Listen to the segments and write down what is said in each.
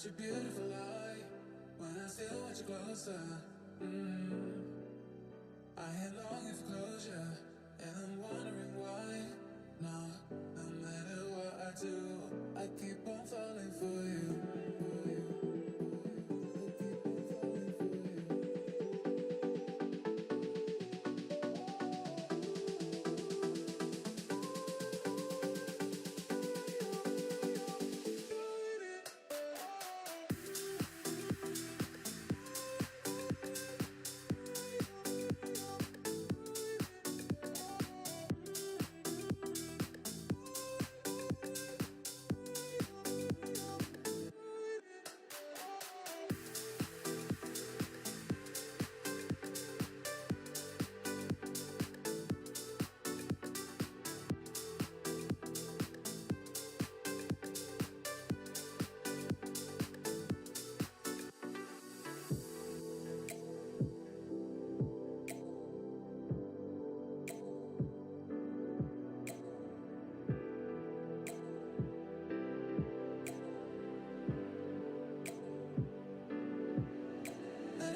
Such a beautiful light when I still want you closer. I am longing for closure, and I'm wondering why. No matter what I do, I keep on falling for you.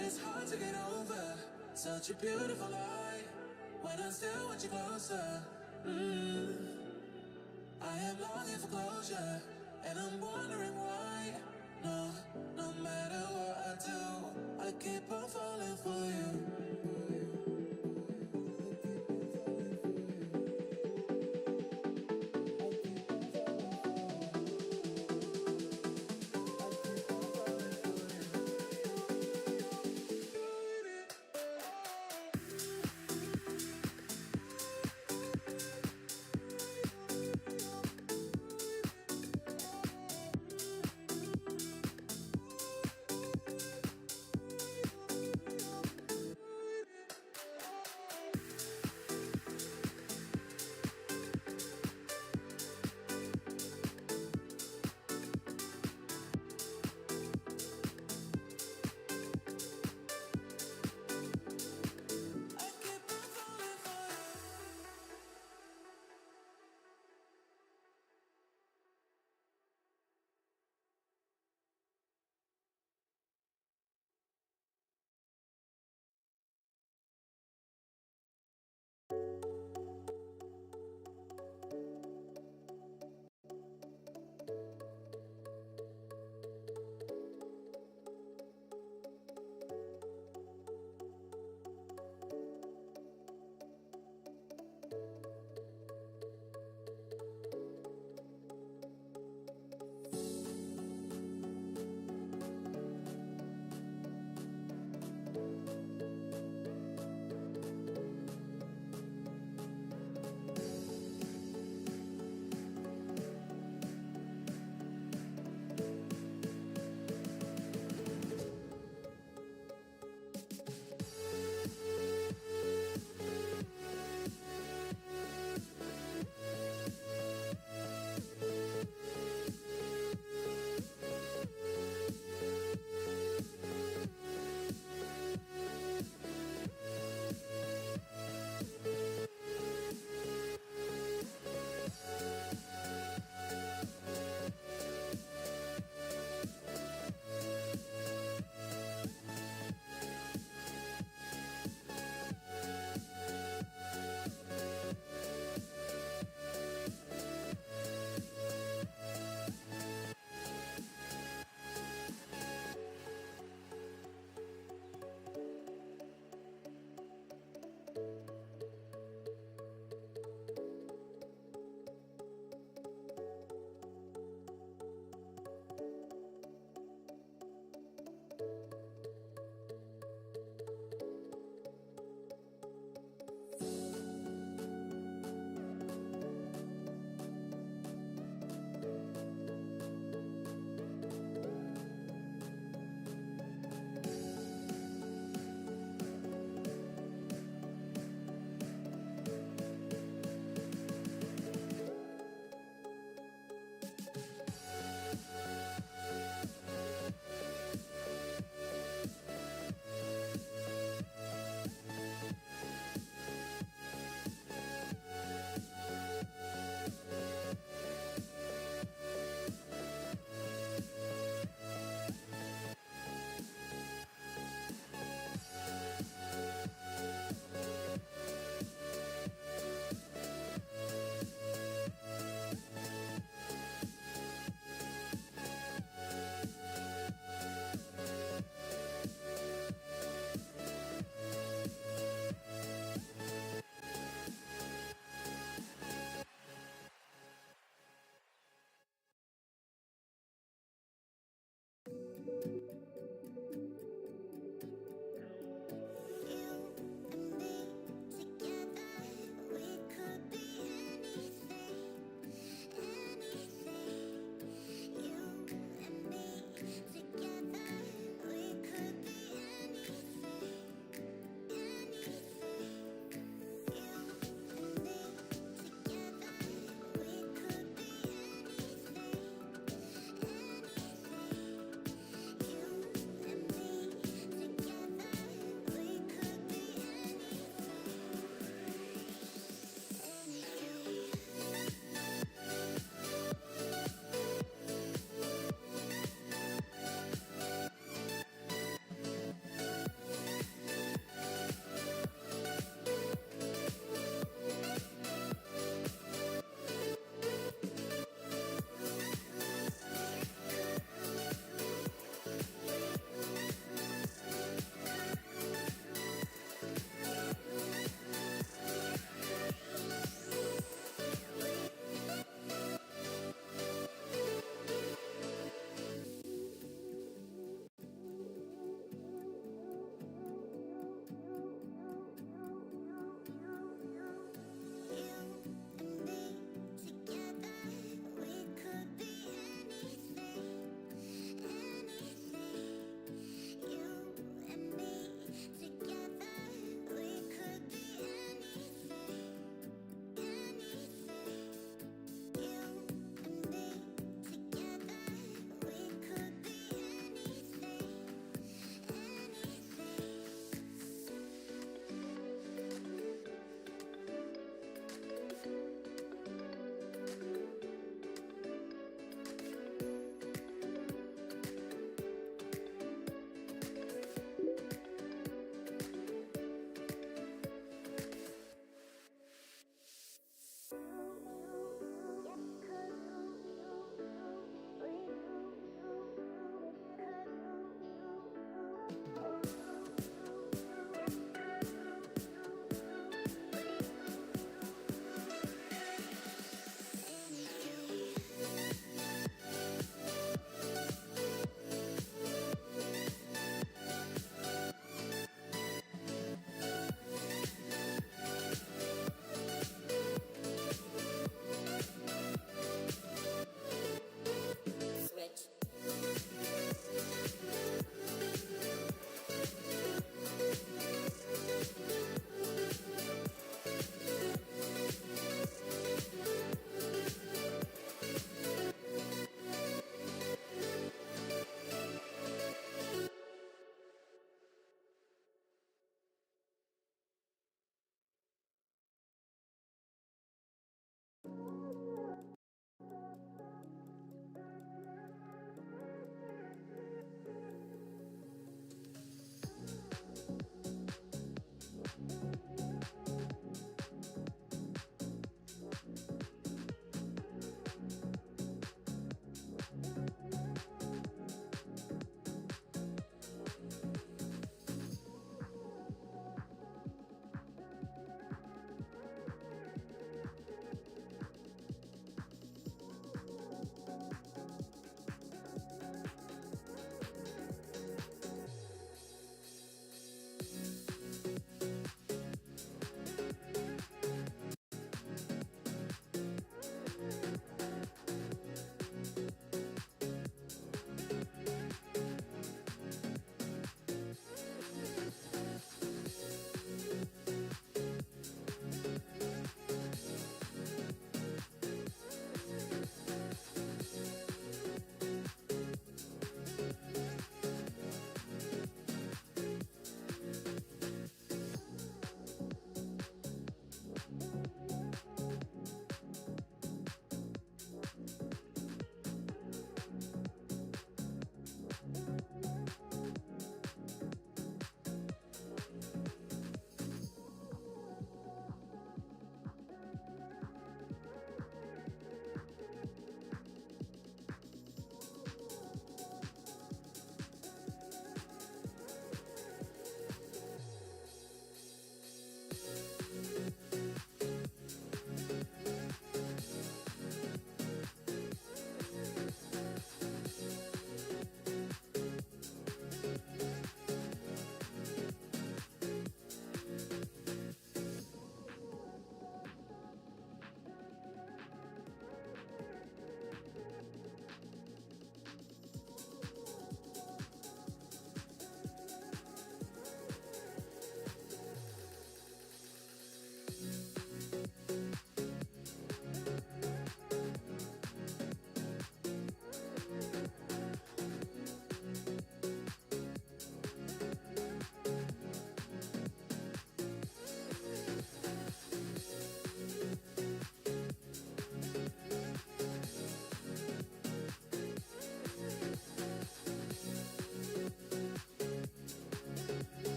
It's hard to get over such a beautiful lie when I still want you closer. I am longing for closure, and I'm wondering why. No matter what I do, I keep on falling for you.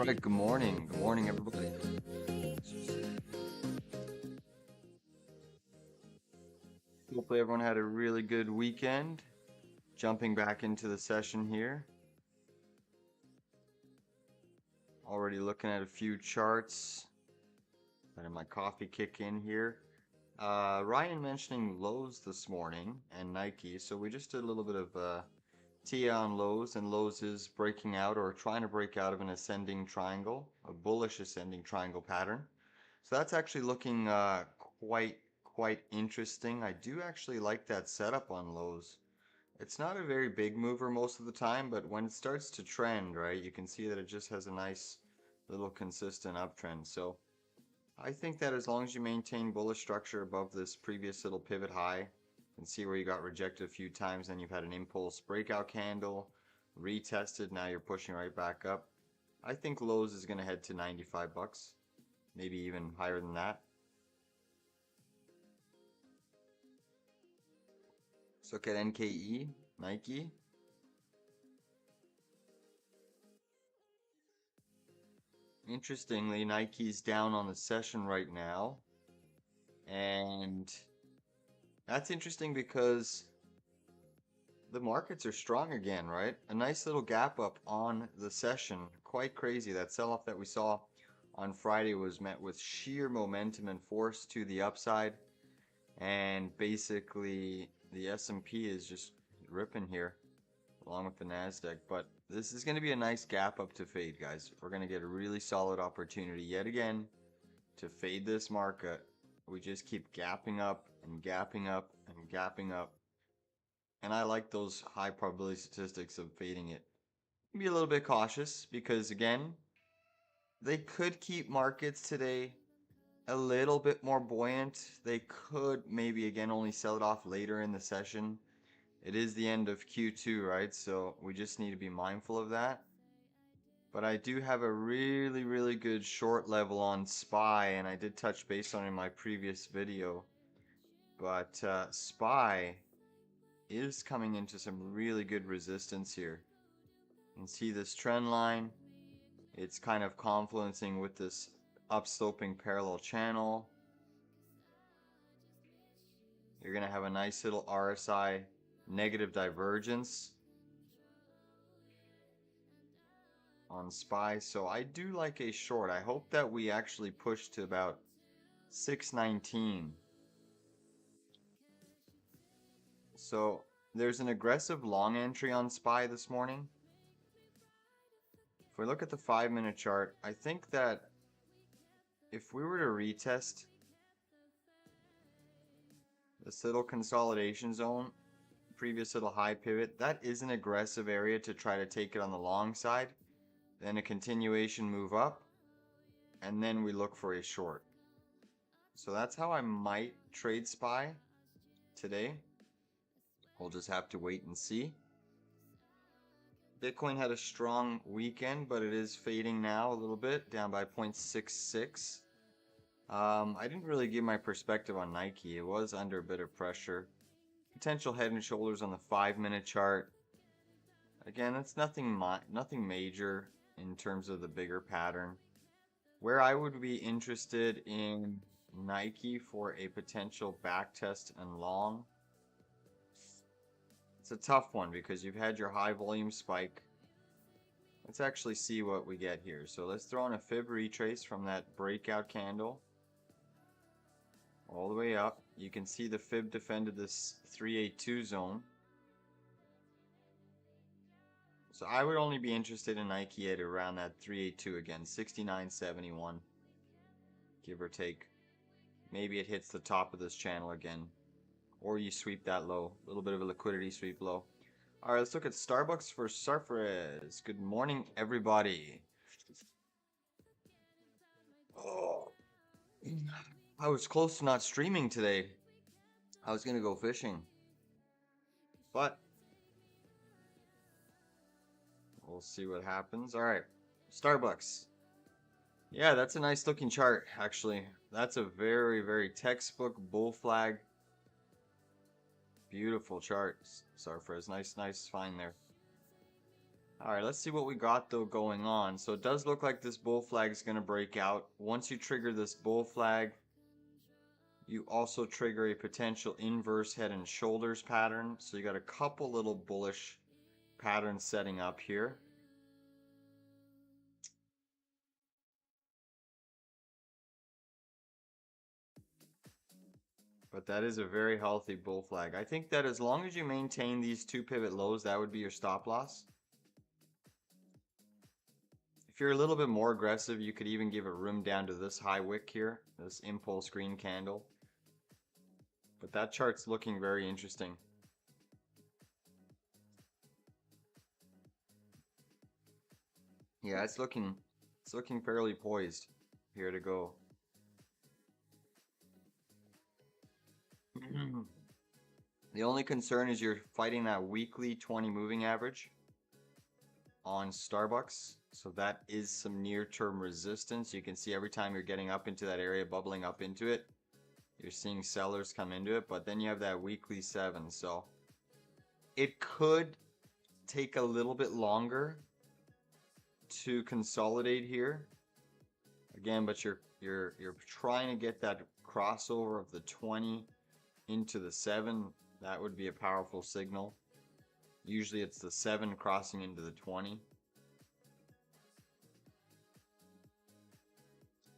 All right, good morning. Good morning, everybody. Hopefully everyone had a really good weekend. Jumping back into the session here. Already looking at a few charts. Letting my coffee kick in here. Ryan mentioning Lowe's this morning and Nike. So we just did a little bit of TI on Lowe's, and Lowe's is breaking out or trying to break out of an ascending triangle, a bullish ascending triangle pattern. So that's actually looking quite interesting. I do actually like that setup on Lowe's. It's not a very big mover most of the time, but when it starts to trend, right, you can see that it just has a nice little consistent uptrend. So I think that as long as you maintain bullish structure above this previous little pivot high, and see where you got rejected a few times, then you've had an impulse breakout candle, retested, now you're pushing right back up. I think Lowe's is going to head to 95 bucks, maybe even higher than that. Let's look at NKE, Nike. Interestingly, Nike's down on the session right now. And that's interesting because the markets are strong again, right? A nice little gap up on the session. Quite crazy. That sell-off that we saw on Friday was met with sheer momentum and force to the upside. And basically, the S&P is just ripping here, along with the NASDAQ. But this is going to be a nice gap up to fade, guys. We're going to get a really solid opportunity yet again to fade this market. We just keep gapping up and gapping up and gapping up. And I like those high probability statistics of fading it. Be a little bit cautious because, again, they could keep markets today a little bit more buoyant. They could maybe, again, only sell it off later in the session. It is the end of Q2, right? So we just need to be mindful of that. But I do have a really good short level on SPY, and I did touch base on it in my previous video. But SPY is coming into some really good resistance here. You can see this trend line. It's kind of confluencing with this upsloping parallel channel. You're going to have a nice little RSI negative divergence on SPY. So I do like a short. I hope that we actually push to about 619. So there's an aggressive long entry on SPY this morning. If we look at the 5-minute chart, I think that if we were to retest this little consolidation zone, previous little high pivot, that is an aggressive area to try to take it on the long side. Then a continuation move up, and then we look for a short. So that's how I might trade SPY today. We'll just have to wait and see. Bitcoin had a strong weekend, but it is fading now a little bit, down by 0.66. I didn't really give my perspective on Nike. It was under a bit of pressure. Potential head and shoulders on the 5-minute chart. Again, that's nothing major in terms of the bigger pattern. Where I would be interested in Nike for a potential backtest and long. It's a tough one because you've had your high volume spike. Let's actually see what we get here. So let's throw in a fib retrace from that breakout candle all the way up. You can see the fib defended this 382 zone. So I would only be interested in Nike at around that 382 again, 69.71, give or take. Maybe it hits the top of this channel again, or you sweep that low, a little bit of a liquidity sweep low. All right, let's look at Starbucks for Sarfaraz. Good morning, everybody. Oh, I was close to not streaming today. I was gonna go fishing, but we'll see what happens. All right, Starbucks. Yeah, that's a nice looking chart, actually. That's a very textbook bull flag. Beautiful chart, Sarfaraz. Nice find there. All right, let's see what we got though going on. So it does look like this bull flag is going to break out. Once you trigger this bull flag, you also trigger a potential inverse head and shoulders pattern. So you got a couple little bullish patterns setting up here. But that is a very healthy bull flag. I think that as long as you maintain these two pivot lows, that would be your stop loss. If you're a little bit more aggressive, you could even give it room down to this high wick here, this impulse green candle. But that chart's looking very interesting. Yeah, it's looking fairly poised here to go. The only concern is you're fighting that weekly 20 moving average on Starbucks. So that is some near-term resistance. You can see every time you're getting up into that area, bubbling up into it, you're seeing sellers come into it. But then you have that weekly 7. So it could take a little bit longer to consolidate here. Again, but you're trying to get that crossover of the 20 into the 7. That would be a powerful signal. Usually it's the 7 crossing into the 20.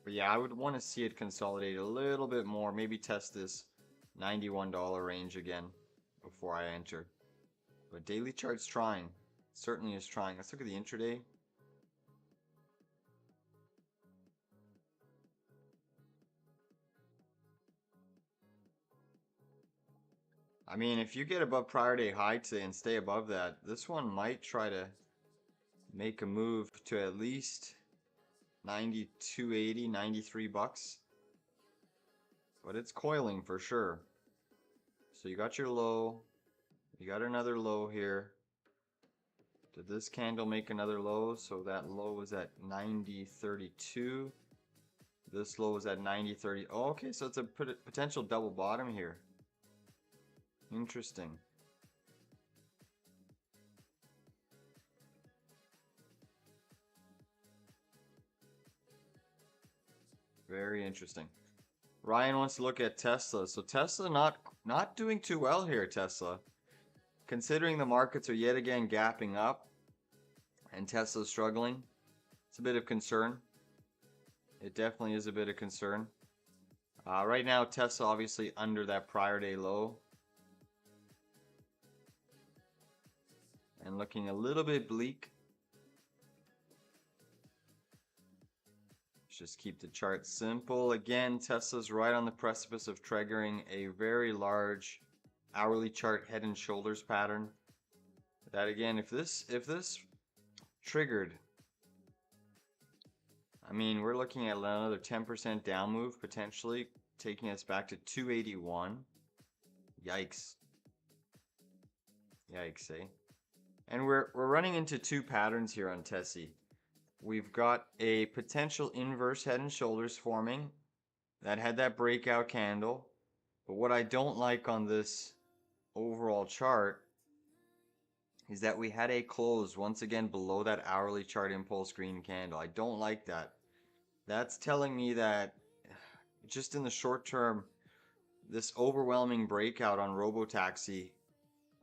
But yeah, I would want to see it consolidate a little bit more. Maybe test this $91 range again before I enter. But daily chart's trying. Certainly is trying. Let's look at the intraday. I mean, if you get above prior day high today and stay above that, this one might try to make a move to at least 92.80, 93 bucks. But it's coiling for sure. So you got your low. You got another low here. Did this candle make another low? So that low was at 90.32. This low was at 90.30. Oh, okay, so it's a potential double bottom here. Interesting. Very interesting. Ryan wants to look at Tesla. So Tesla not doing too well here, Tesla. Considering the markets are yet again gapping up and Tesla's struggling, it's a bit of concern. It definitely is a bit of concern. Right now, Tesla obviously under that prior day low. And looking a little bit bleak. Let's just keep the chart simple. Again, Tesla's right on the precipice of triggering a very large hourly chart head and shoulders pattern. That again, if this triggered, I mean, we're looking at another 10% down move potentially, taking us back to 281. Yikes. Yikes, eh? And we're running into two patterns here on Tessie. We've got a potential inverse head and shoulders forming that had that breakout candle. But what I don't like on this overall chart is that we had a close once again below that hourly chart impulse green candle. I don't like that. That's telling me that just in the short term, this overwhelming breakout on Robotaxi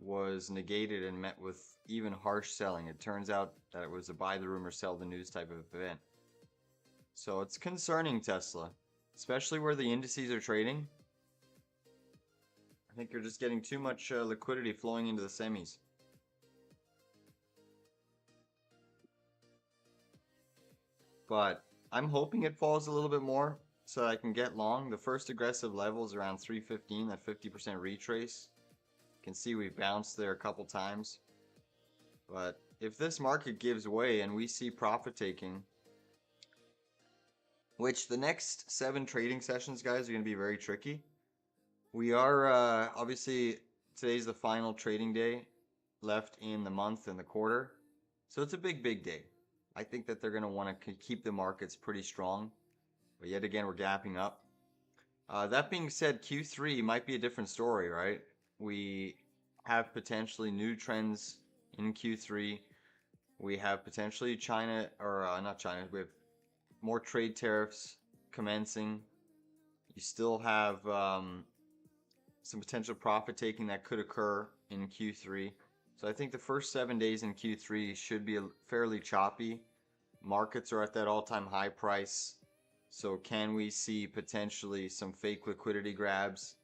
was negated and met with even harsh selling. It turns out that it was a buy the rumor, sell the news type of event. So it's concerning, Tesla, especially where the indices are trading. I think you're just getting too much liquidity flowing into the semis. But I'm hoping it falls a little bit more so I can get long. The first aggressive level is around 315, that 50% retrace. You can see we've bounced there a couple times. But if this market gives way and we see profit taking, which the next 7 trading sessions, guys, are going to be very tricky. We are, obviously, today's the final trading day left in the month and the quarter. So it's a big, big day. I think that they're going to want to keep the markets pretty strong. But yet again, we're gapping up. That being said, Q3 might be a different story, right? We have potentially new trends in Q3. We have potentially China, or not China, we have more trade tariffs commencing. You still have some potential profit taking that could occur in Q3. So I think the first 7 days in Q3 should be fairly choppy. Markets are at that all-time high price. So can we see potentially some fake liquidity grabs?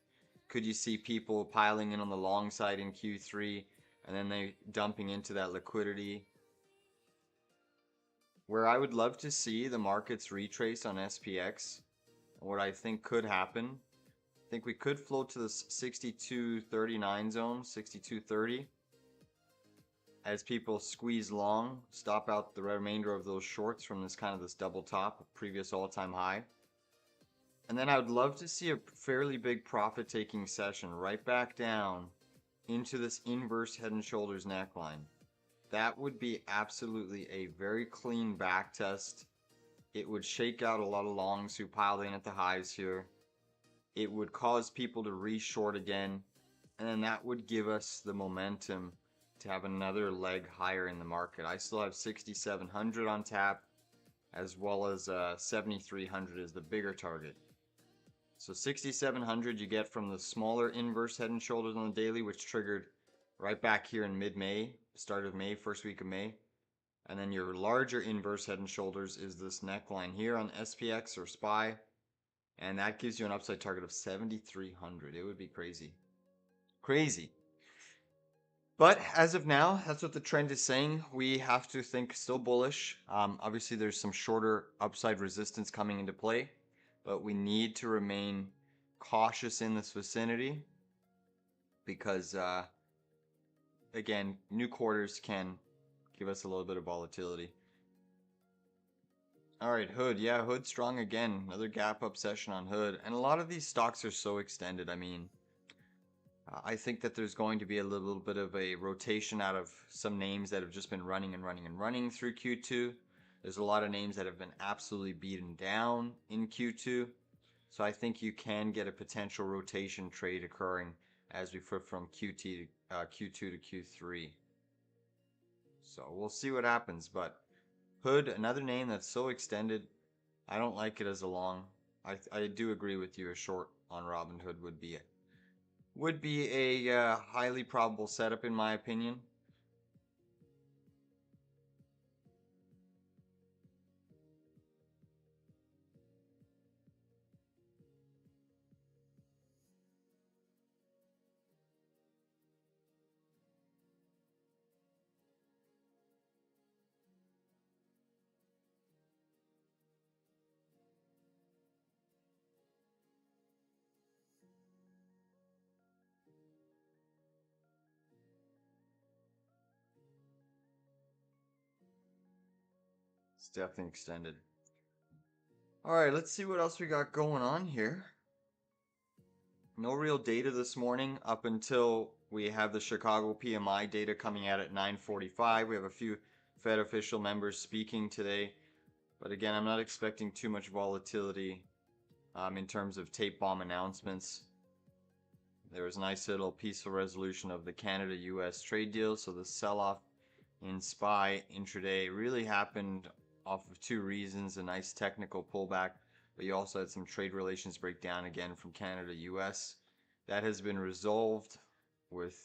Could you see people piling in on the long side in Q3 and then they dumping into that liquidity? Where I would love to see the markets retrace on SPX, what I think could happen, I think we could float to the 62.39 zone, 62.30, as people squeeze long, stop out the remainder of those shorts from this double top, previous all-time high. And then I would love to see a fairly big profit-taking session right back down into this inverse head and shoulders neckline. That would be absolutely a very clean back test. It would shake out a lot of longs who piled in at the highs here. It would cause people to re-short again, and then that would give us the momentum to have another leg higher in the market. I still have 6,700 on tap, as well as 7,300 is the bigger target. So 6,700 you get from the smaller inverse head and shoulders on the daily, which triggered right back here in mid-May, start of May, first week of May. And then your larger inverse head and shoulders is this neckline here on SPX or SPY. And that gives you an upside target of 7,300. It would be crazy. Crazy. But as of now, that's what the trend is saying. We have to think still bullish. Obviously, there's some shorter upside resistance coming into play, but we need to remain cautious in this vicinity because, again, new quarters can give us a little bit of volatility. All right, Hood. Yeah, Hood strong again. Another gap up session on Hood. And a lot of these stocks are so extended. I mean, I think that there's going to be a little bit of a rotation out of some names that have just been running and running and running through Q2. There's a lot of names that have been absolutely beaten down in Q2. So I think you can get a potential rotation trade occurring as we flip from Q2 to Q3. So we'll see what happens, but Hood, another name that's so extended, I don't like it as a long. I do agree with you. A short on Robinhood would be a highly probable setup in my opinion. It's definitely extended. All right, let's see what else we got going on here. No real data this morning up until we have the Chicago PMI data coming out at 9:45. We have a few Fed official members speaking today, but again, I'm not expecting too much volatility in terms of tape bomb announcements. There was a nice little peaceful resolution of the Canada-US trade deal, so the sell-off in SPY intraday really happened off of two reasons: a nice technical pullback, but you also had some trade relations breakdown again from Canada-US. That has been resolved with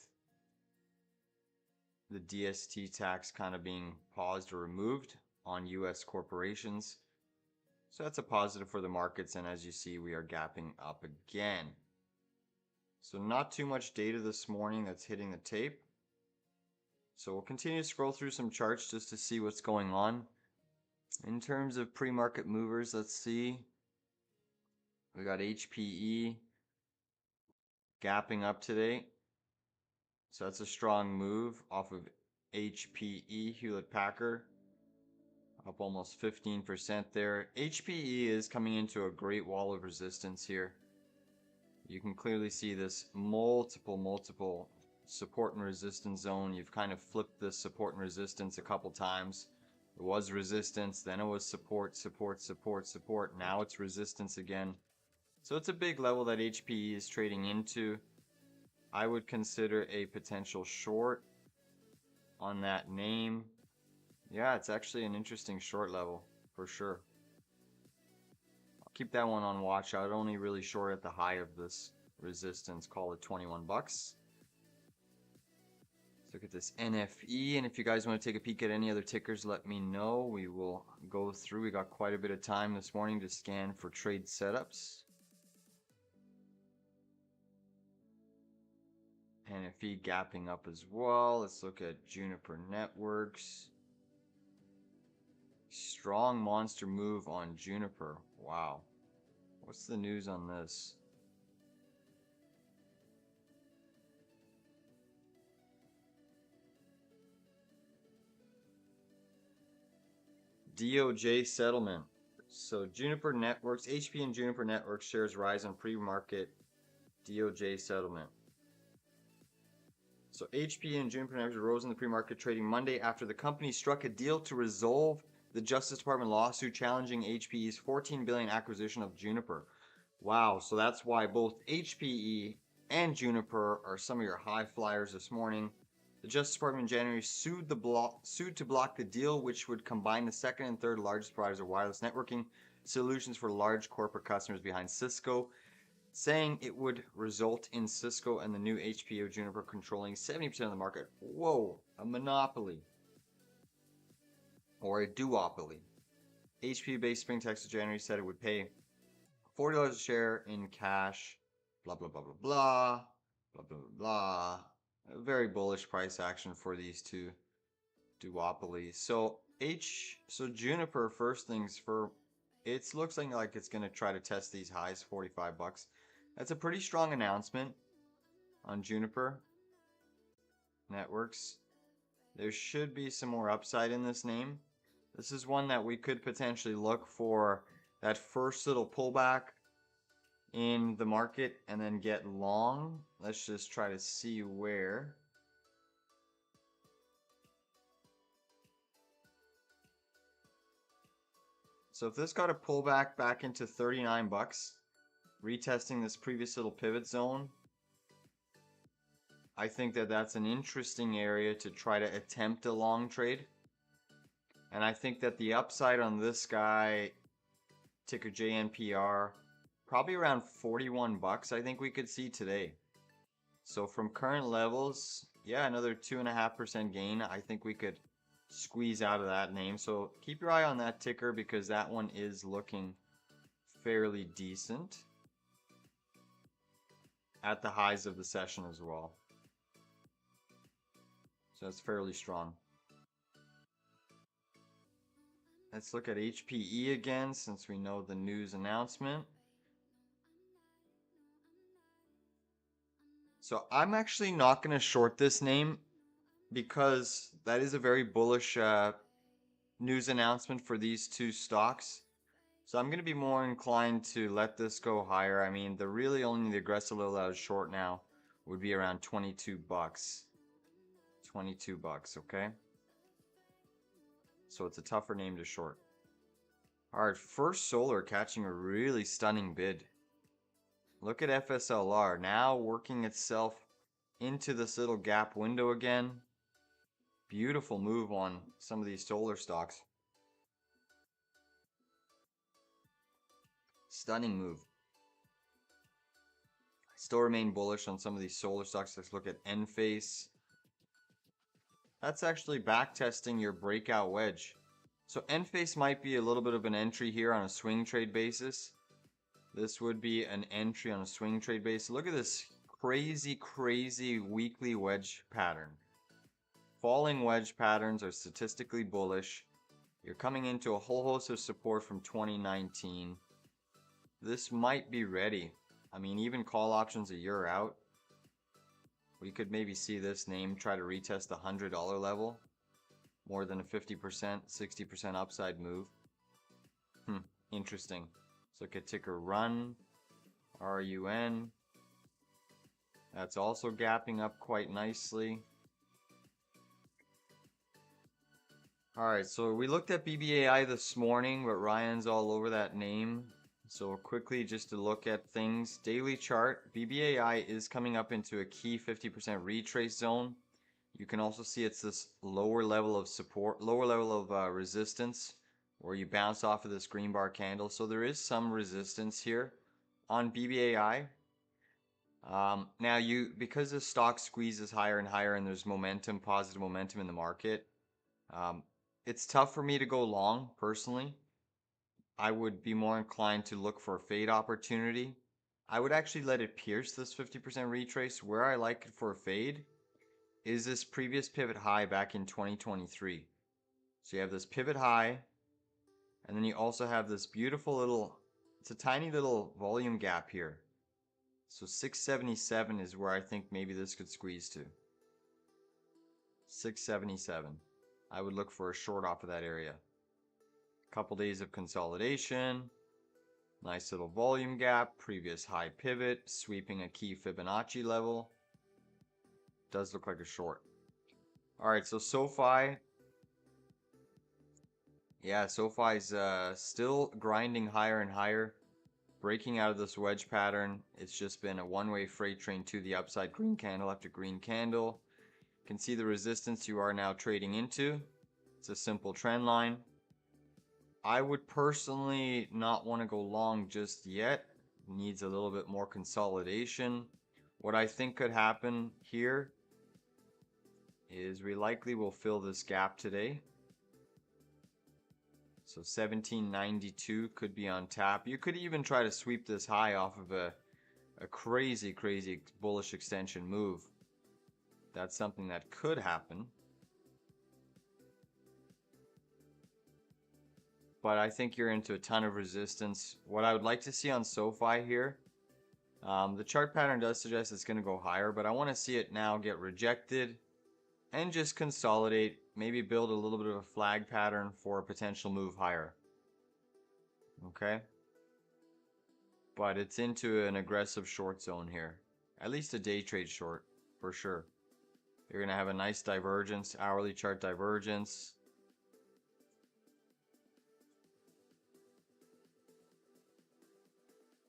the DST tax kind of being paused or removed on US corporations. So that's a positive for the markets, and as you see, we are gapping up again. So not too much data this morning that's hitting the tape. So we'll continue to scroll through some charts just to see what's going on. In terms of pre-market movers, let's see. We got HPE gapping up today. So that's a strong move off of HPE, Hewlett Packard. Up almost 15% there. HPE is coming into a great wall of resistance here. You can clearly see this multiple support and resistance zone. You've kind of flipped this support and resistance a couple times. It was resistance, then it was support. Now it's resistance again. So it's a big level that HPE is trading into. I would consider a potential short on that name. Yeah, it's actually an interesting short level for sure. I'll keep that one on watch. I'd only really short at the high of this resistance, call it 21 bucks. Let's look at this NFE, and if you guys want to take a peek at any other tickers, let me know. We will go through. We got quite a bit of time this morning to scan for trade setups. NFE gapping up as well. Let's look at Juniper Networks. Strong monster move on Juniper. Wow. What's the news on this? DOJ settlement. So Juniper Networks, HP and Juniper Networks shares rise on pre-market DOJ settlement. So HP and Juniper Networks rose in the pre-market trading Monday after the company struck a deal to resolve the Justice Department lawsuit challenging HPE's $14 billion acquisition of Juniper. Wow, so that's why both HPE and Juniper are some of your high flyers this morning. The Justice Department in January sued to block the deal, which would combine the second and third largest providers of wireless networking solutions for large corporate customers behind Cisco, saying it would result in Cisco and the new HPE of Juniper controlling 70% of the market. Whoa, a monopoly. Or a duopoly. HPE-based Spring, Texas, January said it would pay $40 a share in cash, blah, blah, blah, blah, blah, blah, blah, blah. A very bullish price action for these two duopolies. So Juniper, first things first, it looks like it's going to try to test these highs, 45 bucks. That's a pretty strong announcement on Juniper Networks. There should be some more upside in this name. This is one that we could potentially look for that first little pullback in the market and then get long. Let's just try to see where. So if this got a pullback back into 39 bucks, retesting this previous little pivot zone, I think that that's an interesting area to try to attempt a long trade. And I think that the upside on this guy, ticker JNPR, probably around 41 bucks I think we could see today. So from current levels, yeah, another 2.5% gain. I think we could squeeze out of that name. So keep your eye on that ticker because that one is looking fairly decent at the highs of the session as well. So that's fairly strong. Let's look at HPE again since we know the news announcement. So I'm actually not going to short this name because that is a very bullish news announcement for these two stocks. So I'm going to be more inclined to let this go higher. I mean, only the aggressive level that I was short now would be around 22 bucks. 22 bucks, okay? So it's a tougher name to short. All right, First Solar catching a really stunning bid. Look at FSLR now working itself into this little gap window again. Beautiful move on some of these solar stocks. Stunning move. Still remain bullish on some of these solar stocks. Let's look at Enphase. That's actually back testing your breakout wedge. So Enphase might be a little bit of an entry here on a swing trade basis. This would be an entry on a swing trade basis. Look at this crazy weekly wedge pattern. Falling wedge patterns are statistically bullish. You're coming into a whole host of support from 2019. This might be ready. I mean, even call options a year out. We could maybe see this name try to retest the $100 level. More than a 50%, 60% upside move. Interesting. Let's look at ticker RUN. RUN. That's also gapping up quite nicely. Alright, so we looked at BBAI this morning, but Ryan's all over that name. So quickly, just to look at things. Daily chart, BBAI is coming up into a key 50% retrace zone. You can also see it's this lower level of support, lower level of resistance, where you bounce off of this green bar candle. So there is some resistance here on BBAI. Now because the stock squeezes higher and higher and there's momentum, positive momentum in the market, um, it's tough for me to go long personally. I would be more inclined to look for a fade opportunity. I would actually let it pierce this 50% retrace. Where I like it for a fade is this previous pivot high back in 2023. So you have this pivot high, and then you also have this beautiful little, it's a tiny little volume gap here. So 677 is where I think maybe this could squeeze to. 677. I would look for a short off of that area. Couple days of consolidation. Nice little volume gap. Previous high pivot. Sweeping a key Fibonacci level. Does look like a short. Alright, so SoFi. Yeah, SoFi's still grinding higher and higher. Breaking out of this wedge pattern. It's just been a one-way freight train to the upside. Green candle after green candle. You can see the resistance you are now trading into. It's a simple trend line. I would personally not want to go long just yet. Needs a little bit more consolidation. What I think could happen here is we likely will fill this gap today. So 1792 could be on tap. You could even try to sweep this high off of a crazy bullish extension move. That's something that could happen. But I think you're into a ton of resistance. What I would like to see on SoFi here, the chart pattern does suggest it's going to go higher, but I want to see it now get rejected and just consolidate, maybe build a little bit of a flag pattern for a potential move higher. Okay? But it's into an aggressive short zone here. At least a day trade short, for sure. You're going to have a nice divergence, hourly chart divergence.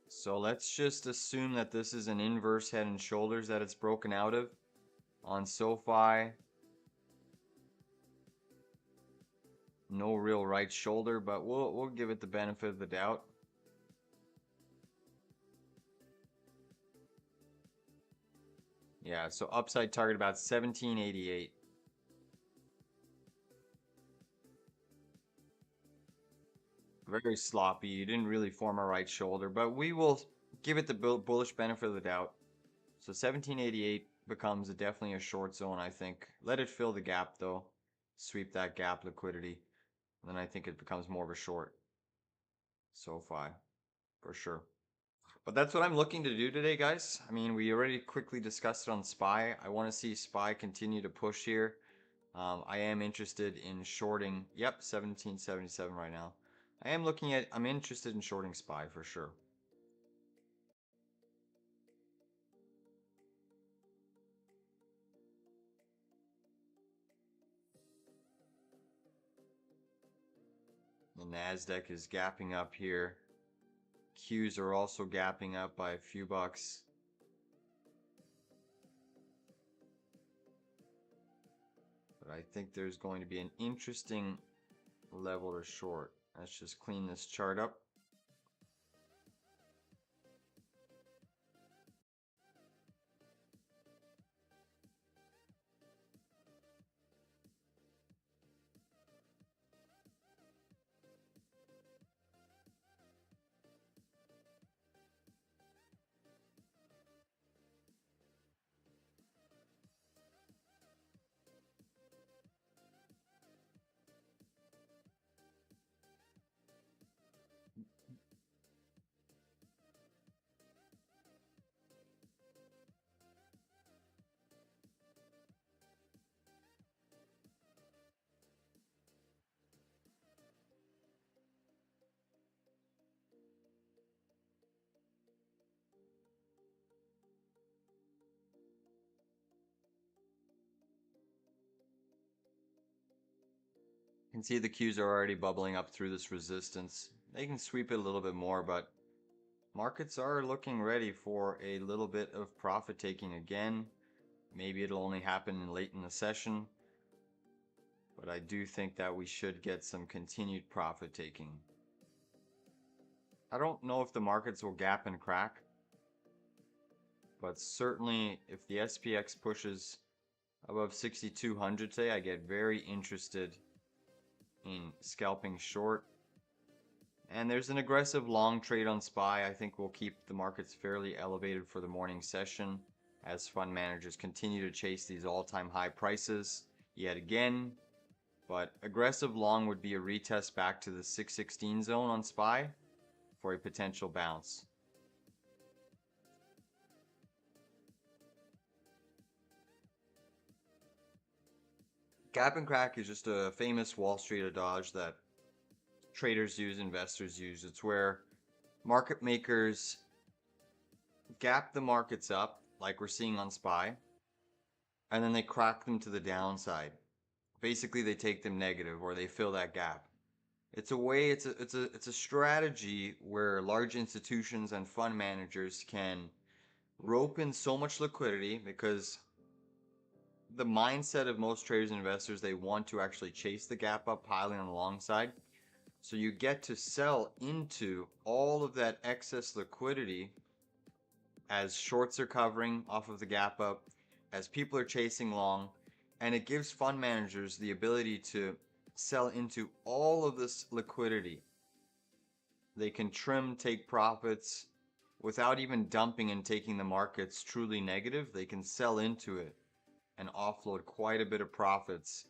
So let's just assume that this is an inverse head and shoulders that it's broken out of on SoFi. No real right shoulder, but we'll give it the benefit of the doubt. Yeah, so upside target about 1788. Very sloppy. You didn't really form a right shoulder, but we will give it the bullish benefit of the doubt. So 1788 becomes definitely a short zone, I think. Let it fill the gap, though. Sweep that gap liquidity. And then I think it becomes more of a short. SoFi, for sure. But that's what I'm looking to do today, guys. I mean, we already quickly discussed it on SPY. I want to see SPY continue to push here. I am interested in shorting. Yep, 1777 right now. I'm interested in shorting SPY for sure. The NASDAQ is gapping up here. Qs are also gapping up by a few bucks. But I think there's going to be an interesting level to short. Let's just clean this chart up. You can see the Qs are already bubbling up through this resistance. They can sweep it a little bit more, but markets are looking ready for a little bit of profit taking again. Maybe it'll only happen late in the session, but I do think that we should get some continued profit taking. I don't know if the markets will gap and crack, but certainly if the SPX pushes above 6,200 today, I get very interested in scalping short. And there's an aggressive long trade on SPY. I think we'll keep the markets fairly elevated for the morning session as fund managers continue to chase these all-time high prices yet again. But aggressive long would be a retest back to the 616 zone on SPY for a potential bounce. Gap and crack is just a famous Wall Street adage that traders use, investors use. It's where market makers gap the markets up, like we're seeing on SPY, and then they crack them to the downside. Basically, they take them negative or they fill that gap. It's a strategy where large institutions and fund managers can rope in so much liquidity because the mindset of most traders and investors, they want to actually chase the gap up, piling on the long side. So you get to sell into all of that excess liquidity as shorts are covering off of the gap up, as people are chasing long, and it gives fund managers the ability to sell into all of this liquidity. They can trim, take profits without even dumping and taking the markets truly negative. They can sell into it and offload quite a bit of profits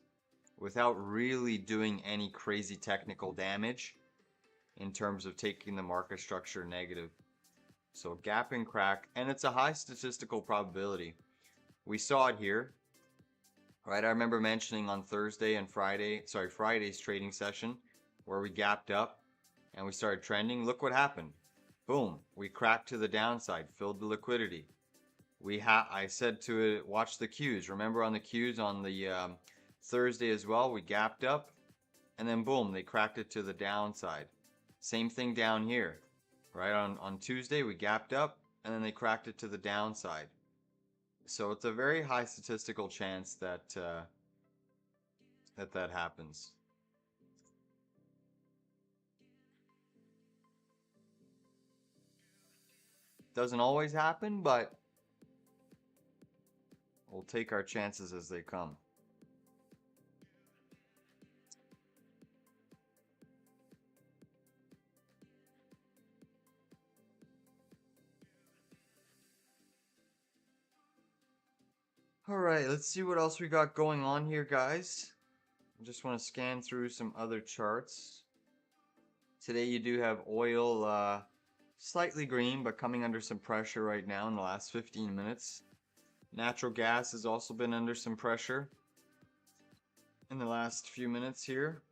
without really doing any crazy technical damage in terms of taking the market structure negative. So gap and crack, and it's a high statistical probability. We saw it here, right? I remember mentioning on Thursday and Friday's trading session where we gapped up and we started trending. Look what happened. Boom, we cracked to the downside, filled the liquidity. I said to it, watch the cues. Remember on the cues on the Thursday as well, we gapped up and then boom, they cracked it to the downside. Same thing down here, right? On Tuesday, we gapped up and then they cracked it to the downside. So it's a very high statistical chance that that happens. Doesn't always happen, but we'll take our chances as they come. All right, let's see what else we got going on here, guys. I just want to scan through some other charts. Today you do have oil slightly green, but coming under some pressure right now in the last 15 minutes. Natural gas has also been under some pressure in the last few minutes here.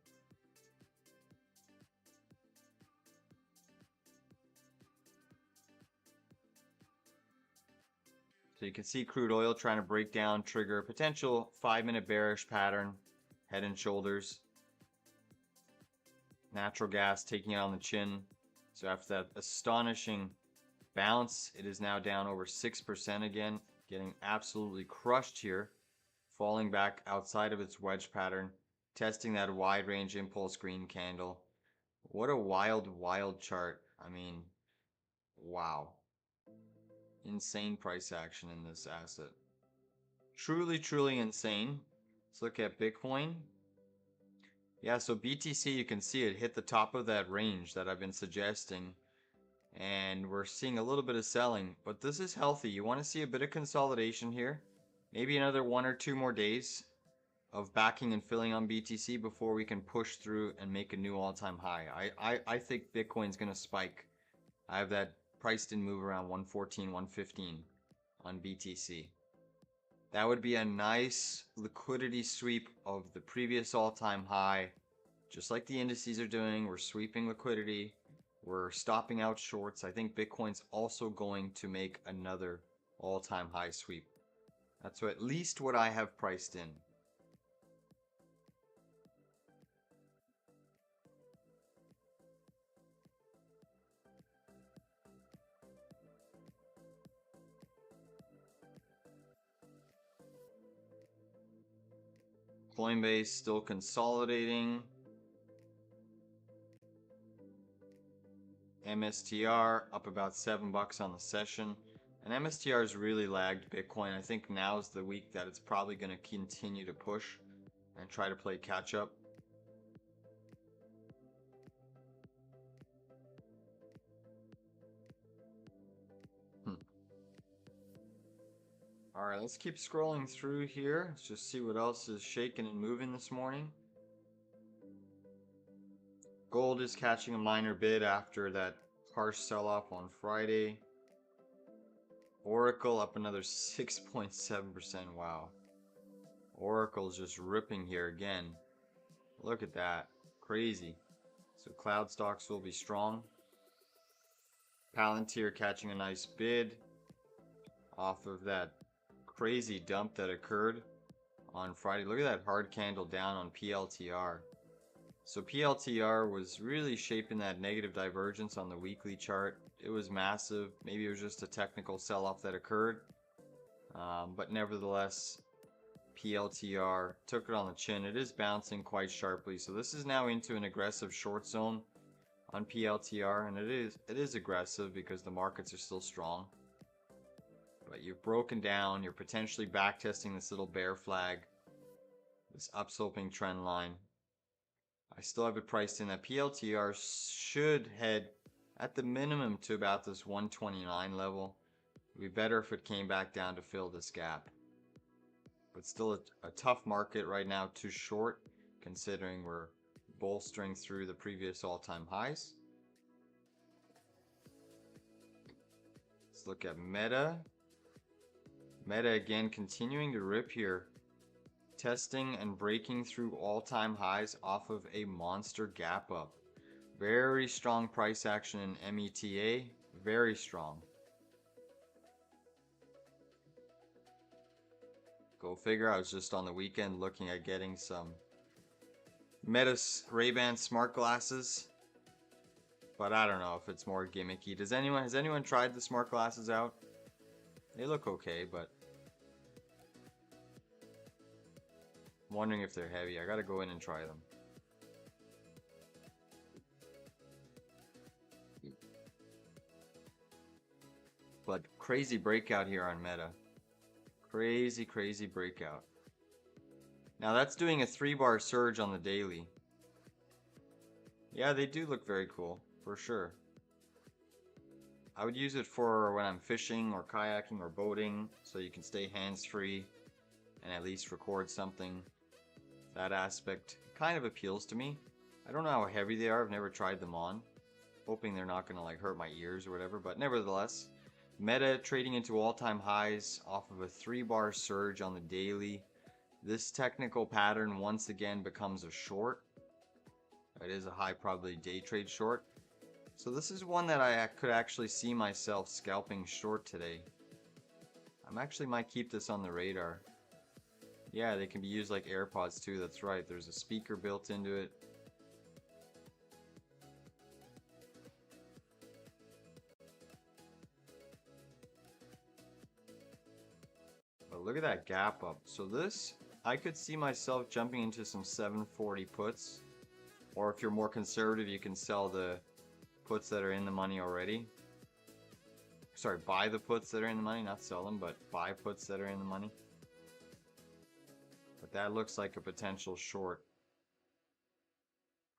So you can see crude oil trying to break down, trigger a potential 5-minute bearish pattern, head and shoulders. Natural gas taking it on the chin. So after that astonishing bounce, it is now down over 6% again, getting absolutely crushed here, falling back outside of its wedge pattern, testing that wide range impulse green candle. What a wild, wild chart. I mean, wow. Insane price action in this asset. Truly, truly insane. Let's look at Bitcoin. Yeah, so BTC, you can see it hit the top of that range that I've been suggesting. And we're seeing a little bit of selling, but this is healthy. You want to see a bit of consolidation here. Maybe another 1 or 2 more days of backing and filling on BTC before we can push through and make a new all-time high. I think Bitcoin's going to spike. I have that priced in move around 114, 115 on BTC. That would be a nice liquidity sweep of the previous all-time high. Just like the indices are doing, we're sweeping liquidity. We're stopping out shorts. I think Bitcoin's also going to make another all-time high sweep. That's at least what I have priced in. Coinbase still consolidating. MSTR up about $7 on the session. And MSTR has really lagged Bitcoin. I think now is the week that it's probably going to continue to push and try to play catch up. All right, let's keep scrolling through here. Let's just see what else is shaking and moving this morning. Gold is catching a minor bid after that harsh sell-off on Friday. Oracle up another 6.7%. Wow. Oracle's just ripping here again. Look at that. Crazy. So cloud stocks will be strong. Palantir catching a nice bid off of that crazy dump that occurred on Friday. Look at that hard candle down on PLTR. So PLTR was really shaping that negative divergence on the weekly chart. It was massive. Maybe it was just a technical sell-off that occurred. But nevertheless, PLTR took it on the chin. It is bouncing quite sharply. So this is now into an aggressive short zone on PLTR. And it is aggressive because the markets are still strong. But you've broken down. You're potentially backtesting this little bear flag. This upsloping trend line. I still have it priced in that PLTR should head at the minimum to about this 129 level. It would be better if it came back down to fill this gap. But still a tough market right now, too short, considering we're bolstering through the previous all-time highs. Let's look at Meta. Meta again continuing to rip here. Testing and breaking through all-time highs off of a monster gap up. Very strong price action in META. Very strong. Go figure, I was just on the weekend looking at getting some Meta Ray-Ban smart glasses. But I don't know if it's more gimmicky. Has anyone tried the smart glasses out? They look okay, but I'm wondering if they're heavy. I gotta go in and try them. But crazy breakout here on Meta. Crazy, crazy breakout. Now that's doing a 3-bar surge on the daily. Yeah, they do look very cool, for sure. I would use it for when I'm fishing or kayaking or boating, so you can stay hands-free and at least record something. That aspect kind of appeals to me. I don't know how heavy they are. I've never tried them on. Hoping they're not going to like hurt my ears or whatever, but nevertheless. Meta trading into all-time highs off of a 3-bar surge on the daily. This technical pattern once again becomes a short. It is a high probability day trade short. So this is one that I could actually see myself scalping short today. I actually might keep this on the radar. Yeah, they can be used like AirPods too, that's right. There's a speaker built into it. But look at that gap up. So this, I could see myself jumping into some 740 puts. Or if you're more conservative, you can sell the puts that are in the money already. Sorry, buy the puts that are in the money, not sell them, but buy puts that are in the money. But that looks like a potential short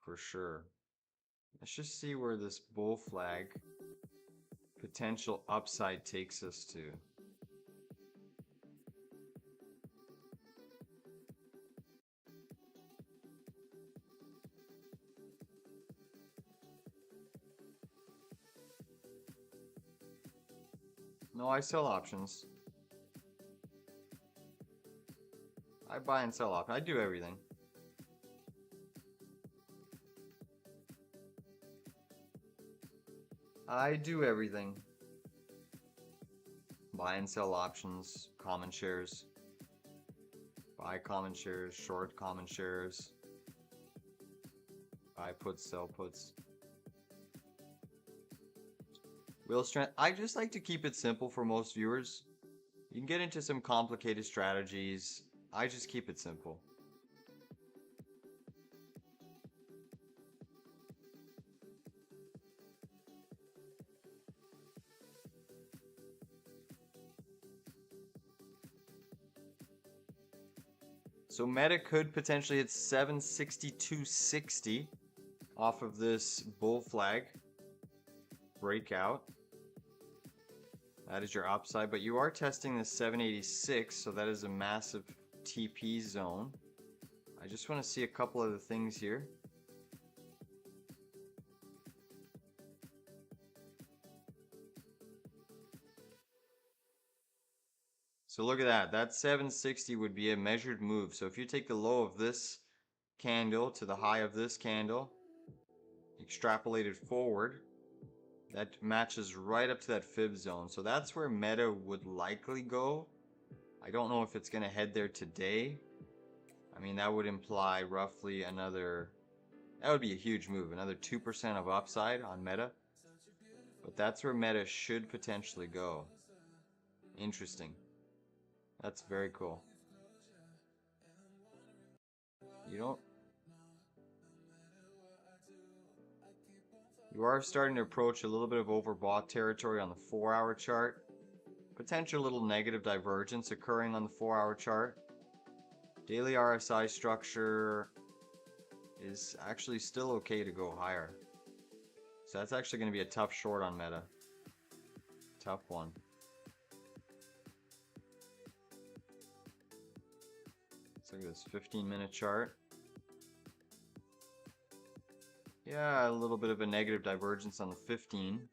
for sure. Let's just see where this bull flag potential upside takes us to. No, I sell options. I buy and sell options. I do everything. I do everything. Buy and sell options, common shares. Buy common shares, short common shares. Buy puts, sell puts. Wheel strength. I just like to keep it simple for most viewers. You can get into some complicated strategies. I just keep it simple. So Meta could potentially hit 762.60 off of this bull flag breakout. That is your upside, but you are testing the 786, so that is a massive TP zone. I just want to see a couple other things here. So look at that. That 760 would be a measured move. So if you take the low of this candle to the high of this candle, extrapolated forward, that matches right up to that fib zone. So that's where Meta would likely go. I don't know if it's going to head there today. I mean, that would imply roughly another, that would be a huge move, another 2% of upside on Meta. But that's where Meta should potentially go. Interesting. That's very cool. You are starting to approach a little bit of overbought territory on the 4-hour chart. Potential little negative divergence occurring on the 4-hour chart. Daily RSI structure is actually still okay to go higher. So that's actually going to be a tough short on Meta. Tough one. Let's look at this 15-minute chart. Yeah, a little bit of a negative divergence on the 15.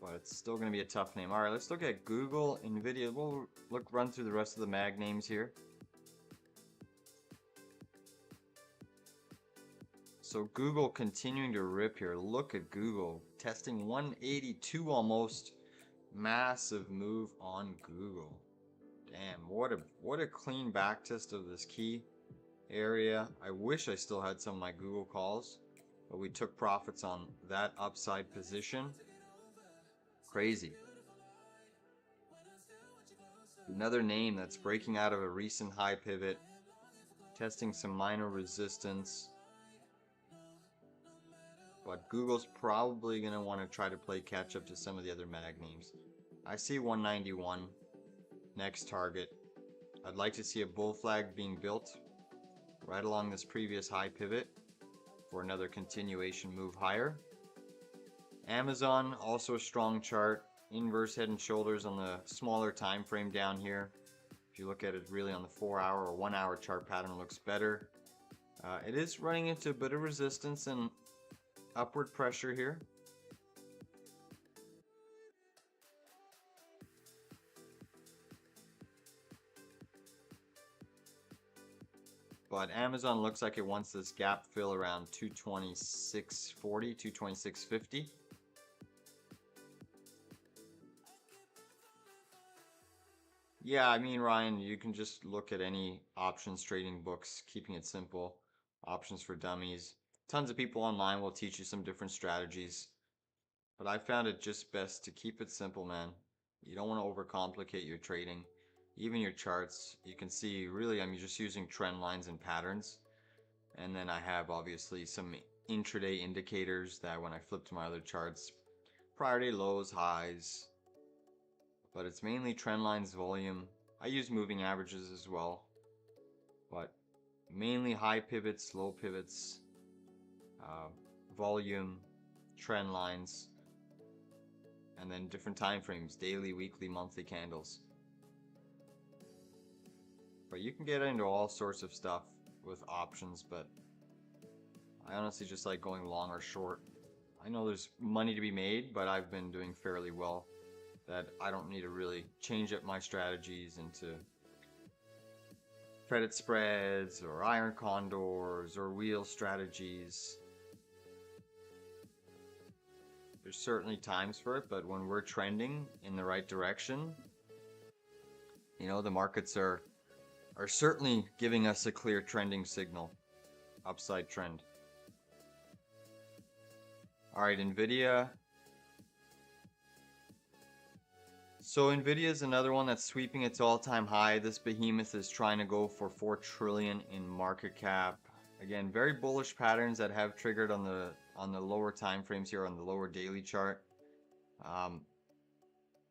But it's still going to be a tough name. Alright, let's look at Google, nvidia. We'll run through the rest of the mag names here. So Google continuing to rip here. Look at Google. Testing 182 almost. Massive move on Google. Damn, what a clean back test of this key area. I wish I still had some of my Google calls, but we took profits on that upside position. Crazy. Another name that's breaking out of a recent high pivot, testing some minor resistance. But Google's probably going to want to try to play catch up to some of the other mag names. I see 191 next target. I'd like to see a bull flag being built right along this previous high pivot for another continuation move higher. Amazon, also a strong chart. Inverse head and shoulders on the smaller time frame down here. If you look at it really on the 4-hour or 1-hour chart pattern, looks better. It is running into a bit of resistance and upward pressure here. But Amazon looks like it wants this gap fill around 226.40, 226.50. Yeah, I mean, Ryan, you can just look at any options trading books, keeping it simple. Options for dummies. Tons of people online will teach you some different strategies. But I found it just best to keep it simple, man. You don't want to overcomplicate your trading. Even your charts, you can see really I'm just using trend lines and patterns. And then I have obviously some intraday indicators that when I flip to my other charts, prior day lows, highs. But it's mainly trend lines, volume. I use moving averages as well. But mainly high pivots, low pivots, volume, trend lines, and then different time frames, daily, weekly, monthly candles. But you can get into all sorts of stuff with options, but I honestly just like going long or short. I know there's money to be made, but I've been doing fairly well that I don't need to really change up my strategies into credit spreads or iron condors or wheel strategies. There's certainly times for it, but when we're trending in the right direction, you know, the markets are certainly giving us a clear trending signal, upside trend. All right, nvidia. So nvidia is another one that's sweeping its all-time high. This behemoth is trying to go for 4 trillion in market cap. Again, very bullish patterns that have triggered on the lower time frames here on the lower daily chart. A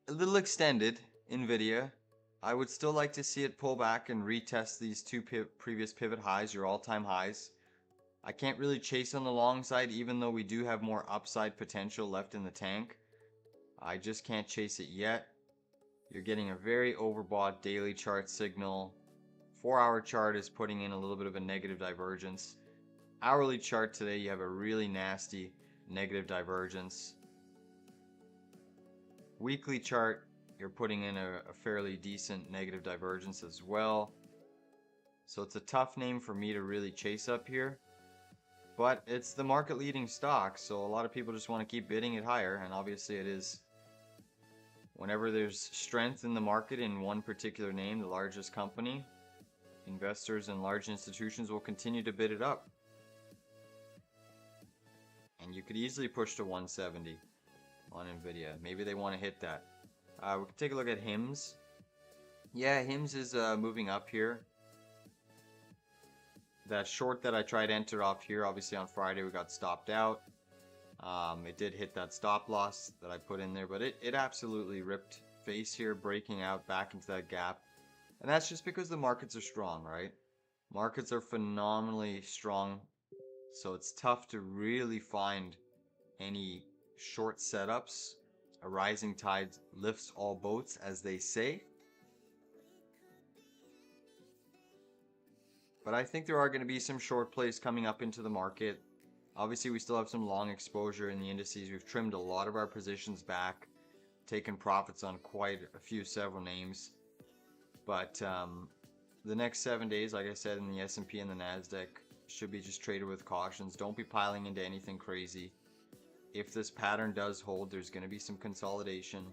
little extended nvidia. I would still like to see it pull back and retest these two previous pivot highs, your all-time highs. I can't really chase on the long side, even though we do have more upside potential left in the tank. I just can't chase it yet. You're getting a very overbought daily chart signal. 4-hour chart is putting in a little bit of a negative divergence. Hourly chart today, you have a really nasty negative divergence. Weekly chart, you're putting in a fairly decent negative divergence as well. So it's a tough name for me to really chase up here. But it's the market leading stock, so a lot of people just want to keep bidding it higher, and obviously it is. Whenever there's strength in the market in one particular name, the largest company, investors and large institutions will continue to bid it up. And you could easily push to 170 on nvidia. Maybe they want to hit that. We can take a look at HIMS. Yeah, HIMS is moving up here. That short that I tried to enter off here, obviously on Friday we got stopped out. It did hit that stop loss that I put in there, but it absolutely ripped face here, breaking out back into that gap. And that's just because the markets are strong, right? Markets are phenomenally strong, so it's tough to really find any short setups. A rising tide lifts all boats, as they say. But I think there are going to be some short plays coming up into the market. Obviously, we still have some long exposure in the indices. We've trimmed a lot of our positions back, taken profits on quite a few, several names. But the next 7 days, like I said, in the S&P and the NASDAQ, should be just traded with cautions. Don't be piling into anything crazy. If this pattern does hold, there's going to be some consolidation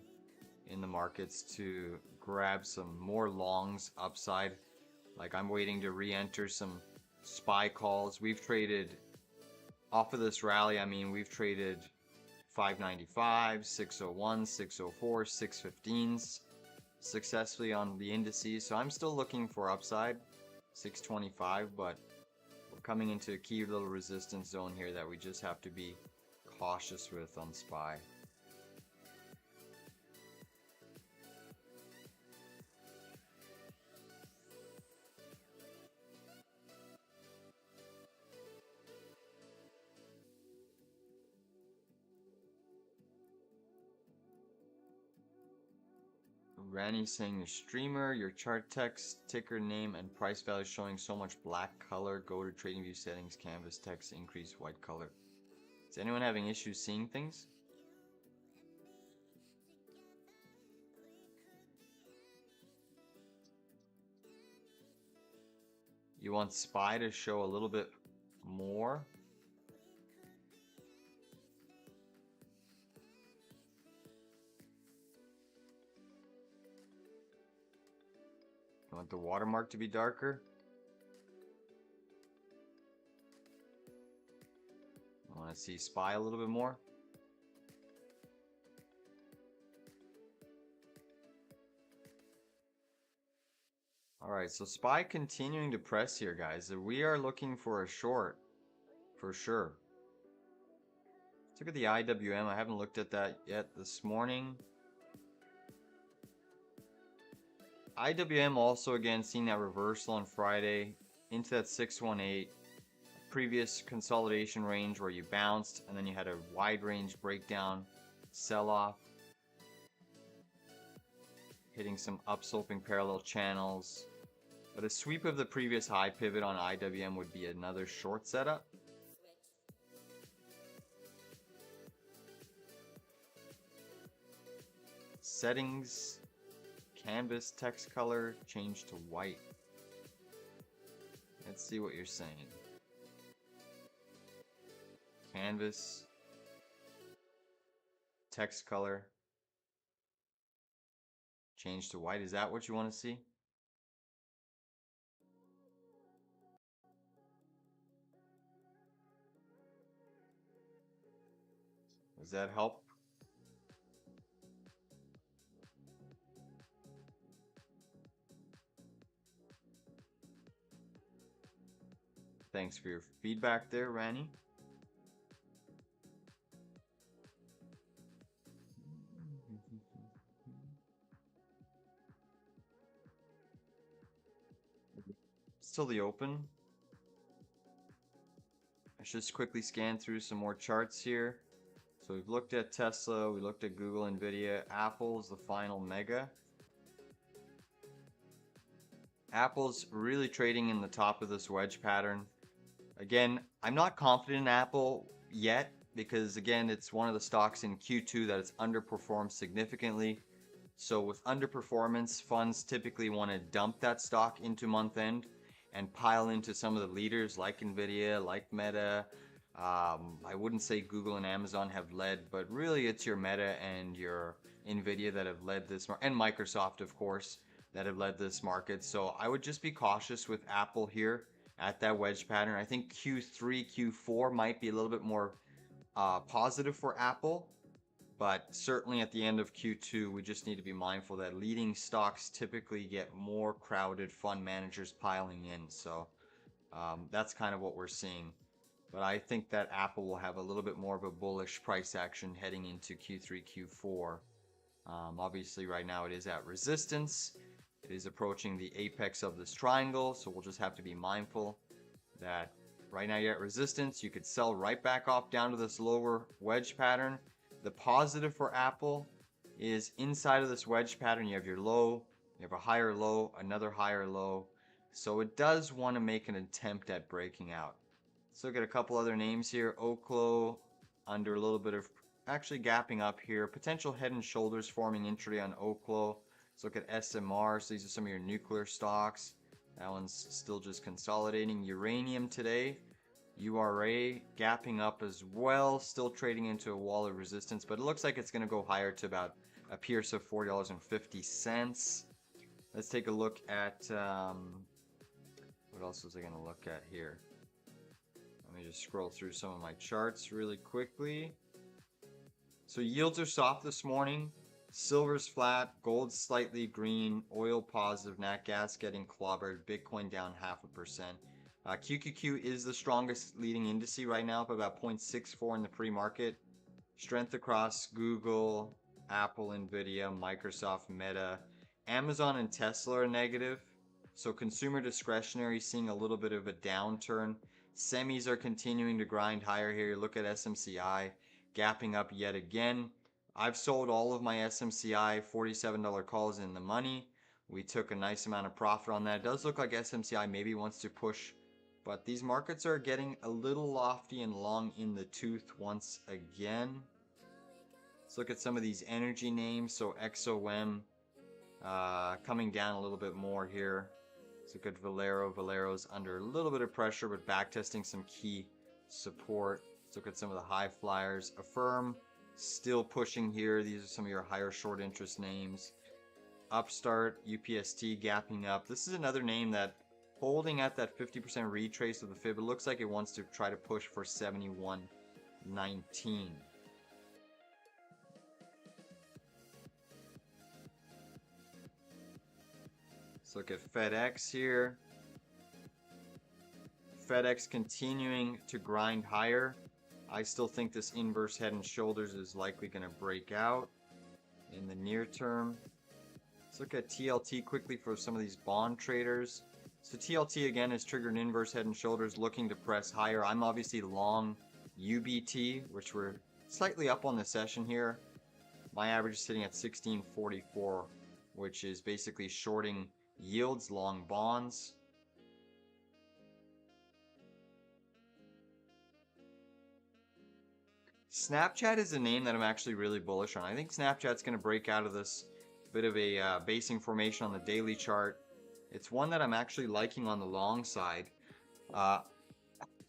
in the markets to grab some more longs upside. Like I'm waiting to re-enter some SPY calls. We've traded off of this rally. I mean, we've traded 595, 601, 604, 615s successfully on the indices. So I'm still looking for upside, 625, but we're coming into a key little resistance zone here that we just have to be cautious with on SPY. Ranny saying the streamer, your chart text, ticker name, and price value showing so much black color. Go to TradingView settings, canvas text, increase white color. Is anyone having issues seeing things? You want SPY to show a little bit more? You want the watermark to be darker? I want to see SPY a little bit more. Alright, so SPY continuing to press here, guys. We are looking for a short, for sure. Let's look at the IWM. I haven't looked at that yet this morning. IWM also again seeing that reversal on Friday into that 618 previous consolidation range where you bounced and then you had a wide range breakdown sell off, hitting some upsloping parallel channels. But a sweep of the previous high pivot on IWM would be another short setup. Settings, canvas text color, change to white. Let's see what you're saying. Canvas, text color, change to white. Is that what you want to see? Does that help? Thanks for your feedback there, Ranny. till the open. Let's just quickly scan through some more charts here. So we've looked at Tesla, we looked at Google, Nvidia, Apple's the final mega. Apple's really trading in the top of this wedge pattern. Again, I'm not confident in Apple yet because again, it's one of the stocks in Q2 that has underperformed significantly. So with underperformance, funds typically want to dump that stock into month end and pile into some of the leaders like Nvidia, like Meta. I wouldn't say Google and Amazon have led, but really it's your Meta and your Nvidia that have led this market, and Microsoft, of course, that have led this market. So I would just be cautious with Apple here at that wedge pattern. I think Q3, Q4 might be a little bit more positive for Apple. But certainly at the end of Q2, we just need to be mindful that leading stocks typically get more crowded fund managers piling in. So that's kind of what we're seeing. But I think that Apple will have a little bit more of a bullish price action heading into Q3, Q4. Obviously, right now it is at resistance. It is approaching the apex of this triangle. So we'll just have to be mindful that right now you're at resistance. You could sell right back off down to this lower wedge pattern. The positive for Apple is inside of this wedge pattern, you have your low, you have a higher low, another higher low. So it does want to make an attempt at breaking out. Let's look at a couple other names here. Oklo under a little bit of actually gapping up here. Potential head and shoulders forming intraday on Oklo. Let's look at SMR. So these are some of your nuclear stocks. That one's still just consolidating. Uranium today. URA gapping up as well, still trading into a wall of resistance, but it looks like it's going to go higher to about a pierce of $4.50. Let's take a look at what else was I going to look at here? Let me just scroll through some of my charts really quickly. So yields are soft this morning. Silver's flat, gold slightly green, oil positive, nat gas getting clobbered, Bitcoin down 0.5%. QQQ is the strongest leading indice right now, up about 0.64 in the pre-market. Strength across Google, Apple, Nvidia, Microsoft, Meta. Amazon and Tesla are negative. So consumer discretionary seeing a little bit of a downturn. Semis are continuing to grind higher here. Look at SMCI gapping up yet again. I've sold all of my SMCI $47 calls in the money. We took a nice amount of profit on that. It does look like SMCI maybe wants to push, but these markets are getting a little lofty and long in the tooth once again. Let's look at some of these energy names. So XOM coming down a little bit more here. Let's look at Valero. Valero's under a little bit of pressure, but backtesting some key support. Let's look at some of the high flyers. Affirm still pushing here. These are some of your higher short interest names. Upstart, UPST gapping up. This is another name that holding at that 50% retrace of the fib. It looks like it wants to try to push for 71.19. Let's look at FedEx here. FedEx continuing to grind higher. I still think this inverse head and shoulders is likely going to break out in the near term. Let's look at TLT quickly for some of these bond traders. So TLT again has triggered an inverse head and shoulders looking to press higher. I'm obviously long UBT, which we're slightly up on the session here. My average is sitting at 1644, which is basically shorting yields, long bonds. Snapchat is a name that I'm actually really bullish on. I think Snapchat's going to break out of this bit of a basing formation on the daily chart. It's one that I'm actually liking on the long side.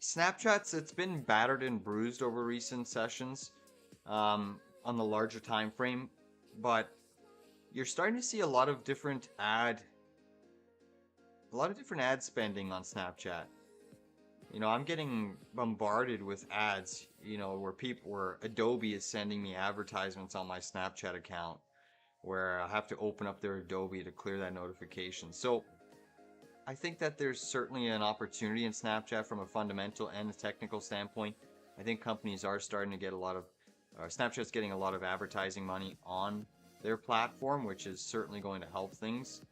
It's been battered and bruised over recent sessions on the larger time frame, but you're starting to see a lot of different ad spending on Snapchat. You know, I'm getting bombarded with ads, you know, where Adobe is sending me advertisements on my Snapchat account where I have to open up their Adobe to clear that notification. So I think that there's certainly an opportunity in Snapchat from a fundamental and a technical standpoint. I think companies are starting to get Snapchat's getting a lot of advertising money on their platform, which is certainly going to help things.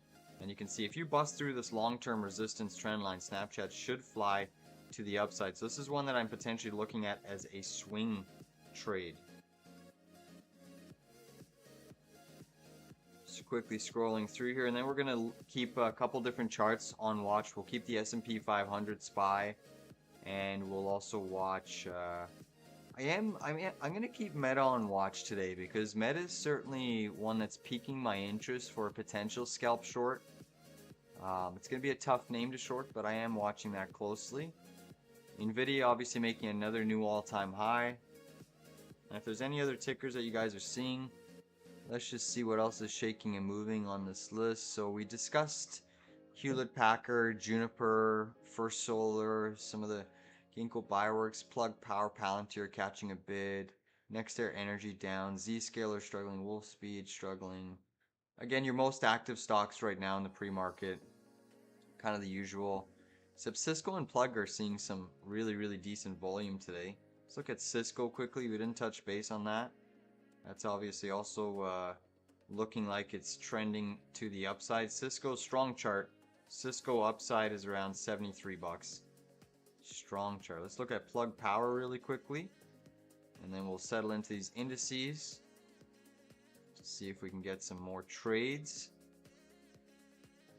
And you can see if you bust through this long-term resistance trend line, Snapchat should fly to the upside. So this is one that I'm potentially looking at as a swing trade. Just quickly scrolling through here, and then we're gonna keep a couple different charts on watch. We'll keep the S&P 500 SPY, and we'll also watch. I'm gonna keep Meta on watch today because Meta is certainly one that's piquing my interest for a potential scalp short. It's gonna be a tough name to short, but I am watching that closely. Nvidia obviously making another new all-time high. And if there's any other tickers that you guys are seeing, let's just see what else is shaking and moving on this list. So we discussed Hewlett Packard, Juniper, First Solar, some of the Ginkgo Bioworks, Plug Power, Palantir catching a bid, NextAir Energy down, Zscaler struggling, Wolfspeed struggling. Again, your most active stocks right now in the pre-market, kind of the usual. Except Cisco and Plug are seeing some really decent volume today. Let's look at Cisco quickly. We didn't touch base on that. That's obviously also looking like it's trending to the upside. Cisco's strong chart. Cisco upside is around 73 bucks. Strong chart. Let's look at Plug Power really quickly. And then we'll settle into these indices. See if we can get some more trades.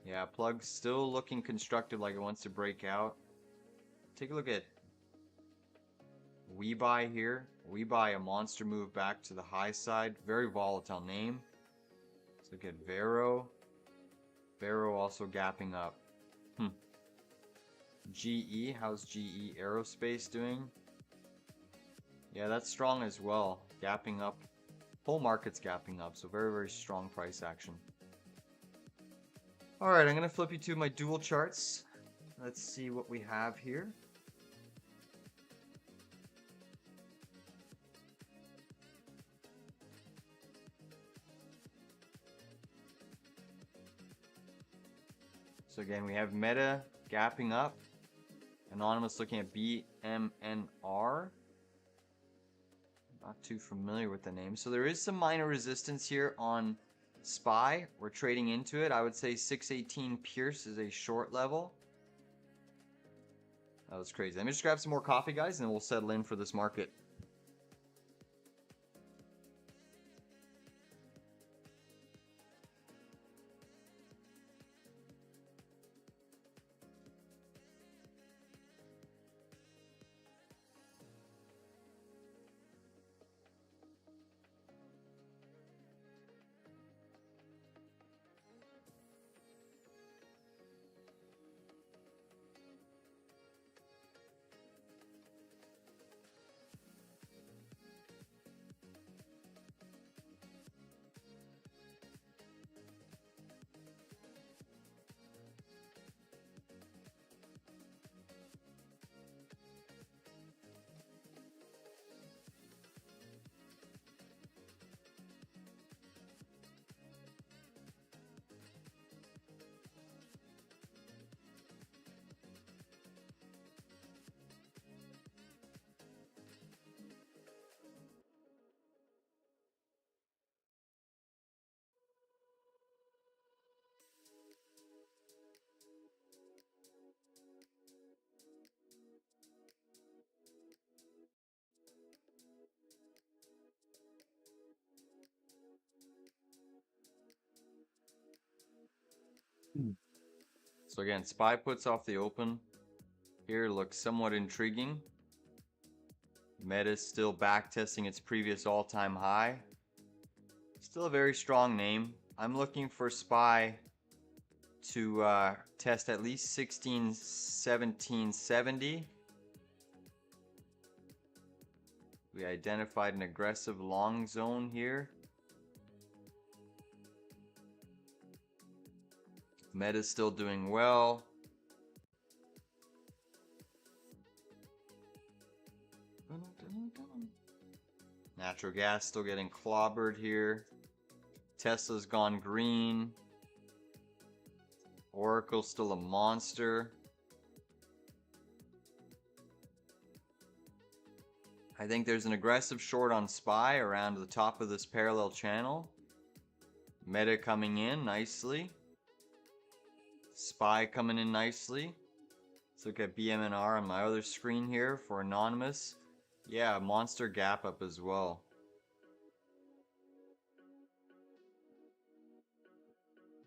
Yeah, Plug's still looking constructive, like it wants to break out. Take a look at WeBuy here. WeBuy, a monster move back to the high side. Very volatile name. Let's look at Vero. Vero also gapping up. GE, how's GE Aerospace doing? Yeah, that's strong as well. Gapping up. Whole market's gapping up, so very strong price action. Alright, I'm going to flip you to my dual charts. Let's see what we have here. So again, we have Meta gapping up. Anonymous looking at BMNR. Not too familiar with the name. So there is some minor resistance here on SPY. We're trading into it. I would say 618 Pierce is a short level. That was crazy. Let me just grab some more coffee, guys, and then we'll settle in for this market. So again, SPY puts off the open. Here looks somewhat intriguing. Meta's still back testing its previous all-time high. Still a very strong name. I'm looking for SPY to test at least 1770. We identified an aggressive long zone here. Meta's still doing well. Natural gas still getting clobbered here. Tesla's gone green. Oracle's still a monster. I think there's an aggressive short on SPY around the top of this parallel channel. Meta coming in nicely. SPY coming in nicely. Let's look at BMNR on my other screen here for anonymous. Yeah, monster gap up as well.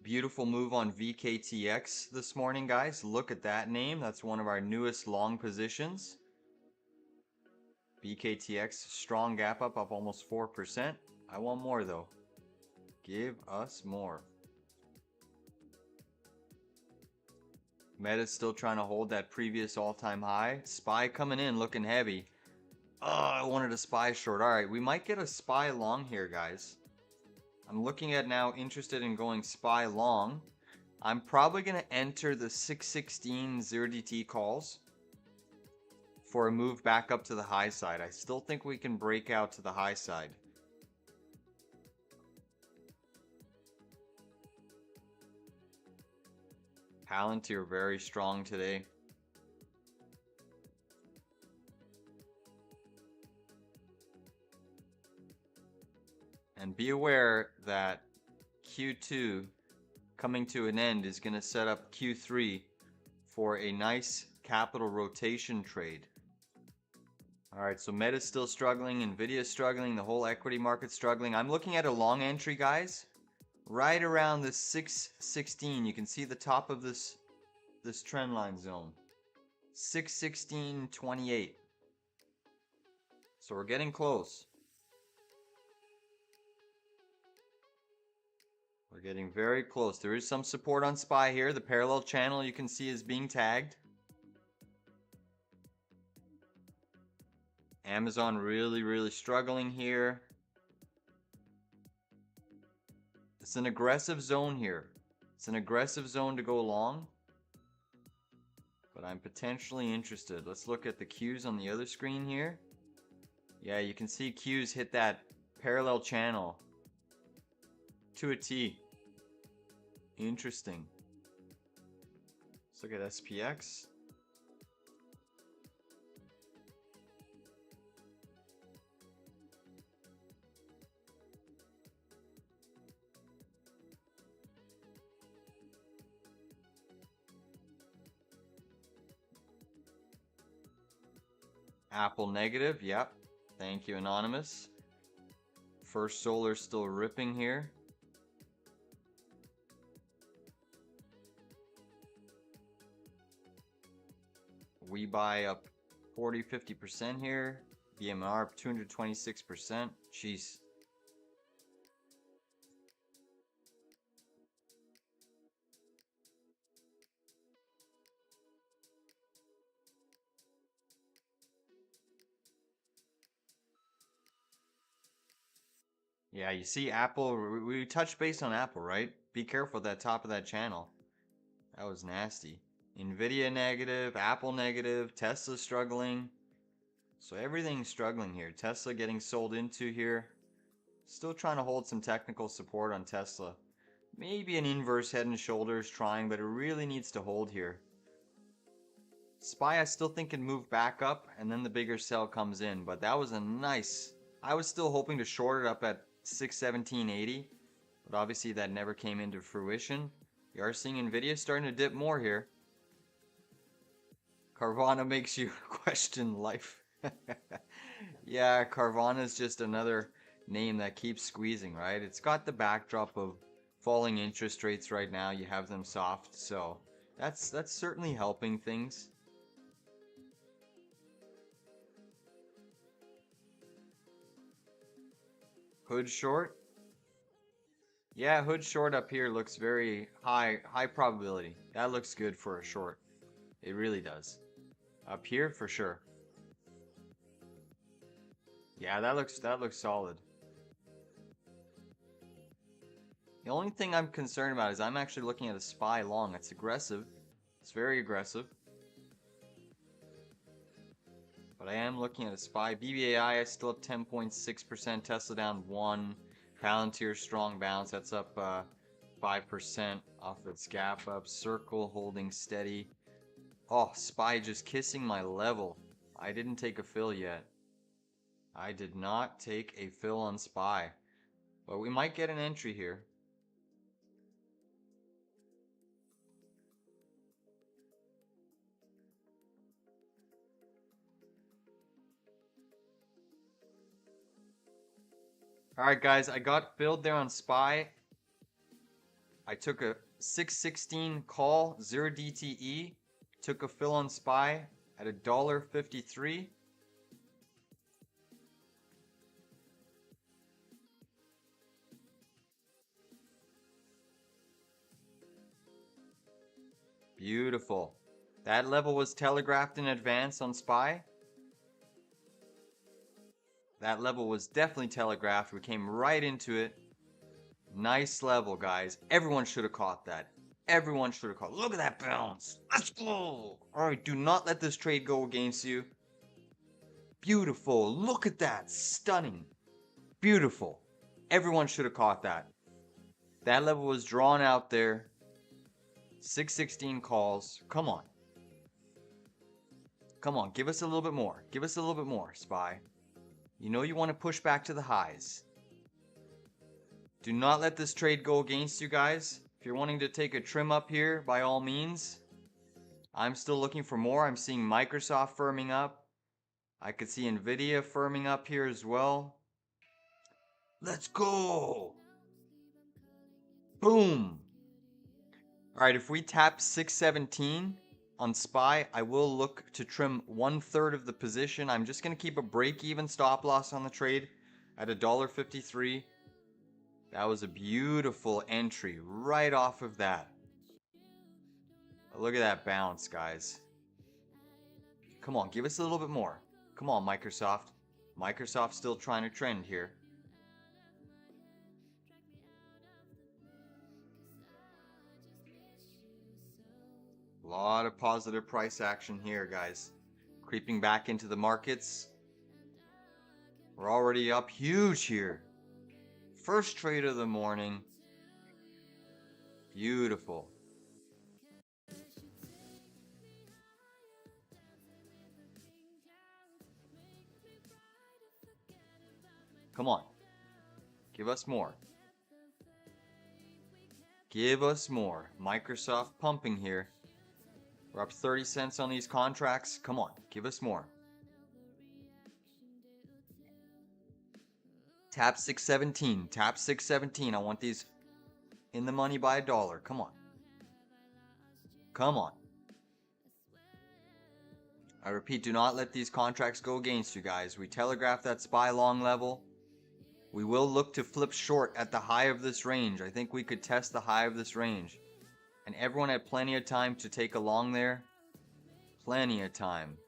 Beautiful move on VKTX this morning, guys. Look at that name. That's one of our newest long positions. VKTX, strong gap up almost 4%. I want more though. Give us more. Meta's still trying to hold that previous all-time high. SPY coming in looking heavy. Oh, I wanted a SPY short. All right, we might get a SPY long here, guys. I'm looking at now, interested in going SPY long. I'm probably going to enter the 616 0DT calls for a move back up to the high side. I still think we can break out to the high side. Palantir very strong today. And be aware that Q2 coming to an end is going to set up Q3 for a nice capital rotation trade. All right, so Meta's still struggling, Nvidia's struggling, the whole equity market's struggling. I'm looking at a long entry, guys. Right around the 616, you can see the top of this trend line zone. 616.28. So we're getting close. We're getting very close. There is some support on SPY here. The parallel channel you can see is being tagged. Amazon really struggling here. It's an aggressive zone here. It's an aggressive zone to go long. But I'm potentially interested. Let's look at the Qs on the other screen here. Yeah, you can see Qs hit that parallel channel to a T. Interesting. Let's look at SPX. Apple negative, yep. Thank you, Anonymous. First Solar still ripping here. We buy up 40-50% here. BMR up 226%. Jeez. Yeah, you see Apple, we touched base on Apple, right? Be careful at that top of that channel. That was nasty. Nvidia negative, Apple negative, Tesla struggling. So everything's struggling here. Tesla getting sold into here. Still trying to hold some technical support on Tesla. Maybe an inverse head and shoulders trying, but it really needs to hold here. SPY I still think can move back up and then the bigger sell comes in, but that was a nice... I was still hoping to short it up at 617.80, but obviously that never came into fruition. You are seeing Nvidia starting to dip more here. Carvana makes you question life. Yeah, Carvana is just another name that keeps squeezing, right? It's got the backdrop of falling interest rates right now. You have them soft, so that's certainly helping things. Hood short. Yeah, hood short up here looks very high probability. That looks good for a short. It really does. Up here for sure. Yeah, that looks solid. The only thing I'm concerned about is I'm actually looking at a SPY long. It's aggressive. It's very aggressive. But I am looking at a SPY. BBAI, I still have 10.6%. Tesla down 1. Palantir strong bounce. That's up 5% off its gap up. Circle holding steady. Oh, SPY just kissing my level. I didn't take a fill yet. I did not take a fill on SPY. But we might get an entry here. All right, guys, I got filled there on SPY. I took a 616 call, 0 DTE. Took a fill on SPY at $1.53. Beautiful. That level was telegraphed in advance on SPY. That level was definitely telegraphed. We came right into it. Nice level, guys. Everyone should have caught that. Everyone should have caught. Look at that bounce. Let's go. All right, do not let this trade go against you. Beautiful. Look at that. Stunning. Beautiful. Everyone should have caught that. That level was drawn out there. 616 calls. Come on. Come on. Give us a little bit more. Give us a little bit more, SPY. You know you want to push back to the highs. Do not let this trade go against you, guys. If you're wanting to take a trim up here, by all means. I'm still looking for more. I'm seeing Microsoft firming up. I could see nvidia firming up here as well. Let's go. Boom. All right, if we tap 617 on SPY, I will look to trim 1/3 of the position. I'm just going to keep a break-even stop loss on the trade at $1.53. That was a beautiful entry right off of that. Look at that bounce, guys. Come on, give us a little bit more. Come on, Microsoft. Microsoft's still trying to trend here. A lot of positive price action here, guys. Creeping back into the markets. We're already up huge here. First trade of the morning. Beautiful. Come on. Give us more. Give us more. Microsoft pumping here. We're up 30 cents on these contracts. Come on. Give us more. Tap 617. Tap 617. I want these in the money by $1. Come on. Come on. I repeat, do not let these contracts go against you, guys. We telegraphed that SPY long level. We will look to flip short at the high of this range. I think we could test the high of this range. And everyone had plenty of time to take a long there. Plenty of time.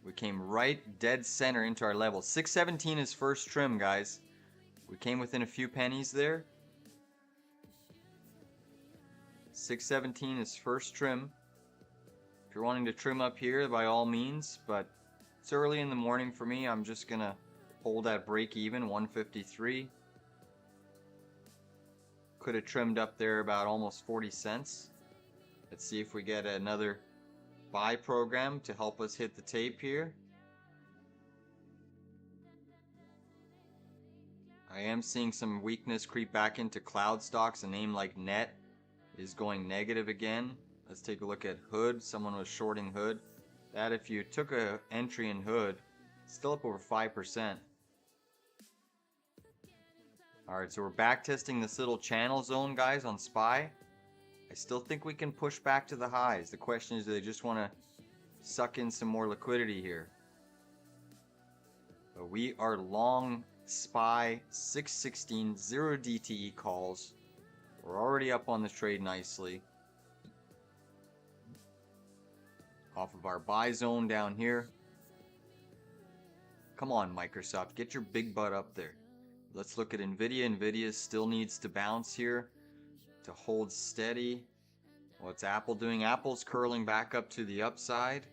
We came right dead center into our level. 617 is first trim, guys. We came within a few pennies there. 617 is first trim. If you're wanting to trim up here, by all means, but it's early in the morning for me. I'm just gonna hold at break even, 153. Could have trimmed up there about almost 40 cents. Let's see if we get another buy program to help us hit the tape here. I am seeing some weakness creep back into cloud stocks. A name like Net is going negative again. Let's take a look at Hood. Someone was shorting Hood. That, if you took a entry in Hood, still up over 5%. Alright, so we're back testing this little channel zone, guys, on SPY. I still think we can push back to the highs. The question is, do they just want to suck in some more liquidity here? But we are long SPY 616, 0 DTE calls. We're already up on the trade nicely. Off of our buy zone down here. Come on, Microsoft, get your big butt up there. Let's look at nvidia. Nvidia still needs to bounce here to hold steady. What's Apple doing? Apple's curling back up to the upside.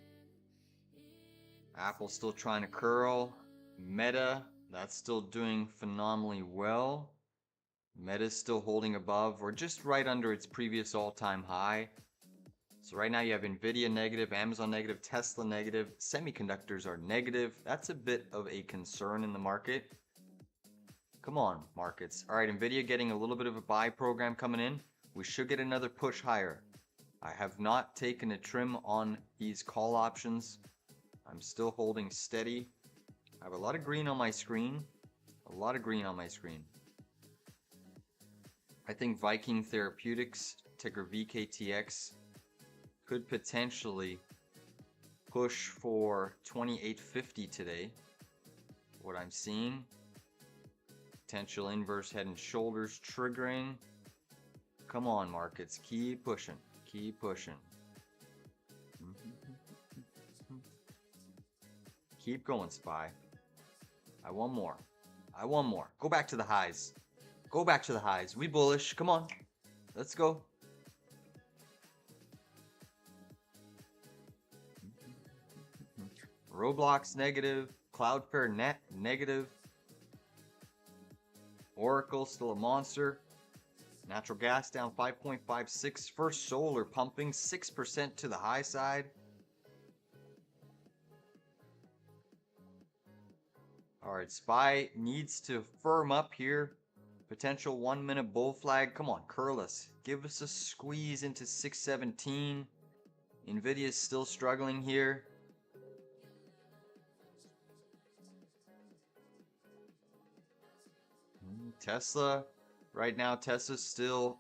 Apple's still trying to curl. Meta, that's still doing phenomenally well. Meta's still holding above or just right under its previous all-time high. So right now you have nvidia negative, Amazon negative, Tesla negative, semiconductors are negative. That's a bit of a concern in the market. Come on, markets. All right, nvidia getting a little bit of a buy program coming in. We should get another push higher. I have not taken a trim on these call options. I'm still holding steady. I have a lot of green on my screen. A lot of green on my screen. I think Viking Therapeutics, ticker VKTX, could potentially push for 2850 today. What I'm seeing. Potential inverse head and shoulders triggering. Come on, markets. Keep pushing. Keep pushing. Keep going, SPY. I want more. I want more. Go back to the highs. Go back to the highs. We bullish. Come on. Let's go. Roblox negative. Cloudflare net negative. Oracle still a monster. Natural gas down 5.56. First Solar pumping 6% to the high side. Alright, SPY needs to firm up here. Potential 1 minute bull flag. Come on, curl us. Give us a squeeze into 617. nvidia is still struggling here. Tesla. Right now, Tesla's still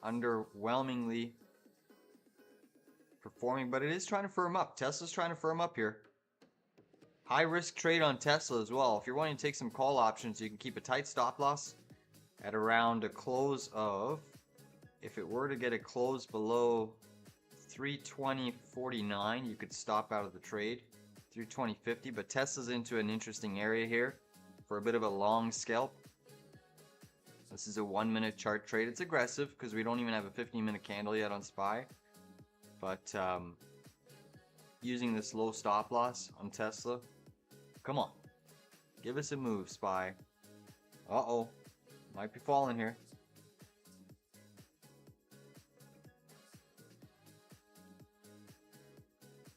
underwhelmingly performing, but it is trying to firm up. Tesla's trying to firm up here. High risk trade on Tesla as well. If you're wanting to take some call options, you can keep a tight stop loss at around a close of, if it were to get a close below 320.49, you could stop out of the trade. 320.50, but Tesla's into an interesting area here for a bit of a long scalp. This is a 1 minute chart trade. It's aggressive because we don't even have a 15-minute candle yet on SPY. But using this low stop loss on Tesla. Come on. Give us a move, SPY. Uh-oh. Might be falling here.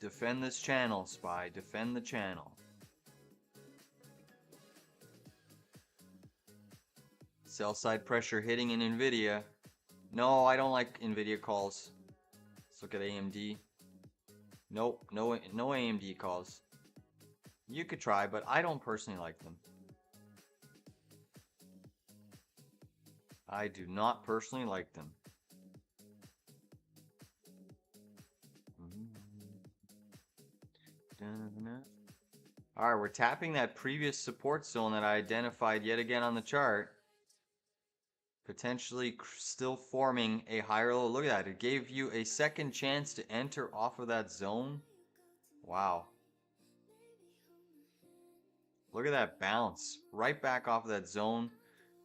Defend this channel, SPY. Defend the channel. Sell side pressure hitting in nvidia. No, I don't like nvidia calls. Let's look at AMD. Nope, no AMD calls. You could try, but I don't personally like them. I do not personally like them. Alright, we're tapping that previous support zone that I identified yet again on the chart. Potentially still forming a higher low. Look at that. It gave you a second chance to enter off of that zone. Wow. Look at that bounce. Right back off of that zone.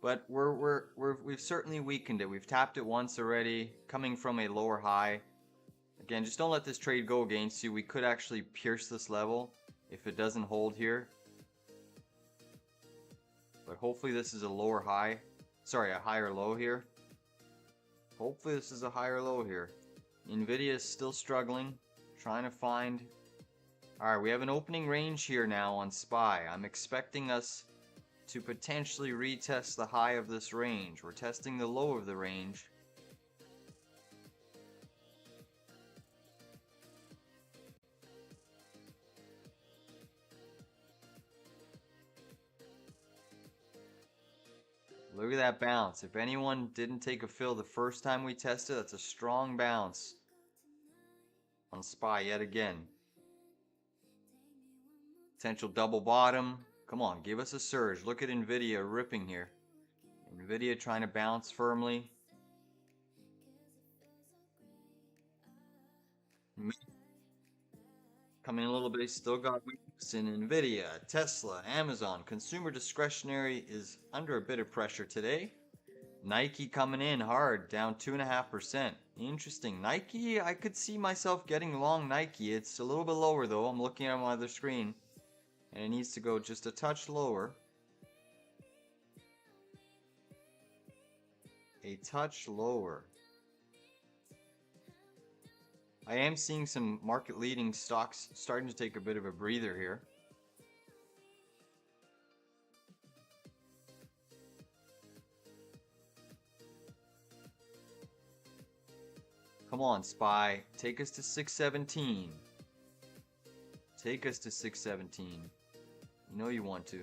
But we've certainly weakened it. We've tapped it once already, coming from a lower high. Again, just don't let this trade go against you. We could actually pierce this level if it doesn't hold here. But hopefully this is a lower high. Sorry, a higher low here. Hopefully this is a higher low here. nvidia is still struggling, trying to find. Alright, we have an opening range here now on SPY. I'm expecting us to potentially retest the high of this range. We're testing the low of the range. Look at that bounce. If anyone didn't take a fill the first time we tested, that's a strong bounce on SPY yet again. Potential double bottom. Come on, give us a surge. Look at nvidia ripping here. nvidia trying to bounce firmly. Coming a little bit, still got weakness in nvidia, Tesla, Amazon. Consumer discretionary is under a bit of pressure today. Nike coming in hard, down 2.5%. Interesting. Nike, I could see myself getting long Nike. It's a little bit lower though. I'm looking at my other screen, and it needs to go just a touch lower. A touch lower. I am seeing some market leading stocks starting to take a bit of a breather here. Come on, SPY. Take us to 617. Take us to 617. You know you want to.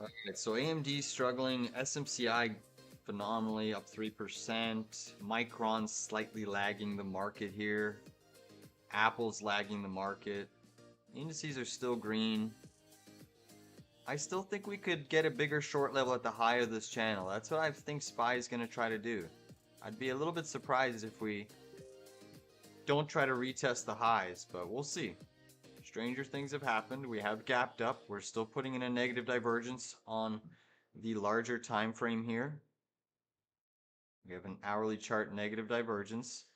Alright, so AMD struggling, SMCI phenomenally up 3%, Micron's slightly lagging the market here, Apple's lagging the market, indices are still green. I still think we could get a bigger short level at the high of this channel. That's what I think SPY is going to try to do. I'd be a little bit surprised if we don't try to retest the highs, but we'll see. Stranger things have happened. We have gapped up. We're still putting in a negative divergence on the larger time frame here. We have an hourly chart negative divergence.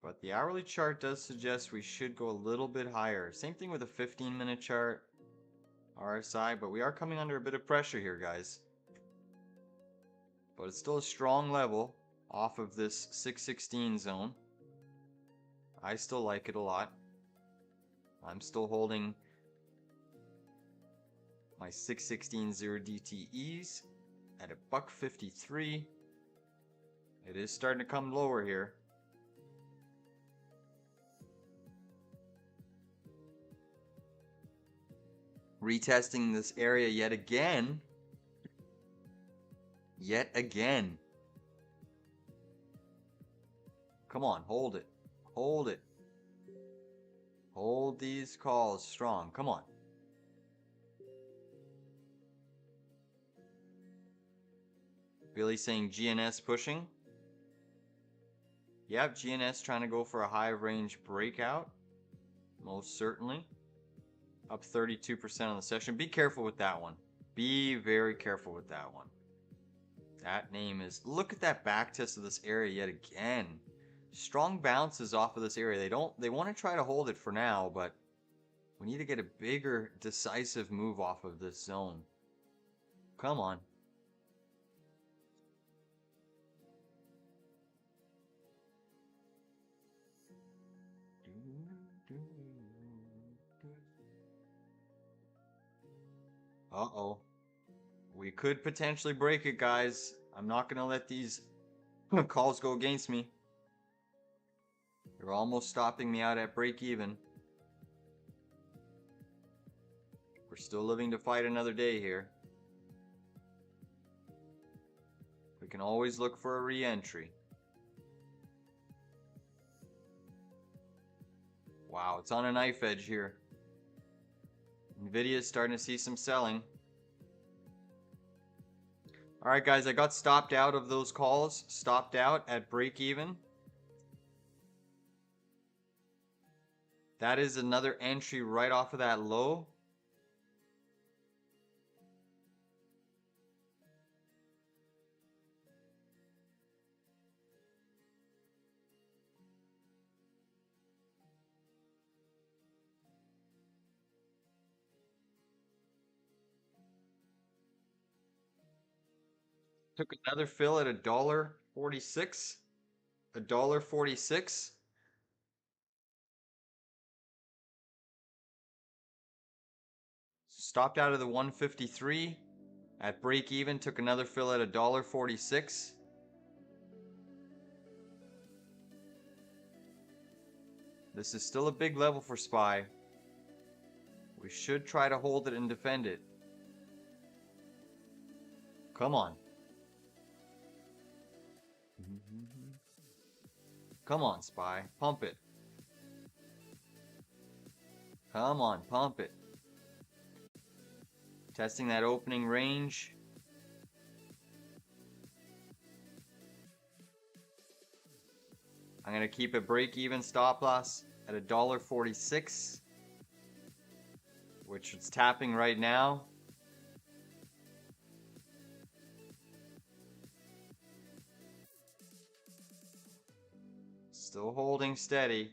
But the hourly chart does suggest we should go a little bit higher. Same thing with a 15-minute chart, RSI, but we are coming under a bit of pressure here, guys. But it's still a strong level off of this 616 zone. I still like it a lot. I'm still holding my 616 0 DTEs at $1.53. It is starting to come lower here. Retesting this area yet again. Yet again. Come on, hold it. Hold it. Hold these calls strong. Come on. Billy saying GNS pushing. Yep, GNS trying to go for a high range breakout. Most certainly. Up 32% on the session. Be careful with that one. Be very careful with that one. That name is... Look at that back test of this area yet again. Strong bounces off of this area. They want to try to hold it for now, but we need to get a bigger, decisive move off of this zone. Come on. Uh-oh. We could potentially break it, guys. I'm not going to let these calls go against me. They're almost stopping me out at break even. We're still living to fight another day here. We can always look for a re-entry. Wow, it's on a knife edge here. Nvidia is starting to see some selling. Alright guys, I got stopped out of those calls. Stopped out at break even. That is another entry right off of that low. Took another fill at $1.46. $1.46. Stopped out of the 153 at break even. Took another fill at $1.46. This is still a big level for SPY. We should try to hold it and defend it. Come on. Come on, SPY. Pump it. Come on, pump it. Testing that opening range. I'm going to keep a break-even stop loss at $1.46, which it's tapping right now. Still holding steady.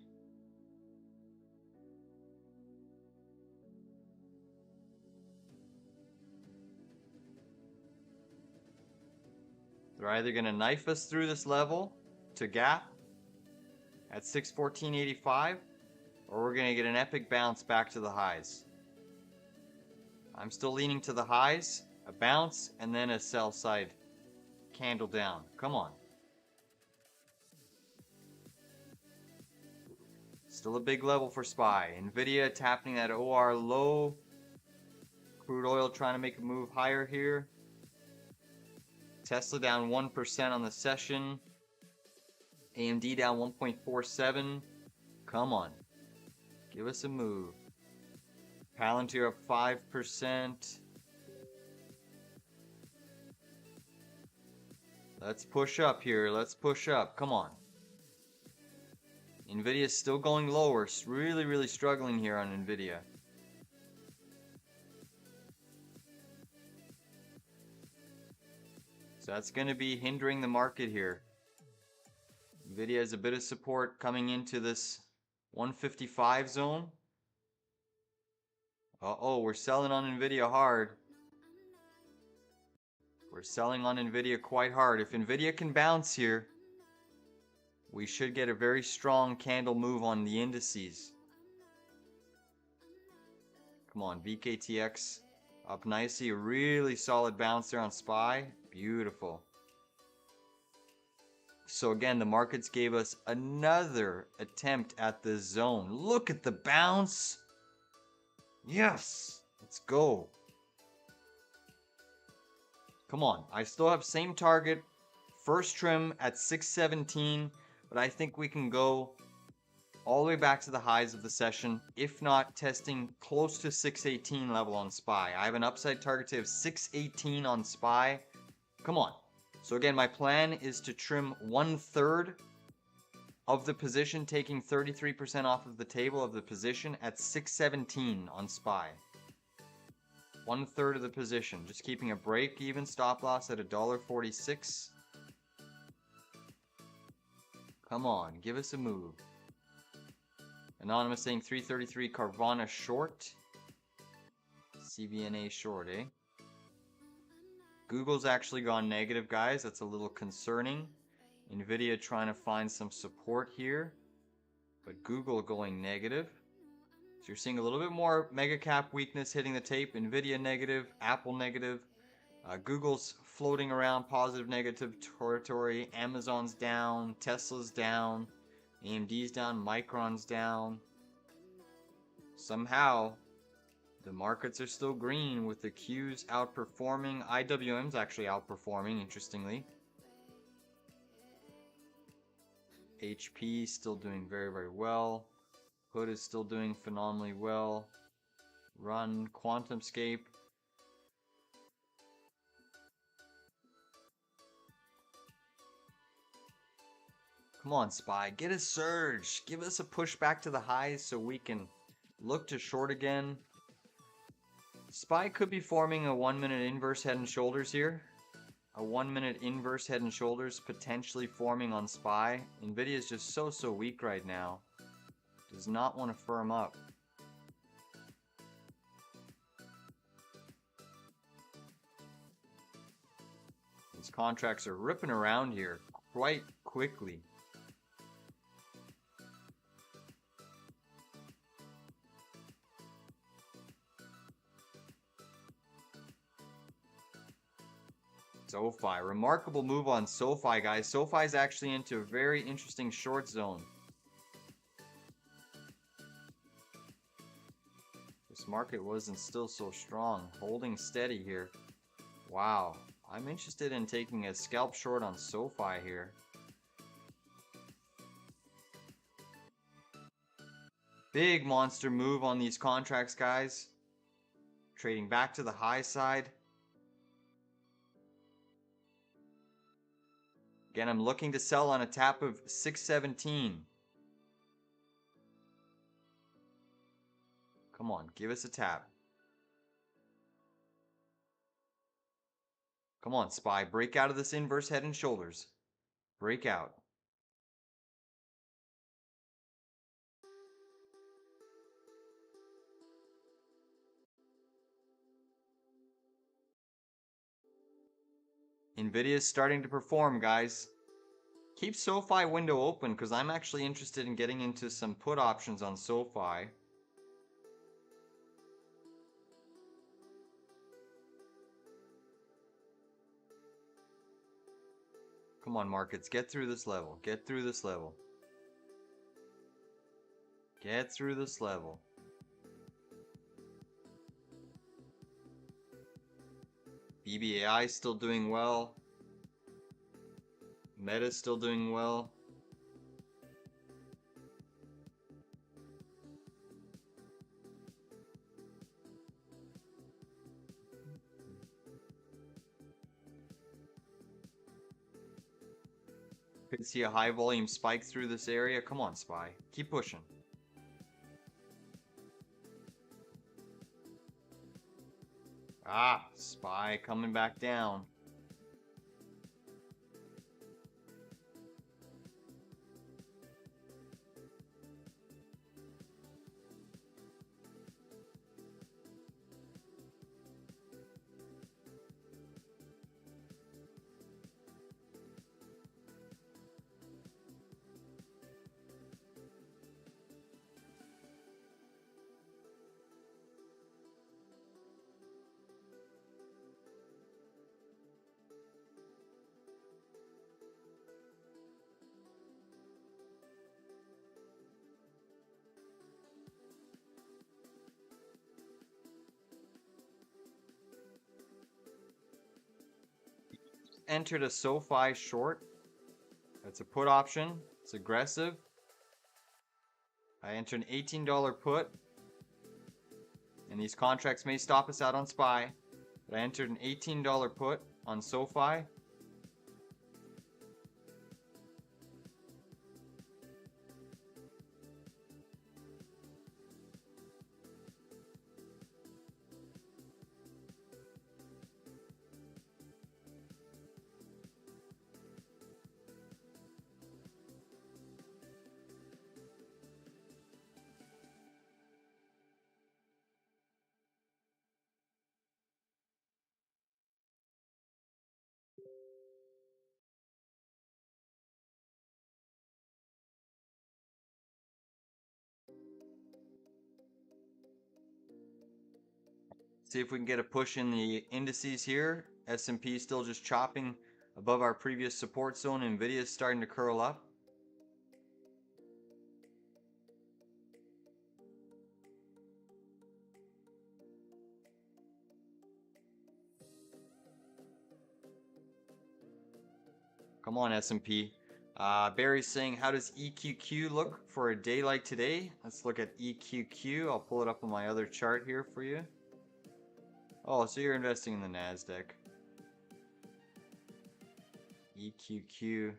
They're either going to knife us through this level to gap at 614.85, or we're going to get an epic bounce back to the highs. I'm still leaning to the highs, a bounce, and then a sell side candle down. Come on. Still a big level for SPY. Nvidia tapping that OR low Crude oil trying to make a move higher here. Tesla down 1% on the session. AMD down 1.47. Come on. Give us a move. Palantir up 5%. Let's push up here. Let's push up. Come on. Nvidia is still going lower. Really, really struggling here on Nvidia. So that's going to be hindering the market here. Nvidia has a bit of support coming into this 155 zone. Uh-oh, we're selling on Nvidia hard. We're selling on Nvidia quite hard. If Nvidia can bounce here, we should get a very strong candle move on the indices. Come on, VKTX up nicely. A really solid bounce there on SPY. Beautiful. So again, the markets gave us another attempt at the zone. Look at the bounce. Yes, let's go. Come on, I still have same target. First trim at 617, but I think we can go all the way back to the highs of the session, if not testing close to 618 level on SPY. I have an upside target of 618 on SPY. Come on. So again, my plan is to trim 1/3 of the position, taking 33% off of the table of the position at 617 on SPY. 1/3 of the position, just keeping a break-even stop loss at $1.46. Come on, give us a move. Anonymous saying 333 Carvana short. CVNA short, eh? Google's actually gone negative, guys. That's a little concerning. Nvidia trying to find some support here, but Google going negative. So you're seeing a little bit more mega cap weakness hitting the tape. Nvidia negative, Apple negative. Google's floating around positive negative territory. Amazon's down, Tesla's down, AMD's down, Micron's down. Somehow the markets are still green with the Qs outperforming. IWM's actually outperforming, interestingly. HP still doing very, very well. Hood is still doing phenomenally well. Run, QuantumScape. Come on, SPY, get a surge. Give us a push back to the highs so we can look to short again. SPY could be forming a 1-minute inverse head and shoulders here. A 1-minute inverse head and shoulders potentially forming on SPY. Nvidia is just so weak right now. Does not want to firm up. These contracts are ripping around here quite quickly. SoFi, remarkable move on SoFi, guys. SoFi is actually into a very interesting short zone. This market wasn't still so strong, holding steady here. Wow, I'm interested in taking a scalp short on SoFi here. Big monster move on these contracts, guys. Trading back to the high side. Again, I'm looking to sell on a tap of 617. Come on, give us a tap. Come on, SPY, break out of this inverse head and shoulders. Break out. Nvidia is starting to perform, guys. Keep SoFi window open because I'm actually interested in getting into some put options on SoFi. Come on, markets, get through this level. Get through this level. Get through this level. BBAI is still doing well. Meta's still doing well. Could see a high volume spike through this area. Come on, SPY. Keep pushing. Ah, SPY coming back down. Entered a SoFi short. That's a put option. It's aggressive. I entered an $18 put. And these contracts may stop us out on SPY. But I entered an $18 put on SoFi. See if we can get a push in the indices here. S&P still just chopping above our previous support zone. Nvidia is starting to curl up. Come on, S&P. Barry's saying, how does EQQ look for a day like today? Let's look at EQQ. I'll pull it up on my other chart here for you. Oh, so you're investing in the NASDAQ. EQQ.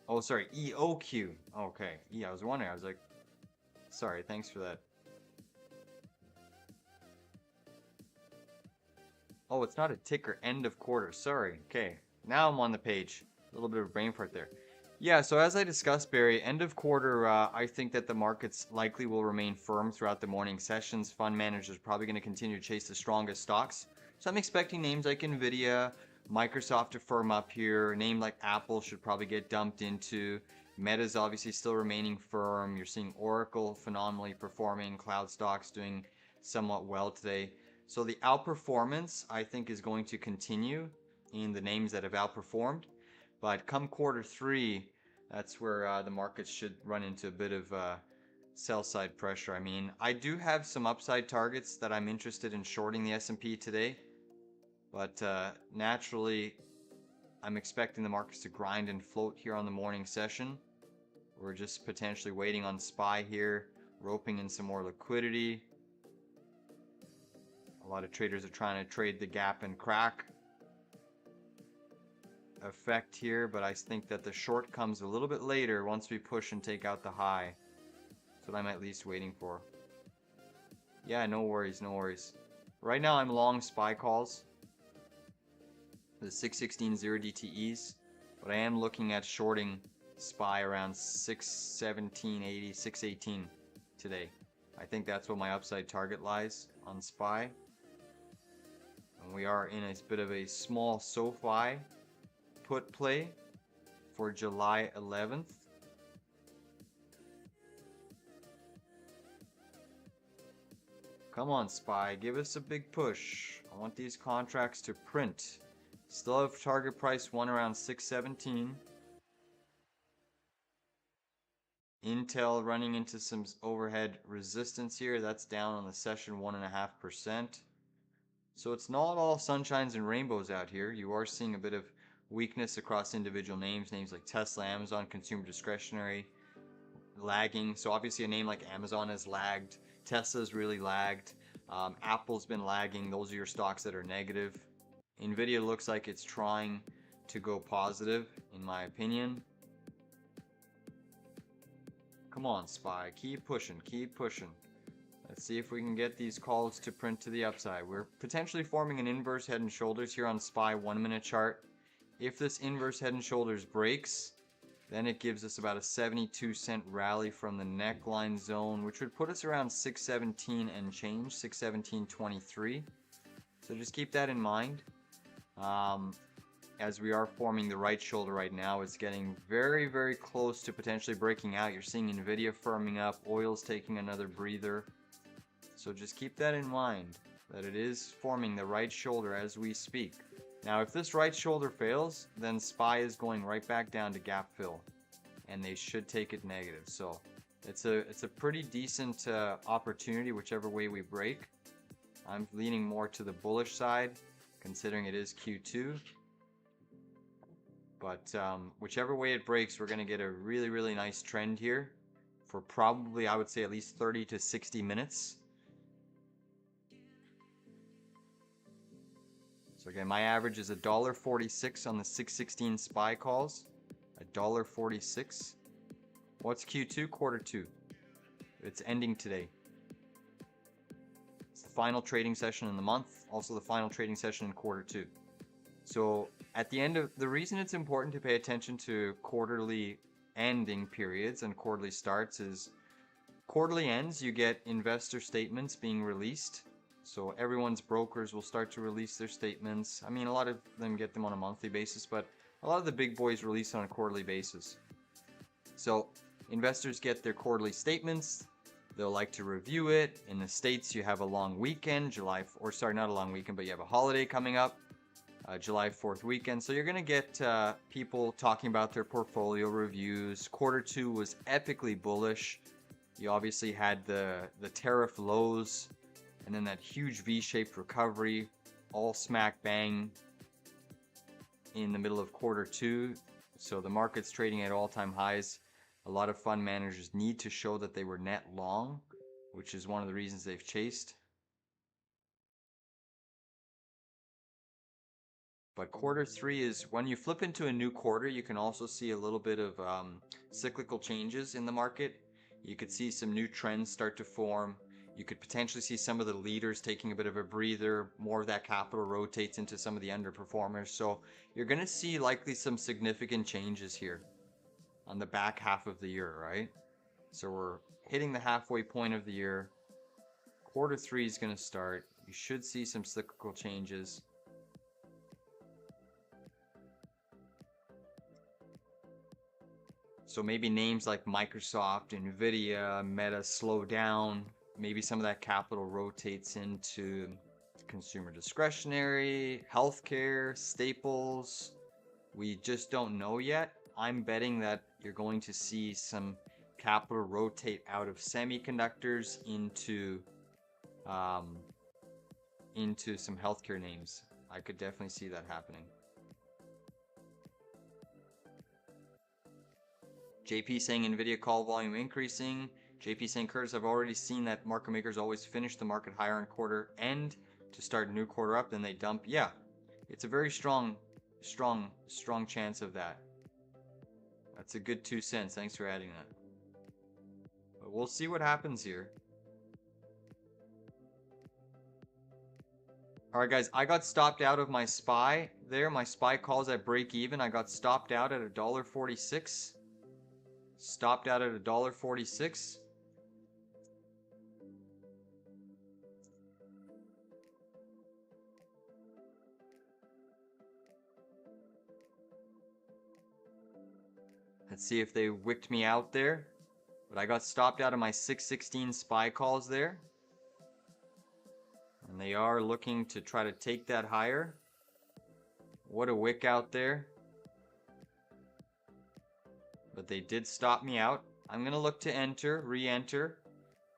Oh, sorry, EOQ. Okay, yeah, I was wondering. I was like, sorry, thanks for that. Oh, it's not a ticker, end of quarter. Sorry. Okay, now I'm on the page. A little bit of a brain fart there. Yeah, so as I discussed, Barry, end of quarter, I think that the markets likely will remain firm throughout the morning sessions. Fund managers are probably going to continue to chase the strongest stocks. So I'm expecting names like nvidia, Microsoft to firm up here. A name like Apple should probably get dumped into. Meta's obviously still remaining firm. You're seeing Oracle phenomenally performing. Cloud stocks doing somewhat well today. So the outperformance, I think, is going to continue in the names that have outperformed. But come quarter three, that's where the markets should run into a bit of sell side pressure. I mean, I do have some upside targets that I'm interested in shorting the S&P today. But naturally, I'm expecting the markets to grind and float here on the morning session. We're just potentially waiting on SPY here, roping in some more liquidity. A lot of traders are trying to trade the gap and crack effect here, but I think that the short comes a little bit later once we push and take out the high. That's what I'm at least waiting for. Yeah, no worries, no worries. Right now I'm long SPY calls. The 616.0 DTEs, but I am looking at shorting SPY around 617.80, 618 today. I think that's what my upside target lies on SPY. And we are in a bit of a small SoFi put play for July 11th. Come on, SPY, give us a big push. I want these contracts to print. Still have target price one around 617. Intel running into some overhead resistance here. That's down on the session 1.5%. So it's not all sunshines and rainbows out here. You are seeing a bit of weakness across individual names. Names like Tesla, Amazon, consumer discretionary lagging. So obviously a name like Amazon has lagged. Tesla's really lagged. Apple's been lagging. Those are your stocks that are negative. Nvidia looks like it's trying to go positive, in my opinion. Come on, SPY. Keep pushing. Keep pushing. Let's see if we can get these calls to print to the upside. We're potentially forming an inverse head and shoulders here on SPY 1-minute chart. If this inverse head and shoulders breaks, then it gives us about a 72-cent rally from the neckline zone, which would put us around 617 and change, 617.23. So just keep that in mind. As we are forming the right shoulder right now, it's getting very, very close to potentially breaking out. You're seeing Nvidia firming up, oil's taking another breather. So just keep that in mind, that it is forming the right shoulder as we speak. Now, if this right shoulder fails, then SPY is going right back down to gap fill, and they should take it negative. So it's a pretty decent opportunity whichever way we break. I'm leaning more to the bullish side, considering it is Q2. But whichever way it breaks, we're going to get a really, really nice trend here for probably, I would say, at least 30 to 60 minutes. So again, my average is $1.46 on the 616 SPY calls. $1.46. What's Q2? Quarter 2. It's ending today. It's the final trading session in the month, also the final trading session in quarter 2. So at the end of the reason it's important to pay attention to quarterly ending periods and quarterly starts is quarterly ends, you get investor statements being released. So everyone's brokers will start to release their statements. I mean, a lot of them get them on a monthly basis, but a lot of the big boys release on a quarterly basis. So investors get their quarterly statements. They'll like to review it. In the States, you have a long weekend, not a long weekend, but you have a holiday coming up. July 4th weekend. So you're going to get people talking about their portfolio reviews. Quarter 2 was epically bullish. You obviously had the tariff lows and then that huge V-shaped recovery, all smack bang in the middle of quarter 2. So the market's trading at all-time highs. A lot of fund managers need to show that they were net long, which is one of the reasons they've chased. But quarter 3 is when you flip into a new quarter, you can also see a little bit of cyclical changes in the market. You could see some new trends start to form. You could potentially see some of the leaders taking a bit of a breather. More of that capital rotates into some of the underperformers. So you're going to see likely some significant changes here on the back half of the year, right? So we're hitting the halfway point of the year. Quarter 3 is going to start. You should see some cyclical changes. So maybe names like Microsoft, nvidia, Meta slow down. Maybe some of that capital rotates into consumer discretionary, healthcare, staples. We just don't know yet. I'm betting that you're going to see some capital rotate out of semiconductors into some healthcare names. I could definitely see that happening. JP saying Nvidia call volume increasing. JP saying, Curtis, I've already seen that market makers always finish the market higher in quarter end to start a new quarter up, then they dump. Yeah, it's a very strong chance of that. That's a good 2 cents. Thanks for adding that. But we'll see what happens here. All right, guys, I got stopped out of my SPY there. My SPY calls at break even. I got stopped out at $1.46. Stopped out at $1.46. Let's see if they wicked me out there. But I got stopped out of my 616 SPY calls there. And they are looking to try to take that higher. What a wick out there. But they did stop me out. I'm gonna look to enter, re-enter,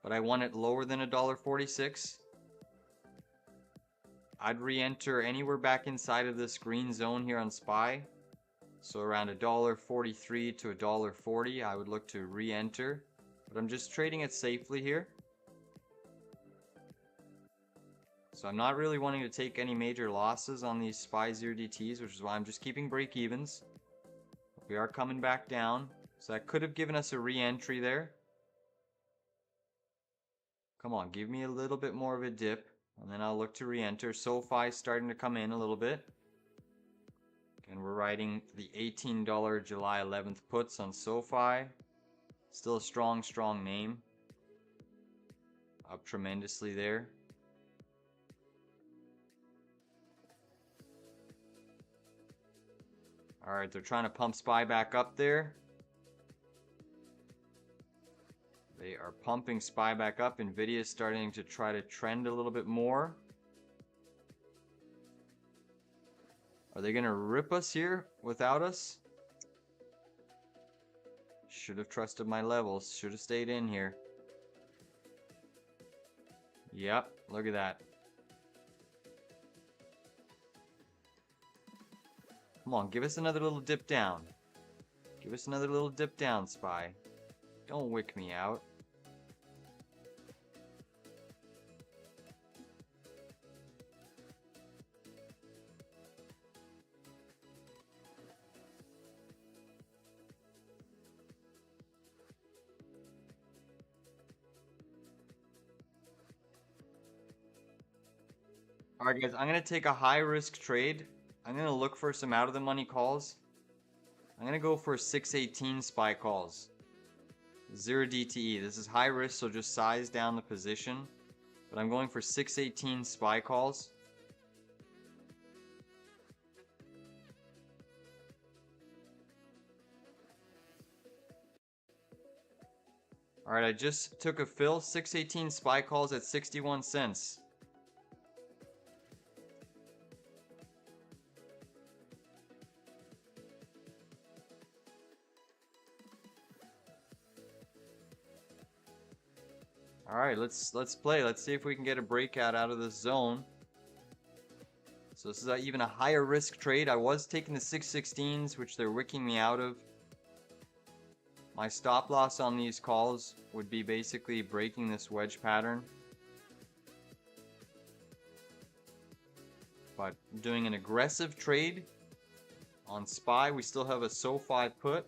but I want it lower than $1.46. I'd re-enter anywhere back inside of this green zone here on SPY. So around $1.43 to $1.40, I would look to re-enter. But I'm just trading it safely here. So I'm not really wanting to take any major losses on these SPY 0DTs, which is why I'm just keeping break-evens. We are coming back down. So that could have given us a re-entry there. Come on, give me a little bit more of a dip. And then I'll look to re-enter. SoFi starting to come in a little bit. And we're riding the $18 July 11th puts on SoFi. Still a strong, strong name. Up tremendously there. Alright, they're trying to pump SPY back up there. They are pumping SPY back up. Nvidia is starting to try to trend a little bit more. Are they going to rip us here without us? Should have trusted my levels. Should have stayed in here. Yep, look at that. Come on, give us another little dip down. Give us another little dip down, SPY. Don't wick me out. Alright guys, I'm going to take a high risk trade. I'm going to look for some out of the money calls. I'm going to go for 618 SPY calls. 0 DTE. This is high risk, so just size down the position. But I'm going for 618 SPY calls. Alright, I just took a fill. 618 SPY calls at 61 cents. Alright, let's play. Let's see if we can get a breakout out of this zone. So this is even a higher risk trade. I was taking the 616s, which they're wicking me out of. My stop loss on these calls would be basically breaking this wedge pattern. But doing an aggressive trade on SPY, we still have a SoFi put.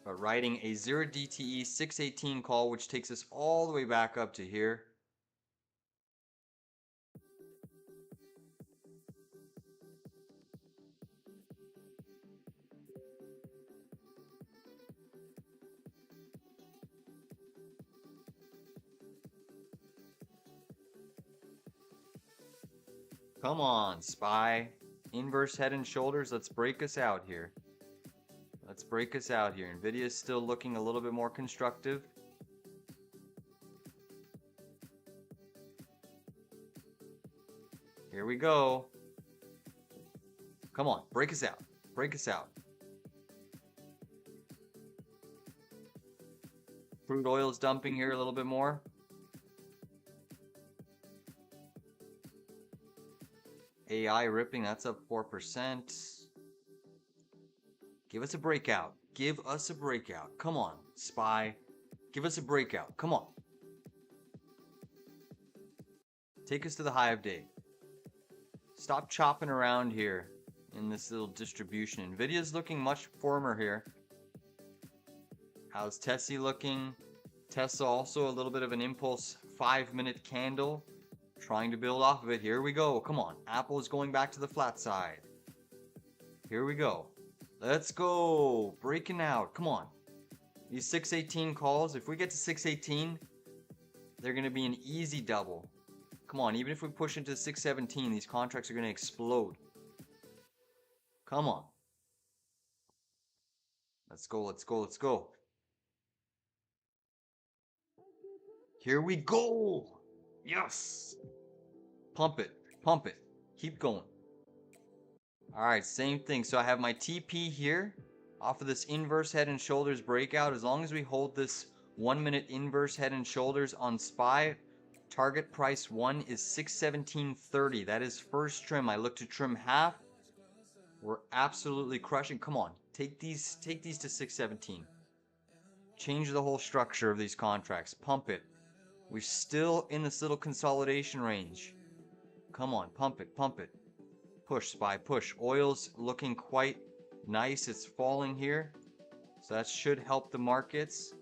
But riding a 0 DTE 618 call, which takes us all the way back up to here. Come on, SPY. Inverse head and shoulders. Let's break us out here. Let's break us out here. Nvidia is still looking a little bit more constructive. Here we go. Come on, break us out. Break us out. Crude oil is dumping here a little bit more. AI ripping, that's up 4%. Give us a breakout. Give us a breakout. Come on, SPY. Give us a breakout. Come on. Take us to the high of day. Stop chopping around here in this little distribution. Nvidia's looking much firmer here. How's Tessie looking? Tesla also a little bit of an impulse 5-minute candle. Trying to build off of it. Here we go. Come on. Apple is going back to the flat side. Here we go. Let's go. Breaking out. Come on. These 618 calls, if we get to 618, they're going to be an easy double. Come on. Even if we push into 617, these contracts are going to explode. Come on. Let's go. Let's go. Let's go. Here we go. Yes. Pump it. Pump it. Keep going. Alright, same thing. So I have my TP here. off of this inverse head and shoulders breakout. As long as we hold this 1 minute inverse head and shoulders on SPY, target price 1 is 617.30. That is first trim. I look to trim half. We're absolutely crushing. Come on, take these to 617. Change the whole structure of these contracts. Pump it. We're still in this little consolidation range. Come on, pump it, pump it. Push, SPY, push. Oil's looking quite nice. It's falling here. So that should help the markets.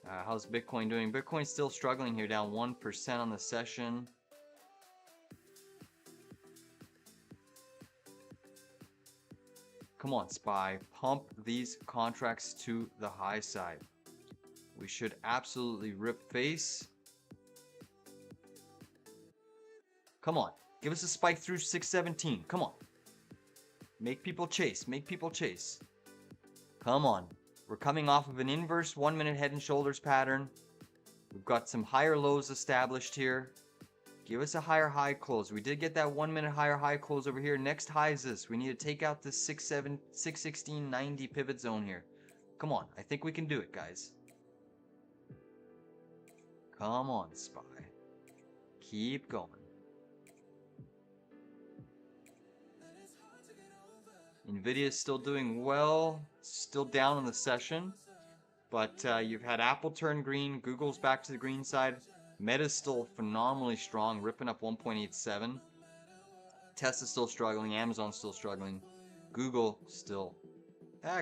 How's Bitcoin doing? Bitcoin's still struggling here, down 1% on the session. Come on, SPY. Pump these contracts to the high side. We should absolutely rip face. Come on. Give us a spike through 617. Come on. Make people chase. Make people chase. Come on. We're coming off of an inverse 1 minute head and shoulders pattern. We've got some higher lows established here. Give us a higher high close. We did get that 1 minute higher high close over here. Next high is this. We need to take out this 616.90 pivot zone here. Come on. I think we can do it, guys. Come on, SPY. Keep going. Nvidia is still doing well. Still down on the session. But you've had Apple turn green. Google's back to the green side. Meta's still phenomenally strong, ripping up 1.87. Tesla's still struggling. Amazon's still struggling. Google still.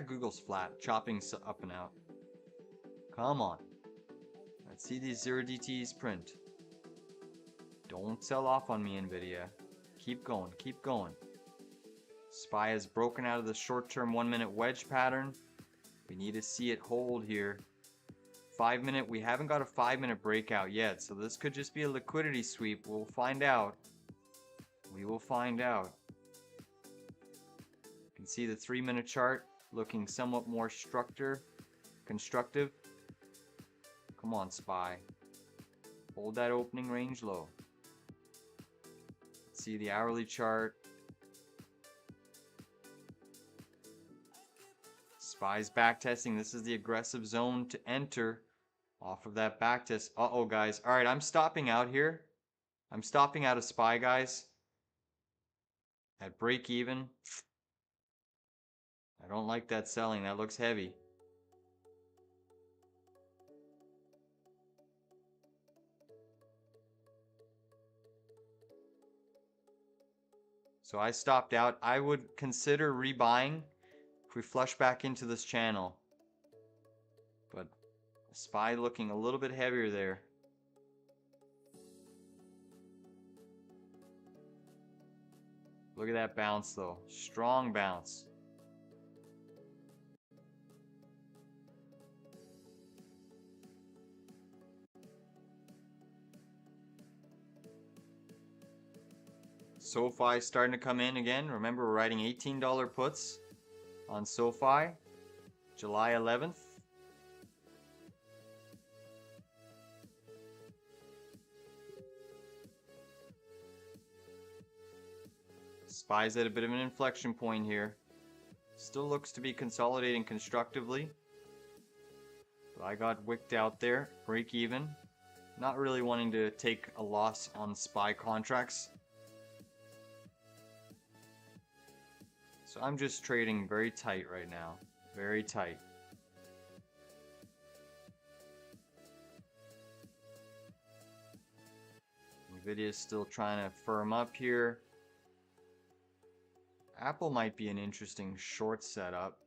Google's flat. Chopping up and out. Come on. Let's see these 0DTs print. Don't sell off on me, Nvidia. Keep going. Keep going. SPY has broken out of the short-term 1 minute wedge pattern. We need to see it hold here. 5 minute, we haven't got a 5 minute breakout yet, so this could just be a liquidity sweep. We'll find out. We will find out. You can see the 3 minute chart looking somewhat more constructive. Come on, SPY. Hold that opening range low. See the hourly chart. SPY's backtesting. This is the aggressive zone to enter off of that backtest. Uh-oh, guys. All right, I'm stopping out here. I'm stopping out of SPY, guys. At break even. I don't like that selling. That looks heavy. So I stopped out. I would consider rebuying if we flush back into this channel. But SPY looking a little bit heavier there. Look at that bounce though. Strong bounce. SoFi starting to come in again. Remember, we're writing $18 puts on SoFi, July 11th. SPY's at a bit of an inflection point here. Still looks to be consolidating constructively. But I got wicked out there, break even. Not really wanting to take a loss on SPY contracts. So I'm just trading very tight right now. Very tight. Nvidia's still trying to firm up here. Apple might be an interesting short setup.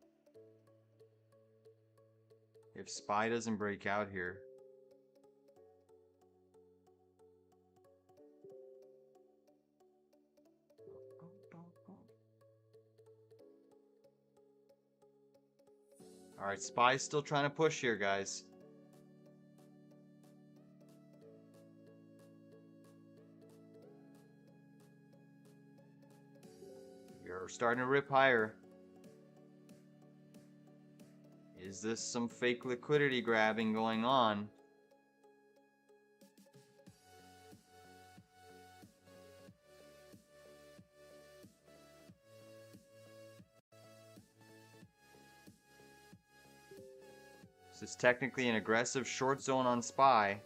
If SPY doesn't break out here. Alright, SPY's still trying to push here, guys. You're starting to rip higher. Is this some fake liquidity grabbing going on? is technically an aggressive short zone on SPY.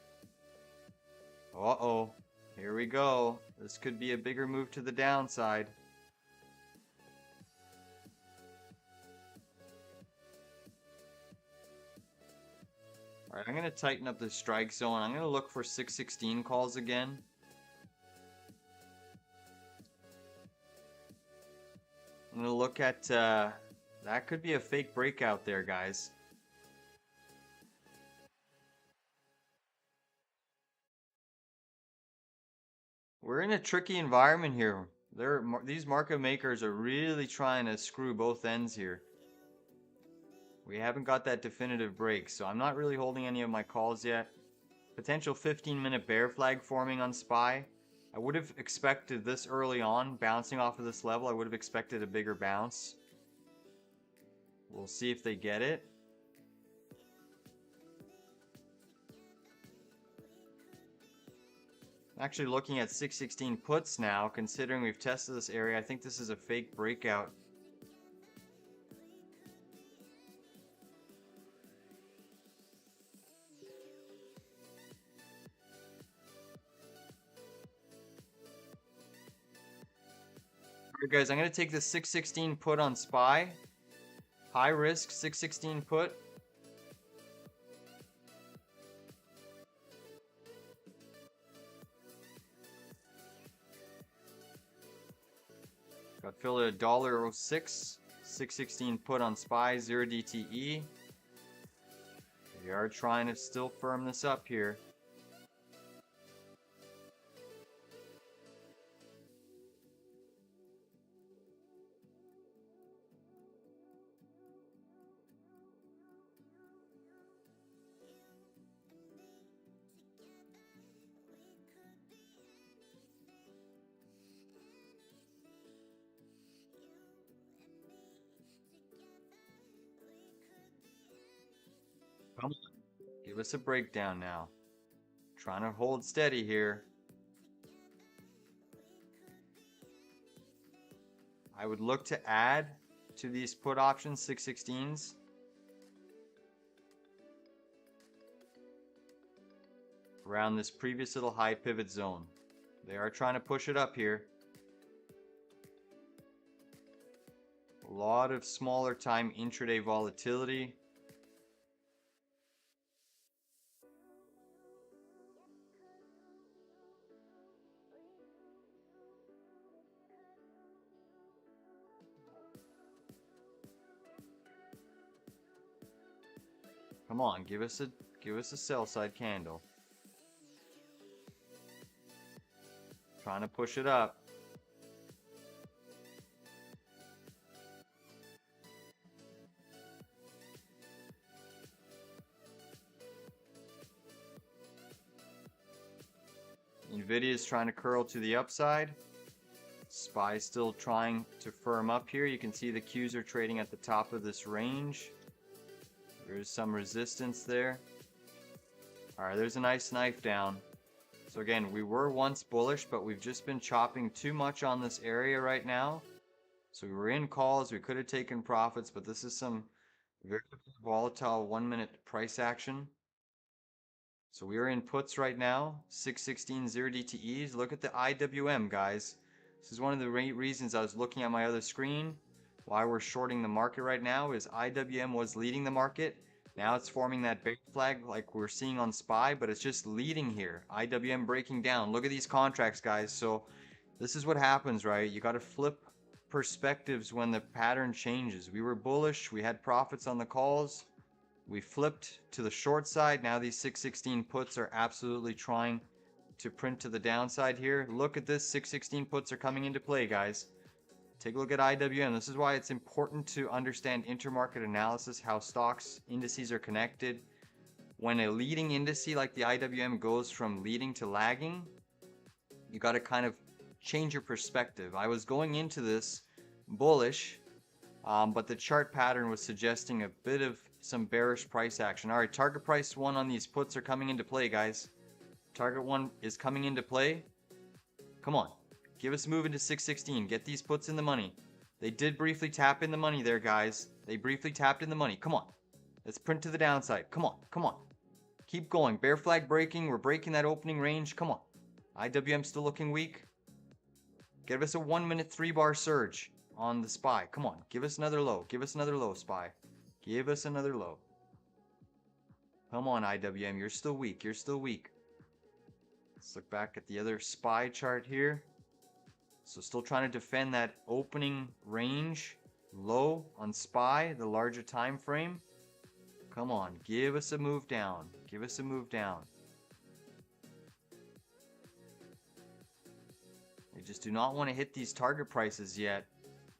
Uh-oh. Here we go. This could be a bigger move to the downside. Alright, I'm going to tighten up the strike zone. I'm going to look for 616 calls again. I'm going to look at, that could be a fake breakout there, guys. We're in a tricky environment here. These market makers are really trying to screw both ends here. We haven't got that definitive break, so I'm not really holding any of my calls yet. Potential 15-minute bear flag forming on SPY. I would have expected this early on, bouncing off of this level. I would have expected a bigger bounce. We'll see if they get it. I'm actually looking at 616 puts now, considering we've tested this area. I think this is a fake breakout. Alright guys, I'm going to take the 616 put on SPY. High risk 616 put. Got filled at $1.06. 616 put on SPY, 0 DTE. We are trying to still firm this up here. Come on, give us a breakdown now. Trying to hold steady here. I would look to add to these put options, 616s. Around this previous little high pivot zone. They are trying to push it up here. A lot of smaller time intraday volatility. Come on, give us a sell side candle. Trying to push it up. Nvidia is trying to curl to the upside. SPY is still trying to firm up here. You can see the Qs are trading at the top of this range. There's some resistance there. Alright, there's a nice knife down. So again, we were once bullish, but we've just been chopping too much on this area right now. So we were in calls, we could have taken profits, but this is some very volatile 1 minute price action. So we are in puts right now, 616 0 DTEs. Look at the IWM, guys. This is one of the reasons I was looking at my other screen. Why we're shorting the market right now is IWM was leading the market. Now it's forming that bear flag like we're seeing on SPY, but it's just leading here. IWM breaking down. Look at these contracts, guys. So this is what happens, right? You got to flip perspectives when the pattern changes. We were bullish. We had profits on the calls. We flipped to the short side. Now these 616 puts are absolutely trying to print to the downside here. Look at this. 616 puts are coming into play, guys. Take a look at IWM. This is why it's important to understand intermarket analysis, how stocks, indices are connected. When a leading indice like the IWM goes from leading to lagging, you got to kind of change your perspective. I was going into this bullish, but the chart pattern was suggesting a bit of some bearish price action. All right, target price 1 on these puts are coming into play, guys. Target 1 is coming into play. Come on. Give us a move into 616. Get these puts in the money. They did briefly tap in the money there, guys. They briefly tapped in the money. Come on. Let's print to the downside. Come on, come on. Keep going. Bear flag breaking. We're breaking that opening range. Come on. IWM still looking weak. Give us a 1 minute 3-bar surge on the SPY. Come on. Give us another low. Give us another low, SPY. Give us another low. Come on, IWM. You're still weak. You're still weak. Let's look back at the other SPY chart here. So still trying to defend that opening range low on SPY, the larger time frame. Come on, give us a move down. Give us a move down. We just do not want to hit these target prices yet.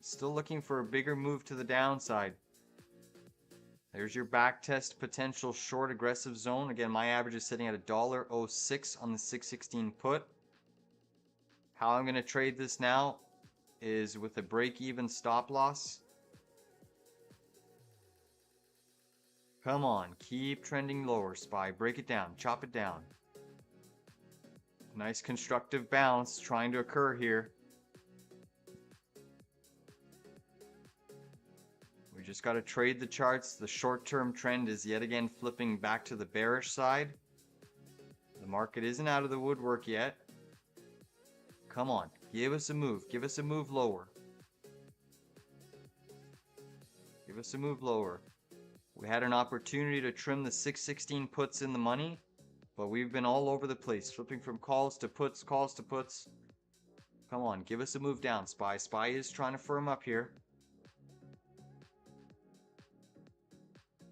Still looking for a bigger move to the downside. There's your back test potential short aggressive zone. Again, my average is sitting at $1.06 on the 616 put. How I'm going to trade this now is with a break-even stop loss. Come on, keep trending lower, SPY. Break it down, chop it down. Nice constructive bounce trying to occur here. We just got to trade the charts. The short-term trend is yet again flipping back to the bearish side. The market isn't out of the woodwork yet. Come on, give us a move. Give us a move lower. Give us a move lower. We had an opportunity to trim the 616 puts in the money, but we've been all over the place, flipping from calls to puts, calls to puts. Come on, give us a move down, SPY. SPY is trying to firm up here.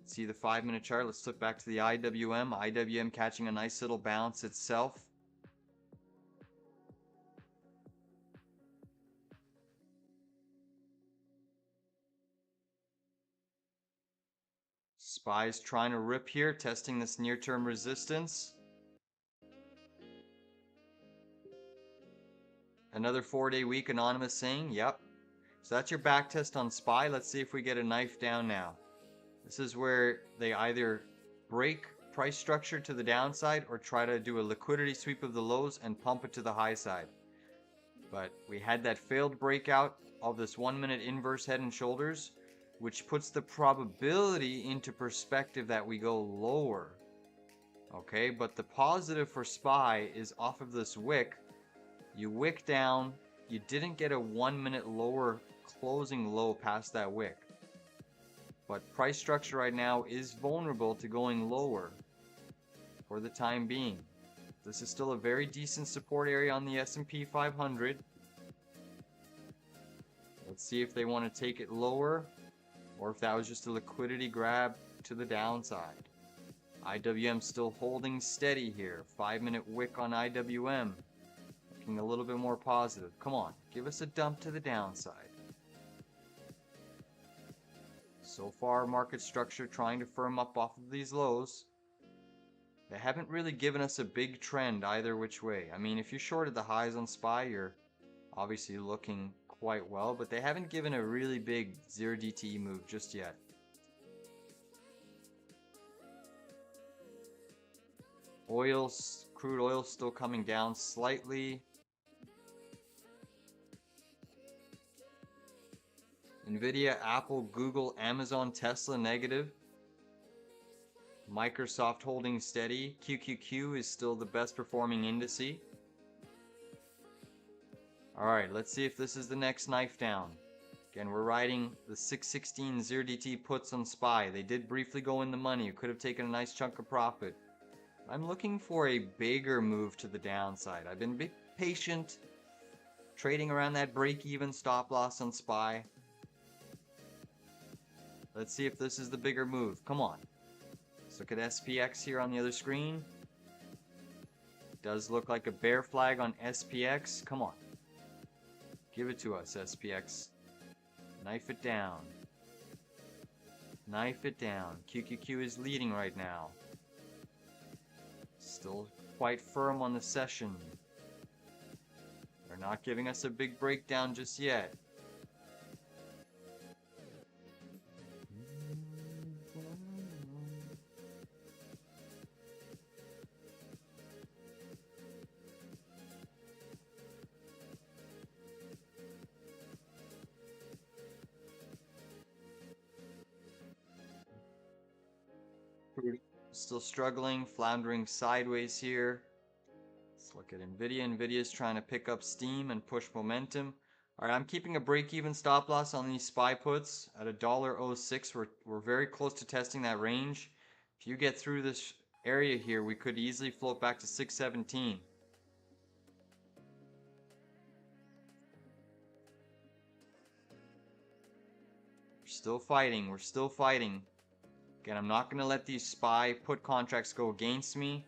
See the 5-minute chart. Let's flip back to the IWM. IWM catching a nice little bounce itself. SPY's trying to rip here, testing this near-term resistance. Another 4-day week, Anonymous saying, yep. So that's your back test on SPY. Let's see if we get a knife down now. This is where they either break price structure to the downside or try to do a liquidity sweep of the lows and pump it to the high side. But we had that failed breakout of this 1 minute inverse head and shoulders, which puts the probability into perspective that we go lower. Okay, but the positive for SPY is off of this wick. You wick down, you didn't get a 1 minute lower closing low past that wick. But price structure right now is vulnerable to going lower for the time being. This is still a very decent support area on the S&P 500. Let's see if they want to take it lower, or if that was just a liquidity grab to the downside. IWM still holding steady here. 5-minute wick on IWM. Looking a little bit more positive. Come on, give us a dump to the downside. So far, market structure trying to firm up off of these lows. They haven't really given us a big trend either which way. I mean, if you shorted the highs on SPY, you're obviously looking quite well, but they haven't given a really big 0 DTE move just yet. Crude oil still coming down slightly. Nvidia, Apple, Google, Amazon, Tesla negative. Microsoft holding steady. QQQ is still the best performing indice. Alright, let's see if this is the next knife down. Again, we're riding the 616 0 DT puts on SPY. They did briefly go in the money. You could have taken a nice chunk of profit. I'm looking for a bigger move to the downside. I've been a bit patient, trading around that break-even stop loss on SPY. Let's see if this is the bigger move. Come on. Let's look at SPX here on the other screen. It does look like a bear flag on SPX. Come on. Give it to us, SPX. Knife it down. Knife it down. QQQ is leading right now. Still quite firm on the session. They're not giving us a big breakdown just yet. still struggling, floundering sideways here. Let's look at nvidia. Nvidia's trying to pick up steam and push momentum. All right, I'm keeping a break-even stop loss on these SPY puts at $1.06. We're very close to testing that range. If you get through this area here, we could easily float back to 617. We're still fighting. We're still fighting. Again, I'm not going to let these SPY put contracts go against me.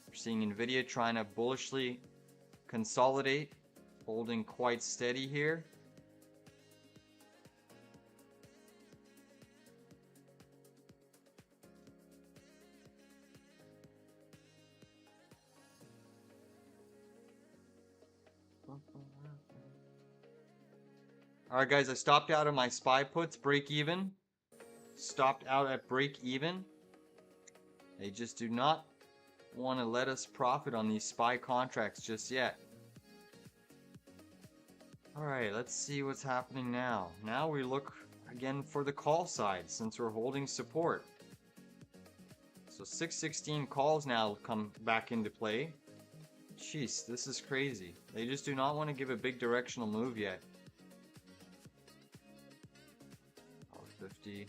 We're seeing nvidia trying to bullishly consolidate, holding quite steady here. Alright guys, I stopped out of my SPY puts, break even. Stopped out at break even. They just do not want to let us profit on these SPY contracts just yet. Alright, let's see what's happening now. Now we look again for the call side since we're holding support. So 616 calls now come back into play. Jeez, this is crazy. They just do not want to give a big directional move yet. 50.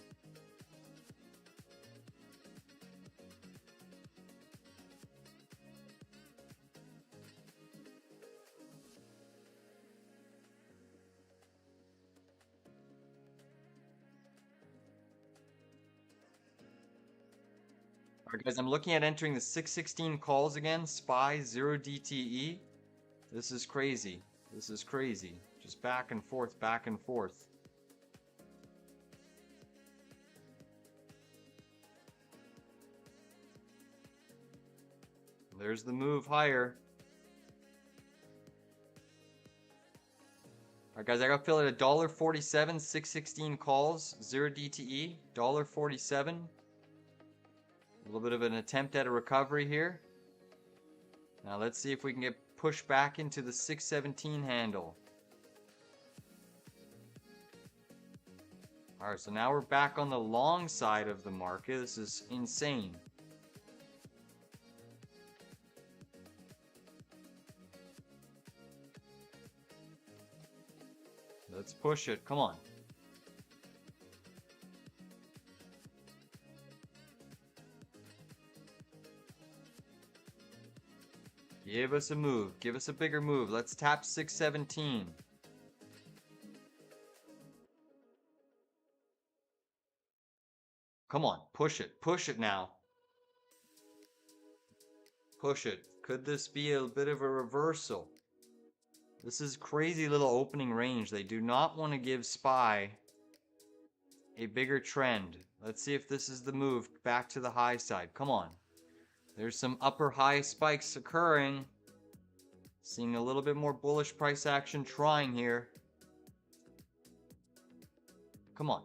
Alright guys, I'm looking at entering the 616 calls again. SPY 0 DTE. This is crazy. This is crazy. Just back and forth, back and forth. There's the move higher. Alright guys, I got filled at $1.47, 616 calls, 0 DTE, $1.47. A little bit of an attempt at a recovery here. Now let's see if we can get pushed back into the 617 handle. Alright, so now we're back on the long side of the market. This is insane. Let's push it. Come on. Give us a move. Give us a bigger move. Let's tap 617. Come on. Push it. Push it now. Push it. Could this be a bit of a reversal? This is crazy little opening range. They do not want to give SPY a bigger trend. Let's see if this is the move back to the high side. Come on. There's some upper high spikes occurring. Seeing a little bit more bullish price action trying here. Come on.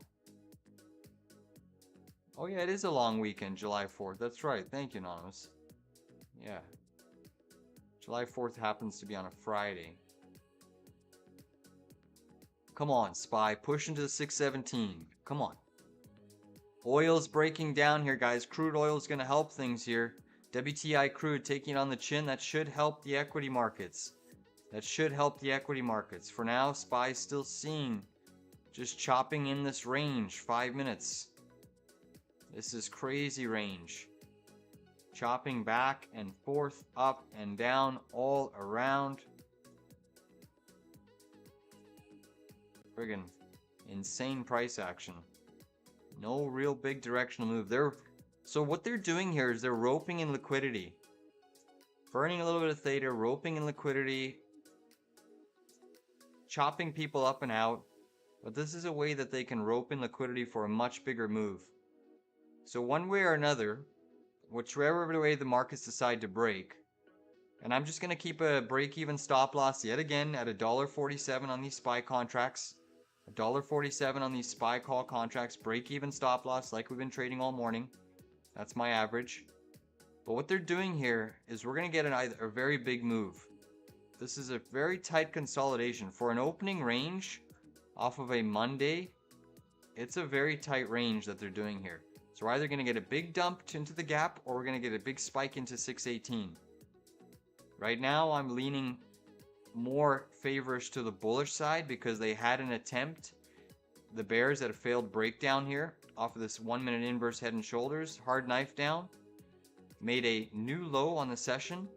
Oh yeah, it is a long weekend, July 4th. That's right. Thank you, Anonymous. Yeah. July 4th happens to be on a Friday. Come on, SPY. Push into the 617. Come on. Oil's breaking down here, guys. Crude oil is going to help things here. WTI crude taking on the chin. That should help the equity markets. That should help the equity markets. For now, SPY is still seeing. Just chopping in this range. 5 minutes. This is crazy range. Chopping back and forth, up and down, all around. Friggin' insane price action. No real big directional move. So what they're doing here is they're roping in liquidity. Burning a little bit of theta, roping in liquidity. Chopping people up and out. But this is a way that they can rope in liquidity for a much bigger move. So one way or another, whichever way the markets decide to break, and I'm just going to keep a break-even stop loss yet again at $1.47 on these SPY contracts. $1.47 on these SPY call contracts. Break-even stop loss like we've been trading all morning. That's my average. But what they're doing here is we're going to get a very big move. This is a very tight consolidation. For an opening range off of a Monday, it's a very tight range that they're doing here. So we're either going to get a big dump into the gap or we're going to get a big spike into 618. Right now, I'm leaning more favorish to the bullish side because they had an attempt. The bears at a failed breakdown here off of this 1 minute inverse head and shoulders, hard knife down, made a new low on the session,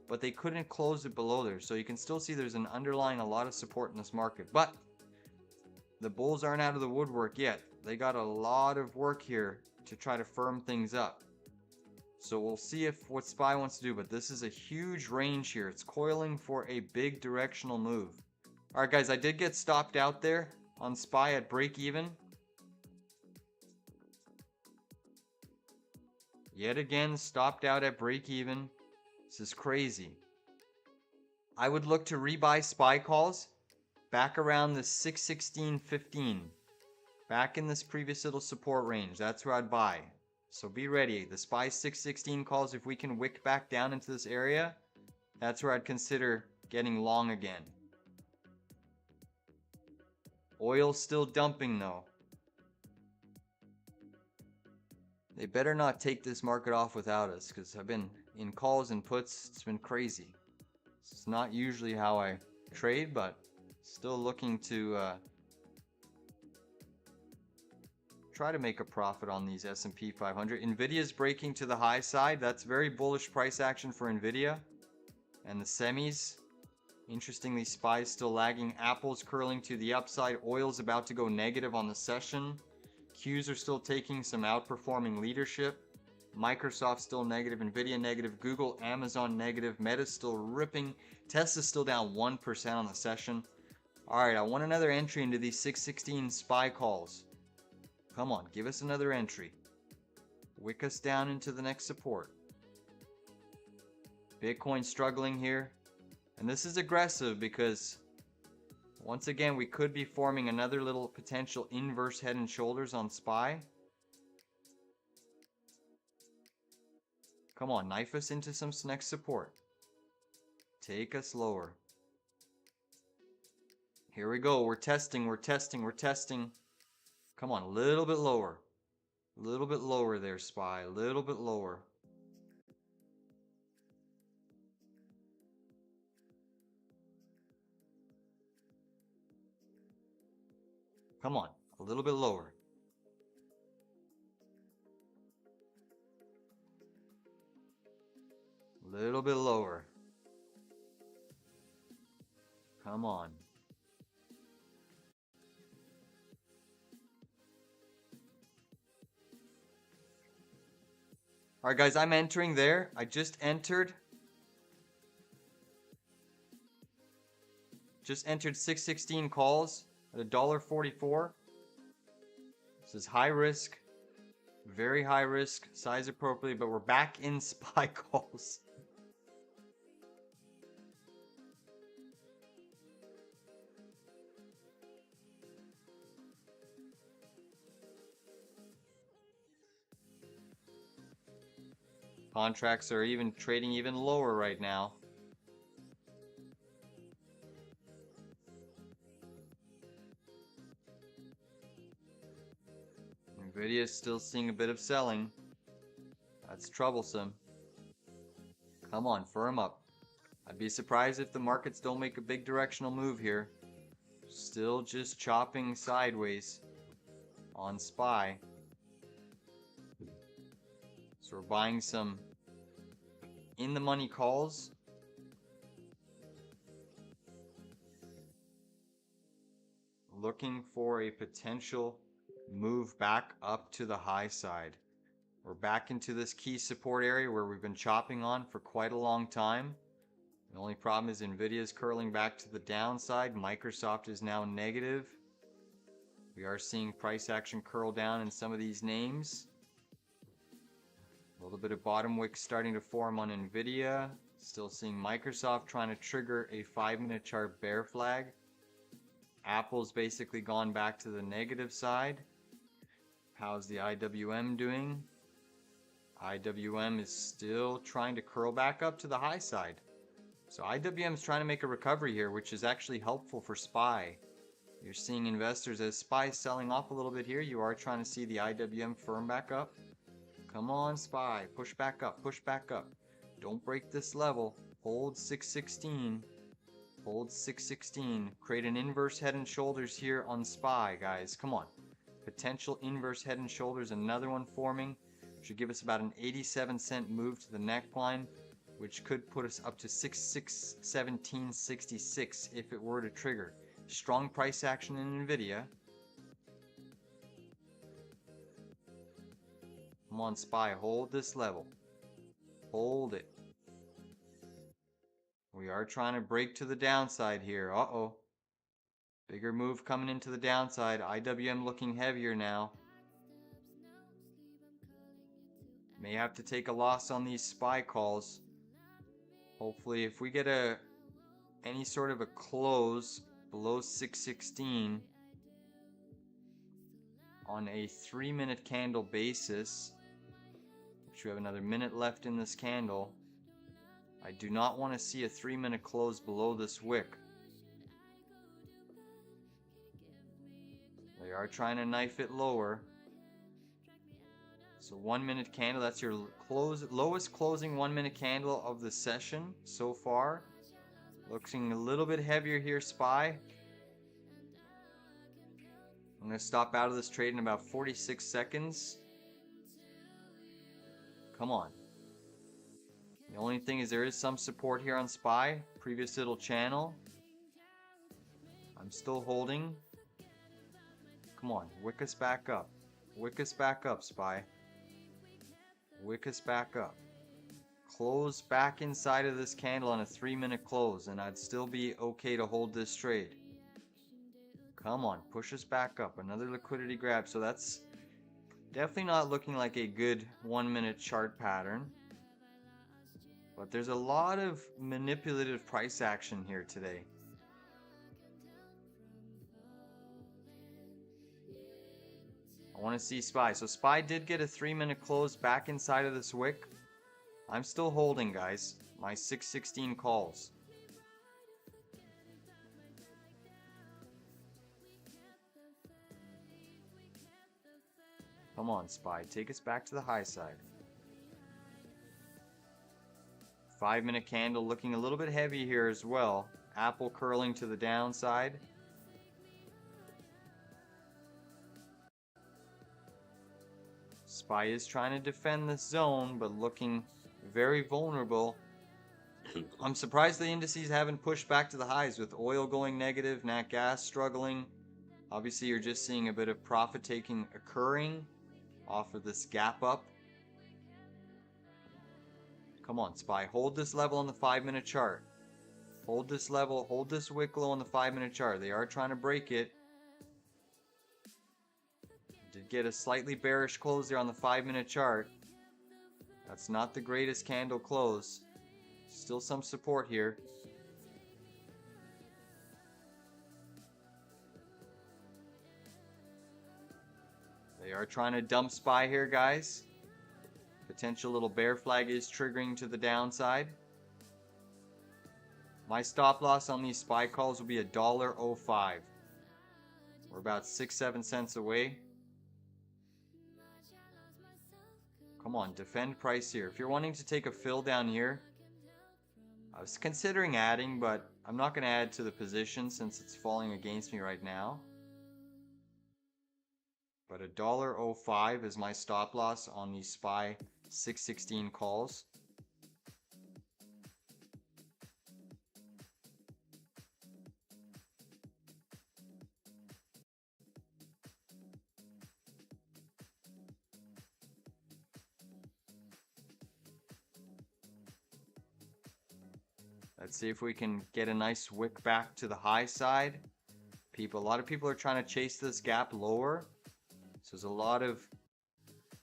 but they couldn't close it below there. So you can still see there's an underlying a lot of support in this market. But the bulls aren't out of the woodwork yet. They got a lot of work here to try to firm things up. So we'll see if what SPY wants to do, but this is a huge range here. It's coiling for a big directional move. All right, guys, I did get stopped out there on SPY at break even. Yet again, stopped out at break even. This is crazy. I would look to rebuy SPY calls back around the 616.15. Back in this previous little support range. That's where I'd buy. So be ready. The SPY 616 calls, if we can wick back down into this area, that's where I'd consider getting long again. Oil's still dumping though. They better not take this market off without us, because I've been in calls and puts. It's been crazy. It's not usually how I trade, but still looking to try to make a profit on these S&P 500. Nvidia's breaking to the high side. That's very bullish price action for Nvidia. And the semis, interestingly, SPY's still lagging. Apple's curling to the upside. Oil's about to go negative on the session. Qs are still taking some outperforming leadership. Microsoft still negative, Nvidia negative, Google, Amazon negative, Meta's still ripping. Tesla's still down 1% on the session. All right, I want another entry into these 616 SPY calls. Come on, give us another entry. Wick us down into the next support. Bitcoin struggling here. And this is aggressive because once again, we could be forming another little potential inverse head and shoulders on SPY. Come on, knife us into some next support. Take us lower. Here we go. We're testing, we're testing, we're testing. Come on, a little bit lower. A little bit lower there, SPY. A little bit lower. Come on, a little bit lower. A little bit lower. Come on. All right, guys, I'm entering there. I just entered. Just entered 616 calls at $1.44. This is high risk, very high risk, size appropriately, but we're back in SPY calls. Contracts are even trading even lower right now. Nvidia is still seeing a bit of selling. That's troublesome. Come on, firm up. I'd be surprised if the markets don't make a big directional move here. Still just chopping sideways on SPY. So we're buying some in the money calls. Looking for a potential move back up to the high side. We're back into this key support area where we've been chopping on for quite a long time. The only problem is Nvidia is curling back to the downside. Microsoft is now negative. We are seeing price action curl down in some of these names. A little bit of bottom wick starting to form on Nvidia. Still seeing Microsoft trying to trigger a 5-minute chart bear flag. Apple's basically gone back to the negative side. How's the IWM doing? IWM is still trying to curl back up to the high side. So IWM is trying to make a recovery here, which is actually helpful for SPY. You're seeing investors as SPY selling off a little bit here. You are trying to see the IWM firm back up. Come on, SPY. Push back up. Push back up. Don't break this level. Hold 616. Hold 616. Create an inverse head and shoulders here on SPY, guys. Come on. Potential inverse head and shoulders. Another one forming. Should give us about an 87-cent move to the neckline, which could put us up to 1766 if it were to trigger. Strong price action in nvidia. Come on, SPY. Hold this level. Hold it. We are trying to break to the downside here. Uh-oh. Bigger move coming into the downside. IWM looking heavier now. May have to take a loss on these SPY calls. Hopefully, if we get any sort of a close below 616 on a 3-minute candle basis, which we have another minute left in this candle, I do not want to see a 3-minute close below this wick. They are trying to knife it lower. So 1-minute candle, that's your lowest closing 1-minute candle of the session so far. Looking a little bit heavier here, SPY. I'm going to stop out of this trade in about 46 seconds. Come on. The only thing is there is some support here on SPY. Previous little channel. I'm still holding. Come on, wick us back up. Wick us back up, SPY. Wick us back up. Close back inside of this candle on a 3-minute close, and I'd still be okay to hold this trade. Come on, push us back up. Another liquidity grab. So that's definitely not looking like a good 1-minute chart pattern. But there's a lot of manipulative price action here today. I want to see SPY. So SPY did get a 3-minute close back inside of this wick. I'm still holding, guys. My 616 calls. Come on, SPY. Take us back to the high side. 5-minute candle looking a little bit heavy here as well. Apple curling to the downside. SPY is trying to defend this zone, but looking very vulnerable. I'm surprised the indices haven't pushed back to the highs with oil going negative, nat gas struggling. Obviously, you're just seeing a bit of profit taking occurring off of this gap up. Come on, SPY. Hold this level on the 5-minute chart. Hold this level. Hold this wick low on the 5-minute chart. They are trying to break it. Did get a slightly bearish close there on the 5-minute chart. That's not the greatest candle close. Still some support here. They are trying to dump SPY here, guys. Potential little bear flag is triggering to the downside. My stop loss on these SPY calls will be $1.05. We're about 6-7 cents away. Come on, defend price here. If you're wanting to take a fill down here, I was considering adding, but I'm not going to add to the position since it's falling against me right now. But $1.05 is my stop loss on these SPY 616 calls. Let's see if we can get a nice wick back to the high side. A lot of people are trying to chase this gap lower. So there's a lot of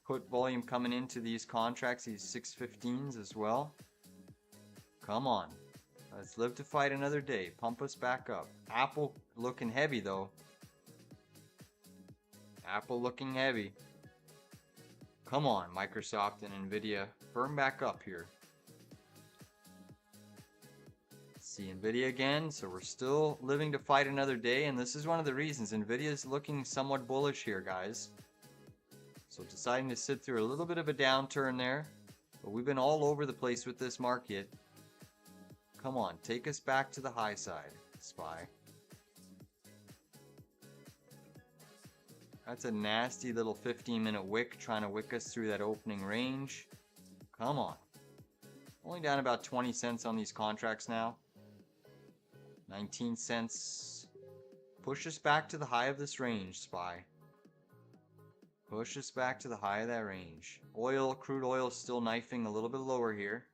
put volume coming into these contracts, these 615s as well. Come on. Let's live to fight another day. Pump us back up. Apple looking heavy though. Apple looking heavy. Come on, Microsoft and nvidia. Firm back up here. See nvidia again. So we're still living to fight another day, and this is one of the reasons nvidia is looking somewhat bullish here, guys. So deciding to sit through a little bit of a downturn there. But we've been all over the place with this market. Come on, take us back to the high side, SPY. That's a nasty little 15-minute wick trying to wick us through that opening range. Come on. Only down about 20 cents on these contracts now. 19 cents. Push us back to the high of this range, SPY. Push us back to the high of that range. Oil, crude oil still knifing a little bit lower here.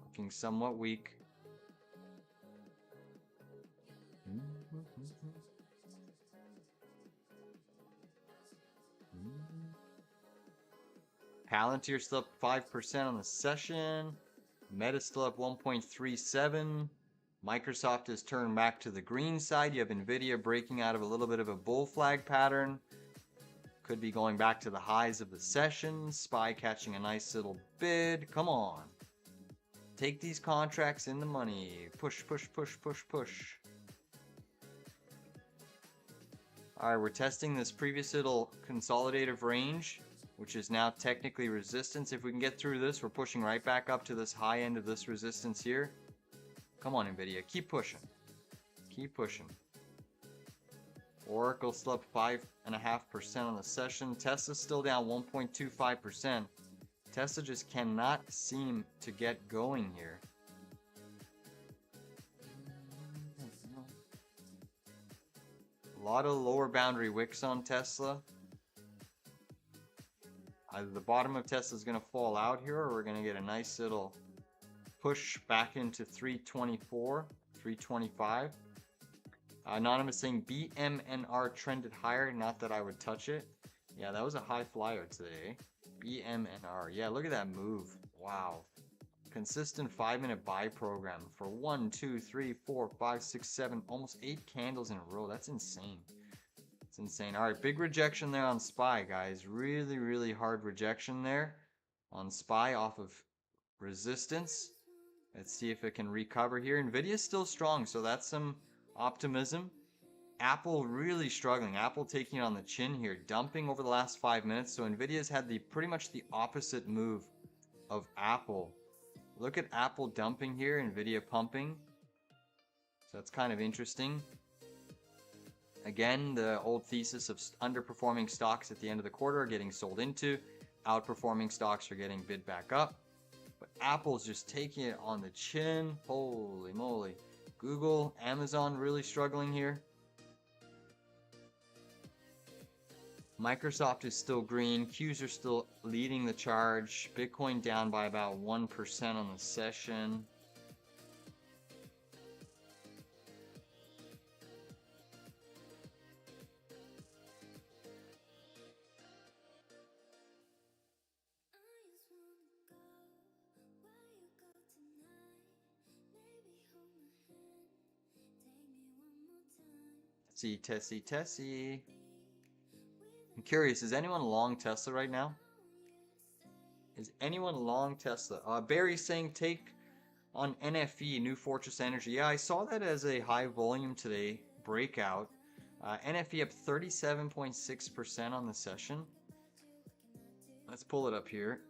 Looking somewhat weak. Palantir still up 5% on the session. Meta still up 1.37. Microsoft has turned back to the green side. You have nvidia breaking out of a little bit of a bull flag pattern. Could be going back to the highs of the session. SPY catching a nice little bid. Come on. Take these contracts in the money. Push, push, push, push, push. Alright, we're testing this previous little consolidative range, which is now technically resistance. If we can get through this, we're pushing right back up to this high end of this resistance here. Come on, NVIDIA. Keep pushing. Keep pushing. Oracle still up 5.5% on the session. Tesla's still down 1.25%. Tesla just cannot seem to get going here. A lot of lower boundary wicks on Tesla. Either the bottom of Tesla is going to fall out here, or we're going to get a nice little push back into 324, 325. Anonymous saying BMNR trended higher. Not that I would touch it. Yeah, that was a high flyer today. BMNR. Yeah, look at that move. Wow. Consistent 5-minute buy program for 1, 2, 3, 4, 5, 6, 7, almost 8 candles in a row. That's insane. It's insane. All right, big rejection there on SPY, guys. Really, really hard rejection there on SPY off of resistance. Let's see if it can recover here. NVIDIA's still strong, so that's some optimism. Apple really struggling. Apple taking it on the chin here, dumping over the last 5 minutes. So NVIDIA's had pretty much the opposite move of Apple. Look at Apple dumping here, NVIDIA pumping. So that's kind of interesting. Again, the old thesis of underperforming stocks at the end of the quarter are getting sold into. Outperforming stocks are getting bid back up. But Apple's just taking it on the chin. Holy moly. Google, Amazon really struggling here. Microsoft is still green. Qs are still leading the charge. Bitcoin down by about 1% on the session. See, Tessie. I'm curious, is anyone long Tesla right now? Is anyone long Tesla? Barry's saying take on NFE, New Fortress Energy. Yeah, I saw that as a high volume today, breakout. NFE up 37.6% on the session. Let's pull it up here.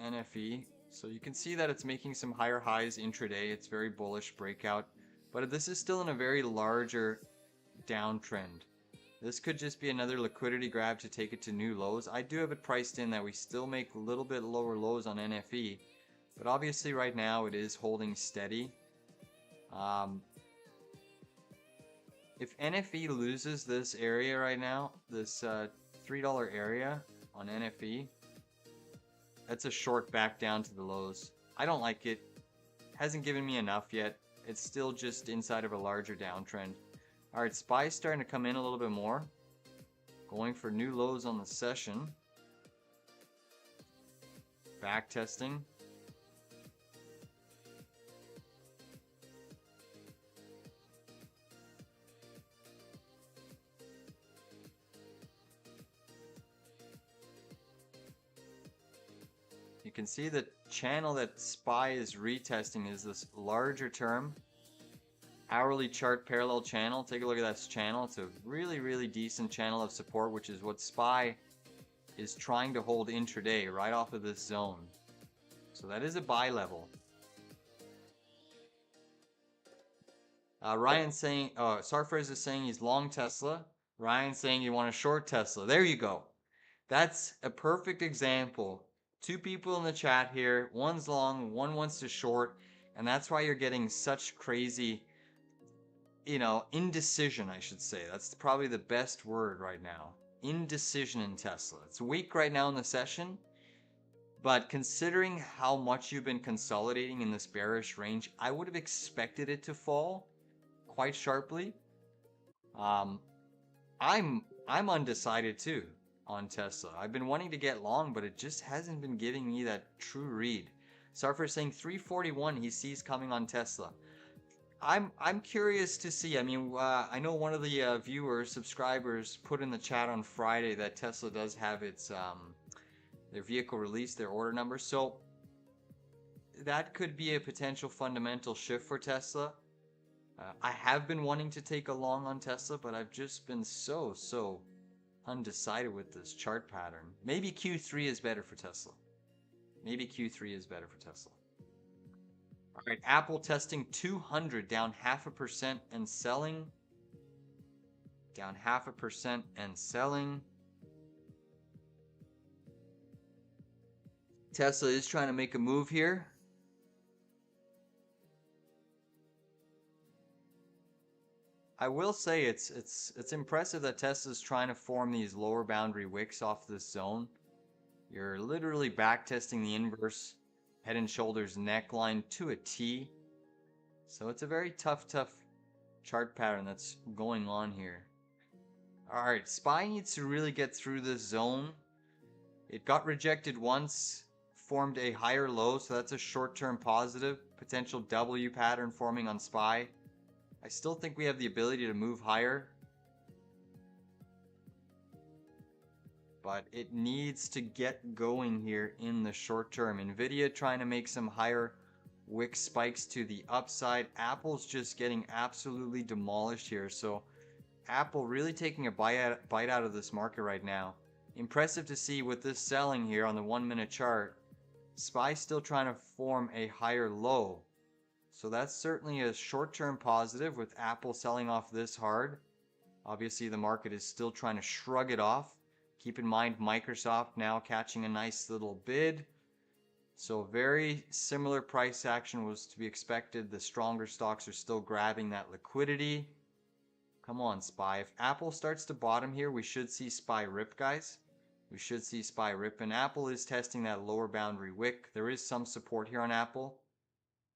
NFE. So you can see that it's making some higher highs intraday. It's very bullish breakout. But this is still in a very larger downtrend. This could just be another liquidity grab to take it to new lows. I do have it priced in that we still make a little bit lower lows on NFE, but obviously right now it is holding steady. If NFE loses this area right now, this $3 area on NFE, that's a short back down to the lows. I don't like it. Hasn't given me enough yet. It's still just inside of a larger downtrend. Alright, SPY's starting to come in a little bit more. Going for new lows on the session. Back testing. You can see the channel that SPY is retesting is this larger term. Hourly chart parallel channel. Take a look at that channel. It's a really, really decent channel of support, which is what SPY is trying to hold intraday right off of this zone. So that is a buy level. Ryan's saying, Sarfraz is saying he's long Tesla. Ryan's saying you want to short Tesla. There you go. That's a perfect example. Two people in the chat here. One's long, one wants to short. And that's why you're getting such crazy, indecision, I should say. That's probably the best word right now. Indecision in Tesla. It's weak right now in the session. But considering how much you've been consolidating in this bearish range, I would have expected it to fall quite sharply. I'm undecided too on Tesla. I've been wanting to get long, but it just hasn't been giving me that true read. Sarfer saying 341 he sees coming on Tesla. I'm curious to see. I mean, I know one of the viewers, subscribers, put in the chat on Friday that Tesla does have its their vehicle release, their order number. So that could be a potential fundamental shift for Tesla. I have been wanting to take a long on Tesla, but I've just been so undecided with this chart pattern. Maybe Q3 is better for Tesla. Maybe Q3 is better for Tesla. All right, Apple testing 200, down 0.5% and selling. Down 0.5% and selling. Tesla is trying to make a move here. I will say it's impressive that Tesla's trying to form these lower boundary wicks off this zone. You're literally backtesting the inverse head and shoulders neckline to a T. So it's a very tough chart pattern that's going on here. All right, SPY needs to really get through this zone. It got rejected once, formed a higher low, so that's a short-term positive. Potential W pattern forming on SPY. I still think we have the ability to move higher, but it needs to get going here in the short term. Nvidia trying to make some higher wick spikes to the upside. Apple's just getting absolutely demolished here. So Apple really taking a bite out of this market right now. Impressive to see with this selling here on the 1 minute chart. SPY still trying to form a higher low. So that's certainly a short-term positive with Apple selling off this hard. Obviously, the market is still trying to shrug it off. Keep in mind, Microsoft now catching a nice little bid. So very similar price action was to be expected. The stronger stocks are still grabbing that liquidity. Come on, SPY. If Apple starts to bottom here, we should see SPY rip, guys. We should see SPY rip. And Apple is testing that lower boundary wick. There is some support here on Apple.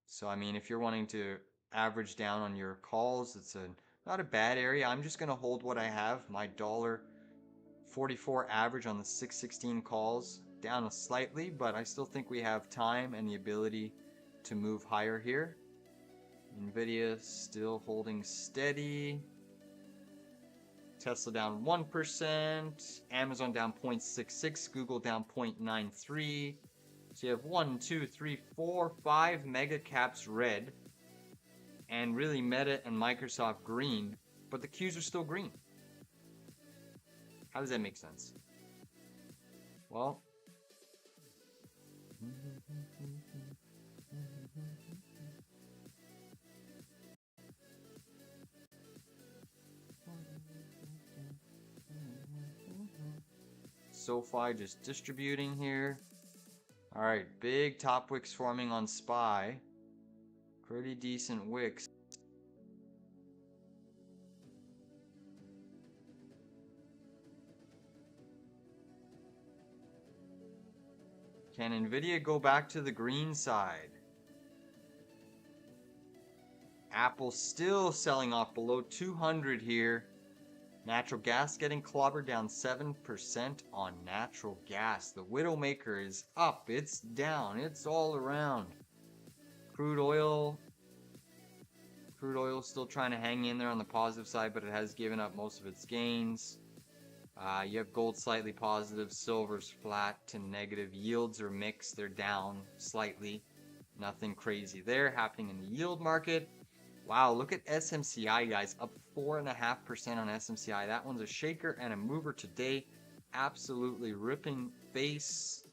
So, I mean, if you're wanting to average down on your calls, it's not a bad area. I'm just going to hold what I have. My $1.44 average on the 616 calls. Down slightly, but I still think we have time and the ability to move higher here. Nvidia still holding steady. Tesla down 1%. Amazon down 0.66. Google down 0.93. So you have 1, 2, 3, 4, 5 mega caps red, and really Meta and Microsoft green, but the Qs are still green. How does that make sense? Well, SoFi just distributing here. All right, big top wicks forming on SPY. Pretty decent wicks. Can Nvidia go back to the green side? Apple still selling off below 200 here. Natural gas getting clobbered, down 7% on natural gas. The Widowmaker is up, it's down, it's all around. Crude oil still trying to hang in there on the positive side, but it has given up most of its gains. You have gold slightly positive, silver's flat to negative. Yields are mixed, they're down slightly. Nothing crazy there happening in the yield market. Wow, look at SMCI, guys, up 4.5% on SMCI. That one's a shaker and a mover today. absolutely ripping face.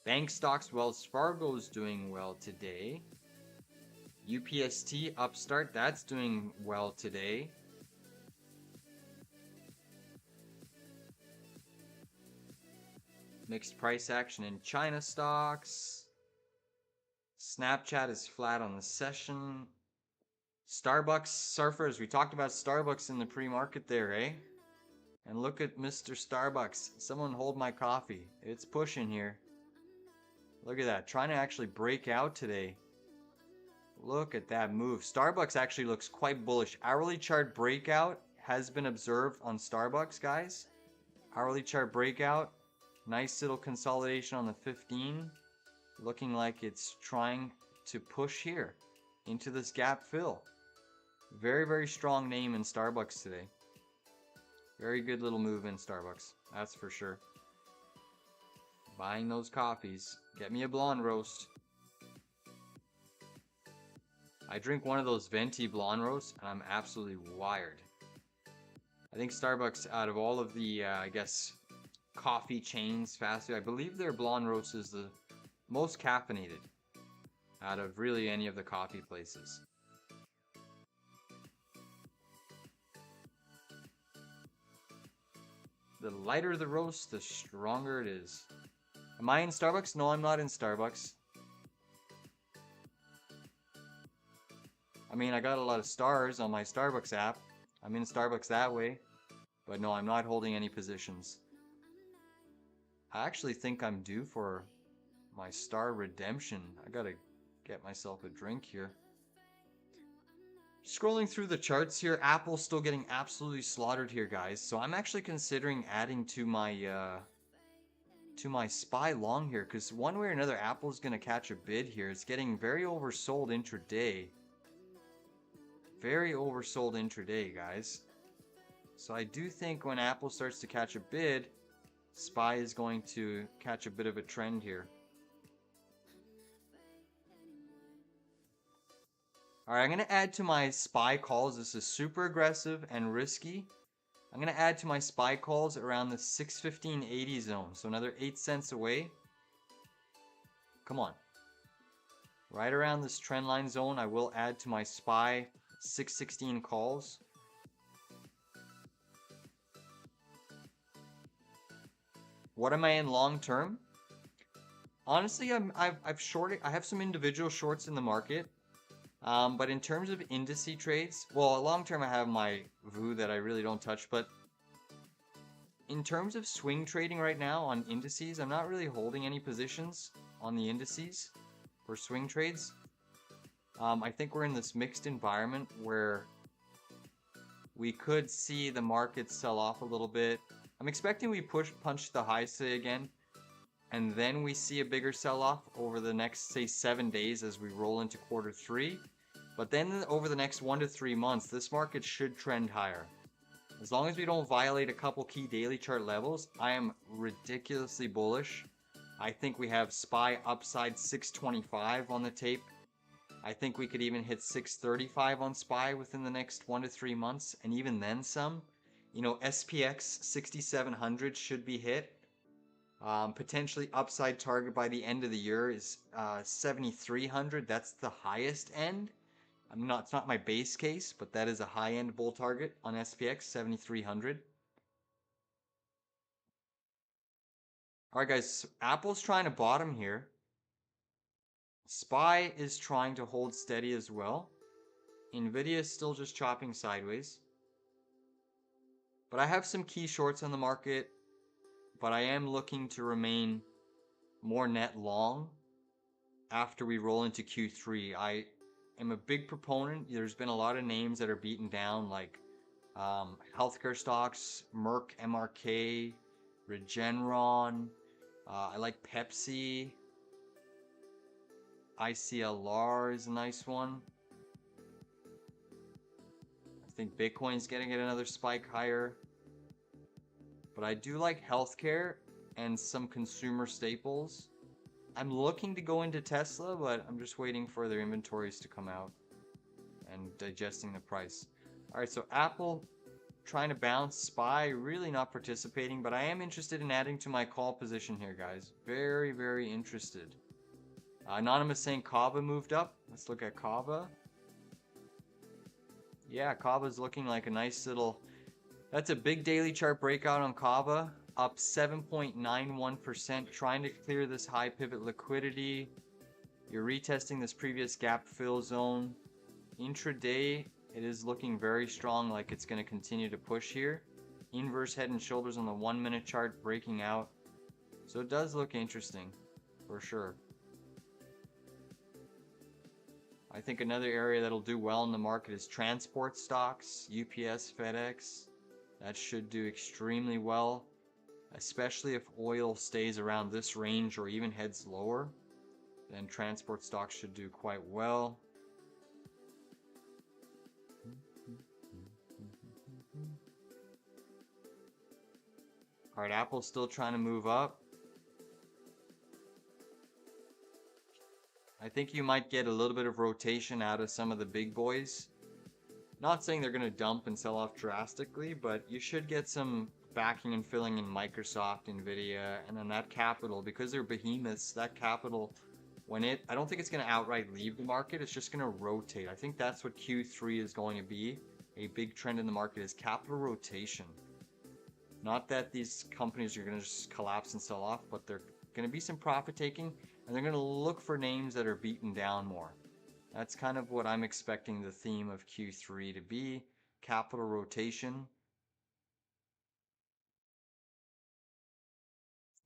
Bank stocks, Wells Fargo's doing well today. UPST, Upstart, that's doing well today. Mixed price action in China stocks. Snapchat is flat on the session. Starbucks, surfers, we talked about Starbucks in the pre-market there, eh? And look at Mr. Starbucks. Someone hold my coffee. It's pushing here. Look at that. Trying to actually break out today. Look at that move. Starbucks actually looks quite bullish. Hourly chart breakout has been observed on Starbucks, guys. Hourly chart breakout. Nice little consolidation on the 15. Looking like it's trying to push here into this gap fill. Very, very strong name in Starbucks today. Very good little move in Starbucks. That's for sure. Buying those coffees. Get me a blonde roast. I drink one of those venti blonde roasts and I'm absolutely wired. I think Starbucks, out of all of the, I guess, coffee chains, fast food, I believe their blonde roast is the most caffeinated out of really any of the coffee places. The lighter the roast, the stronger it is. Am I in Starbucks? No, I'm not in Starbucks. I mean, I got a lot of stars on my Starbucks app. I'm in Starbucks that way. But no, I'm not holding any positions. I actually think I'm due for my star redemption. I gotta get myself a drink here. Scrolling through the charts here, Apple's still getting absolutely slaughtered here, guys. So I'm actually considering adding to my SPY long here, because one way or another, Apple's gonna catch a bid here. It's getting very oversold intraday. Very oversold intraday, guys. So I do think when Apple starts to catch a bid, SPY is going to catch a bit of a trend here. Alright, I'm going to add to my SPY calls. This is super aggressive and risky. I'm going to add to my SPY calls around the 615.80 zone. So another 8 cents away. Come on. Right around this trend line zone, I will add to my SPY 616 calls. What am I in long term? Honestly, I've shorted. I have some individual shorts in the market, but in terms of indice trades, well, long term I have my VU that I really don't touch. But in terms of swing trading right now on indices, I'm not really holding any positions on the indices for swing trades. I think we're in this mixed environment where we could see the market sell off a little bit. I'm expecting we punch the highs today again, and then we see a bigger sell-off over the next, say, 7 days as we roll into Q3. But then over the next 1 to 3 months, this market should trend higher. As long as we don't violate a couple key daily chart levels, I am ridiculously bullish. I think we have SPY upside 625 on the tape. I think we could even hit 635 on SPY within the next 1 to 3 months, and even then some. You know, SPX 6700 should be hit. Potentially upside target by the end of the year is 7300. That's the highest end. It's not my base case, but that is a high-end bull target on SPX 7300. All right, guys. So Apple's trying to bottom here. SPY is trying to hold steady as well. Nvidia is still just chopping sideways. But I have some key shorts on the market, but I am looking to remain more net long after we roll into Q3. I am a big proponent. There's been a lot of names that are beaten down, like healthcare stocks, Merck, MRK, Regeneron. I like Pepsi. ICLR is a nice one. I think Bitcoin's getting another spike higher. But I do like healthcare and some consumer staples. I'm looking to go into Tesla, but I'm just waiting for their inventories to come out and digesting the price. All right, so Apple trying to bounce. SPY really not participating, but I am interested in adding to my call position here, guys. Very, very interested. Anonymous saying Kava moved up. Let's look at Kava. Yeah, Kava's looking like a nice little... That's a big daily chart breakout on Kava. Up 7.91%, trying to clear this high pivot liquidity. You're retesting this previous gap fill zone. Intraday, it is looking very strong, like it's going to continue to push here. Inverse head and shoulders on the 1 minute chart breaking out. So it does look interesting, for sure. I think another area that'll do well in the market is transport stocks, UPS, FedEx. That should do extremely well, especially if oil stays around this range or even heads lower. Then transport stocks should do quite well. All right, Apple's still trying to move up. I think you might get a little bit of rotation out of some of the big boys. Not saying they're going to dump and sell off drastically, but you should get some backing and filling in Microsoft, nvidia, and then that capital, because they're behemoths, that capital, I don't think it's going to outright leave the market, it's just going to rotate. I think that's what Q3 is going to be. A big trend in the market is capital rotation. Not that these companies are going to just collapse and sell off, but they're going to be some profit taking, and they're going to look for names that are beaten down more. That's kind of what I'm expecting the theme of Q3 to be. Capital rotation.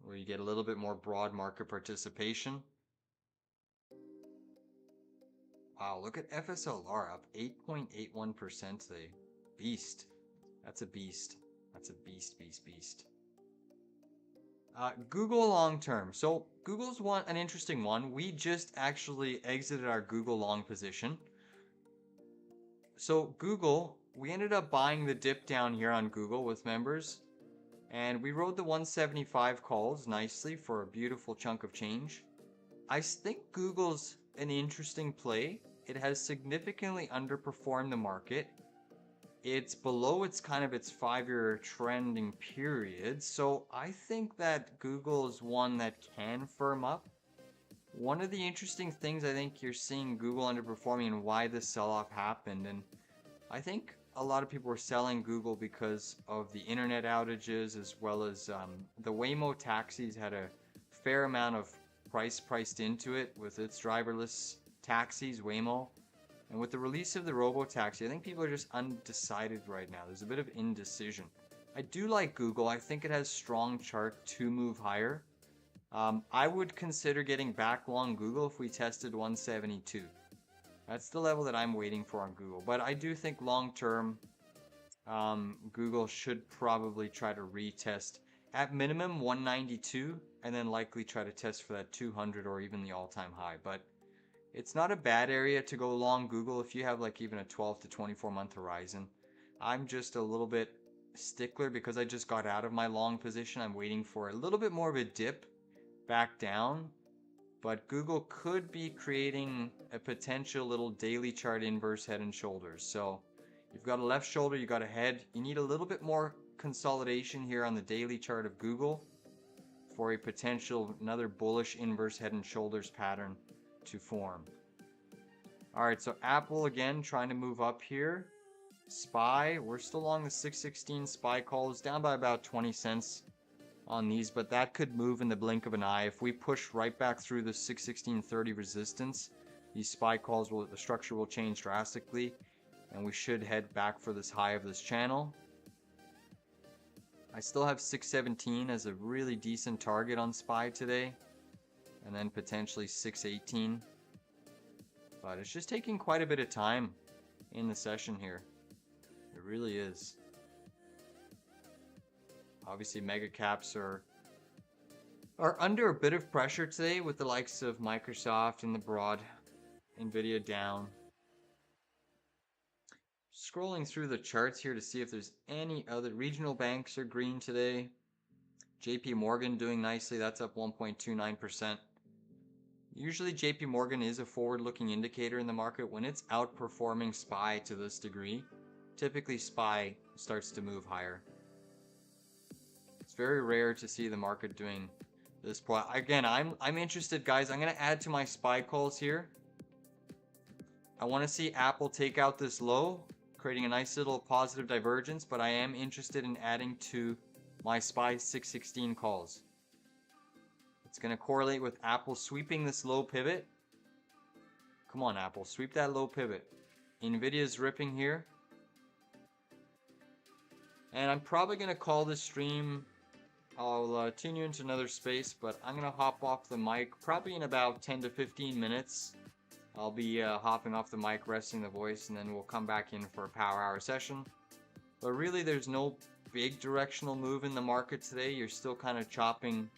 Where you get a little bit more broad market participation. Wow, look at FSLR up 8.81% today. Beast. That's a beast. That's a beast, beast, beast. Google long term. So Google's an interesting one. We just actually exited our Google long position. So Google, we ended up buying the dip down here on Google with members. And we rode the 175 calls nicely for a beautiful chunk of change. I think Google's an interesting play. It has significantly underperformed the market. It's below its 5-year trending period. So I think that Google is one that can firm up. One of the interesting things I think you're seeing Google underperforming and why this sell-off happened. And I think a lot of people were selling Google because of the internet outages, as well as the Waymo taxis had a fair amount of price priced into it with its driverless taxis, Waymo. And with the release of the robo-taxi, I think people are just undecided right now. There's a bit of indecision. I do like Google. I think it has strong chart to move higher. I would consider getting back long Google if we tested 172. That's the level that I'm waiting for on Google. But I do think long term, Google should probably try to retest at minimum 192 and then likely try to test for that 200 or even the all-time high. But it's not a bad area to go long Google if you have like even a 12 to 24 month horizon. I'm just a little bit stickler because I just got out of my long position. I'm waiting for a little bit more of a dip back down. But Google could be creating a potential little daily chart inverse head and shoulders. So you've got a left shoulder, you've got a head. You need a little bit more consolidation here on the daily chart of Google for a potential another bullish inverse head and shoulders pattern to form. All right, so Apple again trying to move up here. SPY, we're still along the 616 SPY calls, down by about 20 cents on these, but that could move in the blink of an eye. If we push right back through the 616.30 resistance, these SPY calls the structure will change drastically, and we should head back for this high of this channel. I still have 617 as a really decent target on SPY today, and then potentially 618. But it's just taking quite a bit of time in the session here. It really is. Obviously, mega caps are under a bit of pressure today with the likes of Microsoft and the broad nvidia down. Scrolling through the charts here to see if there's any other regional banks are green today. JP Morgan doing nicely, that's up 1.29%. Usually JP Morgan is a forward-looking indicator in the market when it's outperforming SPY to this degree. typically SPY starts to move higher. It's very rare to see the market doing this point. Again, I'm interested, guys. I'm gonna add to my SPY calls here. I want to see Apple take out this low, creating a nice little positive divergence, but I am interested in adding to my SPY 616 calls. It's going to correlate with Apple sweeping this low pivot. Come on, Apple, sweep that low pivot. Nvidia's ripping here. And I'm probably going to call this stream. I'll tune you into another space, but I'm going to hop off the mic probably in about 10 to 15 minutes. I'll be hopping off the mic, resting the voice, and then we'll come back in for a power hour session. But really, there's no big directional move in the market today. You're still kind of chopping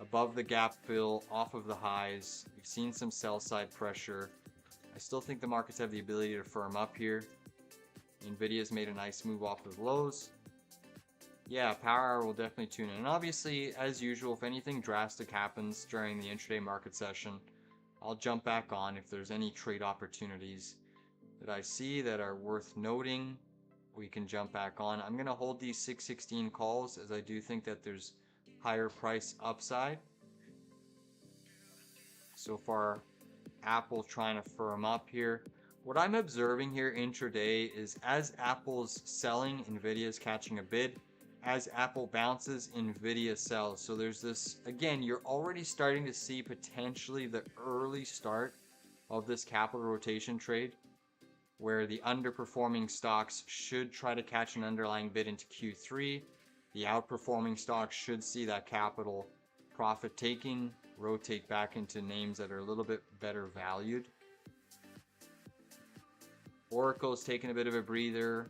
above the gap fill, off of the highs. You've seen some sell side pressure. I still think the markets have the ability to firm up here. Nvidia's made a nice move off of the lows. Yeah, power hour will definitely tune in. And obviously, as usual, if anything drastic happens during the intraday market session, I'll jump back on if there's any trade opportunities that I see that are worth noting. We can jump back on. I'm going to hold these 616 calls as I do think that there's higher price upside. So far, Apple trying to firm up here. What I'm observing here intraday is as Apple's selling, Nvidia's catching a bid. As Apple bounces, Nvidia sells. So there's this, again, you're already starting to see potentially the early start of this capital rotation trade where the underperforming stocks should try to catch an underlying bid into Q3. The outperforming stocks should see that capital profit taking, rotate back into names that are a little bit better valued. Oracle's taking a bit of a breather.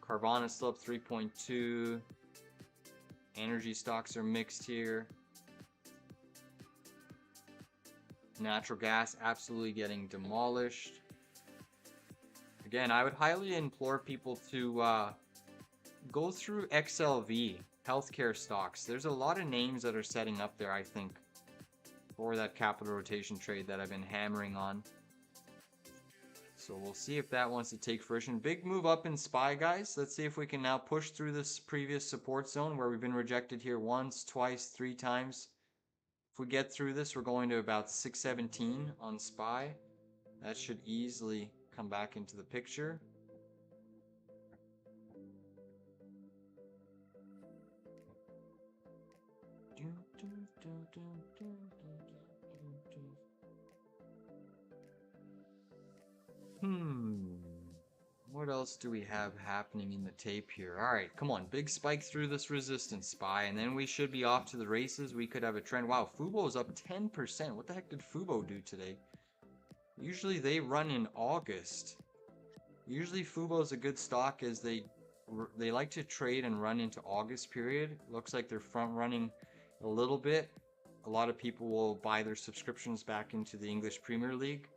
Carvana's still up 3.2. Energy stocks are mixed here. Natural gas absolutely getting demolished. Again, I would highly implore people to go through XLV, healthcare stocks. There's a lot of names that are setting up there, I think, for that capital rotation trade that I've been hammering on. So we'll see if that wants to take fruition. Big move up in SPY, guys. Let's see if we can now push through this previous support zone where we've been rejected here once, twice, 3 times. If we get through this, we're going to about 617 on SPY. That should easily come back into the picture. What else do we have happening in the tape here? All right, come on. Big spike through this resistance SPY, and then we should be off to the races. We could have a trend. Wow, Fubo is up 10%. What the heck did Fubo do today? Usually they run in August. Usually Fubo is a good stock as they like to trade and run into August period. Looks like they're front running a little bit. A lot of people will buy their subscriptions back into the English Premier League.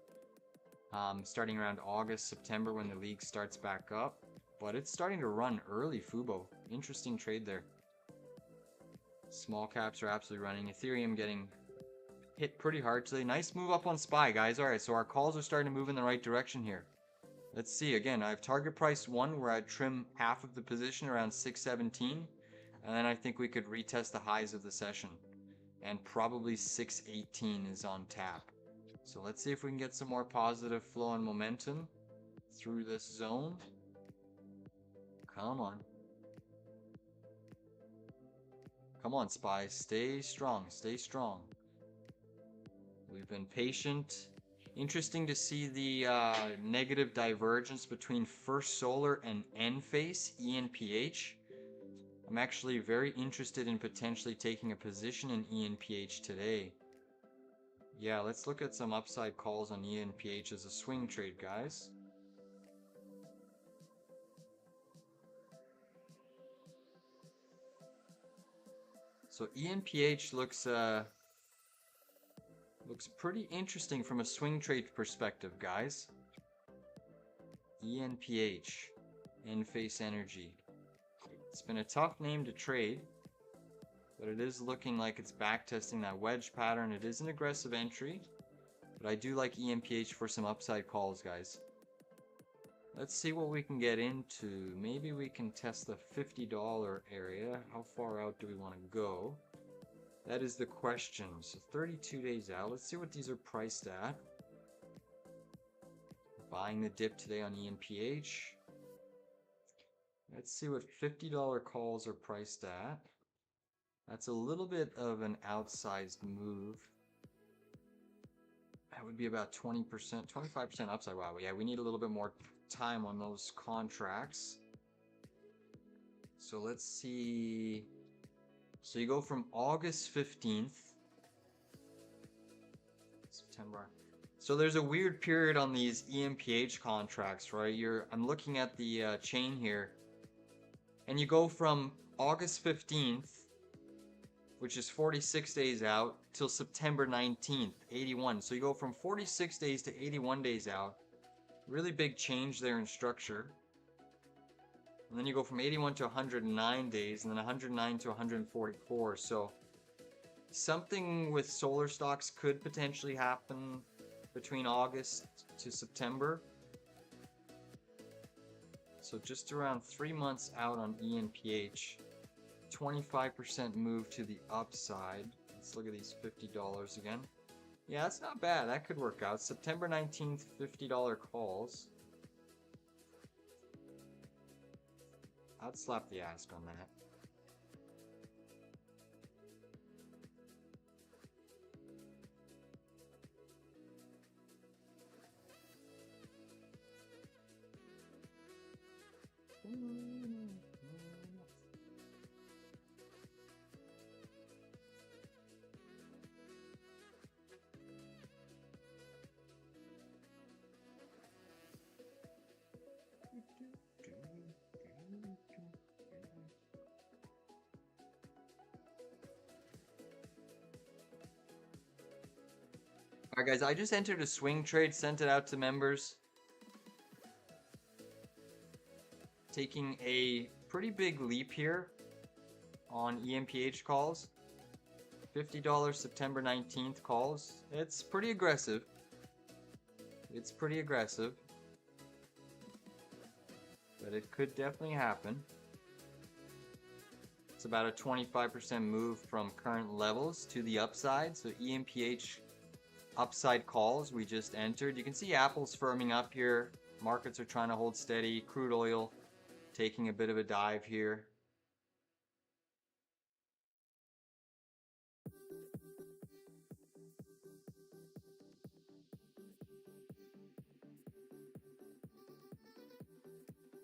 Starting around August, September when the league starts back up. But it's starting to run early, Fubo. Interesting trade there. Small caps are absolutely running. Ethereum getting hit pretty hard today. Nice move up on SPY, guys. Alright, so our calls are starting to move in the right direction here. Let's see. Again, I have target price 1 where I'd trim half of the position around 617. And then I think we could retest the highs of the session. And probably 618 is on tap. So let's see if we can get some more positive flow and momentum through this zone. Come on. Come on, SPY. Stay strong. Stay strong. We've been patient. Interesting to see the negative divergence between First Solar and Enphase, ENPH. I'm actually very interested in potentially taking a position in ENPH today. Yeah, let's look at some upside calls on ENPH as a swing trade, guys. So ENPH looks pretty interesting from a swing trade perspective, guys. ENPH, Enphase Energy. It's been a tough name to trade, but it is looking like it's backtesting that wedge pattern. It is an aggressive entry, but I do like ENPH for some upside calls, guys. Let's see what we can get into. Maybe we can test the $50 area. How far out do we want to go? That is the question. So 32 days out. Let's see what these are priced at. Buying the dip today on ENPH. Let's see what $50 calls are priced at. That's a little bit of an outsized move. That would be about 20%, 25% upside. Wow, yeah, we need a little bit more time on those contracts. So let's see. So you go from August 15th, September. So there's a weird period on these EMPH contracts, right? I'm looking at the chain here, and you go from August 15th, which is 46 days out, till September 19th, 81. So you go from 46 days to 81 days out. Really big change there in structure. And then you go from 81 to 109 days, and then 109 to 144. So something with solar stocks could potentially happen between August to September. So just around 3 months out on ENPH. 25% move to the upside. Let's look at these $50 again. Yeah, that's not bad. That could work out. September 19th, $50 calls. I'd slap the ask on that. Alright guys, I just entered a swing trade, sent it out to members. Taking a pretty big leap here on EMPH calls. $50 September 19th calls. It's pretty aggressive. It's pretty aggressive. But it could definitely happen. It's about a 25% move from current levels to the upside. So EMPH upside calls we just entered. You can see Apple's firming up here. Markets are trying to hold steady. Crude oil taking a bit of a dive here.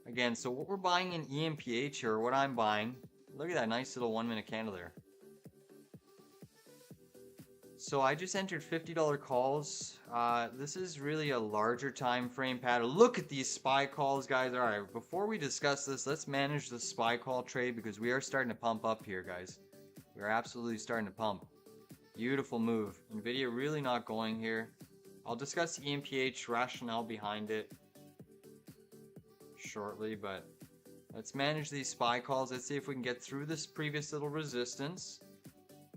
Again, so what we're buying in EMPH here, what I'm buying, look at that nice little 1 minute candle there. So I just entered $50 calls. This is really a larger time frame pattern. Look at these SPY calls, guys. All right, before we discuss this, let's manage the SPY call trade because we are starting to pump up here, guys. We're absolutely starting to pump. Beautiful move. Nvidia really not going here. I'll discuss EMPH rationale behind it shortly, but let's manage these SPY calls. Let's see if we can get through this previous little resistance.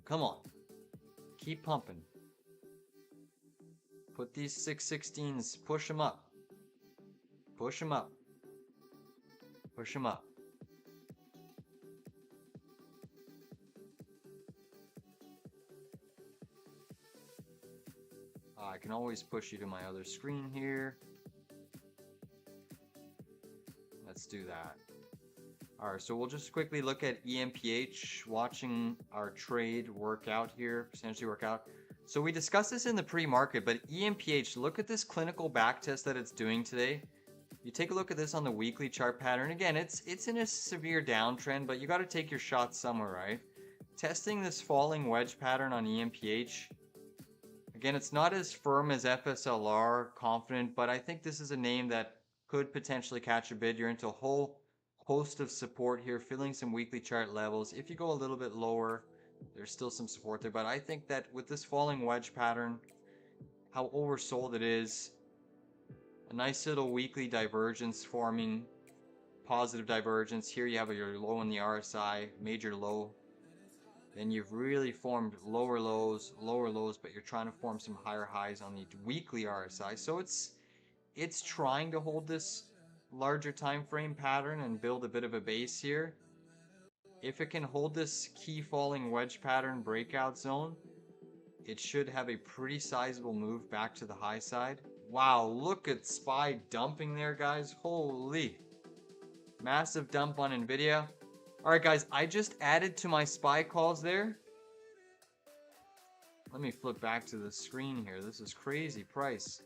Come on. Keep pumping. Put these 616s, push them up. Push them up. Push them up. I can always push you to my other screen here. Let's do that. Alright, so we'll just quickly look at EMPH, watching our trade work out here, potentially work out. So we discussed this in the pre-market, but EMPH, look at this clinical backtest that it's doing today. You take a look at this on the weekly chart pattern. Again, it's in a severe downtrend, but you got to take your shots somewhere, right? Testing this falling wedge pattern on EMPH. Again, it's not as firm as FSLR, confident, but I think this is a name that could potentially catch a bid. You're into a whole host of support here, filling some weekly chart levels. If you go a little bit lower, there's still some support there, but I think that with this falling wedge pattern, how oversold it is, a nice little weekly divergence forming, positive divergence. Here you have your low in the RSI, major low. Then you've really formed lower lows, but you're trying to form some higher highs on the weekly RSI. So it's trying to hold this larger time frame pattern and build a bit of a base here. If it can hold this key falling wedge pattern breakout zone, it should have a pretty sizable move back to the high side. Wow, look at SPY dumping there, guys. Holy. Massive dump on nvidia. Alright guys, I just added to my SPY calls there. Let me flip back to the screen here. This is crazy price.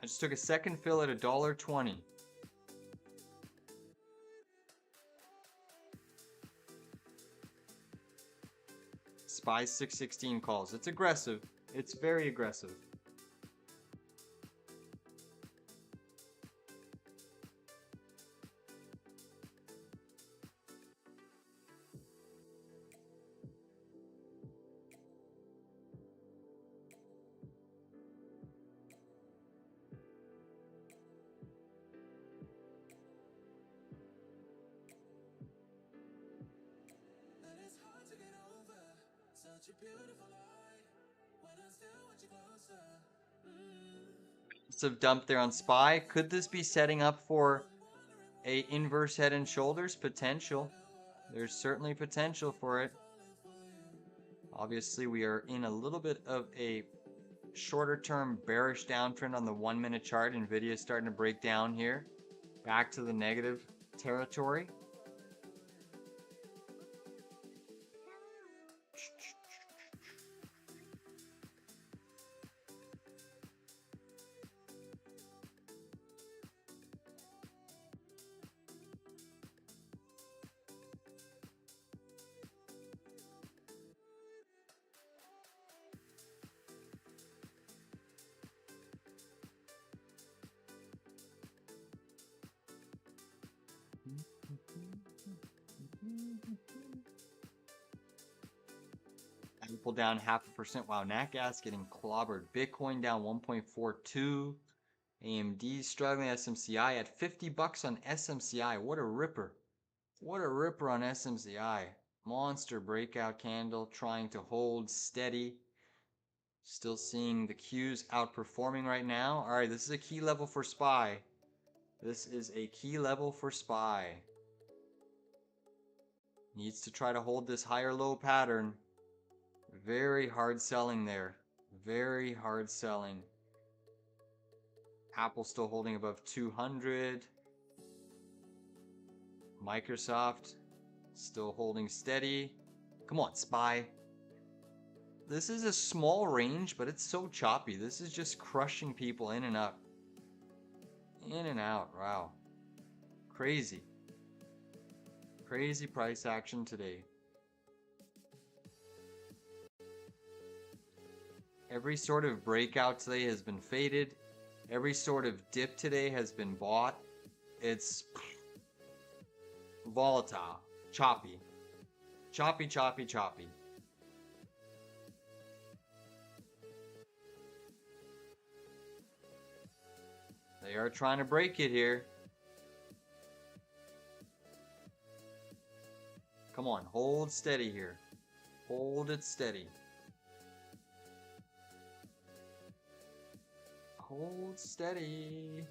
I just took a second fill at $1.20. SPY 616 calls. It's aggressive. It's very aggressive. And it's hard to get over such a beautiful lie when I still want you closer. Massive dump there on SPY. Could this be setting up for a inverse head and shoulders? Potential. There's certainly potential for it. Obviously, we are in a little bit of a shorter term bearish downtrend on the 1 minute chart. nvidia is starting to break down here. Back to the negative territory. Apple down 0.5%. Wow, Nat gas getting clobbered. Bitcoin down 1.42. AMD struggling. SMCI at 50 bucks on SMCI. What a ripper. What a ripper on SMCI. Monster breakout candle trying to hold steady. Still seeing the Qs outperforming right now. All right, this is a key level for SPY. This is a key level for SPY. Needs to try to hold this higher low pattern. Very hard selling there. Very hard selling. Apple still holding above 200. Microsoft still holding steady. Come on, SPY. This is a small range, but it's so choppy. This is just crushing people in and up. In and out. Wow. Crazy. Crazy price action today. Every sort of breakout today has been faded. Every sort of dip today has been bought. It's volatile. Choppy. Choppy, choppy, choppy. They are trying to break it here. Come on, hold steady here. Hold it steady. Hold steady.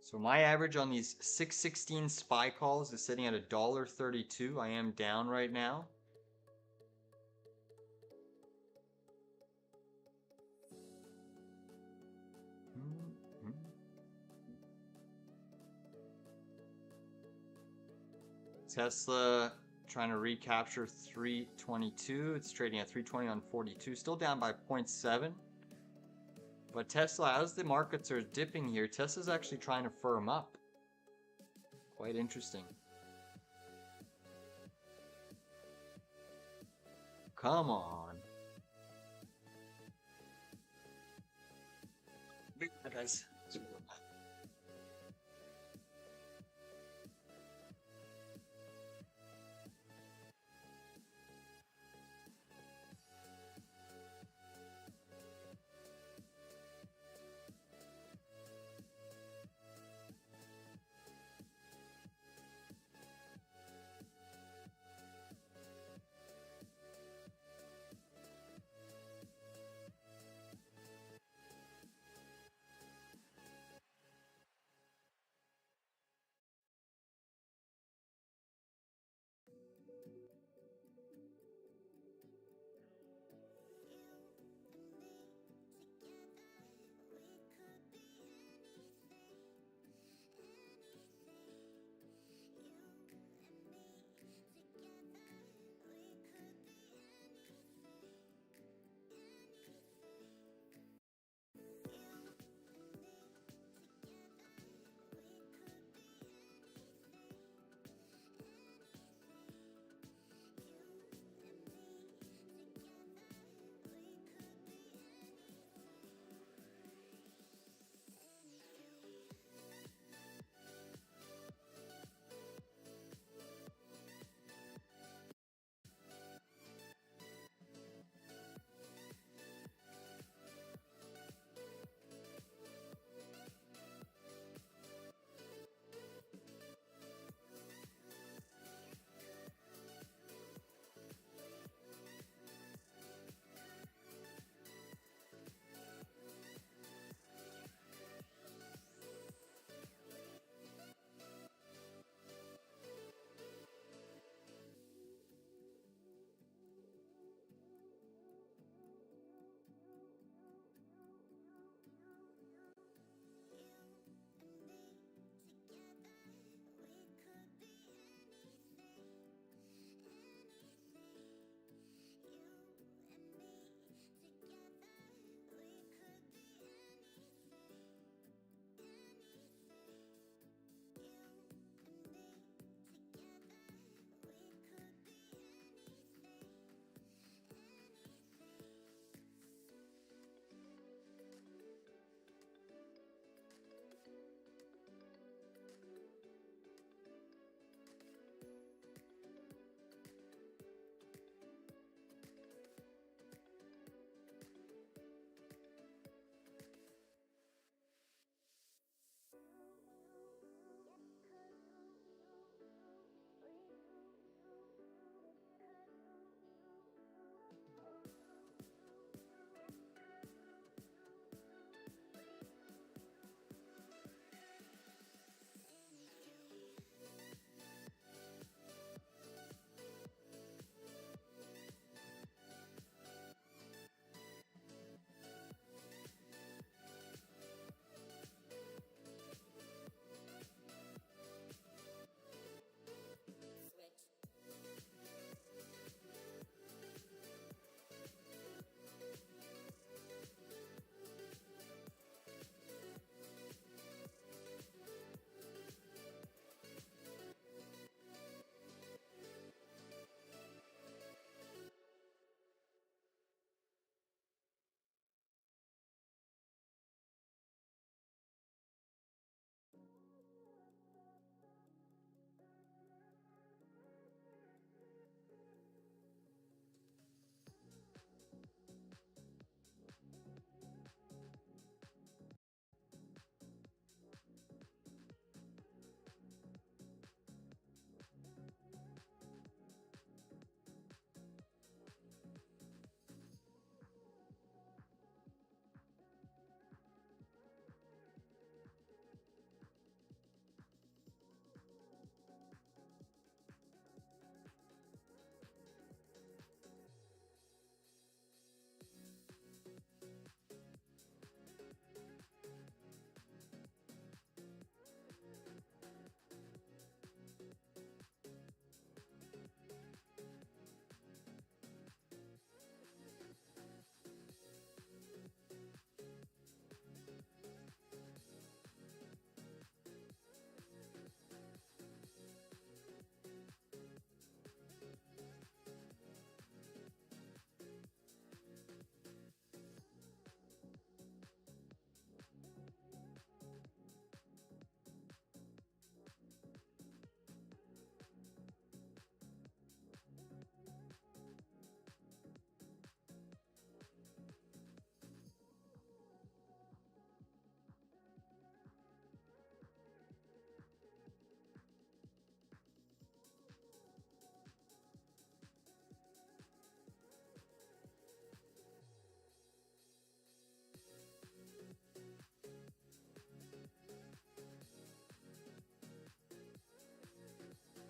So my average on these 616 SPY calls is sitting at $1.32. I am down right now. Tesla trying to recapture 322. It's trading at 320 on 42. Still down by 0.7. But Tesla, as the markets are dipping here, Tesla's actually trying to firm up. Quite interesting. Come on. Guys.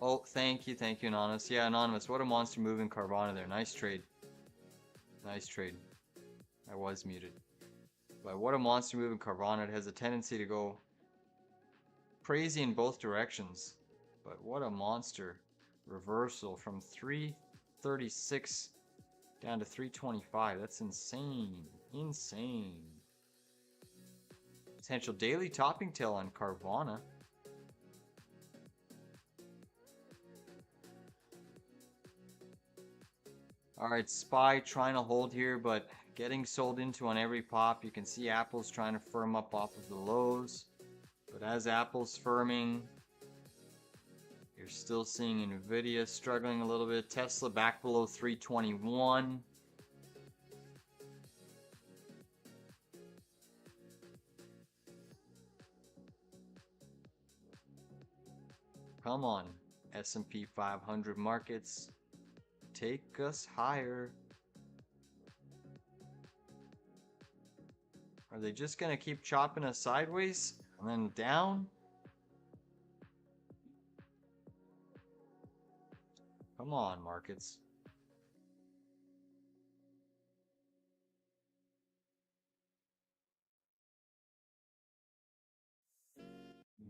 Oh, thank you, Anonymous. Yeah, Anonymous, what a monster move in Carvana there. Nice trade. Nice trade. I was muted. But what a monster move in Carvana. It has a tendency to go crazy in both directions. But what a monster reversal from 336 down to 325. That's insane. Insane. Potential daily topping tail on Carvana. Alright, SPY trying to hold here, but getting sold into on every pop. You can see Apple's trying to firm up off of the lows. But as Apple's firming, you're still seeing nvidia struggling a little bit. Tesla back below 321. Come on, S&P 500 markets. Take us higher. Are they just going to keep chopping us sideways and then down? Come on, markets.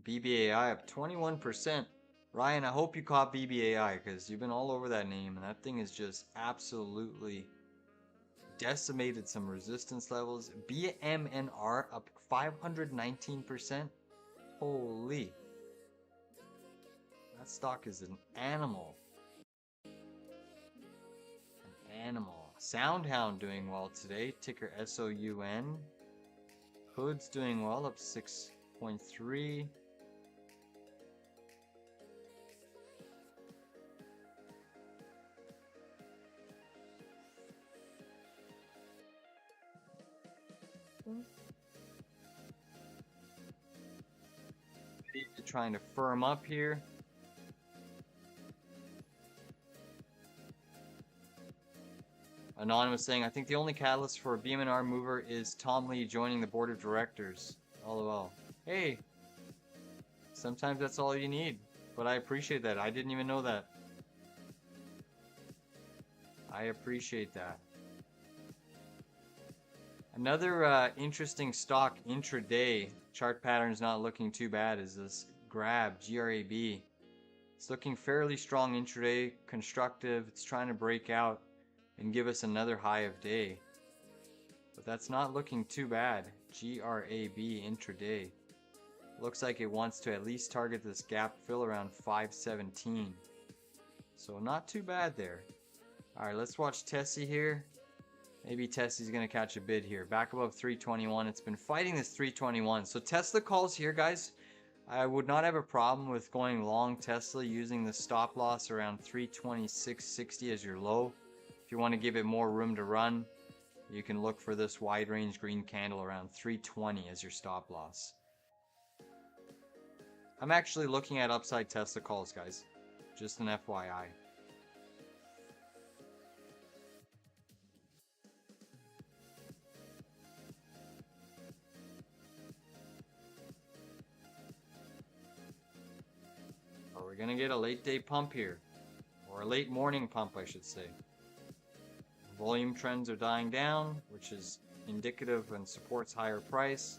BBAI up 21%. Ryan, I hope you caught BBAI because you've been all over that name and that thing is just absolutely decimated some resistance levels. BMNR up 519%. Holy. That stock is an animal. An animal. Soundhound doing well today. Ticker SOUN. Hood's doing well, up 6.3. Trying to firm up here. Anonymous saying, I think the only catalyst for a BMNR mover is Tom Lee joining the board of directors. LOL. Hey, sometimes that's all you need. But I appreciate that. I didn't even know that. I appreciate that. Another interesting stock intraday. Chart pattern's not looking too bad is this Grab, GRAB. It's looking fairly strong intraday, constructive. It's trying to break out and give us another high of day. But that's not looking too bad. GRAB intraday. Looks like it wants to at least target this gap fill around 517. So not too bad there. Alright, let's watch Tessie here. Maybe Tessie's going to catch a bid here. Back above 321. It's been fighting this 321. So Tesla calls here, guys. I would not have a problem with going long Tesla using the stop loss around 326.60 as your low. If you want to give it more room to run, you can look for this wide range green candle around 320 as your stop loss. I'm actually looking at upside Tesla calls, guys. Just an FYI. We're gonna get a late day pump here, or a late morning pump I should say. Volume trends are dying down, which is indicative and supports higher price.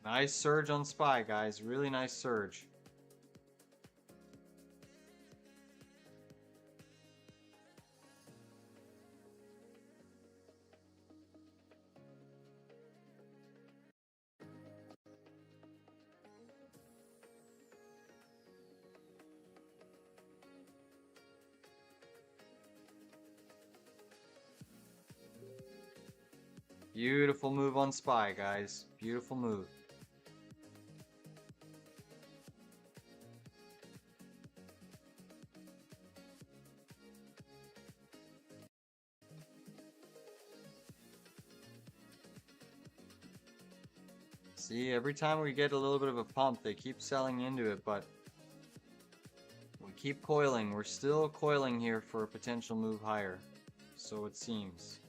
Nice surge on SPY, guys. Really nice surge. Beautiful move on SPY, guys. Beautiful move. See, every time we get a little bit of a pump, they keep selling into it, but we keep coiling. We're still coiling here for a potential move higher. So it seems.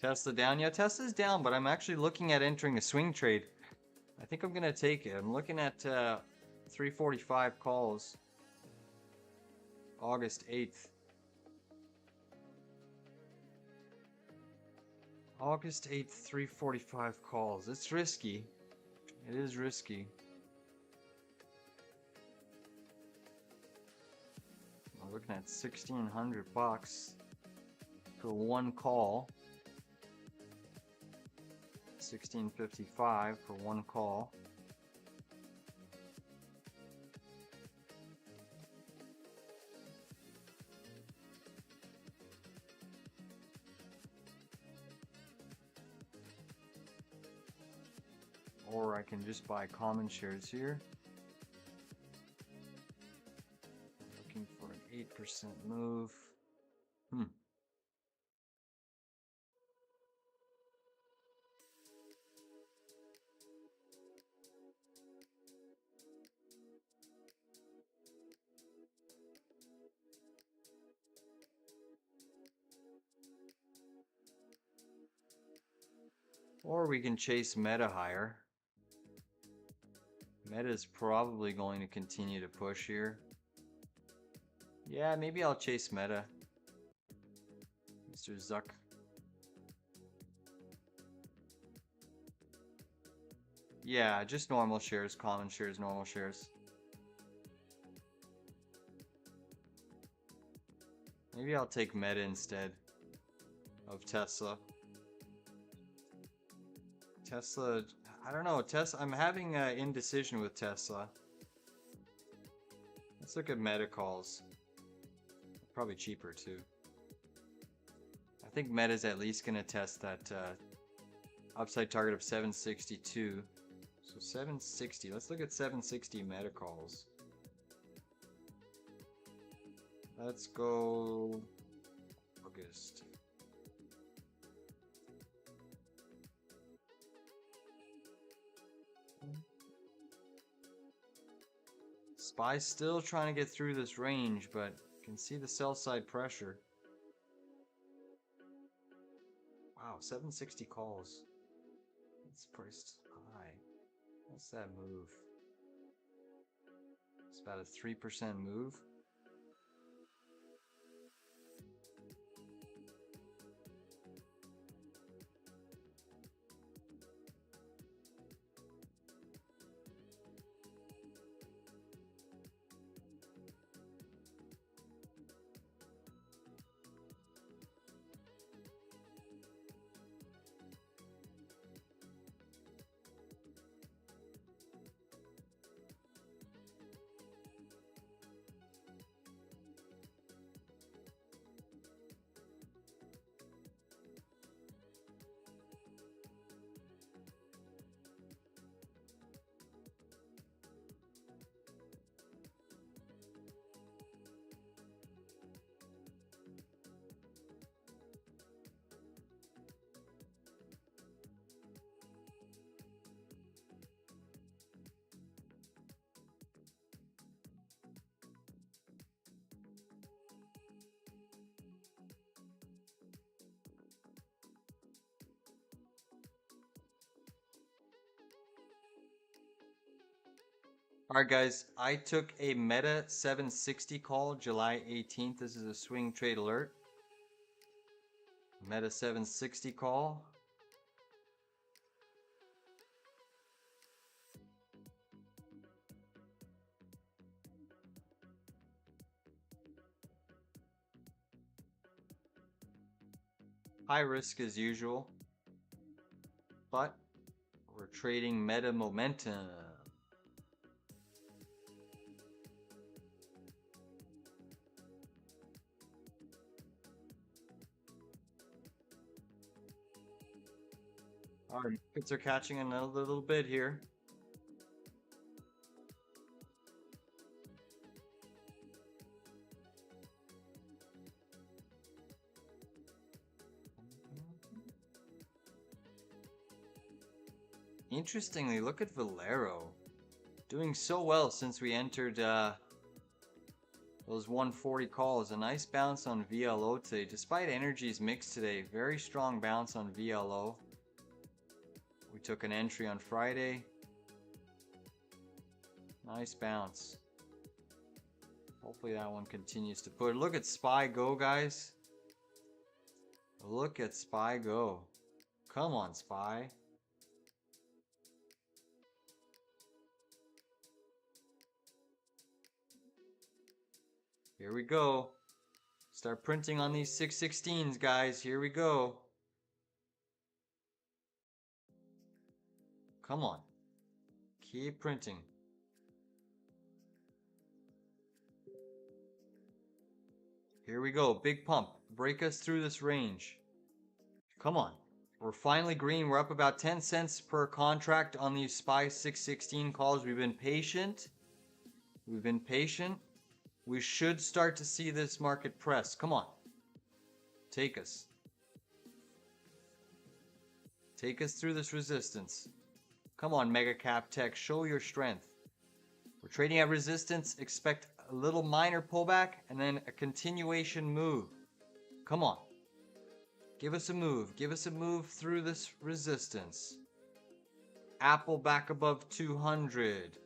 Tesla down? Yeah, Tesla's down, but I'm actually looking at entering a swing trade. I think I'm gonna take it. I'm looking at 345 calls. August 8th. August 8th, 345 calls. It's risky. It is risky. I'm looking at $1,600 for one call. 1655 for one call. Or I can just buy common shares here. Looking for an 8% move. Or we can chase Meta higher. Meta is probably going to continue to push here. Yeah, maybe I'll chase Meta. Mr. Zuck. Yeah, just normal shares, common shares, normal shares. Maybe I'll take Meta instead of Tesla. Tesla, I don't know, Tesla, I'm having indecision with Tesla. Let's look at Meta calls. Probably cheaper too. I think Meta's at least gonna test that upside target of 762. So 760, let's look at 760 Meta calls. Let's go August. SPY's still trying to get through this range, but you can see the sell side pressure. Wow, 760 calls. It's priced high. What's that move? It's about a 3% move. All right, guys, I took a Meta 760 call July 18th. This is a swing trade alert. Meta 760 call. High risk as usual, but we're trading Meta momentum. Our markets are catching another little bit here. Interestingly, look at Valero. Doing so well since we entered those 140 calls. A nice bounce on VLO today. Despite energy's mix today, very strong bounce on VLO. We took an entry on Friday. Nice bounce. Hopefully that one continues to put. Look at SPY go, guys. Look at SPY go. Come on, SPY. Here we go. Start printing on these 616s, guys. Here we go. Come on. Keep printing. Here we go. Big pump. Break us through this range. Come on. We're finally green. We're up about 10 cents per contract on these SPY 616 calls. We've been patient. We've been patient. We should start to see this market press. Come on. Take us. Take us through this resistance. Come on, Mega Cap Tech. Show your strength. We're trading at resistance. Expect a little minor pullback and then a continuation move. Come on. Give us a move. Give us a move through this resistance. Apple back above 200.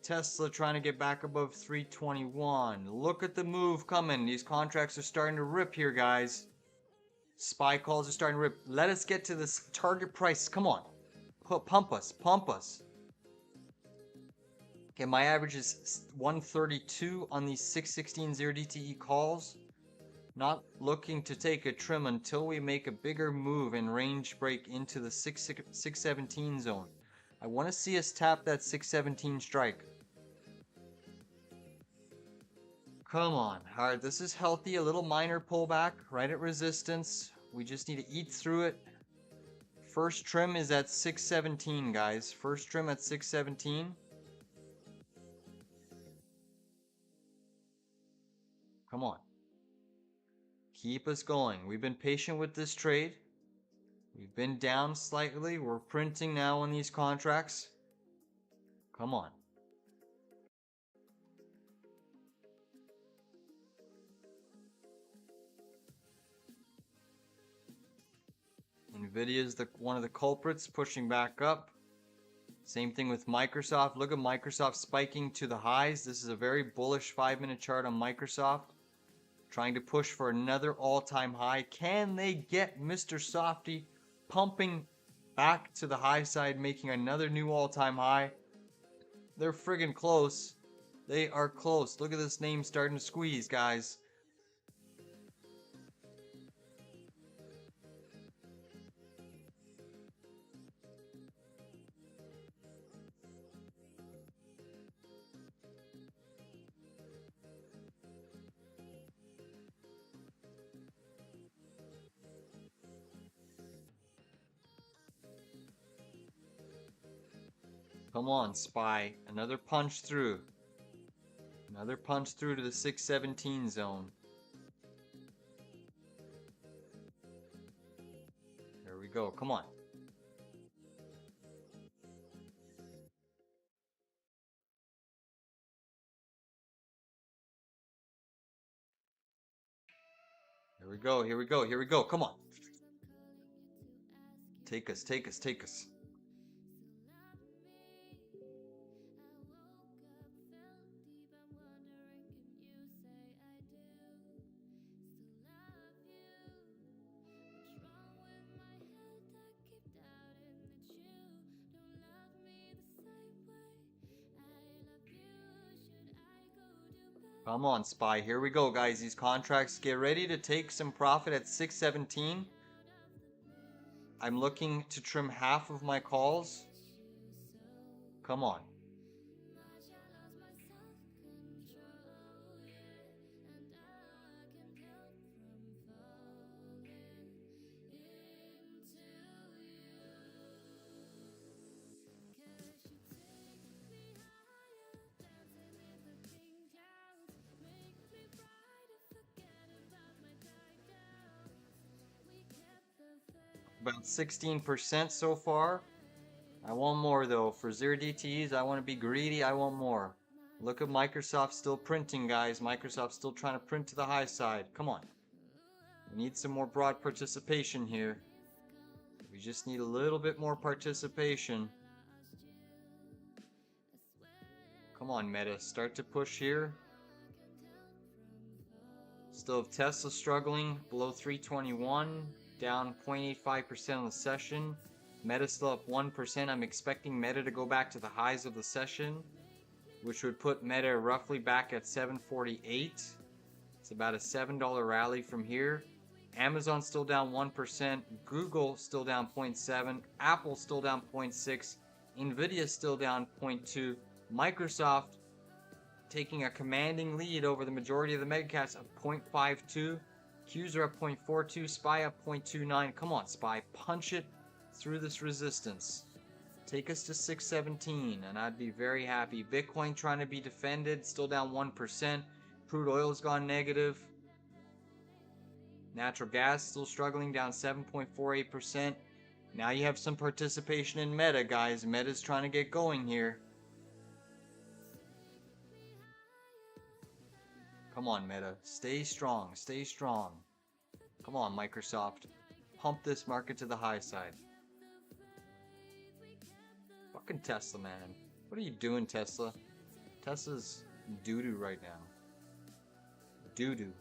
Tesla trying to get back above 321. Look at the move coming. These contracts are starting to rip here, guys. SPY calls are starting to rip. Let us get to this target price. Come on. Pump us. Pump us. Okay, my average is 132 on these 616 0DTE calls. Not looking to take a trim until we make a bigger move and range break into the 617 zone. I want to see us tap that 617 strike. Come on. All right, this is healthy. A little minor pullback right at resistance. We just need to eat through it. First trim is at 617, guys. First trim at 617. Come on. Keep us going. We've been patient with this trade. We've been down slightly. We're printing now on these contracts. Come on. Nvidia is one of the culprits pushing back up. Same thing with Microsoft. Look at Microsoft spiking to the highs. This is a very bullish 5-minute chart on Microsoft. Trying to push for another all-time high. Can they get Mr. Softy pumping back to the high side, making another new all-time high? They're friggin' close. They are close. Look at this name starting to squeeze, guys. Come on, SPY. Another punch through. Another punch through to the 617 zone. There we go. Come on. Here we go. Here we go. Here we go. Come on. Take us. Take us. Take us. Come on, SPY. Here we go, guys. These contracts, get ready to take some profit at 617. I'm looking to trim half of my calls. Come on. About 16% so far. I want more though. For 0 DTEs, I want to be greedy. I want more. Look at Microsoft still printing, guys. Microsoft still trying to print to the high side. Come on. We need some more broad participation here. We just need a little bit more participation. Come on, Meta. Start to push here. Still have Tesla struggling below 321, down 0.85% on the session. Meta still up 1%. I'm expecting Meta to go back to the highs of the session, which would put Meta roughly back at 748. It's about a $7 rally from here. Amazon still down 1%. Google still down 0.7. Apple still down 0.6. Nvidia still down 0.2. Microsoft taking a commanding lead over the majority of the megacaps of 0.52. Qs are up 0.42. SPY up 0.29. Come on, SPY. Punch it through this resistance. Take us to 617 and I'd be very happy. Bitcoin trying to be defended, still down 1%. Crude oil's gone negative. Natural gas still struggling, down 7.48%. Now you have some participation in Meta, guys. Meta's trying to get going here. Come on, Meta. Stay strong. Stay strong. Come on, Microsoft. Pump this market to the high side. Fucking Tesla, man. What are you doing, Tesla? Tesla's doo-doo right now. Doo-doo.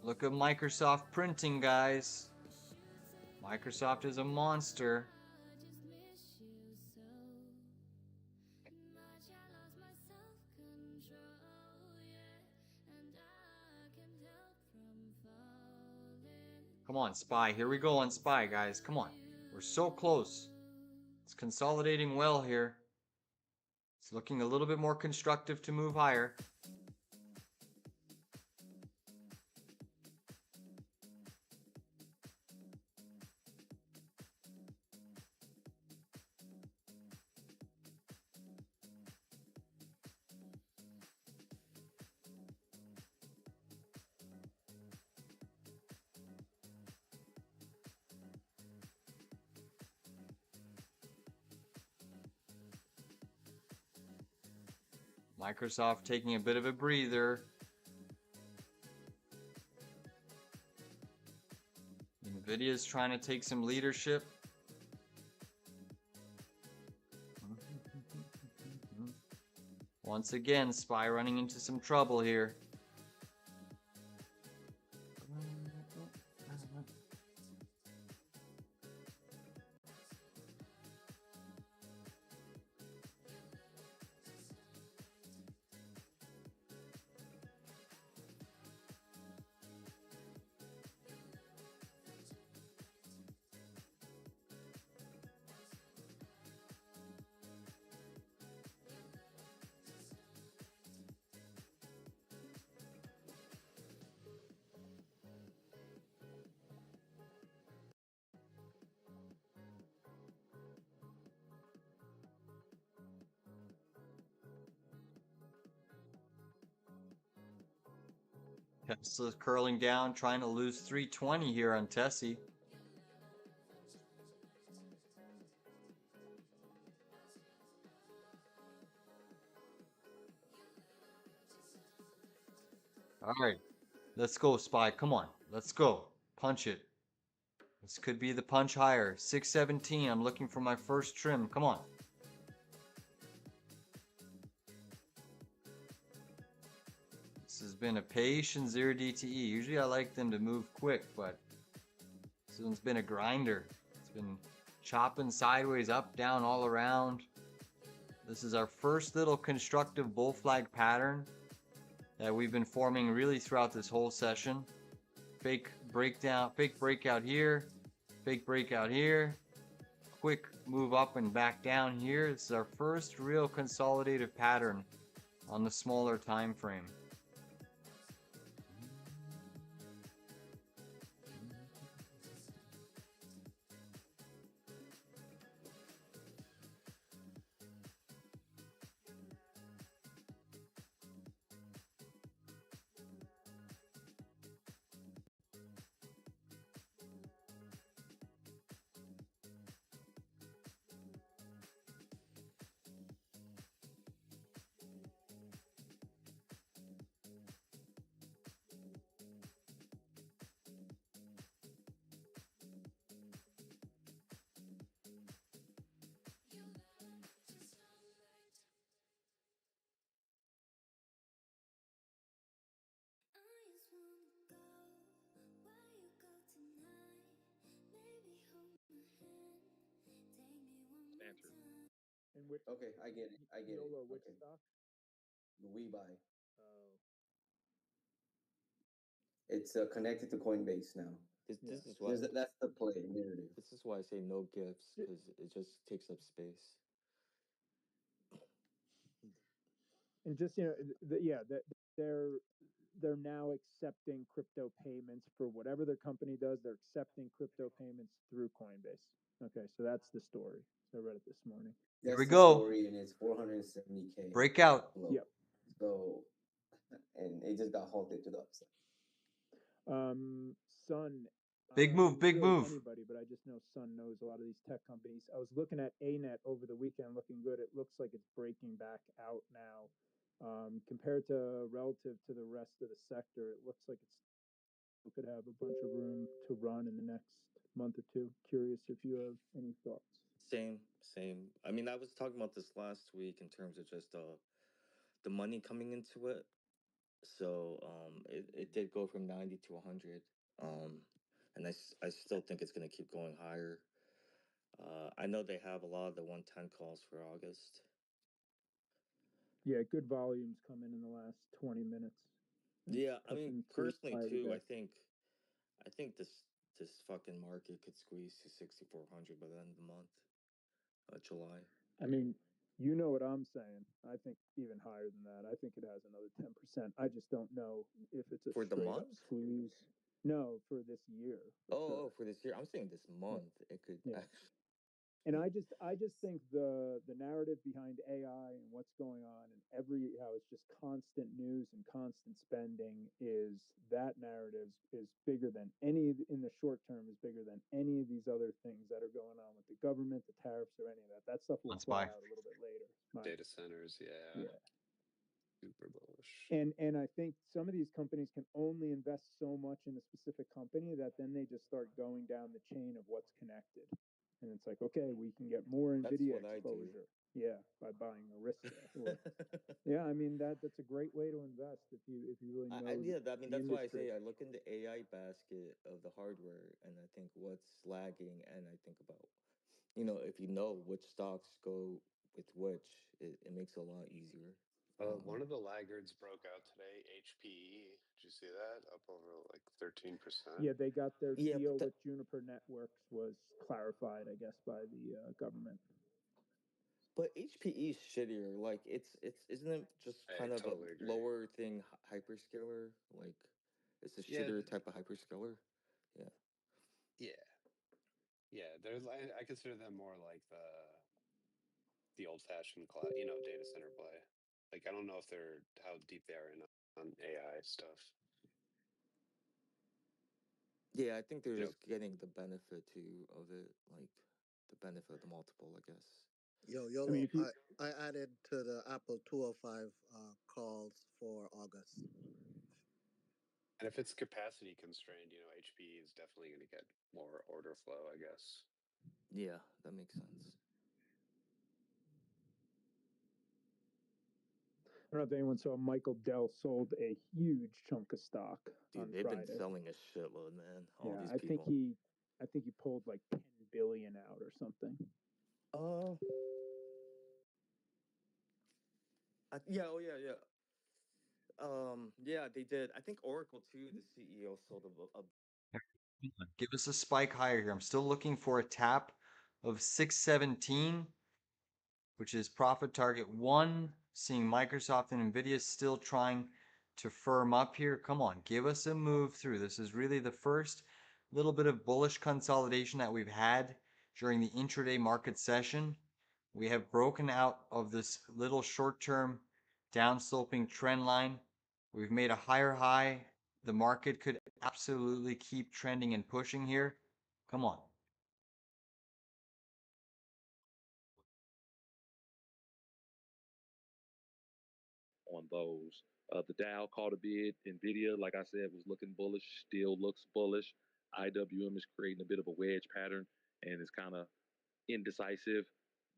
Look at Microsoft printing, guys. Microsoft is a monster. Come on, SPY. Here we go on SPY, guys. Come on. We're so close. It's consolidating well here. It's looking a little bit more constructive to move higher. Microsoft taking a bit of a breather. Nvidia's trying to take some leadership. Once again, SPY running into some trouble here. Tesla's curling down, trying to lose 320 here on Tessie. All right, let's go, SPY. Come on, let's go. Punch it. This could be the punch higher. 617. I'm looking for my first trim. Come on. This has been a patient 0 DTE. Usually I like them to move quick, but this one's been a grinder. It's been chopping sideways, up, down, all around. This is our first little constructive bull flag pattern that we've been forming really throughout this whole session. Fake breakdown, fake breakout here, fake breakout here, quick move up and back down here. This is our first real consolidative pattern on the smaller time frame. And which Okay, I get it. I get it. YOLO, which Okay. stock? We buy. Oh, It's connected to Coinbase now. This yeah. is why That's the play narrative. this is why I say no gifts Ju- because it just takes up space. And just yeah, that they're now accepting crypto payments for whatever their company does. They're accepting crypto payments through Coinbase. Okay, so that's the story. So I read it this morning. Here That's we the go. story, and it's 470K Breakout. low. Yep. So, and it just got halted to the upside. Sun. Big I move, didn't big really move. Anybody, but I just know Sun knows a lot of these tech companies. I was looking at ANET over the weekend, looking good. It looks like it's breaking back out now. Compared to relative to the rest of the sector, it looks like it could have a bunch of room to run in the next month or two. Curious if you have any thoughts. Same. I mean, I was talking about this last week in terms of just the money coming into it. So it did go from 90 to 100. Um, and I still think it's going to keep going higher. I know they have a lot of the 110 calls for August. Yeah, good volumes come in the last 20 minutes. Yeah, I mean, Pushing through personally high too, today. I think this fucking market could squeeze to 6,400 by the end of the month, July. I mean, you know what I'm saying. I think even higher than that. I think it has another 10%. I just don't know if it's a For the straight up month? squeeze. No, for this year, for sure. Oh, for this year. I'm saying this month. It could Yeah. actually. And I just think the narrative behind AI and what's going on and how it's just constant news and constant spending is that narrative is bigger than any in the short term is bigger than any of these other things that are going on with the government, the tariffs, or any of that. That stuff will On play SPY. out a little bit later. Data centers, yeah, Yeah. super bullish. And I think some of these companies can only invest so much in a specific company that then they just start going down the chain of what's connected. And it's like, okay, we can get more That's Nvidia what I do. exposure. Yeah, by buying Arista. Yeah, I mean that's a great way to invest if you really know Yeah, I mean the that's why I industry. say I look in the AI basket of the hardware and I think what's lagging, and I think about, if you know which stocks go with which, it makes it a lot easier. One of the laggards broke out today, HPE. Did you see that? Up over like 13%. Yeah, they got their Yeah, deal but with Juniper Networks was clarified, I guess, by the government. HPE is shittier. Like it's isn't it just I kind of a totally agree. lower thing hyperscaler? Like it's a Yeah, shittier type of hyperscaler. Yeah. yeah, yeah. There's I consider them more like the old-fashioned cloud, data center play. Like I don't know if they're how deep they are in on AI stuff. Yeah, I think they're You know, just getting the benefit too of it, like the benefit of the multiple, I guess. I mean, YOLO, if you I added to the Apple 205 calls for August. and if it's capacity constrained, HPE is definitely going to get more order flow, I guess. Yeah, that makes sense. I don't know if anyone saw Michael Dell sold a huge chunk of stock on Dude, they've been Friday. selling a shitload, man. All Yeah, these I think people. he pulled like $10 billion out or something. Uh, yeah, oh yeah, yeah. Yeah, they did. I think Oracle too. The CEO sold a Give us a spike higher here. I'm still looking for a tap of 617, which is profit target 1. Seeing Microsoft and nvidia still trying to firm up here. Come on, give us a move through. This is really the first little bit of bullish consolidation that we've had during the intraday market session. We have broken out of this little short-term downsloping trend line. We've made a higher high. The market could absolutely keep trending and pushing here. Come on. On those. The Dow caught a bid. Nvidia, like I said, was looking bullish, still looks bullish. IWM is creating a bit of a wedge pattern and is kind of indecisive.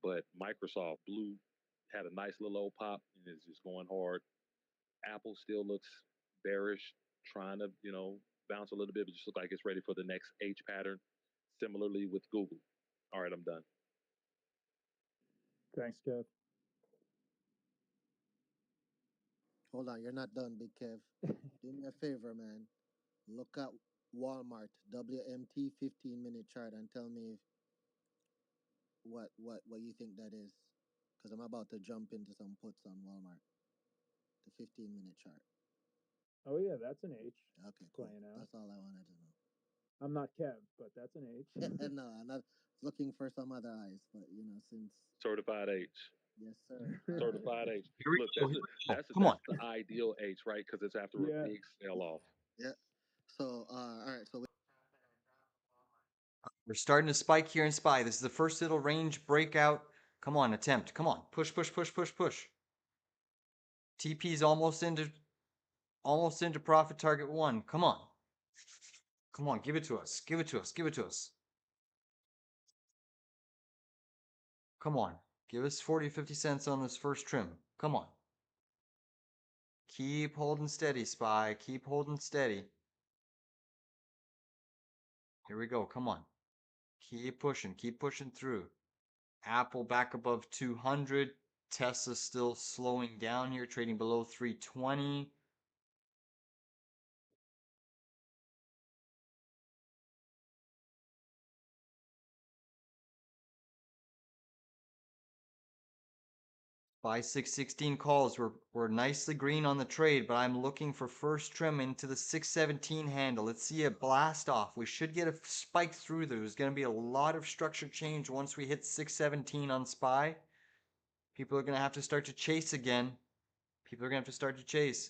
But Microsoft Blue had a nice little old pop and is just going hard. Apple still looks bearish, trying to, bounce a little bit, but just look like it's ready for the next H pattern. Similarly with Google. All right, I'm done. Thanks, Kev. Hold on, you're not done, Big Kev. Do me a favor, man. Look at Walmart WMT 15-minute chart and tell me what you think that is, because I'm about to jump into some puts on Walmart. The 15-minute chart. Oh yeah, that's an H. Okay, cool. Playing out. That's all I wanted to know. I'm not Kev, but that's an H. No, I'm not looking for some other eyes, but since Certified H. yes, sir. Certified H. Here we Look, go. Come on. that's the ideal H, right? Because it's after Yeah. a big sell off. Yeah. So, all right. So We're starting to spike here in SPY. This is the first little range breakout. Come on, attempt. Come on. Push, push, push, push, push. TP's almost into profit target 1. Come on. Come on, give it to us. Give it to us. Give it to us. Come on. Give us 40, 50 cents on this first trim. Come on. Keep holding steady, SPY. Keep holding steady. Here we go. Come on. Keep pushing. Keep pushing through. Apple back above 200. Tesla still slowing down here, trading below 320. Buy 616 calls. We're nicely green on the trade, but I'm looking for first trim into the 617 handle. Let's see a blast off. We should get a spike through. There's going to be a lot of structure change once we hit 617 on SPY. People are going to have to start to chase again. People are going to have to start to chase.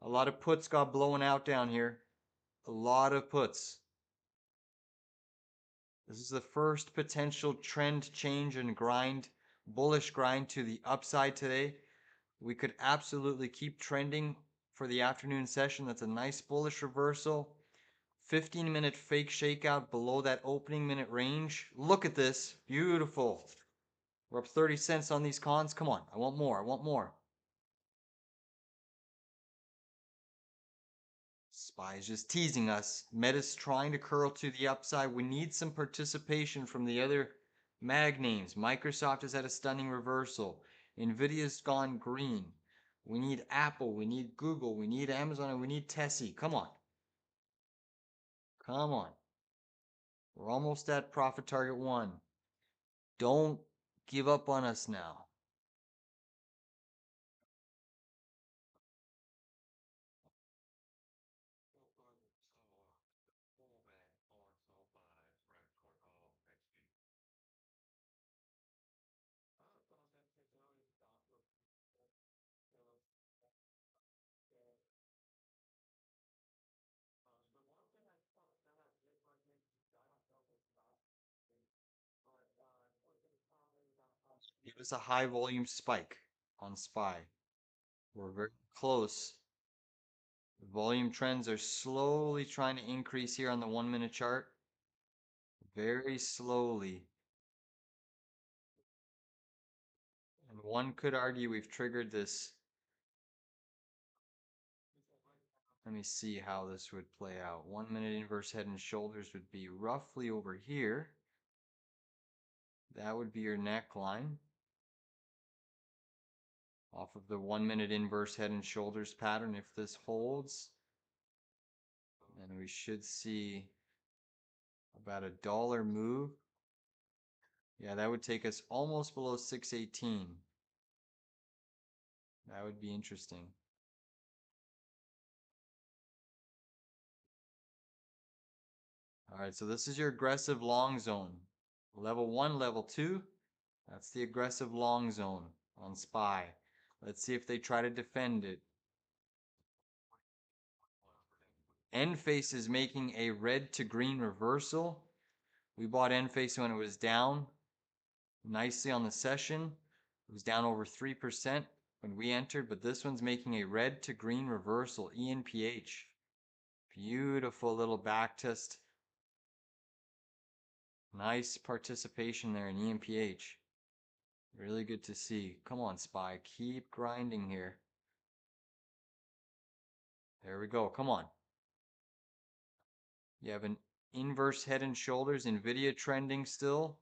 A lot of puts got blown out down here. A lot of puts. This is the first potential trend change and grind, bullish grind to the upside today. We could absolutely keep trending for the afternoon session. That's a nice bullish reversal. 15-minute fake shakeout below that opening minute range. Look at this. Beautiful. We're up 30 cents on these cons. Come on. I want more. I want more. SPY is just teasing us. Meta's trying to curl to the upside. We need some participation from the other mag names. Microsoft has had a stunning reversal. Nvidia's gone green. We need Apple. We need Google. We need Amazon. And we need Tessie. Come on. Come on. We're almost at profit target 1. Don't give up on us now. Give us a high volume spike on SPY. We're very close. The volume trends are slowly trying to increase here on the 1-minute chart. Very slowly. And one could argue we've triggered this. Let me see how this would play out. 1-minute inverse head and shoulders would be roughly over here. That would be your neckline. Off of the 1 minute inverse head and shoulders pattern, if this holds, then we should see about $1 move. Yeah, that would take us almost below 618. That would be interesting. All right, so this is your aggressive long zone. Level 1, level 2, that's the aggressive long zone on SPY. Let's see if they try to defend it. Enphase is making a red to green reversal. We bought Enphase when it was down nicely on the session. It was down over 3% when we entered, but this one's making a red to green reversal, ENPH. Beautiful little back test. Nice participation there in ENPH. Really good to see. Come on, SPY. Keep grinding here. There we go. Come on. You have an inverse head and shoulders. NVIDIA trending still.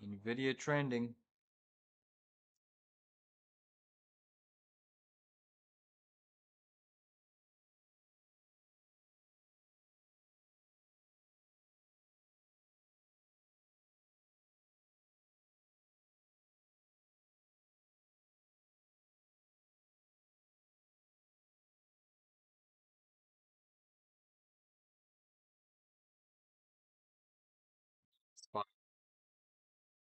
NVIDIA trending. SPY.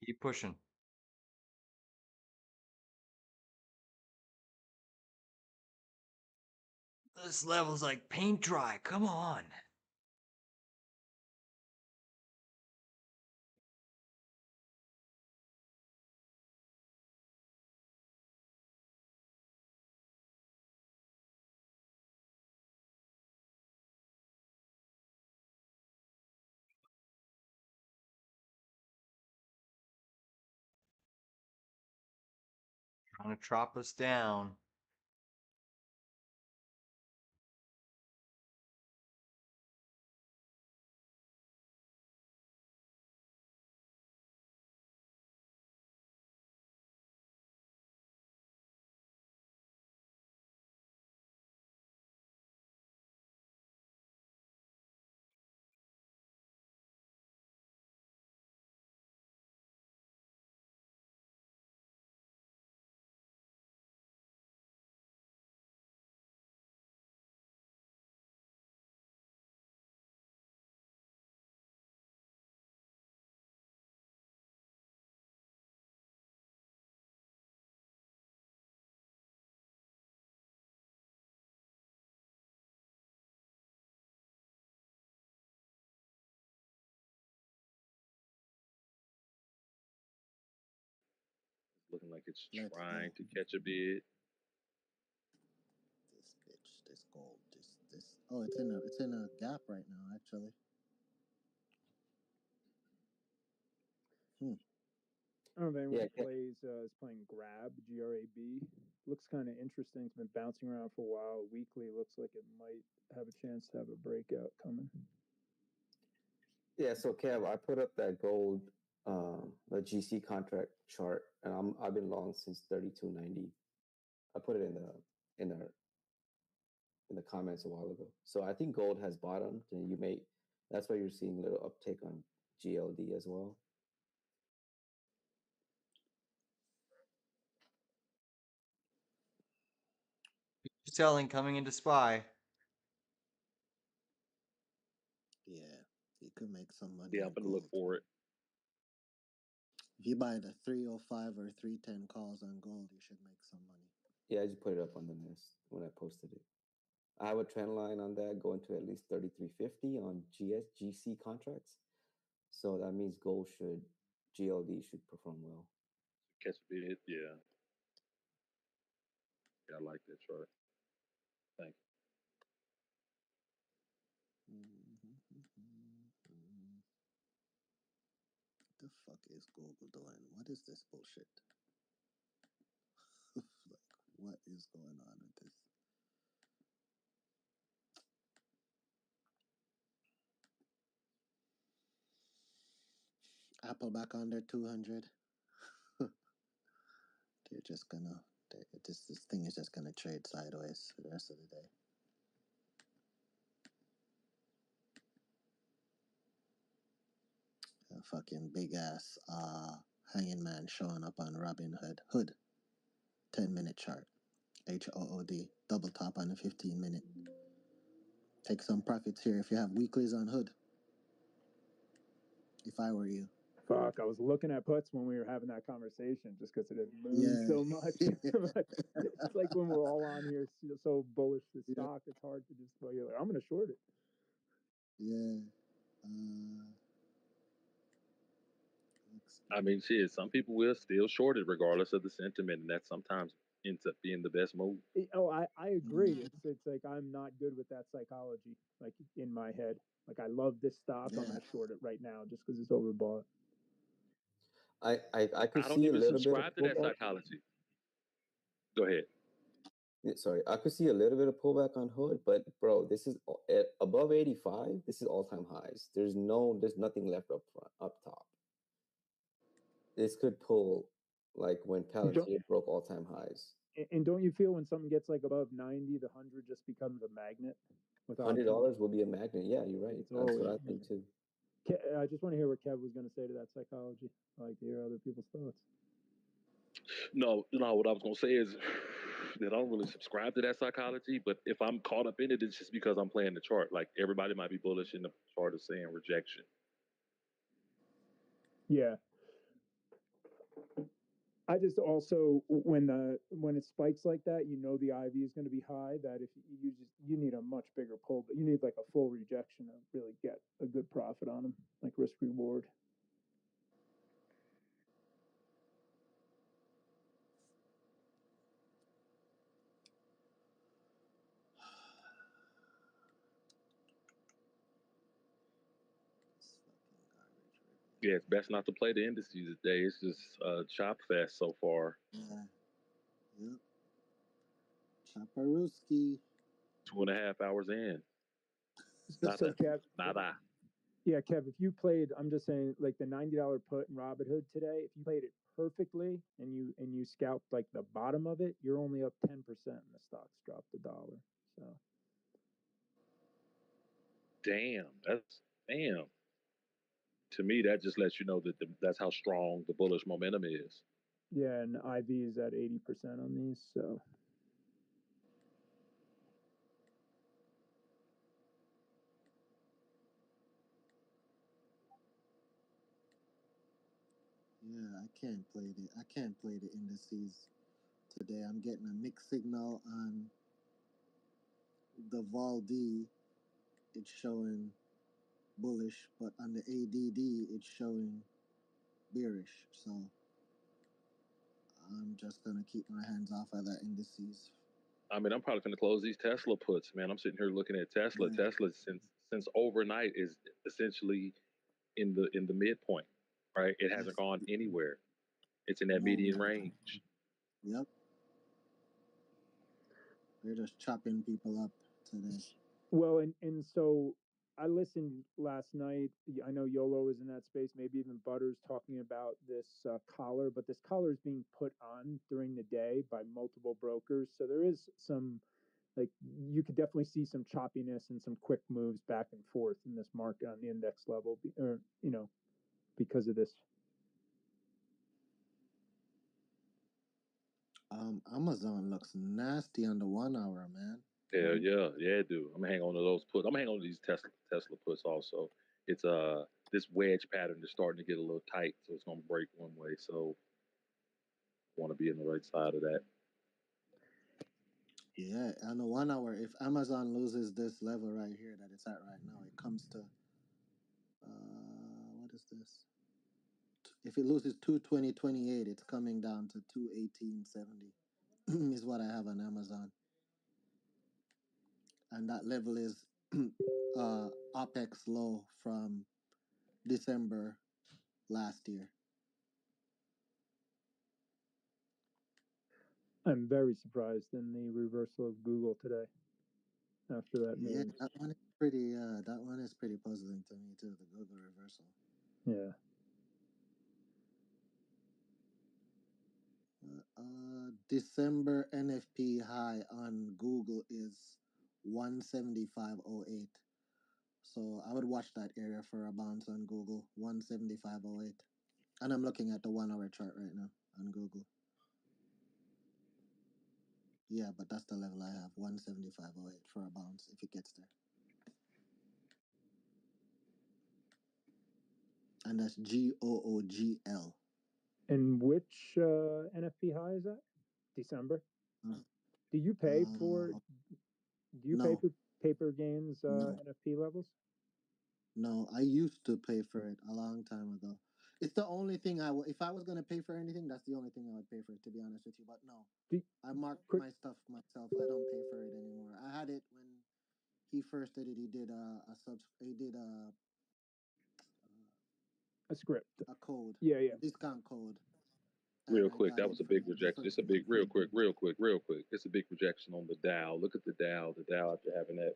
Keep pushing. This level's like paint dry. Come on. Trying to chop us down. Looking like it's Let's trying go. to catch a bid. This bitch, this gold, this. Oh, it's in a gap right now, actually. I don't know if anyone Yeah, is playing Grab, GRAB. Looks kind of interesting. It's been bouncing around for a while. Weekly looks like it might have a chance to have a breakout coming. yeah. So Kev, I put up that gold, the GC contract chart, and I've been long since 32.90. I put it in the in the comments a while ago. So I think gold has bottomed, and that's why you're seeing a little uptake on GLD as well. Selling coming into SPY. Yeah, you could make some money Yeah, I'm on gonna gold. look for it. If you buy the 305 or 310 calls on gold, you should make some money. Yeah, I just put it up on the nest when I posted it. I have a trend line on that going to at least 33.50 on GC contracts. So that means GLD should perform well. Catch a bid. Yeah. Yeah, I like that chart. Thank you. What the fuck is Google doing? What is this bullshit? Like, what is going on with this? Apple back under 200. They're just gonna. This thing is just gonna trade sideways for the rest of the day. A fucking big ass hanging man showing up on Robinhood. 10-minute chart. HOOD. Double top on the 15-minute. Take some profits here if you have weeklies on Hood. If I were you. Fuck, I was looking at puts when we were having that conversation just because it had moved so much. It's like when we're all on here so bullish the stock, it's hard to just go, you're like, I'm going to short it. Yeah. I mean, shit, some people will still short it regardless of the sentiment, and that sometimes ends up being the best move. Oh, I agree. It's like I'm not good with that psychology, like in my head. Like I love this stock, I'm going to short it right now just because it's overbought. I could I don't see a even little bit of subscribe to that pullback. psychology. Go ahead. Yeah, sorry, I could see a little bit of pullback on Hood, but bro, this is at above 85. This is all-time highs. There's nothing left up front, up top. This could pull like when Palantir broke all-time highs. And don't you feel when something gets like above 90, the 100 just becomes a magnet? $100 will be a magnet. Yeah, you're right. That's what I think too. I just want to hear what Kev was going to say to that psychology. I like to hear other people's thoughts. No, what I was gonna say is that I don't really subscribe to that psychology, but if I'm caught up in it, it's just because I'm playing the chart. Like everybody might be bullish in the chart is saying rejection. Yeah. I just also when it spikes like that, you know the IV is going to be high. That if you need a much bigger pull, but you need like a full rejection to really get a good profit on them, like risk reward. Yeah, it's best not to play the indices today. It's just chop fest so far. Yeah. Yep. Chaparooski. 2.5 hours in. So Kev, nada. Yeah, Kev, if you played, I'm just saying, like the $90 put in Robinhood today, if you played it perfectly and you scalped like the bottom of it, you're only up 10% and the stock's dropped $1. So damn. To me, that just lets you know that that's how strong the bullish momentum is. yeah, and IV is at 80% on these, so. Yeah, I can't play the indices today. I'm getting a mixed signal on the Vol D. It's showing bullish, but on the ADD, it's showing bearish. So I'm just gonna keep my hands off of that indices. I mean, I'm probably going to close these Tesla puts, man. I'm sitting here looking at Tesla. Yeah. Tesla since overnight is essentially in the midpoint, right? It hasn't gone anywhere. It's in that median range. Yep. They're just chopping people up today. Well, and so I listened last night. I know YOLO was in that space, maybe even Butters talking about this collar, but this collar is being put on during the day by multiple brokers. So there is some, like, you could definitely see some choppiness and some quick moves back and forth in this market on the index level, or, because of this. Amazon looks nasty on the 1 hour, man. Yeah, it do. I'm gonna hang on to those puts. I'm gonna hang on to these Tesla puts also. It's this wedge pattern is starting to get a little tight, so it's gonna break one way. So I want to be on the right side of that. Yeah, on the 1 hour, if Amazon loses this level right here that it's at right now, it comes to what is this? If it loses 220.28, it's coming down to 218.70 is what I have on Amazon. And that level is OPEX low from December last year. I'm very surprised in the reversal of Google today after that news. Yeah, that one is pretty puzzling to me too, the Google reversal. Yeah. December NFP high on Google is 175.08. So I would watch that area for a bounce on Google, 175.08. And I'm looking at the 1 hour chart right now on Google. Yeah, but that's the level I have, 175.08 for a bounce if it gets there. And that's GOOGL. And which NFP high is that? December. Uh, Do you pay for? uh, Do you pay no, for paper gains no, NFP levels? no. I used to pay for it a long time ago. It's the only thing if I was gonna pay for anything, that's the only thing I would pay for it. To be honest with you, but no, Do, I mark quick, my stuff myself. I don't pay for it anymore. I had it when he first did it. He did he did a script. a code, Yeah, yeah. a discount code, and Real I quick, got that it was a for big the rejection. first It's a big, month. real quick. It's a big rejection on the Dow. Look at the Dow. The Dow, after having that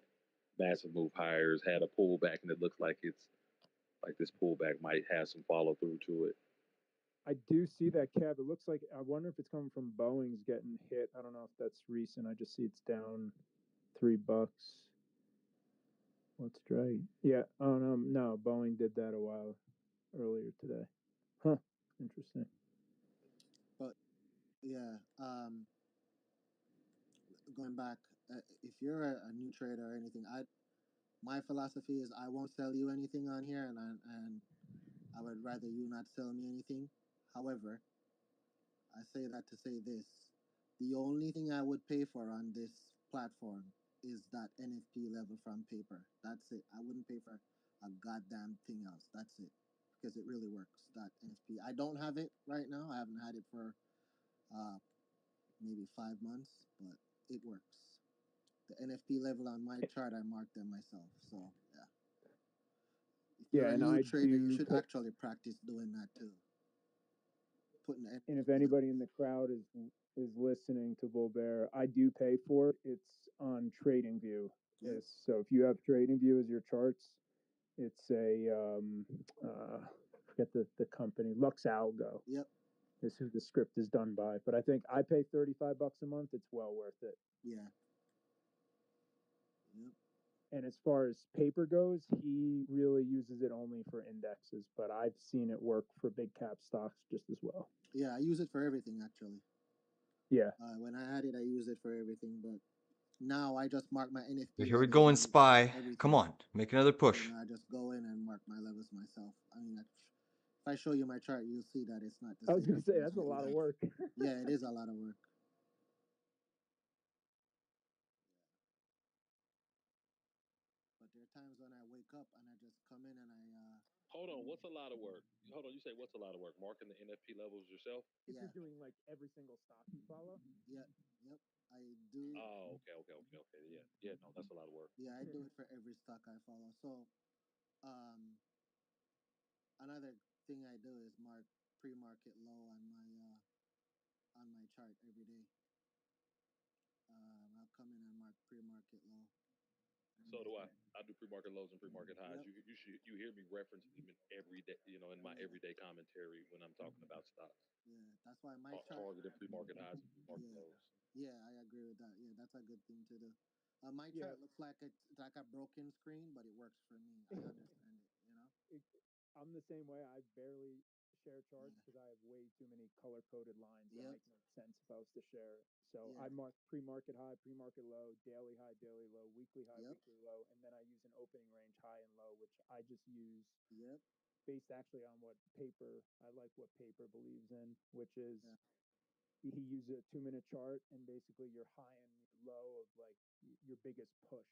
massive move higher, has had a pullback, and it looks like this pullback might have some follow through to it. I do see that, Kev. It looks like, I wonder if it's coming from Boeing's getting hit. I don't know if that's recent. I just see it's down $3. What's right? Yeah. Oh no, Boeing did that a while earlier today. Huh. Interesting. But yeah, going back, if you're a new trader or anything, my philosophy is I won't sell you anything on here, and I would rather you not sell me anything. However, I say that to say this: the only thing I would pay for on this platform is that NFP level from paper. That's it. I wouldn't pay for a goddamn thing else. That's it, because it really works. That NFP. I don't have it right now. I haven't had it for uh, maybe 5 months, but it works. The NFP level on my chart, I marked them myself. So yeah, if you're Yeah, a and new I trader, you do should put, actually practice doing that too. Putting the and if NFP level. anybody in the crowd is listening to Bull Bear, I do pay for it. It's on TradingView. Yep. So if you have TradingView as your charts, it's a forget the company, Lux Algo. Yep. Is who the script is done by. But I think I pay $35 a month. It's well worth it. Yeah. Yep. And as far as paper goes, he really uses it only for indexes, but I've seen it work for big cap stocks just as well. Yeah, I use it for everything actually. Yeah. When I had it, I used it for everything, but now I just mark my NFP Here we levels go in on SPY. everything. Come on, make another push. I just go in and mark my levels myself. I mean, if I show you my chart, you'll see that it's not the I was same going to say, as that's a what you lot of have. work. Yeah, it is a lot of work. But there are times when I wake up and I just come in and Hold on, what's a lot of work? Hold on, you say what's a lot of work? Marking the NFP levels yourself? If yeah, you're doing like every single stock you follow. yeah, yep, I do. Oh, okay. Yeah. No, that's a lot of work. Yeah, I do it for every stock I follow. So, another thing I do is mark pre-market low on my chart every day. I'll come in and mark pre-market low. So do I. I do pre-market lows and pre-market highs. Yep. You hear me reference them in every day, in my Yeah. everyday commentary when I'm talking about stocks. Yeah, that's why my chart. Targeted pre-market highs and pre-market Yeah, lows. yeah, I agree with that. Yeah, that's a good thing to do. My Yeah. chart looks like it's like a broken screen, but it works for me. I understand it. It, I'm the same way. I barely share charts Yeah. because I have way too many color coded lines that Yep. make no sense if I was to share it. So Yeah. I mark pre-market high, pre-market low, daily high, daily low, weekly high, Yep. weekly low, and then I use an opening range high and low, which I just use Yep. based actually on what paper I like what paper believes in, which is Yeah. he uses a 2 minute chart and basically your high and your low of like your biggest push.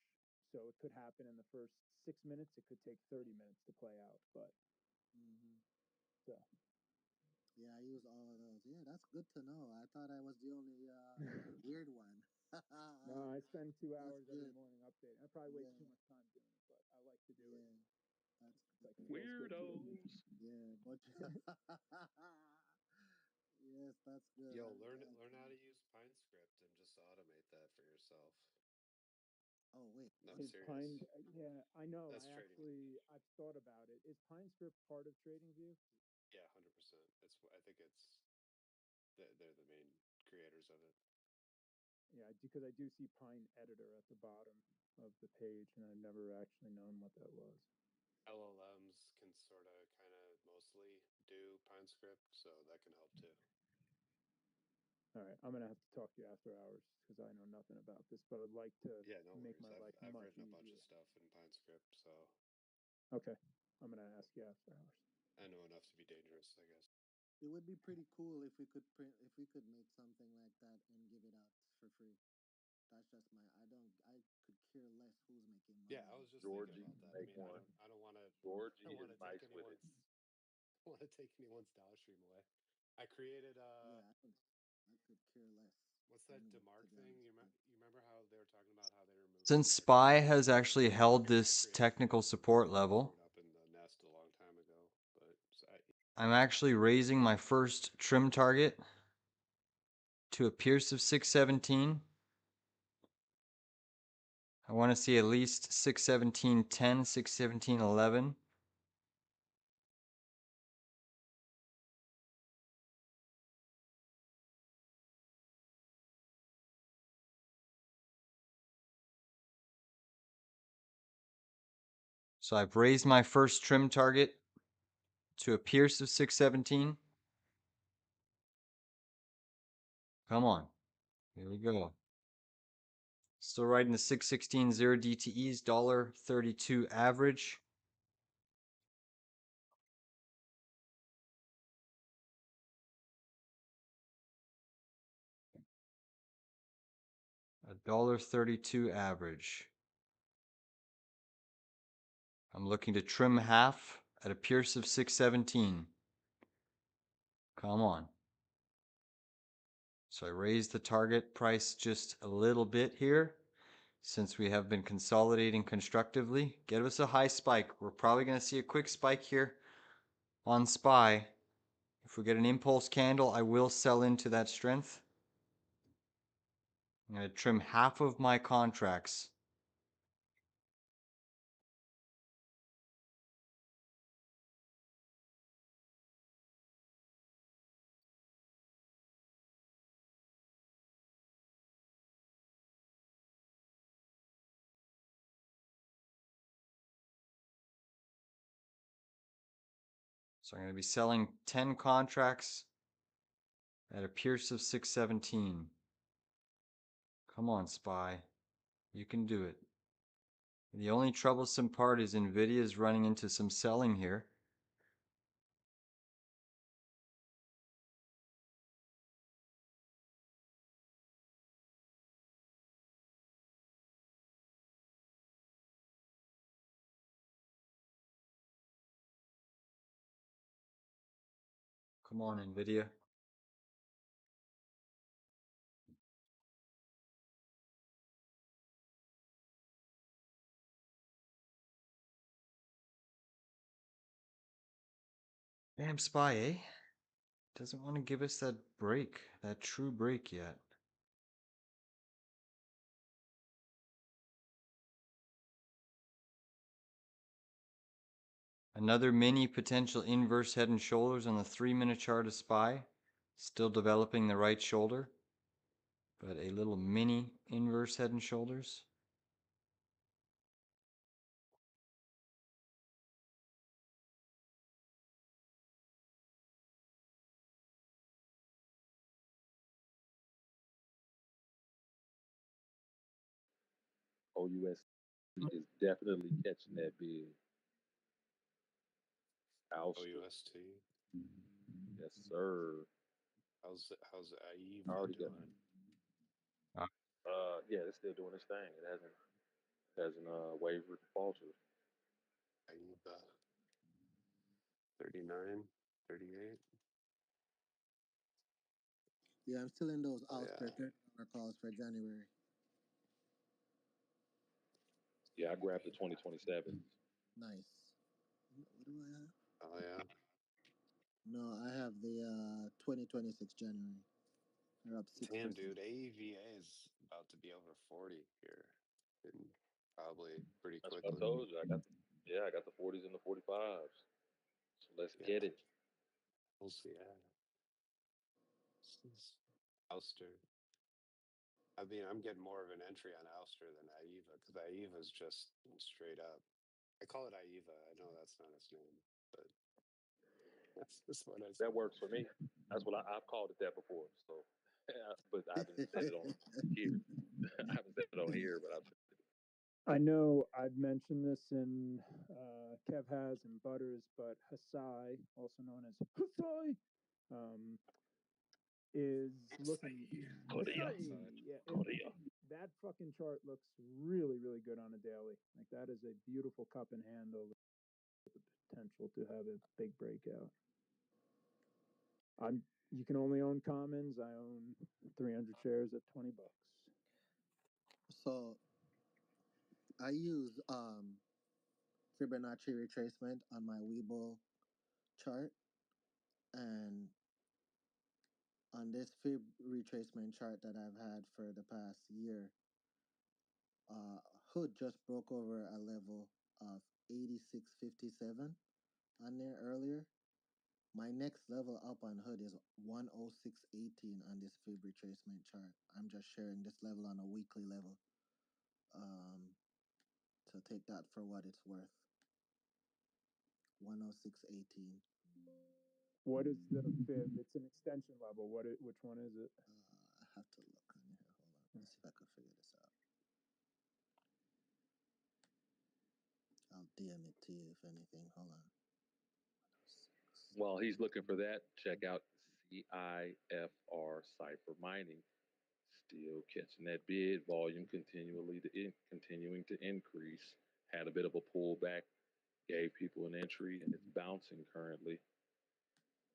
So it could happen in the first 6 minutes. It could take 30 minutes to play out, but Hmm. so Yeah, I use all of those. Yeah, that's good to know. I thought I was the only weird one. no, I spend 2 hours That's every good. morning updating. I probably waste Yeah. too much time doing it, but I like to do it. Yeah. That's It's good like to know. feels good doing it. Weirdos. Yeah, but yes, that's good. Yo, I'm learn glad. learn how to use PineScript and just automate that for yourself. Oh wait, No, I'm what? Is serious. Pine? Yeah, I know. That's I trading. actually I've thought about it. Is PineScript part of TradingView? Yeah, 100%. It's. I think it's. They're the main creators of it. Yeah, because I do see Pine Editor at the bottom of the page, and I've never actually known what that was. LLMs can sort of kind of mostly do PineScript, so that can help too. All right, I'm gonna have to talk to you after hours because I know nothing about this, but I'd like to Yeah, no make worries. my life I've much written a bunch easier. of stuff in PineScript, so Okay, I'm gonna ask you after hours. I know enough to be dangerous, I guess. It would be pretty cool if we could print, if we could make something like that and give it out for free. That's just my. I could care less who's making money Yeah, I on was it. just thinking Georgie about can that. I make mean, one. I don't want to I don't Georgie want is to take nice with it. anyone's I want to take anyone's Dollar Stream away. I created Yeah, I could care less. what's that Anyway, to DeMark be thing? honest, but You remember how they were talking about how they removed Since DeMark from SPY the has market? actually held I this created technical something support and threw level, it up in the nest a long time ago, but I'm actually raising my first trim target to a Pierce of 617. I want to see at least 617.10, 617.11. So I've raised my first trim target to a Pierce of 617. Come on. Here we go. Still riding the 616 0 DTEs, $1.32 average. $1.32 average. I'm looking to trim half at a Pierce of 617. Come on. So I raised the target price just a little bit here since we have been consolidating constructively. Give us a high spike. We're probably going to see a quick spike here on SPY. If we get an impulse candle, I will sell into that strength. I'm going to trim half of my contracts. So I'm going to be selling 10 contracts at a Pierce of 617. Come on, SPY. You can do it. The only troublesome part is nvidia is running into some selling here. Come on, nvidia. Damn, SPY, eh? Doesn't want to give us that break, that true break yet. Another mini potential inverse head and shoulders on the 3-minute chart of SPY. Still developing the right shoulder, but a little mini inverse head and shoulders. OUS is definitely catching that bid. Ouster. OUST. Yes, sir. How's I AIVA already got. doing? Yeah, it's still doing its thing. It hasn't wavered and faltered. AIVA 39, 38. yeah, I'm still in those Oh outs per yeah. $30 calls for January. Yeah, I grabbed the 2027. Nice. What do I have? Oh yeah. No, I have the 2026 January. They're up 6%. Damn, dude, AEVA is about to be over 40 here, and probably pretty That's what I quickly. told you. I got the 40s and the 45s. So let's Yeah, get it. we'll see. Yeah. This is Ouster. I mean, I'm getting more of an entry on Ouster than Aiva because Aiva is just straight up. I call it Aiva. I know that's not its name, but that's what I That say. works for me. That's what I've called it that before. So, but I haven't said it on here. I haven't said it on here, but I've said it. I know I've mentioned this in Kev has and Butters, but Hasai, also known as Hasai, is looking. Korea. Hasai, yeah, that fucking chart looks really, really good on a daily. Like that is a beautiful cup and handle with the potential to have a big breakout. You can only own commons. I own 300 shares at $20. So I use Fibonacci retracement on my Webull chart, and on this fib retracement chart that I've had for the past year, Hood just broke over a level of 86.57 on there earlier. My next level up on Hood is 106.18 on this fib retracement chart. I'm just sharing this level on a weekly level. So take that for what it's worth. 106.18. What is the fib? It's an extension level. Which one is it? I have to look on here. Hold on. Let's see if I can figure this out. I'll DM it to you if anything. Hold on. While he's looking for that, check out CIFR Cipher Mining. Still catching that bid volume continuing to increase. Had a bit of a pullback, gave people an entry, and it's bouncing currently.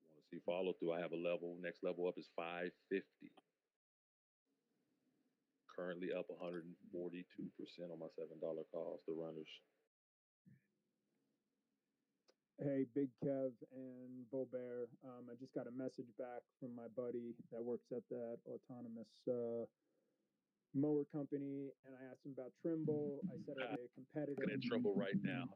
Want to see follow through? I have a level. Next level up is 550. Currently up 142% on my $7 calls. The runners. Hey, Big Kev and Bull Bear. I just got a message back from my buddy that works at that autonomous mower company, and I asked him about Trimble. I said, "Are they a competitor?" Looking at Trimble right now.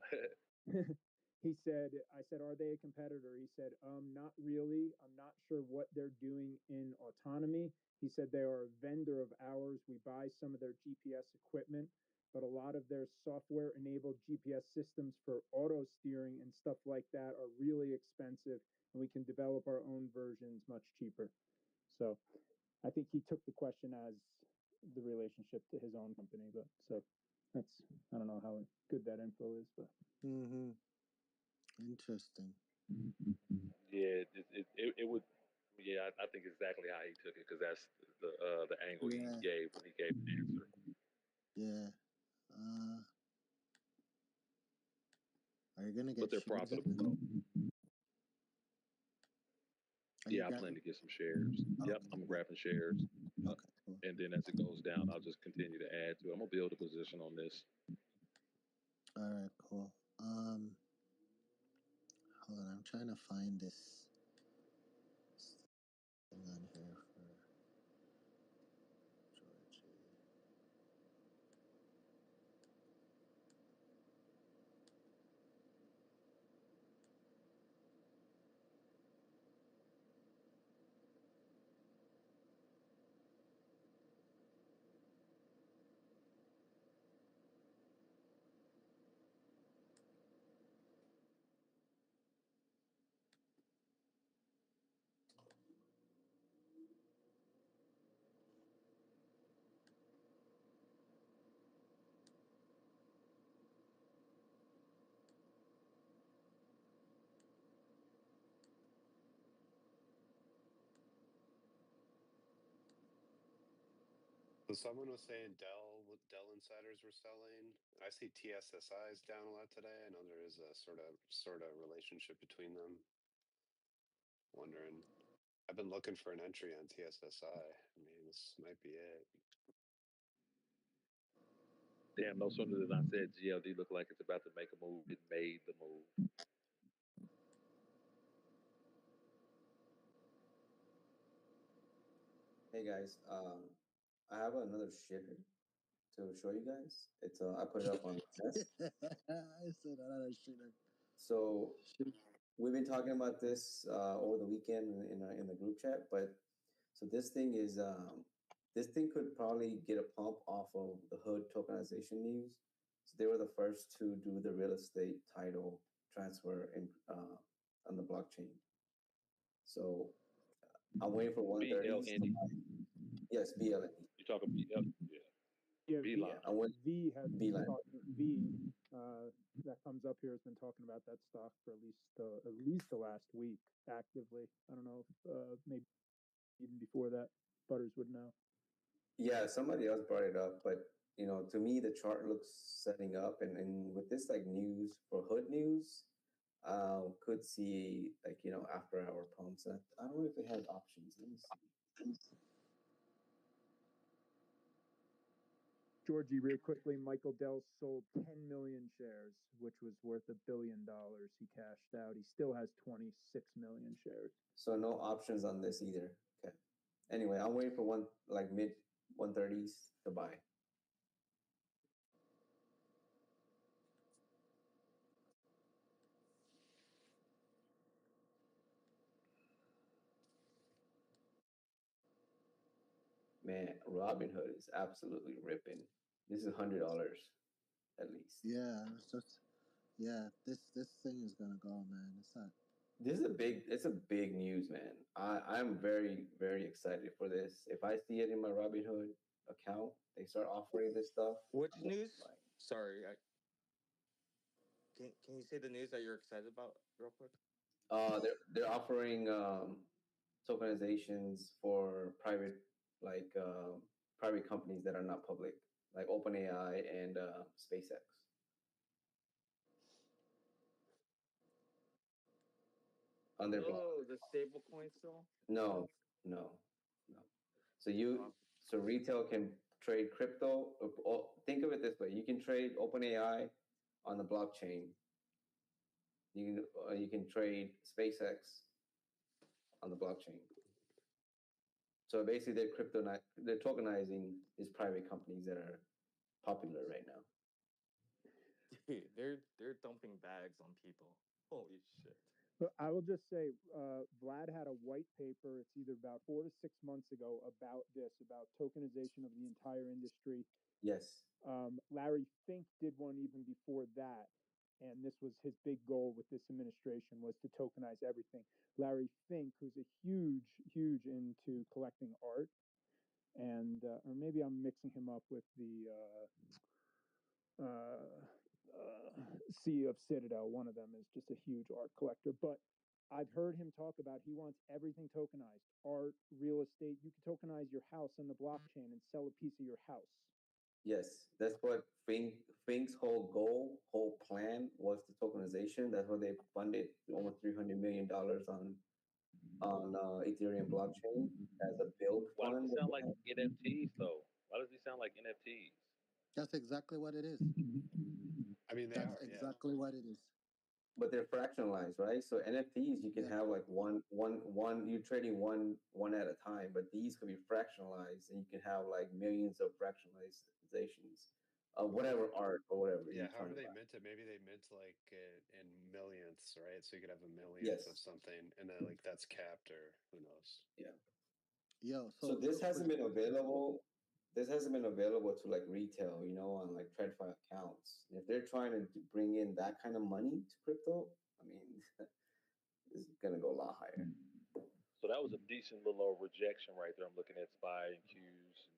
He said, "I said, are they a competitor?" He said, not really. I'm not sure what they're doing in autonomy." He said, "They are a vendor of ours. We buy some of their GPS equipment, but a lot of their software enabled GPS systems for auto steering and stuff like that are really expensive, and we can develop our own versions much cheaper." So I think he took the question as the relationship to his own company, but so that's, I don't know how good that info is, but Interesting. Yeah, it would. Yeah, I think exactly how he took it because that's the angle he Yeah. gave when he gave the answer. Yeah. Are you gonna get But they're shares in profitable it? though. Are you Yeah, I plan to get some shares. Yep, Okay, I'm cool. grabbing shares. Yep. Okay, cool. And then as it goes down, I'll just continue to add to it. I'm gonna build a position on this. All right, cool. Hold on, I'm trying to find this thing on here for Georgie. So someone was saying Dell insiders were selling. I see TSSI is down a lot today. I know there is a sort of relationship between them. Wondering. I've been looking for an entry on TSSI. I mean, this might be it. Damn, no sooner than I said GLD looked like it's about to make a move, it made the move. Hey guys, I have another shaker to show you guys. It's I put it up on test. I said another shitter. So we've been talking about this over the weekend in the group chat, but So this thing could probably get a pump off of the hood tokenization news. So they were the first to do the real estate title transfer on the blockchain. So I'm waiting for 130s. BLND. Yes, BLND. You talking BL? Yeah. Yeah, B V, line. I went V has been B-line. V that comes up here has been talking about that stock for at least the last week actively. I don't know if maybe even before that, Butters would know. Yeah, somebody else brought it up, but to me the chart looks setting up, and with this like news for hood news, could see like after hour pumps. And I don't know if they have options. Let me see. Georgie, real quickly, Michael Dell sold 10 million shares, which was worth $1 billion. He cashed out. He still has 26 million shares. So no options on this either. Okay. Anyway, I'm waiting for mid 130s to buy. Man, Robinhood is absolutely ripping. This is $100 at least. Yeah, this thing is gonna go, man. It's not. It's a big news, man. I'm very, very excited for this. If I see it in my Robinhood account, they start offering this stuff. Which news? Sorry, can you say the news that you're excited about real quick? They're offering tokenizations for private companies that are not public, like OpenAI and SpaceX. On their block. Oh, the stable coin still? No, no, no. So Wow. retail can trade crypto. Think of it this way: you can trade OpenAI on the blockchain. You can trade SpaceX on the blockchain. So basically, they're tokenizing these private companies that are popular right now. Dude, they're dumping bags on people. Holy shit. But I will just say, Vlad had a white paper. It's either about 4 to 6 months ago about tokenization of the entire industry. Yes. Larry Fink did one even before that, and this was his big goal with this administration was to tokenize everything. Larry Fink, who's a huge into collecting art, and or maybe I'm mixing him up with the CEO of Citadel. One of them is just a huge art collector, but I've heard him talk about he wants everything tokenized: art, real estate. You can tokenize your house on the blockchain and sell a piece of your house. Yes, that's what Fink's whole plan was the tokenization. That's why they funded almost $300 million on Ethereum blockchain as a build Why does fund. it sound like NFTs though? Why does it sound like NFTs? That's exactly what it is. I mean, they That's are. Yeah. exactly what it is. But they're fractionalized, right? So NFTs you can Yeah. have like one you're trading one at a time, but these could be fractionalized and you can have like millions of fractionalizations of whatever art or whatever Yeah, you're trying however to they buy. mint it, maybe they mint like it in millionths, right? So you could have a millionth of Yes. something, and then like that's capped, or who knows? Yeah. Yo, So so this real hasn't quick. been available. This hasn't been available to like retail, on like TradFi accounts. And if they're trying to bring in that kind of money to crypto, I mean, this is gonna go a lot higher. So that was a decent little rejection right there. I'm looking at SPY and Qs, and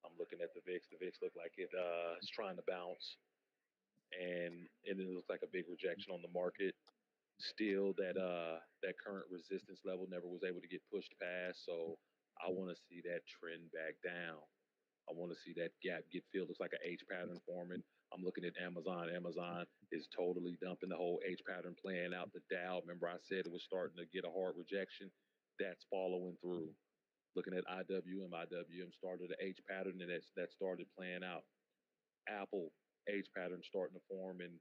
I'm looking at the VIX. The VIX looked like it's trying to bounce, and it looks like a big rejection on the market. Still, that current resistance level never was able to get pushed past. So I want to see that trend back down. I want to see that gap get filled. Looks like an H pattern forming. I'm looking at Amazon. Amazon is totally dumping the whole H pattern, playing out the Dow. Remember, I said it was starting to get a hard rejection. That's following through. Looking at IWM. IWM started an H pattern, and that started playing out. Apple H pattern starting to form and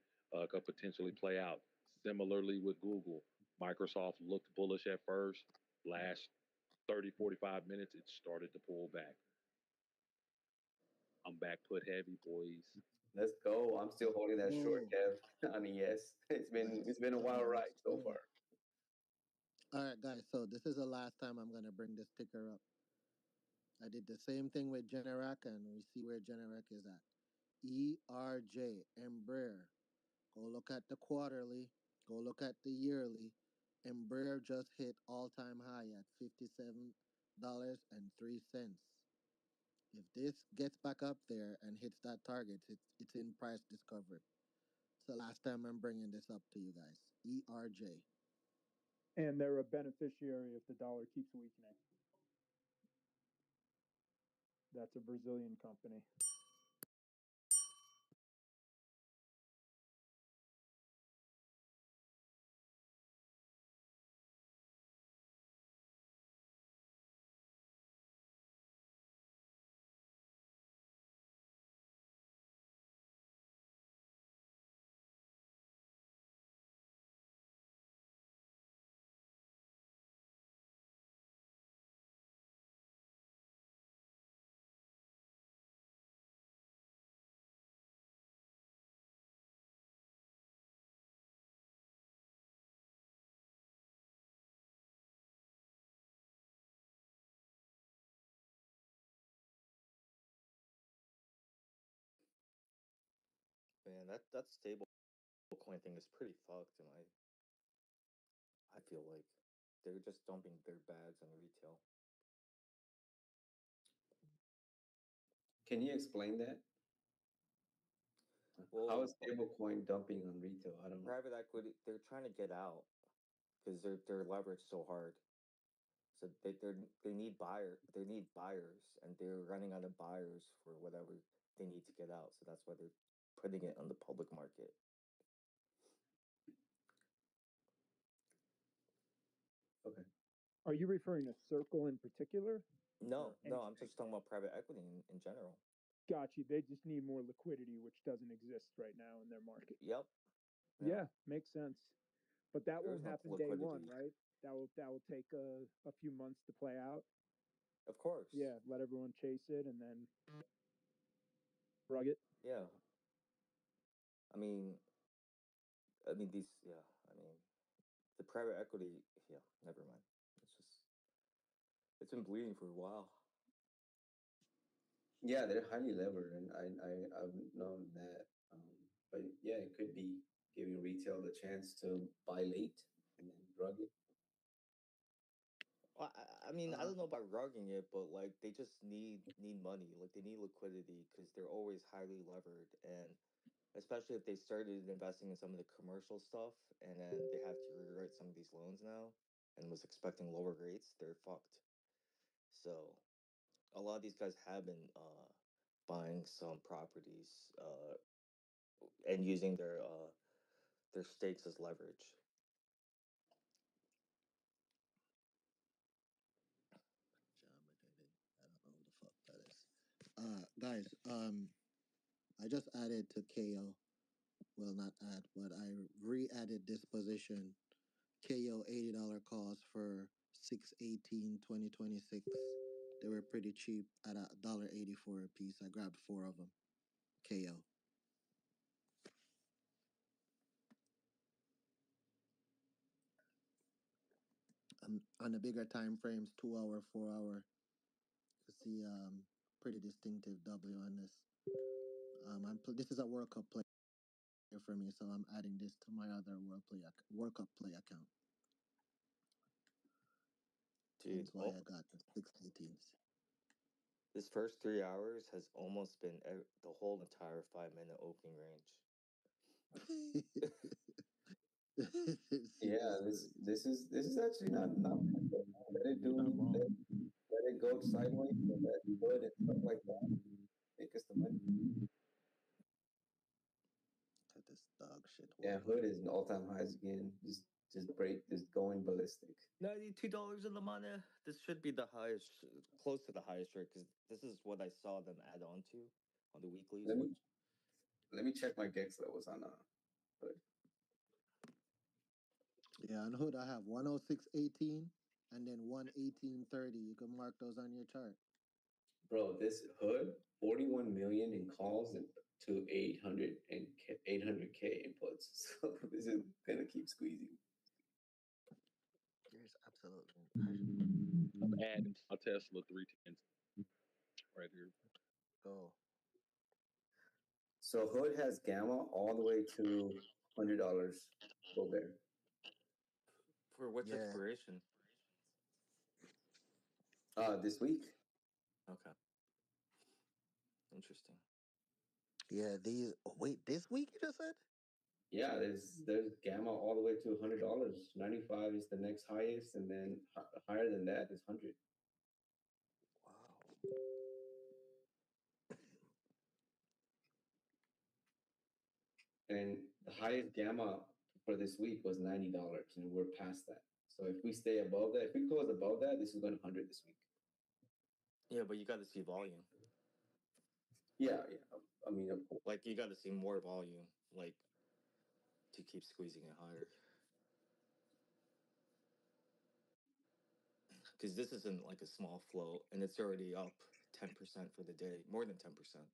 could potentially play out. Similarly with Google, Microsoft looked bullish at first. Last 30, 45 minutes, it started to pull back. I'm back put heavy, boys. Let's go. I'm still holding that short, Oh, Kev, on ES. It's been a wild ride so yeah. far. All right, guys. So this is the last time I'm gonna bring this ticker up. I did the same thing with Generac, and we see where Generac is at. ERJ, Embraer. Go look at the quarterly. Go look at the yearly. Embraer just hit all-time high at $57.03. If this gets back up there and hits that target, it's in price discovery. It's the last time I'm bringing this up to you guys. ERJ. And they're a beneficiary if the dollar keeps weakening. That's a Brazilian company. Man, that stable coin thing is pretty fucked, and I feel like they're just dumping their bags on retail. Can you explain that? How Well, is stablecoin dumping on retail? I don't know. private equity, they're trying to get out because they're leveraged so hard. So they need buyers, and they're running out of buyers for whatever they need to get out. So that's why they're putting it on the public market. Okay. Are you referring to Circle in particular? No, Or I'm just talking about private equity in general. Got you. They just need more liquidity, which doesn't exist right now in their market. Yep. Yeah, makes sense. But that There's won't no happen day one, liquidity. right? That will take a few months to play out. Of course. Yeah, let everyone chase it and then rug it. Yeah. I mean, these. Yeah. I mean, the private equity. Yeah. Never mind. It's been bleeding for a while. Yeah, they're highly levered, and I've known that. But yeah, it could be giving retail the chance to buy late and then drug it. Well, I mean, I don't know about rugging it, but like they just need money. Like they need liquidity because they're always highly levered, and especially if they started investing in some of the commercial stuff, and then they have to rewrite some of these loans now, and was expecting lower rates, they're fucked. So a lot of these guys have been buying some properties and using their stakes as leverage. I don't know who the fuck that is. Guys, I just added to KO. Well, not add, but I re-added this position. KO $80 calls for 6/18/2026. They were pretty cheap at $1.84 a piece. I grabbed 4 of them. KO. On the bigger time frames, 2 hour, 4 hour, you see pretty distinctive W on this. This is a World Cup play for me, so I'm adding this to my other World Cup play account. Dude, Hence why I got the 6/18s. this first 3 hours has almost been the whole entire 5 minute opening range. Yeah, this is actually not bad. Let it do let it go sideways and let hood and stuff like that make us the money. Cut this dog shit. Yeah, hood is an all-time highs again. Just going ballistic. $92 in the money. This should be the highest, close to the highest rate, because this is what I saw them add on to on the weeklies. Let me check my Gex levels on hood. Yeah, on hood I have 106.18 and then 118.30. You can mark those on your chart. Bro, this hood 41 million in calls and to 800k inputs. So this is gonna keep squeezing. There's absolutely. I'm adding my Tesla 3 times. right here. Go. So Hood has gamma all the way to $100. Go there. For which Yeah. expiration? This week. Okay. Interesting. Yeah, these. Oh, wait, this week you just said? Yeah, there's gamma all the way to $100. 95 is the next highest, and then higher than that is 100. Wow. And the highest gamma for this week was $90, and we're past that. So if we stay above that, if we close above that, this is going to 100 this week. Yeah, but you got to see volume. Yeah. I mean, of course. Like you got to see more volume, like to keep squeezing it higher. Because this isn't like a small float, and it's already up 10% for the day, more than 10%.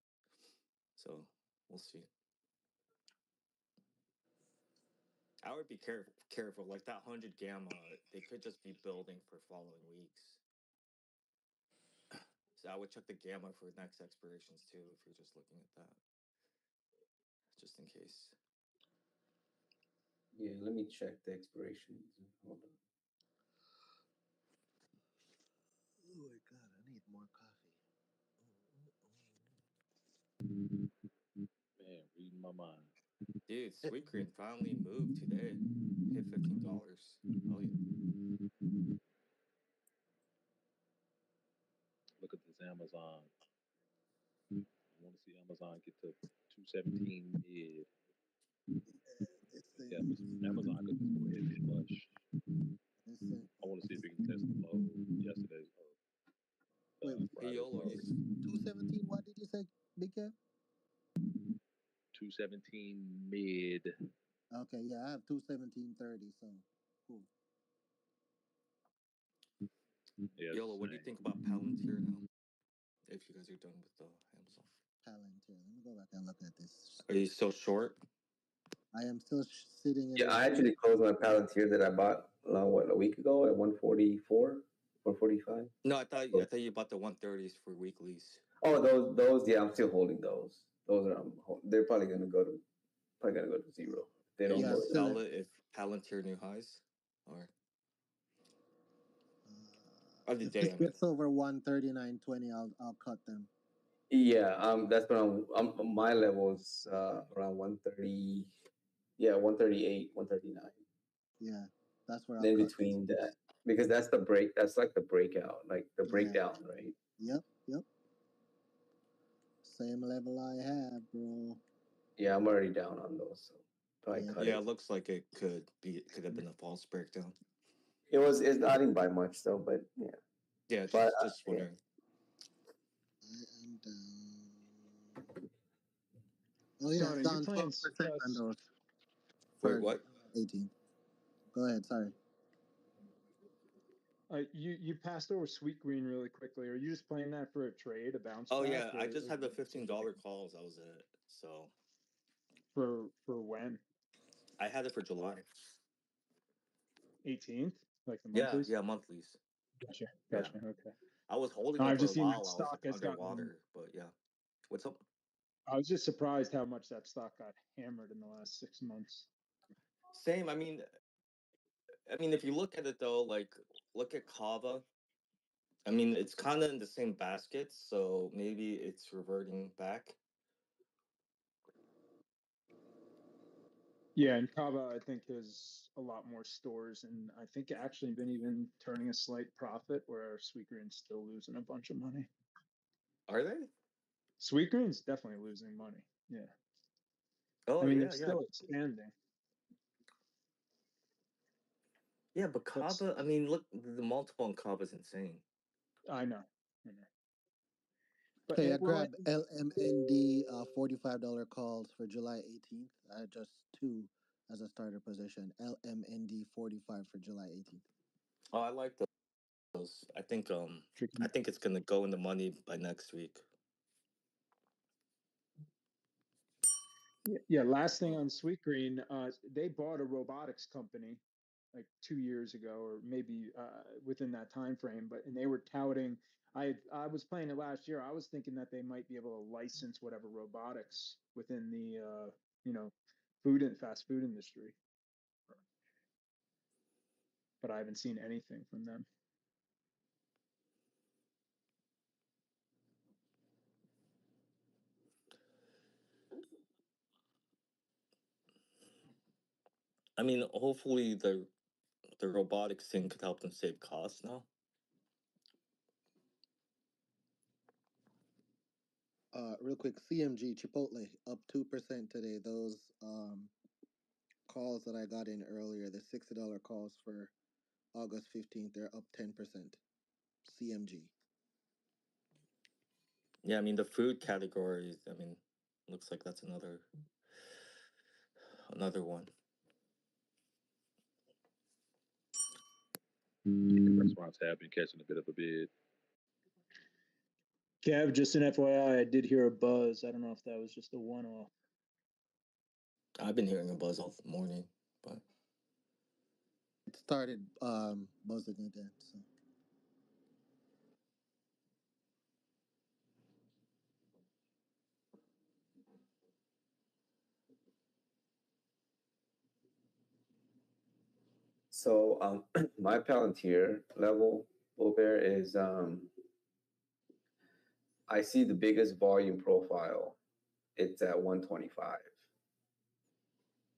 So we'll see. I would be careful. Like that 100 gamma, they could just be building for following weeks. So I would check the gamma for next expirations too, if you're just looking at that, just in case. Yeah, let me check the expirations. Hold on. Oh my god, I need more coffee. Man, reading my mind. Dude, Sweet Green finally moved today. Hit $15. Oh yeah. Look at this Amazon. I want to see Amazon get to 217 mid. This Yeah, thing. Amazon could just go ahead and flush. This thing. I want to see if it can test the low yesterday's or Wait, Hey Friday's YOLO, low. 217. What did you say, Big Kev? 217 mid. Okay, yeah, I have 217.30. So cool. Yeah, YOLO, what do you think about Palantir now? If you guys are done with the Amazon, Palantir. Let me go back and look at this. are you still short? I am still sitting in. Yeah, I actually closed my Palantir that I bought a week ago at 144, 145. No, I thought you bought the 130s for weeklies. Oh, those. Yeah, I'm still holding those. Those are they're probably gonna go to zero. They Are don't you Yeah, go gonna I'm to. still sell it if Palantir new highs, or of the if day? this I mean, gets over 139.20, I'll cut them. Yeah, that's what my levels around 130. Yeah, 138, 139. Yeah, that's where I'll In cut. between that, because that's the break. That's like the breakout, like the Yeah. breakdown, right? Yep. Same level I have, bro. Yeah, I'm already down on those, so probably Yeah. cut yeah, it. it looks like it could have been a false breakdown. I didn't buy much though, but yeah. Yeah, But just wondering. I am down. Oh yeah, Don, it's are you down playing? 12% on those. Wait, For what? 18. Go ahead. Sorry. You passed over Sweet Green really quickly. Are you just playing that for a trade, a bounce Oh back? yeah, I just Or had the $15 calls. That was it. So for when? I had it for July. 18th, like the Yeah, monthlies. yeah, monthlies. Gotcha. Yeah. Okay. I was holding No, them I've for a just seen that while. I was stock like has gotten. underwater, but yeah. What's up? I was just surprised how much that stock got hammered in the last 6 months. Same. I mean, if you look at it though, like look at Kava. I mean, it's kind of in the same basket, so maybe it's reverting back. Yeah, and Kava, I think, has a lot more stores, and I think actually been even turning a slight profit, where Sweetgreen's still losing a bunch of money. Are they? Sweetgreen's definitely losing money. Yeah. Oh I mean, yeah, they're still expanding. yeah. But Kava, I mean, look, the multiple on Kava is insane. I know. But Okay, I grabbed LMND $45 calls for July 18th. I just 2 as a starter position. LMND 45 for July 18th. Oh, I like those. I think it's gonna go in the money by next week. Yeah, last thing on Sweetgreen, they bought a robotics company like 2 years ago, or maybe within that time frame. And they were touting, I was playing it last year. I was thinking that they might be able to license whatever robotics within the food and fast food industry, but I haven't seen anything from them. I mean, hopefully the robotics thing could help them save costs now. Real quick, CMG Chipotle up 2% today. Those calls that I got in earlier, the $60 calls for August 15th, they're up 10%. CMG. Yeah, I mean the food categories. I mean, looks like that's another one. Restaurants have been catching a bit of a bid. Kev, just an FYI, I did hear a buzz. I don't know if that was just a one-off. I've been hearing a buzz all morning, but It started buzzing again. So So my Palantir level over is I see the biggest volume profile. It's at 125.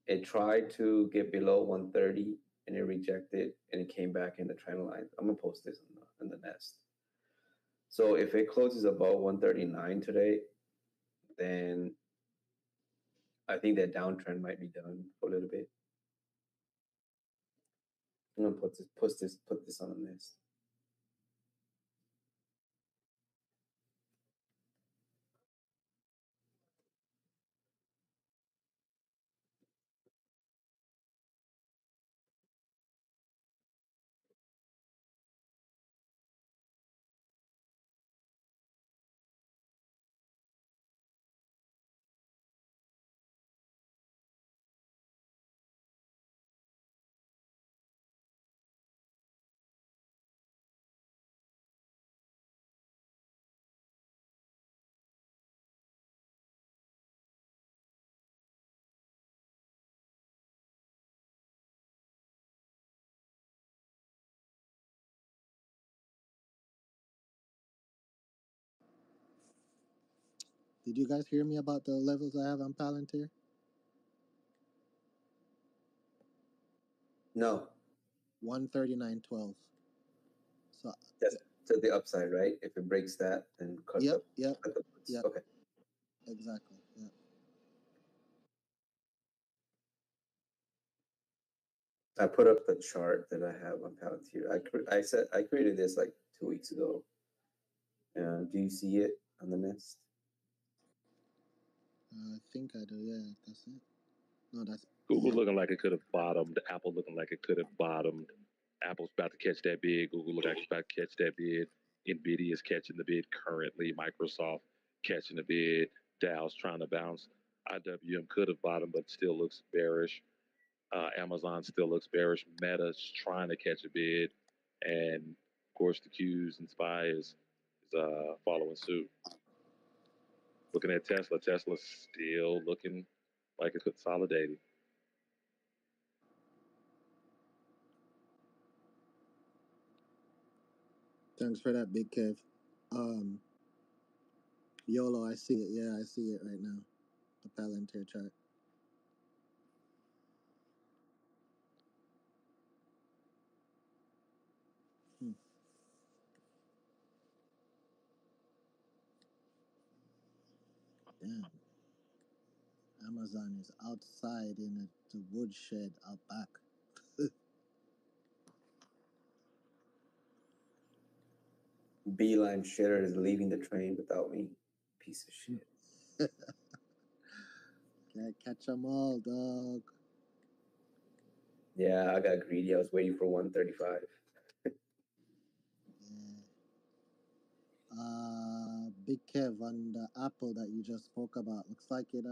It tried to get below 130 and it rejected and it came back in the trend line. I'm gonna post this in the nest. So if it closes above 139 today, then I think that downtrend might be done for a little bit. I'm gonna put this on the nest. did you guys hear me about the levels I have on Palantir? No. 139.12. So That's to the upside, right? If it breaks that, then cut yep. the puts. Yep. Okay. Exactly. Yeah. I put up the chart that I have on Palantir. I created this like 2 weeks ago. Do you see it on the nest? I think I do. Yeah, that's it. No, that's Google looking like it could have bottomed. Apple looking like it could have bottomed. Apple's about to catch that bid. Google looking like it's about to catch that bid. Nvidia is catching the bid currently. Microsoft catching the bid. Dow's trying to bounce. IWM could have bottomed, but still looks bearish. Amazon still looks bearish. Meta's trying to catch a bid, and of course the Qs and SPY is following suit. Looking at Tesla, Tesla's still looking like it's consolidating. Thanks for that, Big Kev. YOLO, I see it. Yeah, I see it right now. The Palantir chart. Damn. Amazon is outside in the woodshed out back. Beeline shitter is leaving the train without me. Piece of shit. Can't catch them all, dog. Yeah, I got greedy. I was waiting for 135. Big Kev on the Apple that you just spoke about. Looks like it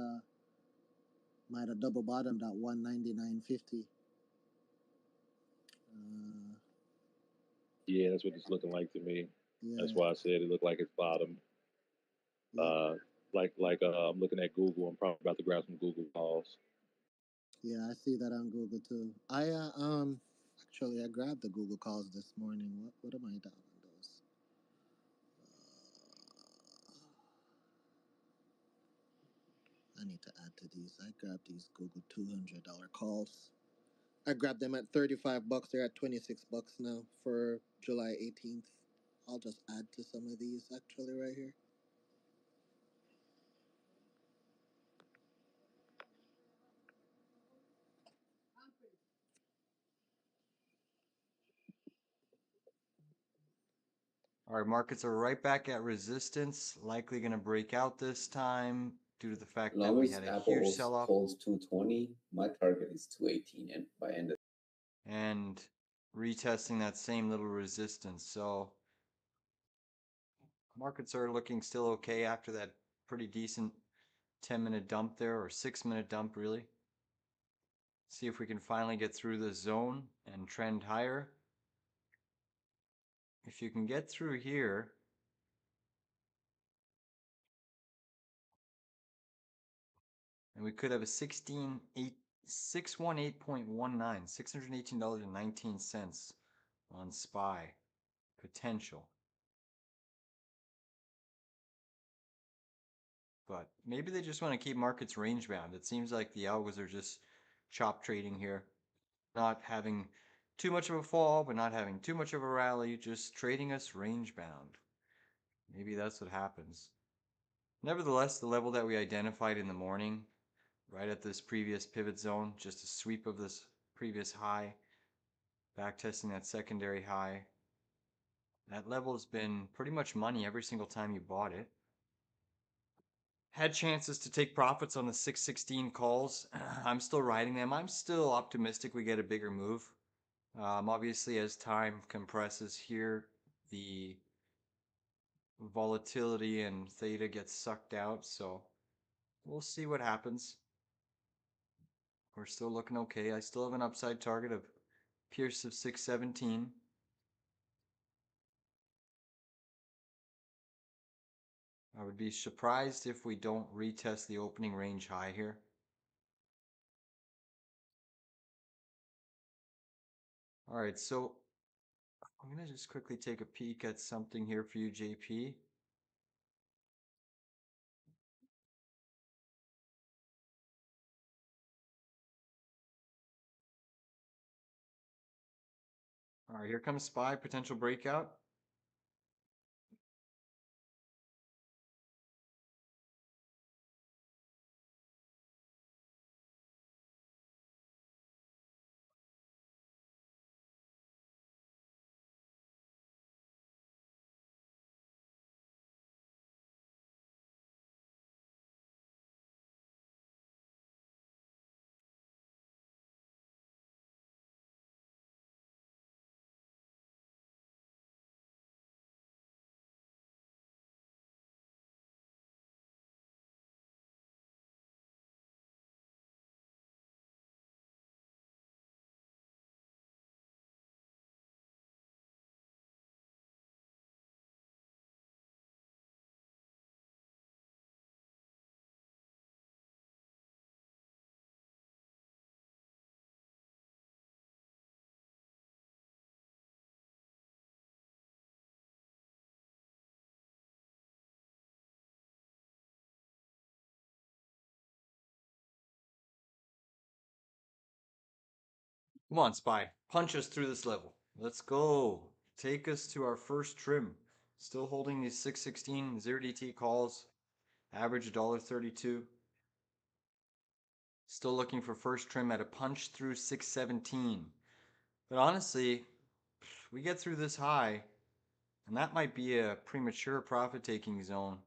might have double bottomed at 199.50. Yeah, that's what it's looking like to me. That's Yeah, why I said it looked like it's bottom. yeah, I'm looking at Google. I'm probably about to grab some Google calls. yeah. I see that on Google too. Actually, I grabbed the Google calls this morning. What am I down on those? I need to add to these. I grabbed these Google $200 calls. I grabbed them at $35. They're at $26 now for July 18th. I'll just add to some of these actually right here. All right, markets are right back at resistance, likely going to break out this time due to the fact that we had a huge sell-off. Holds 220, my target is 218 and by end of And retesting that same little resistance. So markets are looking still okay after that pretty decent 10-minute dump there, or 6-minute dump really. See if we can finally get through this zone and trend higher. If you can get through here, and we could have a 618.19, $618.19 on SPY potential. But maybe they just want to keep markets range bound. It seems like the algos are just chop trading here, not having too much of a fall, but not having too much of a rally, just trading us range bound. Maybe that's what happens. Nevertheless, the level that we identified in the morning, right at this previous pivot zone, just a sweep of this previous high, back testing that secondary high. That level has been pretty much money every single time you bought it. Had chances to take profits on the 616 calls. I'm still riding them. I'm still optimistic we get a bigger move. Obviously, as time compresses here, the volatility and theta gets sucked out, so we'll see what happens. We're still looking okay. I still have an upside target of Pierce of 617. I would be surprised if we don't retest the opening range high here. All right, so I'm going to just quickly take a peek at something here for you, JP. All right, here comes SPY, potential breakout. Come on, SPY, punch us through this level. Let's go. Take us to our first trim. Still holding these 616 0DT calls, average $1.32. Still looking for first trim at a punch through 617. But honestly, we get through this high, and that might be a premature profit taking zone.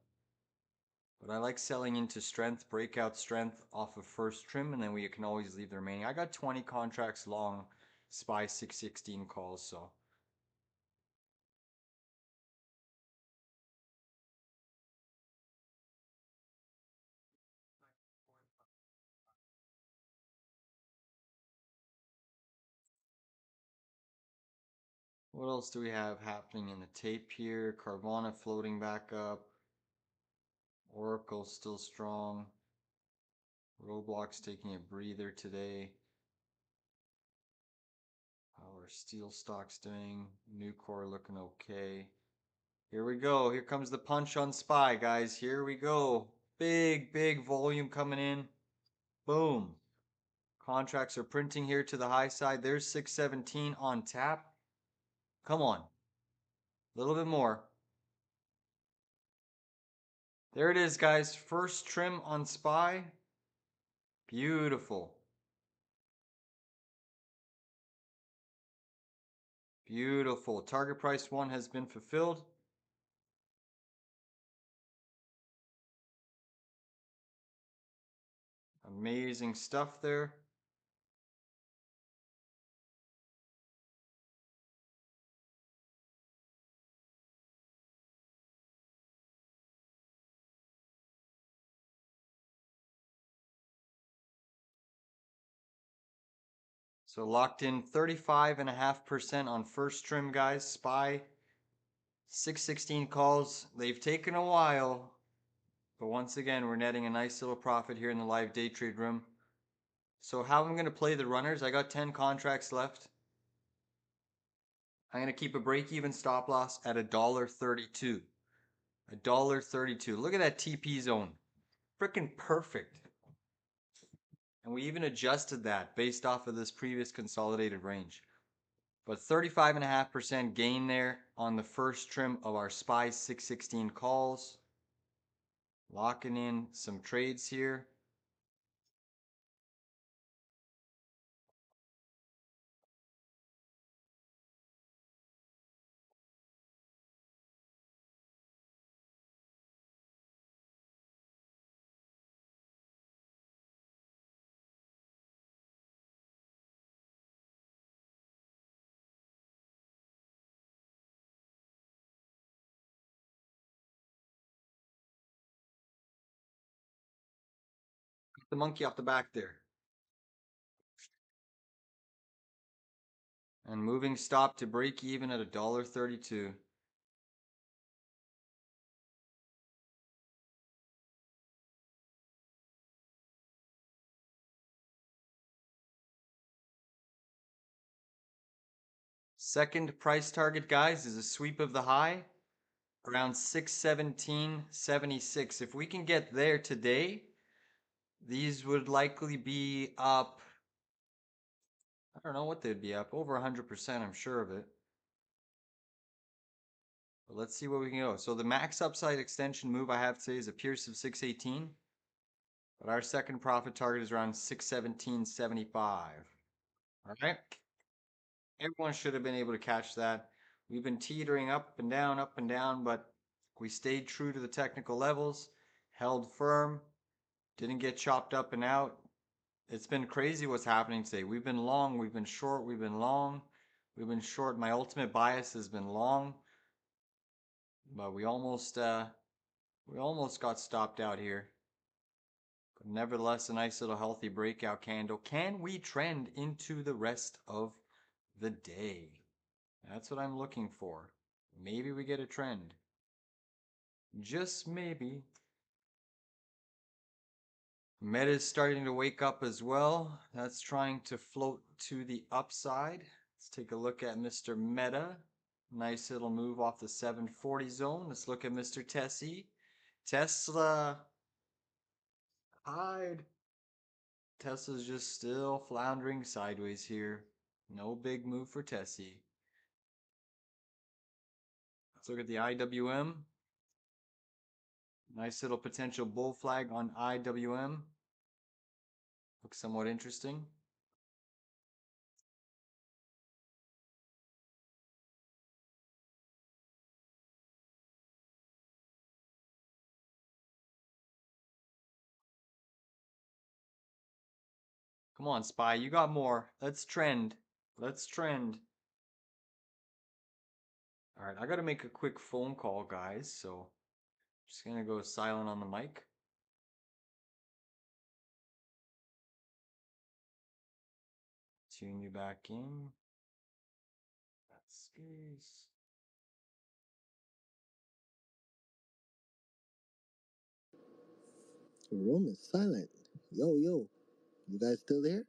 But I like selling into strength, breakout strength off of first trim, and then we can always leave the remaining. I got 20 contracts long SPY 616 calls, so. What else do we have happening in the tape here? Carvana floating back up. Oracle still strong. Roblox taking a breather today. How are steel stocks doing? Nucor looking okay. Here we go. Here comes the punch on SPY, guys. Here we go. Big volume coming in. Boom. Contracts are printing here to the high side. There's 617 on tap. Come on. A little bit more. There it is, guys. First trim on SPY. Beautiful. Beautiful. Target price 1 has been fulfilled. Amazing stuff there. So locked in 35.5% on first trim, guys. SPY 616 calls. They've taken a while, but once again, we're netting a nice little profit here in the live day trade room. So how I'm going to play the runners, I got 10 contracts left. I'm going to keep a break-even stop loss at $1.32. $1.32. Look at that TP zone. Freaking perfect. And we even adjusted that based off of this previous consolidated range. But 35.5% gain there on the first trim of our SPY 616 calls. Locking in some trades here. The monkey off the back there. And moving stop to break even at $1.32. Second price target, guys, is a sweep of the high around 617.76. If we can get there today, these would likely be up. I don't know what they'd be up. Over 100%, I'm sure of it. But let's see where we can go. So the max upside extension move I have today is a Pierce of 618. But our second profit target is around 617.75. All right. Everyone should have been able to catch that. We've been teetering up and down, but we stayed true to the technical levels, held firm, didn't get chopped up and out. It's been crazy what's happening today. We've been long, we've been short, we've been long, we've been short. My ultimate bias has been long, but we almost got stopped out here. But nevertheless, a nice little healthy breakout candle. Can we trend into the rest of the day? That's what I'm looking for. Maybe we get a trend. Just maybe. Meta is starting to wake up as well. That's trying to float to the upside. Let's take a look at Mr. Meta. Nice little move off the 740 zone. Let's look at Mr. Tessie. Tesla. Hide. Tesla's just still floundering sideways here. No big move for Tessie. Let's look at the IWM. Nice little potential bull flag on IWM. Looks somewhat interesting. Come on, Spy, you got more. Let's trend. Let's trend. All right, I got to make a quick phone call, guys, so I'm just going to go silent on the mic. Tune you back in. That's Skis. The room is silent. Yo, you guys still there?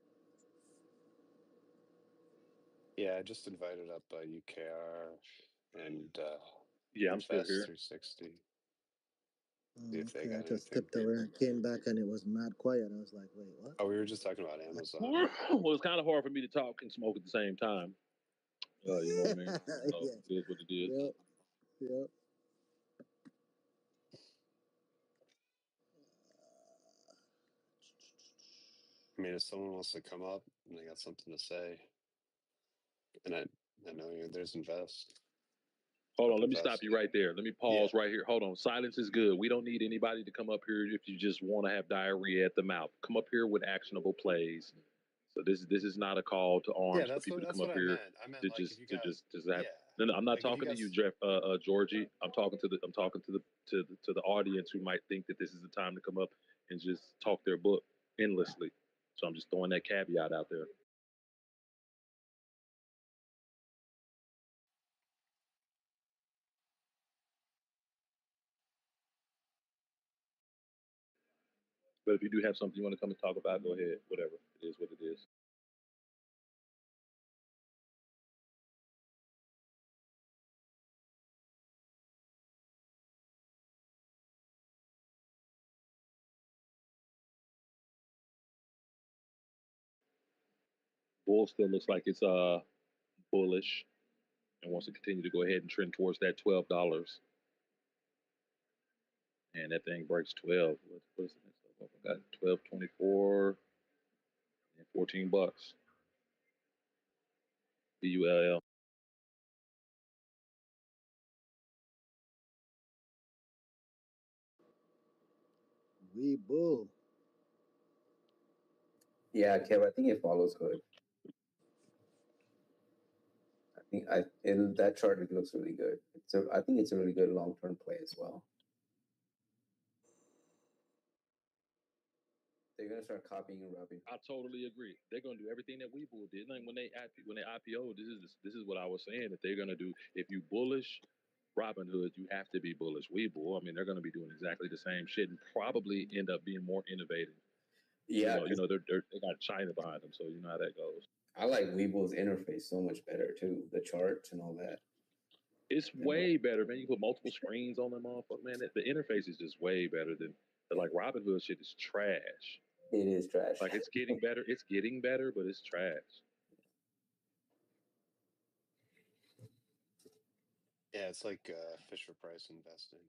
Yeah, I just invited up UKR and Yeah, I'm still here. 360. Oh, See if they okay, I got just anything. stepped away and came back and it was mad quiet. I was like, wait, what? Oh, we were just talking about Amazon. Well, it's kind of hard for me to talk and smoke at the same time. You know what I mean? So Yeah. it is what it is. Yep. Yep. I mean, if someone wants to come up and they got something to say, and I know there's invest. Hold on, let me stop you right there. Let me pause right here. Hold on. Silence is good. We don't need anybody to come up here if you just want to have diarrhea at the mouth. Come up here with actionable plays. So this is not a call to arms for people to come up here to just have. No, I'm not talking to you, Jeff, Georgie. I'm talking to the audience who might think that this is the time to come up and just talk their book endlessly. So I'm just throwing that caveat out there. But if you do have something you want to come and talk about, go ahead. Whatever. It is what it is. Bull still looks like it's bullish and wants to continue to go ahead and trend towards that $12. And that thing breaks 12. What is it? I got 12.24 and $14. BULL. We bull. Yeah, Kev, I think it follows hood. That chart it looks really good. I think it's a really good long term play as well. They're gonna start copying and robbing. I totally agree. They're gonna do everything that Webull did. Like when they IPO, this is what I was saying that they're gonna do. If you bullish Robinhood, you have to be bullish Webull. I mean, they're gonna be doing exactly the same shit and probably end up being more innovative. Yeah, they got China behind them, so you know how that goes. I like Webull's interface so much better too. The charts and all that. It's way better, man. You put multiple screens on them, motherfucker, man. The interface is just way better than like Robinhood shit is trash. It is trash. Like it's getting better. It's getting better, but it's trash. Yeah, it's like Fisher Price investing.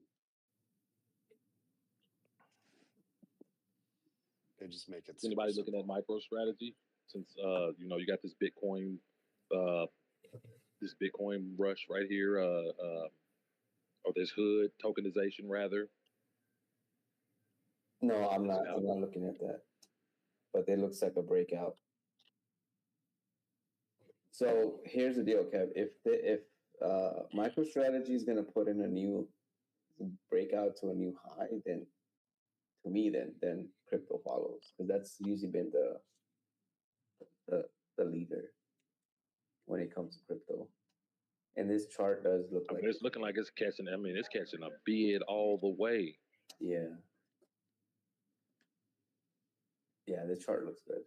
They just make it. Anybody looking at MicroStrategy? Since you got this Bitcoin rush right here, or this hood tokenization rather. No, I'm not looking at that. But it looks like a breakout. So here's the deal, Kev. If MicroStrategy is going to put in a new breakout to a new high, then to me, then crypto follows, because that's usually been the leader when it comes to crypto. And this chart does look like it's looking like it's catching. I mean, it's catching a bid all the way. Yeah. Yeah, this chart looks good.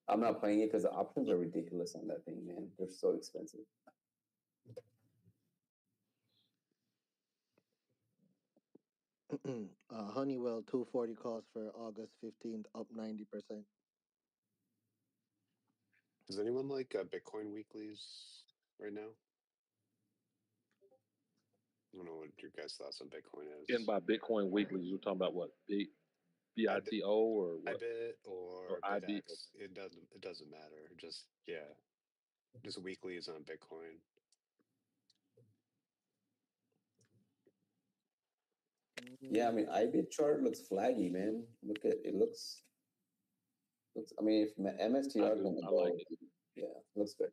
I'm not playing it because the options are ridiculous on that thing, man. They're so expensive. Honeywell 240 calls for August 15th, up 90%. Does anyone like Bitcoin weeklies right now? I don't know what your guys' thoughts on Bitcoin is. And by Bitcoin weeklies, you're talking about what? BITO or what? IBIT or IB? BitX. It doesn't matter. Just weeklies on Bitcoin. Yeah, I mean, IBIT chart looks flaggy, man. Look at it. Looks. I mean, if MSTR is gonna go, like it. Yeah, looks good.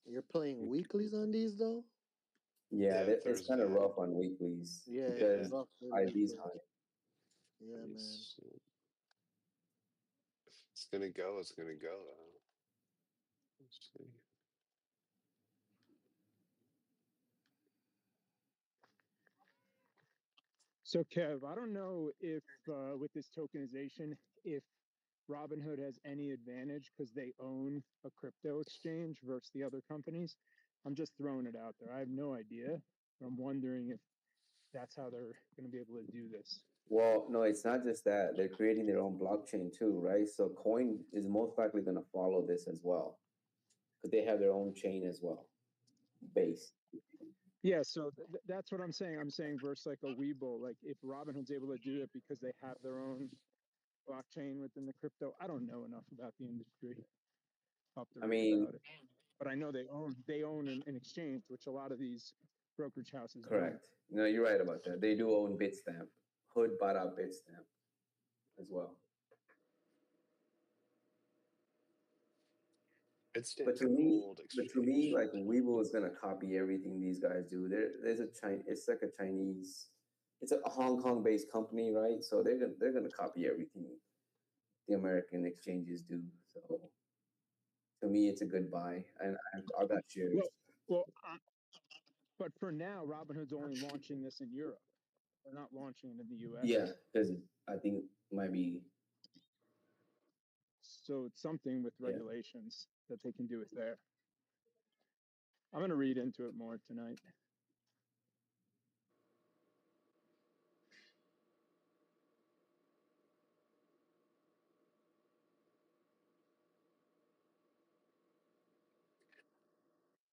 You're playing weeklies on these though? Yeah, it's kind of rough on weeklies because IB's high. Yeah, man. It's gonna go. It's gonna go. Let's see. So Kev, I don't know if with this tokenization, if Robinhood has any advantage because they own a crypto exchange versus the other companies. I'm just throwing it out there. I have no idea. But I'm wondering if that's how they're going to be able to do this. Well, no, it's not just that. They're creating their own blockchain too, right? So Coin is most likely going to follow this as well because they have their own chain as well, base. Yeah, so that's what I'm saying. I'm saying versus like a Webull, like if Robinhood's able to do it because they have their own blockchain within the crypto. I don't know enough about the industry. I'll have to read about it. But I know they own an exchange, which a lot of these brokerage houses Correct. No, you're right about that. They do own Bitstamp. Hood bought out Bitstamp as well. But to me, like Weibo is gonna copy everything these guys do. There's a China. It's like a Chinese. It's a Hong Kong-based company, right? So they're gonna copy everything the American exchanges do. So to me, it's a good buy, and I got shares. But for now, Robinhood's only launching this in Europe. They're not launching it in the U.S. Yeah, because I think it might be. So it's something with regulations that they can do it there. I'm going to read into it more tonight.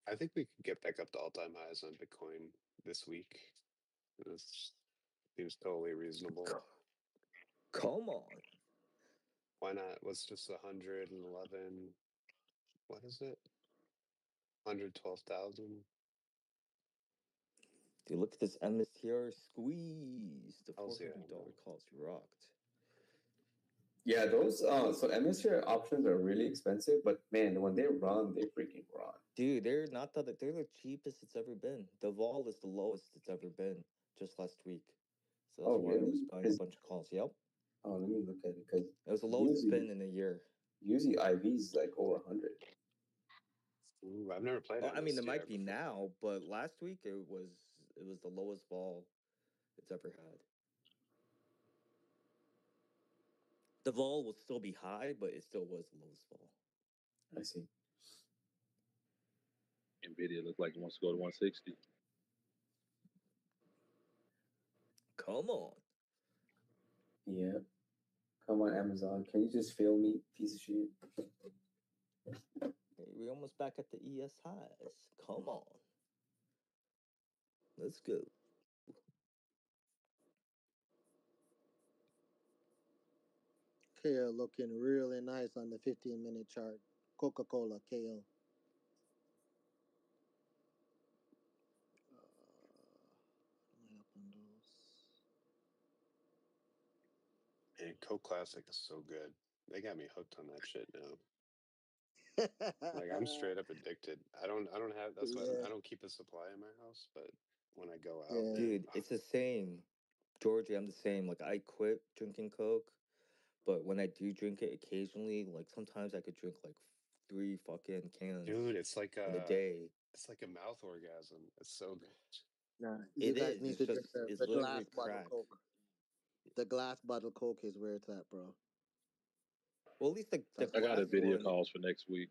I think we could get back up to all-time highs on Bitcoin this week. This seems totally reasonable. Come on. Why not? What's just 111? What is it? 112,000. Dude, look at this MSTR squeeze. The $400 calls rocked. Yeah, those so MSTR options are really expensive, but man, when they run, they freaking run. Dude, they're the cheapest it's ever been. The vol is the lowest it's ever been just last week. So that's why I was buying a bunch of calls. Yep. Oh, let me look at it because it was the lowest it's been in a year. Usually IV is like over 100. Ooh, I've never played. I mean, it might be now, but last week it was the lowest vol it's ever had. The vol will still be high, but it still was the lowest vol. I see. Nvidia looks like it wants to go to 160. Come on. Yeah. Come on, Amazon. Can you just fail me, piece of shit? Hey, we're almost back at the ES highs. Come on. Let's go. KO looking really nice on the 15-minute chart. Coca-Cola, KO. And Coke Classic is so good. They got me hooked on that shit now. Like I'm straight up addicted. I don't have that's why I don't keep a supply in my house, but when I go out, dude, it's the same. Georgie, I'm the same. Like I quit drinking Coke, but when I do drink it occasionally, like sometimes I could drink like 3 fucking cans. Dude, it's like in a day. It's like a mouth orgasm. It's so good. Nah, you guys need to drink the glass bottle Coke. The glass bottle Coke is where it's at, bro. Well, at least the I got a video calls for next week.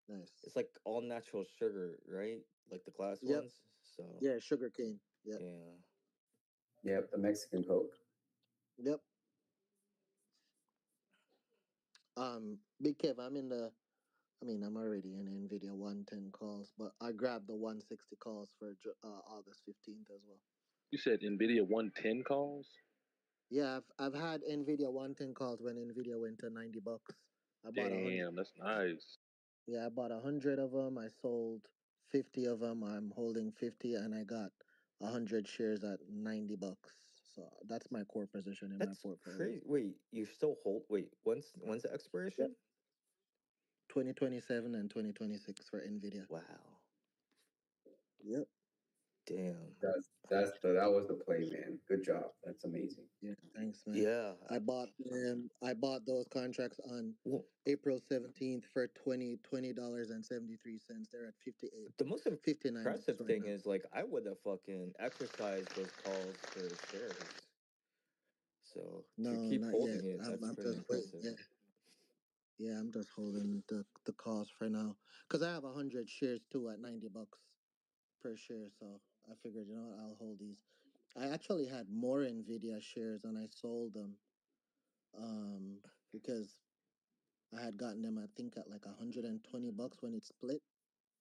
Nice. It's like all natural sugar, right? Like the glass ones. So yeah, sugar cane. Yep. Yeah. Yep, the Mexican Coke. Yep. Big Kev, I'm already in NVIDIA 110 calls, but I grabbed the 160 calls for August 15th as well. You said NVIDIA 110 calls? Yeah, I've had NVIDIA 110 calls when NVIDIA went to $90. I bought 100. That's nice. Yeah, I bought 100 of them. I sold 50 of them. I'm holding 50, and I got 100 shares at $90. So that's my core position in my portfolio. Crazy. Wait, you still hold? Wait, when's the expiration? Yep. 2027 and 2026 for NVIDIA. Wow. Yep. Damn. That was the play, man. Good job. That's amazing. Yeah, thanks, man. Yeah. I bought those contracts on Well, April 17th for $20.73. They're at 58, the most 59 bucks impressive right thing now. is like I would have fucking exercised those calls for shares. So to No, keep not yet. holding it, that's I'm pretty just waiting. impressive. Yeah, I'm just holding the calls for now because I have 100 shares too at 90 bucks per share. So I figured, you know what, I'll hold these. I actually had more Nvidia shares and I sold them because I had gotten them, I think, at like 120 bucks when it split.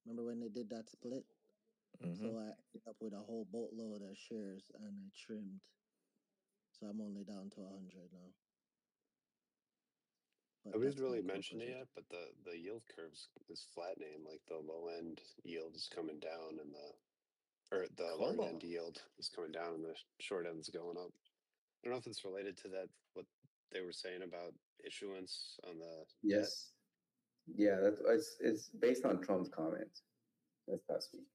Remember when they did that split? So Mm-hmm. I ended up with a whole boatload of shares and I trimmed. So I'm only down to 100 now. But Nobody's that's my really core mentioned it position. yet, but the yield curves is flattening. Like the low end yield is coming down, and the Come long on. end yield is coming down, and the short end's going up. I don't know if it's related to that what they were saying about issuance on the debt. Yes. Yeah, it's based on Trump's comments this past week.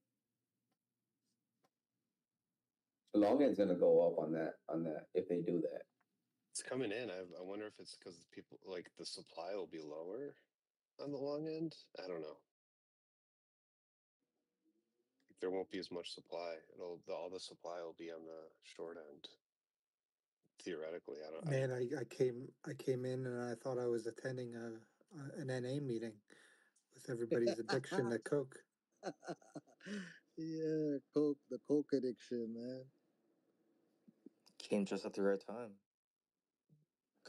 The long end's gonna go up on that if they do that. It's coming in. I wonder if it's because people like the supply will be lower on the long end. I don't know. There won't be as much supply. All the supply will be on the short end. Theoretically, I don't. Man, I came in and I thought I was attending an NA meeting with everybody's addiction to coke. Yeah, coke, the coke addiction, man. Came just at the right time.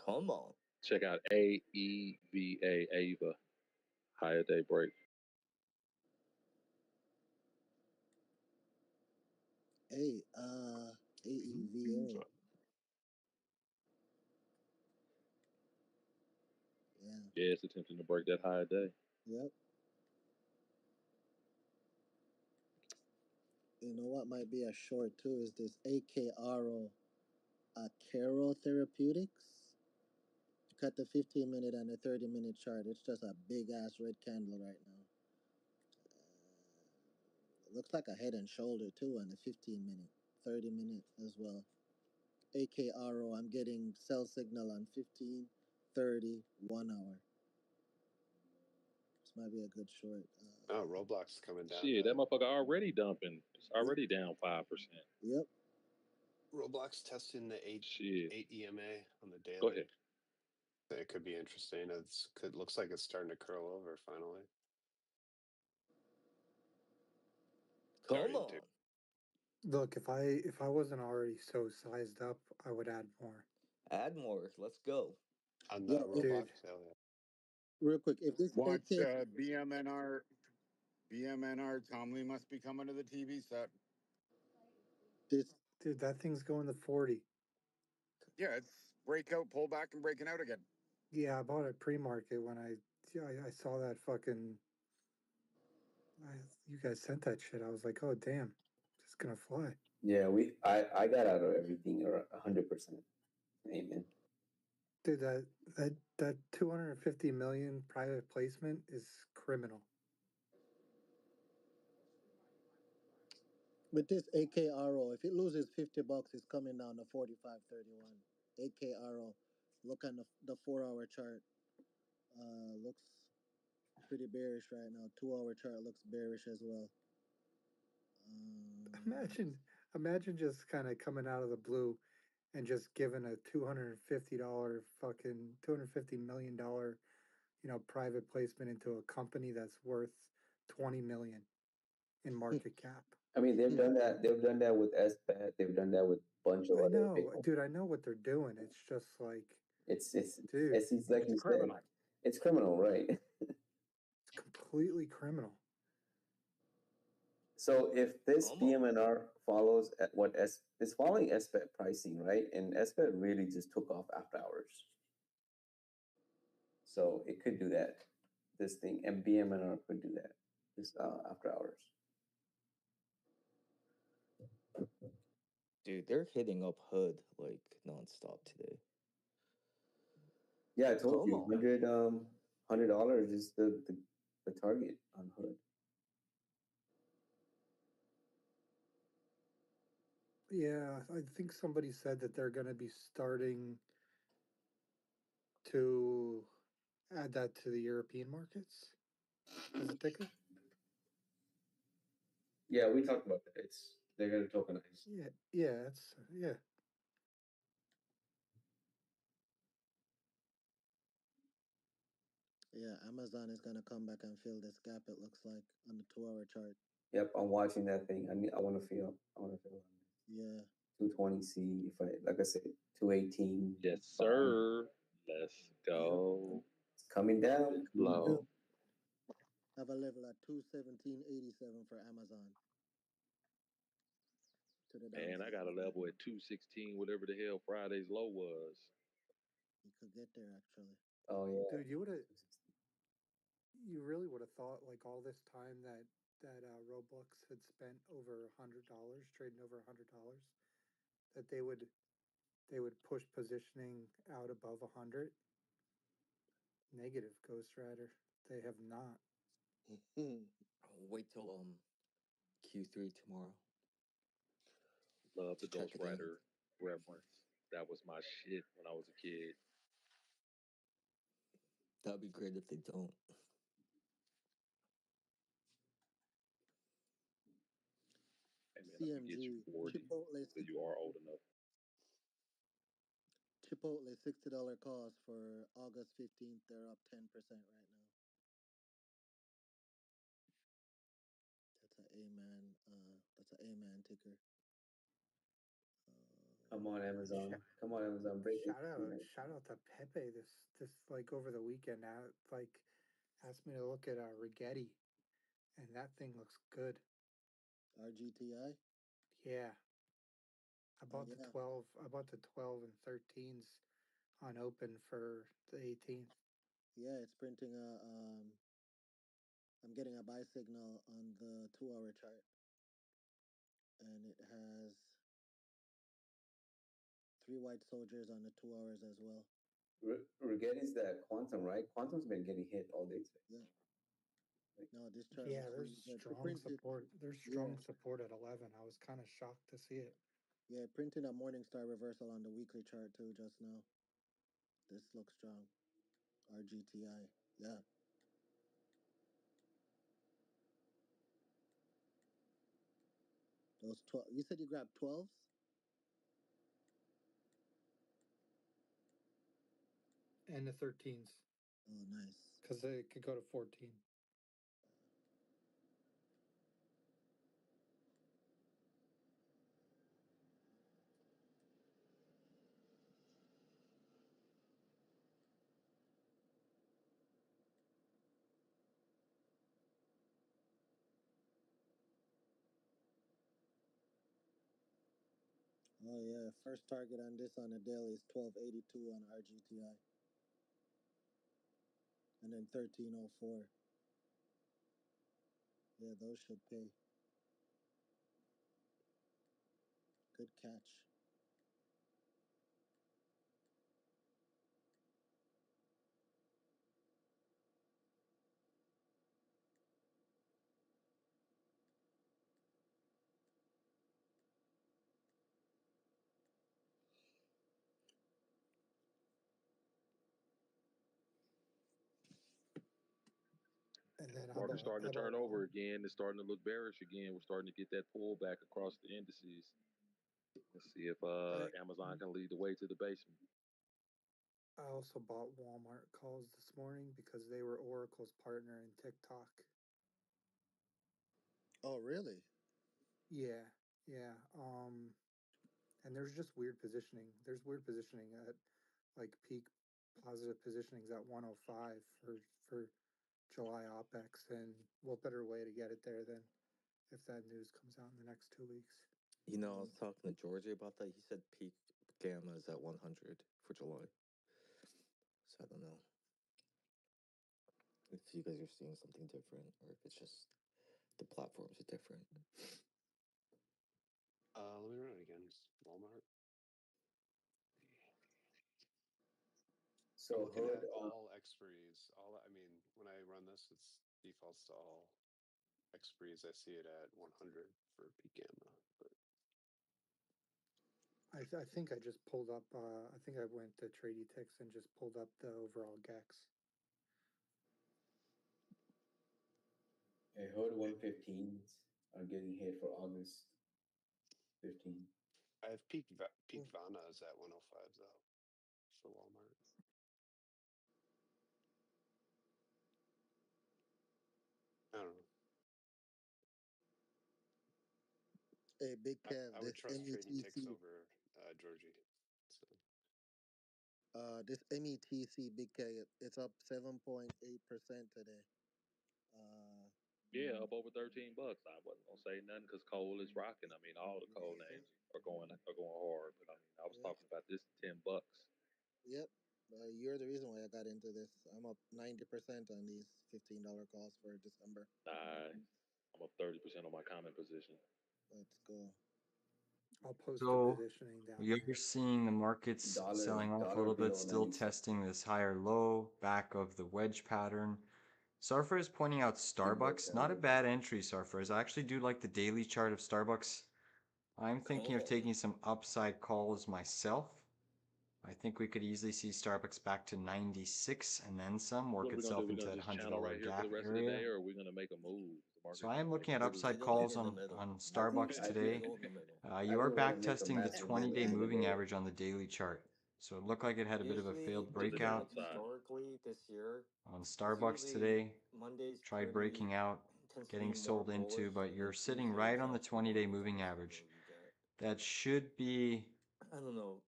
Come on. Check out AEVA, AVA, higher day break. Hey, AEVA. Yeah. Yeah, it's attempting to break that higher day. Yep. You know what might be a short too is this AKRO, Caro Therapeutics. Cut the 15-minute and the 30-minute chart. It's just a big ass red candle right now. It looks like a head and shoulder too on the 15-minute, 30-minute as well. AKRO, I'm getting sell signal on 15, 30, 1 hour. This might be a good short. Oh, Roblox is coming down. Shit, that motherfucker already dumping. It's already down 5%. Yep. Roblox testing the 8 Shit. EMA on the daily. Go ahead. It could be interesting. Looks like it's starting to curl over finally. Come on. Look, if I wasn't already so sized up, I would add more. Add more. Let's go. On the Yeah, Roblox, Dude. hell yeah. Real quick, if this Watch AK BMNR Tomley must be coming to the TV set. this Dude, that thing's going to 40. Yeah, it's breakout, pull back, and breaking out again. Yeah, I bought it pre-market when I saw that fucking. You guys sent that shit. I was like, oh damn, it's gonna fly. Yeah, I got out of everything 100%. Amen. Dude, that 250 million private placement is criminal. with this AKRO, if it loses 50 bucks, it's coming down to 45.31. AKRO, look on the 4 hour chart. Looks pretty bearish right now. 2 hour chart looks bearish as well. Imagine just kind of coming out of the blue and just giving a $250 fucking $250 million, private placement into a company that's worth 20 million in market cap. I mean, they've done that. They've done that with SBAT. They've done that with a bunch of I other know, Bitcoin. dude. I know what they're doing. It's just like dude, it's like you said, it's criminal, right? It's completely criminal. So if this BMNR follows at what it's following SBAT pricing, right? And SBAT really just took off after hours. So it could do that, this thing, and BMNR could do that just after hours. Dude, they're hitting up HUD like nonstop today. Yeah, I told you, $100 is the target on HUD. Yeah, I think somebody said that they're going to be starting to add that to the European markets as a ticker. Yeah, we talked about that. They're gonna tokenize. Yeah. Yeah, Amazon is gonna come back and fill this gap. It looks like on the 2-hour chart. Yep, I'm watching that thing. I want to feel. I want to feel. Yeah, 220C. If I like I said, 218. Yes, Fine. sir. Let's go. It's coming down. Low. have a level at 217.87 for Amazon to the Man, I downside. got a level at 216, whatever the hell Friday's low was. You could get there actually. Oh yeah. Dude, you really would have thought like all this time that Roblox had spent over $100, trading over $100, that they would push positioning out above 100. Negative, Ghost Rider. They have not. I'll wait till Q3 tomorrow. Love the Check Ghost it in. Rider reference. That was my shit when I was a kid. That'd be great if they don't. Hey man, I'm gonna get you CMG 40, Chipotle so you are old enough. Chipotle $60 cost for August 15th. They're up 10% right now. That's a A-man. That's a A-man ticker. Come on, Amazon. Come on, Amazon. Break it. Shout out to Pepe this like over the weekend. Like asked me to look at Rigetti, and that thing looks good. RGTI. Yeah, I Oh bought the yeah, 12. I bought the 12 and 13s on open for the 18th. yeah. It's printing a. I'm getting a buy signal on the 2-hour chart, and it has 3 white soldiers on the 2 hours as well. Rigetti's that quantum, right? Quantum's been getting hit all day today. Yeah. Like, No, this chart Yeah, looks there's really good. It strong printed. support. There's Yeah, strong support at 11. I was kind of shocked to see it. yeah. It printed a Morningstar reversal on the weekly chart too just now. This looks strong. RGTI. Yeah. Those 12. You said you grabbed 12s? And the 13s, Oh, nice. because it could go to 14. Oh yeah. First target on this on the daily is 1282 on RGTI. And then 1304. Yeah, those should pay. Good catch. And then how Market's about starting how to about turn over Walmart? again. It's starting to look bearish again. We're starting to get that pullback across the indices. Let's see if I Amazon can lead the way to the basement. I also bought Walmart calls this morning because they were Oracle's partner in TikTok. Oh, really? Yeah. And there's just weird positioning. There's weird positioning at like peak positive positionings at 105 for July OPEX, and what better way to get it there than if that news comes out in the next 2 weeks? You know, I was talking to Georgie about that. He said peak gamma is at 100 for July. So I don't know if you guys are seeing something different or if it's just the platforms are different. Let me run it again. Walmart. I'm so looking Hood, at all expiries. I mean, when I run this, it's defaults to all expiries. I see it at 100 for peak gamma, but I think I just pulled up. I think I went to Tradieticks and just pulled up the overall GEX. I heard 115s are getting hit for August 15. I have peak Vana's at 105 though for Walmart. I don't know. Hey, Big Kev, I would this trust Tradieticks METC, over Georgie. So this METC Big K, it's up 7.8% today. Yeah, up over $13. I wasn't gonna say nothing because coal is rocking. I mean, all the coal names are going hard, but I mean, I was Yep, talking about this $10. yep. You're the reason why I got into this. I'm up 90% on these $15 calls for December. Nice. I'm up 30% on my common position. Let's go. I'll post the So positioning down you're there. seeing the markets selling off a Dollar little bit, below still 96. testing this higher low back of the wedge pattern. Sarfer is pointing out Starbucks. Not a bad entry, Sarfers. I actually do like the daily chart of Starbucks. I'm thinking of Call. taking some upside calls myself. I think we could easily see Starbucks back to 96 and then some, What work are we gonna do? itself We're into gonna that just channel $100 right here for the gap rest of the area. day, or are we gonna make a move? The So market's I am gonna make looking a at move. upside Middle, calls in the on, middle. on I think Starbucks I today. think Middle in the middle. You think are we're gonna back make a testing the massive move 20-day into the moving middle. average on the daily chart. So it looked like it had a bit of a Usually, failed What does it do breakout upside? historically, this year, on it's Starbucks usually today. Monday's Tried breaking out, tends to be getting more sold into, bullish, but and you're then sitting Tuesday right is on the actually one of 20-day the moving dullest average. where you get. That should be I don't know.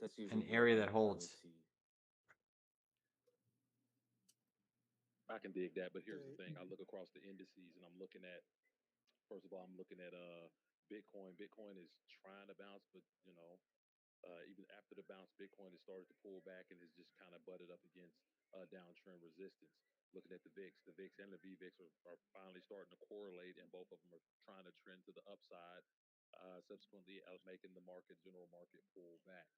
That's an usually area that when. Let me holds. see. I can dig that, but here's the Okay. thing: I look across the indices, and I'm looking at. First of all, I'm looking at Bitcoin. Bitcoin is trying to bounce, but even after the bounce, Bitcoin has started to pull back and has just kind of butted up against downtrend resistance. Looking at the VIX and the VVIX are finally starting to correlate, and both of them are trying to trend to the upside, subsequently making the general market, pull back.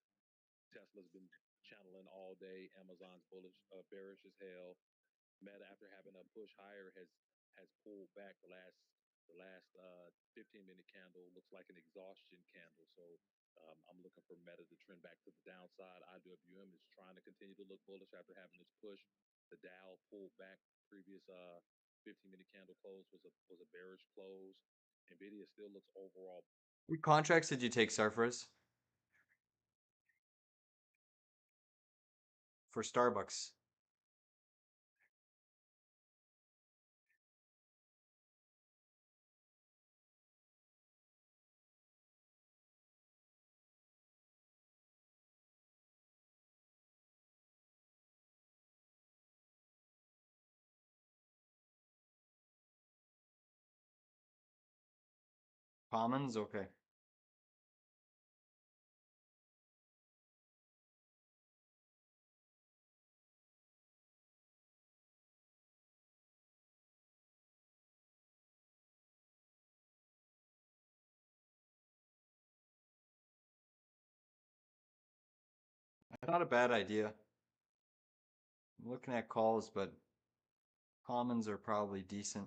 Tesla's been channeling all day. Amazon's bearish as hell. Meta, after having a push higher, has pulled back. The last 15-minute candle looks like an exhaustion candle. So I'm looking for Meta to trend back to the downside. IWM is trying to continue to look bullish after having this push. The Dow pulled back. Previous 15-minute candle close was a bearish close. Nvidia still looks overall. What contracts did you take, Sarfraz? For Starbucks. Commons? Okay. Not a bad idea. I'm looking at calls, but commons are probably decent.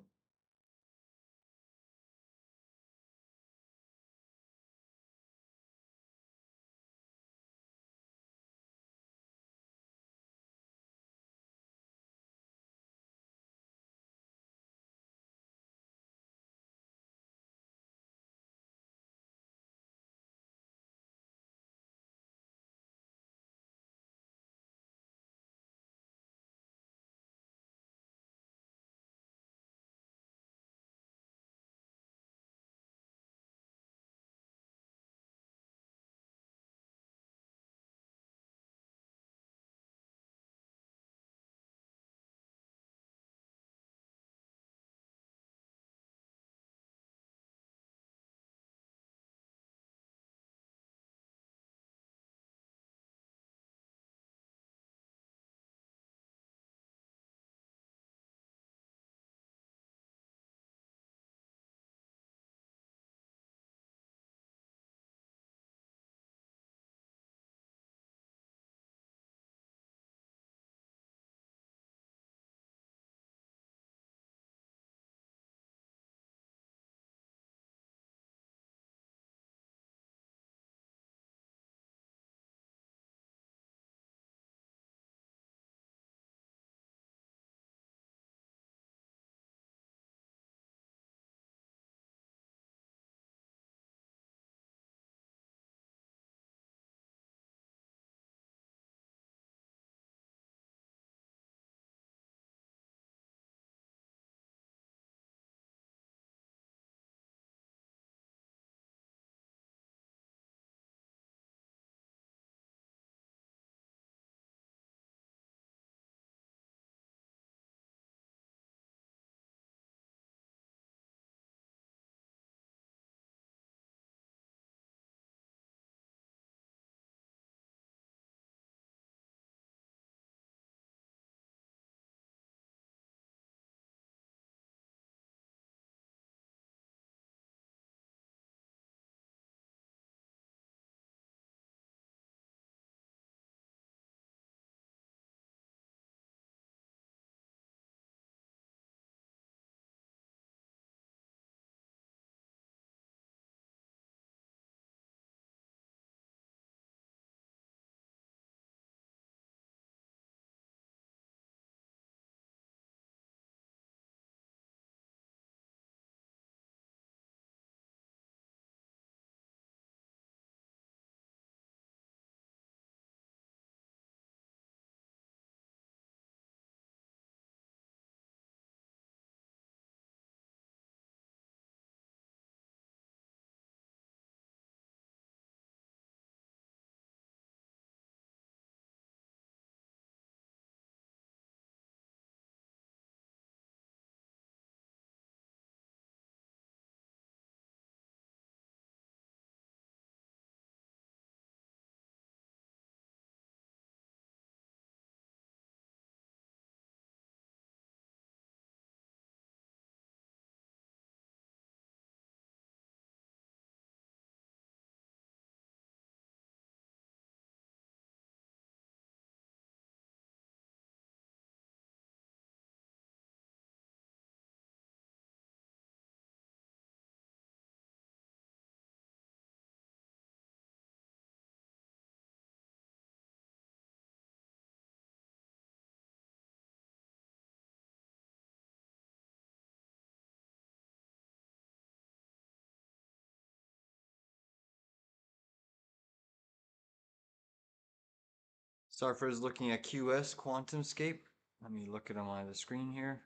Sarfer is looking at QS QuantumScape. Let me look at him on the screen here.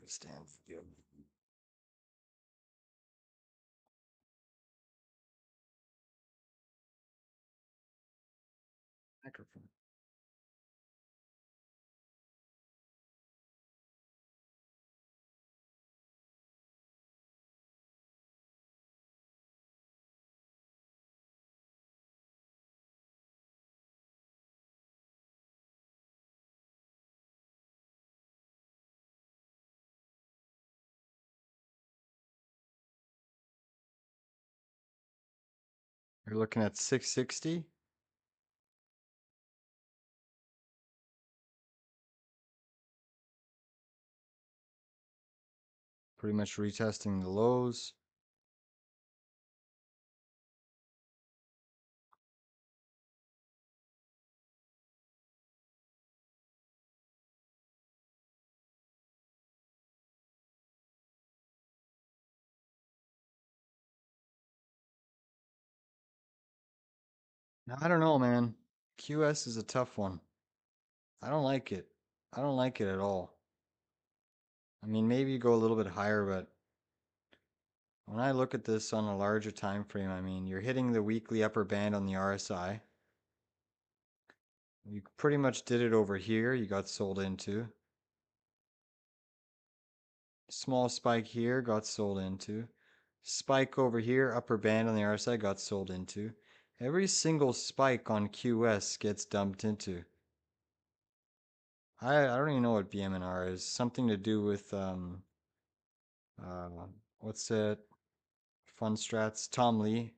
Stand for you. Microphone. You're looking at 660. Pretty much retesting the lows. I don't know, man. QS is a tough one. I don't like it. I don't like it at all. I mean, maybe you go a little bit higher, but when I look at this on a larger time frame, I mean, you're hitting the weekly upper band on the RSI. You pretty much did it over here. You got sold into. Small spike here, got sold into. Spike over here, upper band on the RSI, got sold into. Every single spike on QS gets dumped into. I don't even know what BMNR is. Something to do with what's that? Fund Strats. Tom Lee,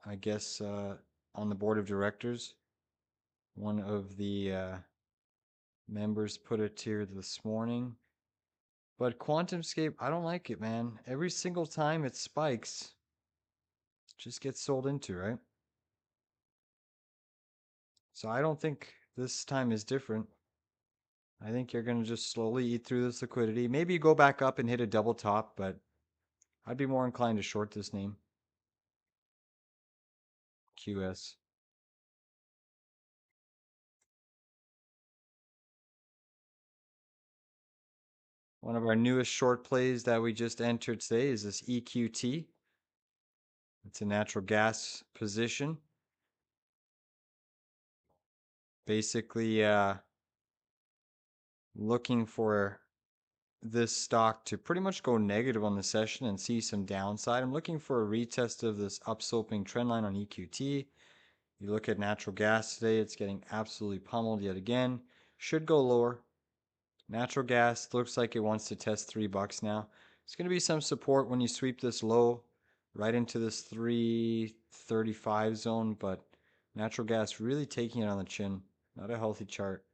I guess, on the board of directors. One of the members put it here this morning. But QuantumScape, I don't like it, man. Every single time it spikes, it just gets sold into, right? So I don't think this time is different. I think you're going to just slowly eat through this liquidity. Maybe you go back up and hit a double top, but I'd be more inclined to short this name. QS. One of our newest short plays that we just entered today is this EQT. It's a natural gas position. Basically, looking for this stock to pretty much go negative on the session and see some downside. I'm looking for a retest of this upsloping trend line on EQT. You look at natural gas today, it's getting absolutely pummeled yet again. Should go lower. Natural gas looks like it wants to test $3 now. It's going to be some support when you sweep this low right into this 335 zone, but natural gas really taking it on the chin. Not a healthy chart.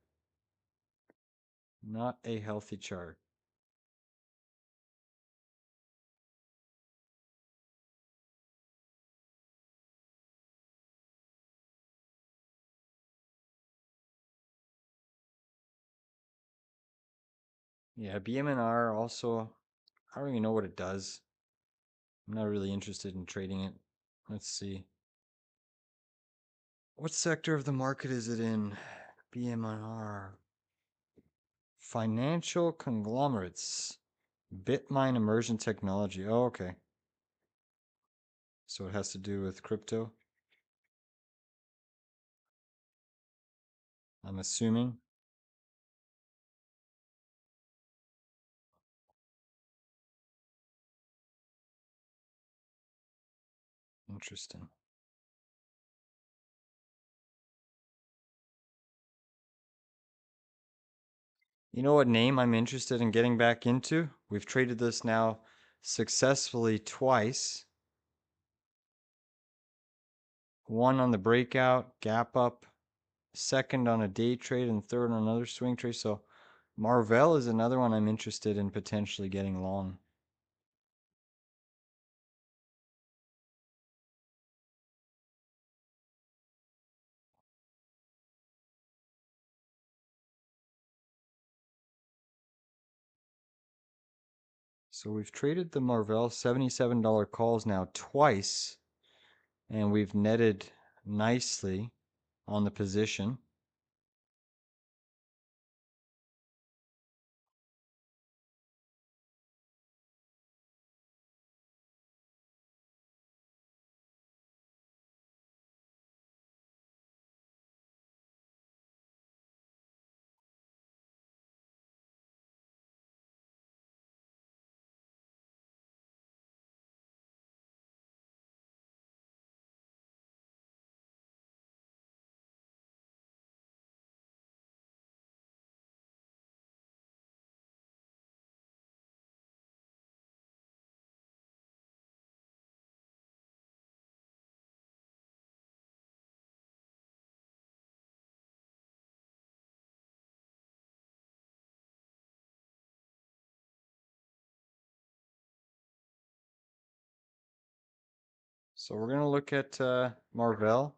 Not a healthy chart. Yeah, BMNR also, I don't even know what it does. I'm not really interested in trading it. Let's see. What sector of the market is it in? BMNR. Financial conglomerates. Bitmine immersion technology. Oh, okay. So it has to do with crypto. I'm assuming. Interesting. You know what name I'm interested in getting back into? We've traded this now successfully twice. One on the breakout, gap up, second on a day trade, and third on another swing trade. So Marvell is another one I'm interested in potentially getting long. So we've traded the Marvell $77 calls now twice, and we've netted nicely. on the position. So we're going to look at Marvell.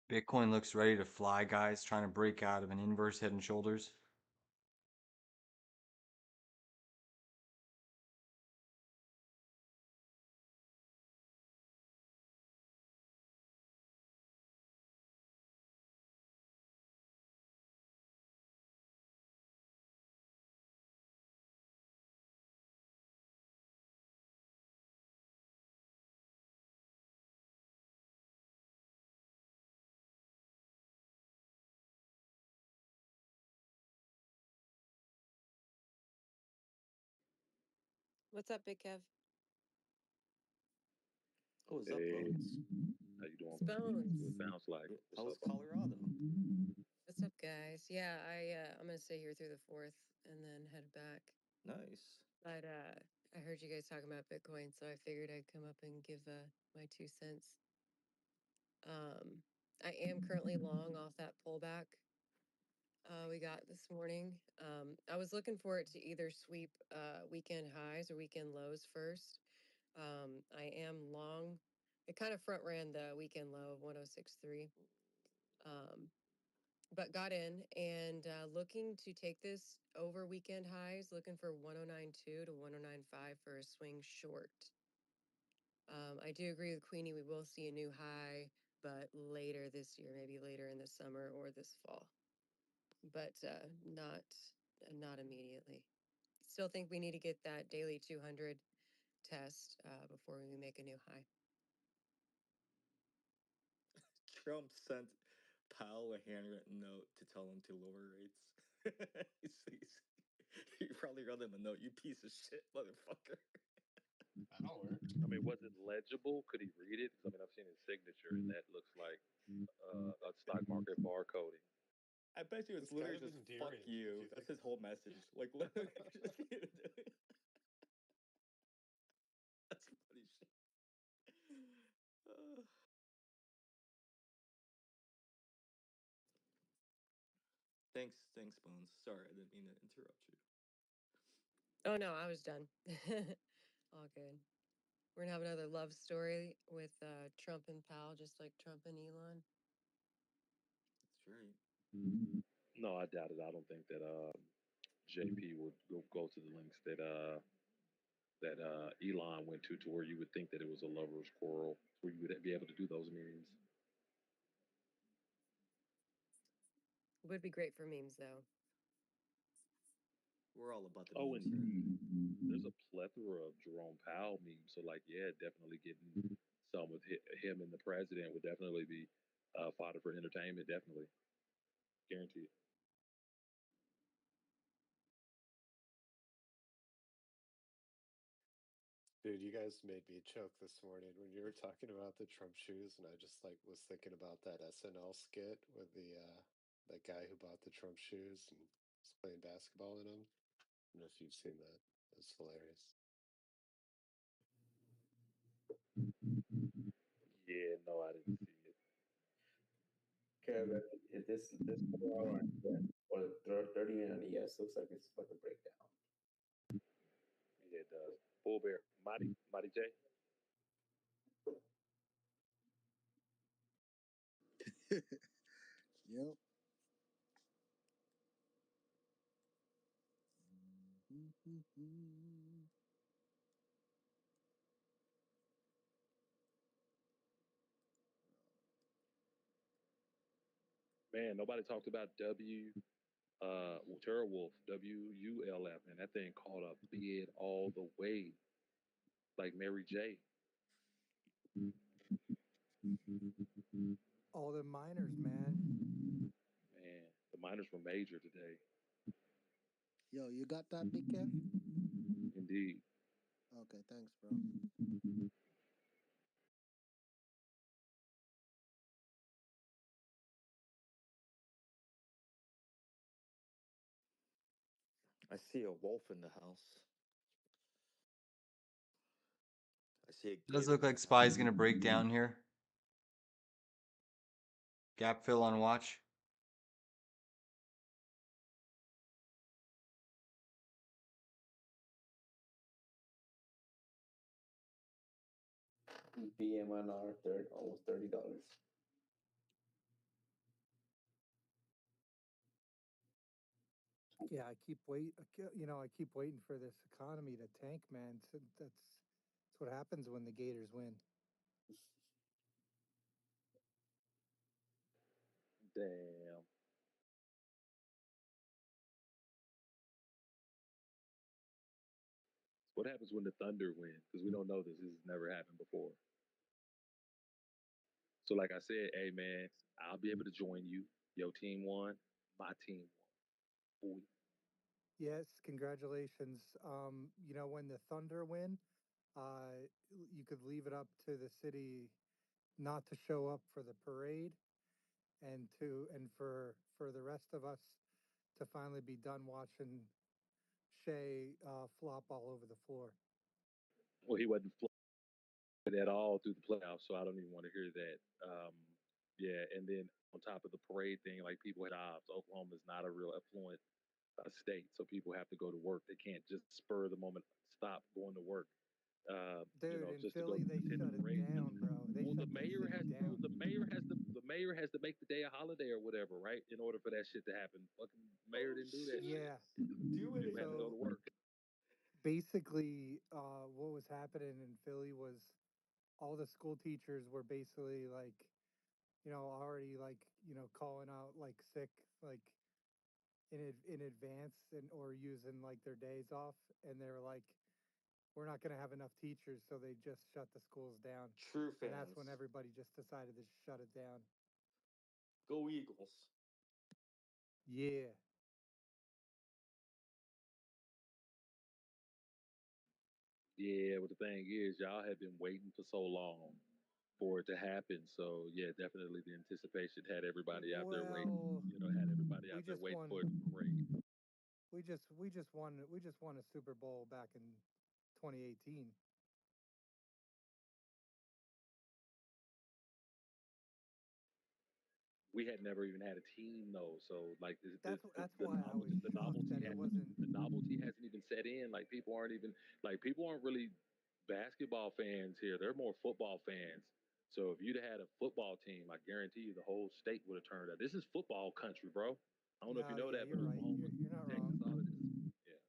Bitcoin looks ready to fly, guys, trying to break out of an inverse head and shoulders. What's up, Big Kev? Oh, what's up, Hey, Bones? how you doing? Bones. What it sounds like? Yeah, What's how up? was Colorado? What's up, guys? Yeah, I'm gonna stay here through the 4th and then head back. Nice. But I heard you guys talking about Bitcoin, so I figured I'd come up and give my 2 cents. I am currently long off that pullback we got this morning. I was looking for it to either sweep weekend highs or weekend lows first. I am long. It kind of front ran the weekend low of 1063. But got in and looking to take this over weekend highs, looking for 1092 to 1095 for a swing short. I do agree with Queenie. We will see a new high, but later this year, maybe later in the summer or this fall, but not immediately. Still think we need to get that daily 200 test before we make a new high. Trump sent Powell a handwritten note to tell him to lower rates. He probably wrote him a note, you piece of shit, motherfucker. That'll work. I mean, was it legible? Could he read it? 'Cause, I mean, I've seen his signature, and that looks like a stock market barcoding. I bet you it's It's kind literally of just fuck endearing if you. you That's think his whole message. Like literally just That's funny shit. Uh, thanks, Bones. Sorry, I didn't mean to interrupt you. Oh no, I was done. All good. We're gonna have another love story with Trump and Powell, just like Trump and Elon. That's right. No, I doubt it. I don't think that JP would go to the links that Elon went to where you would think that it was a lover's quarrel, where you would be able to do those meetings. Would be great for memes though. We're all about the Oh, memes and here. there's a plethora of Jerome Powell memes. So, like, yeah, definitely getting some with him and the president would definitely be fodder for entertainment. Definitely, guaranteed. Dude, you guys made me choke this morning when you were talking about the Trump shoes, and I just like was thinking about that SNL skit with the that guy who bought the Trump shoes and was playing basketball in them. I don't know if you've seen that. It's hilarious. Yeah, no, I didn't see it. Kevin, this 4 hour or 30 minute ES looks like it's about to break down. Yeah, it does. Bull Bear, Mighty J. Yep. Man, nobody talked about Terrawolf, WULF, and that thing caught a bid all the way, like Mary J. All the miners, man. Man, the miners were major today. Yo, you got that, Big Kev? Indeed. Okay, thanks, bro. I see a wolf in the house. I see a Does gator look in like the house. SPY's gonna break down here. Gap fill on watch. BMNR third, almost $30. Yeah, I keep waiting for this economy to tank, man. That's what happens when the Gators win. Damn. What happens when the Thunder win? Because we don't know this. This has never happened before. So, like I said, hey man, I'll be able to join you. Your team won, my team won. Boy. Yes, congratulations. When the Thunder win, you could leave it up to the city not to show up for the parade and for the rest of us to finally be done watching Shea flop all over the floor. Well, he wasn't flowing at all through the playoffs, so I don't even want to hear that. Yeah, and then on top of the parade thing, like people had jobs. Oklahoma is not a real affluent state, so people have to go to work. They can't just spur of the moment stop going to work. Dude, in Just to go Philly, they attend the shut it parade. down, bro. They Well, shut the that mayor city has to, down. the mayor has to make the day a holiday or whatever, right? In order for that shit to happen. Fucking mayor Oh didn't do that shit. shit! Yeah. Do it People had to go So to work. basically, what was happening in Philly was all the school teachers were basically like, already like, calling out like sick, like in advance and or using like their days off, and they were like, we're not going to have enough teachers, so they just shut the schools down, True and that's when fans. everybody just decided to shut it down. Go Eagles. Yeah. Yeah, but the thing is, y'all have been waiting for so long for it to happen. So yeah, definitely the anticipation had everybody out there waiting. Well, Had everybody we out there just waiting won. for it to parade. We just won a Super Bowl back in 2018. We had never even had a team though, so like That's the why I was novelty, shocked that it wasn't. the novelty hasn't even set in. Like people aren't really basketball fans here. They're more football fans. So if you'd had a football team, I guarantee you the whole state would have turned out. This is football country, bro. I don't know if you No, know yeah, that, but you're right. Oklahoma, You're not wrong. Texas, all of this. Yeah.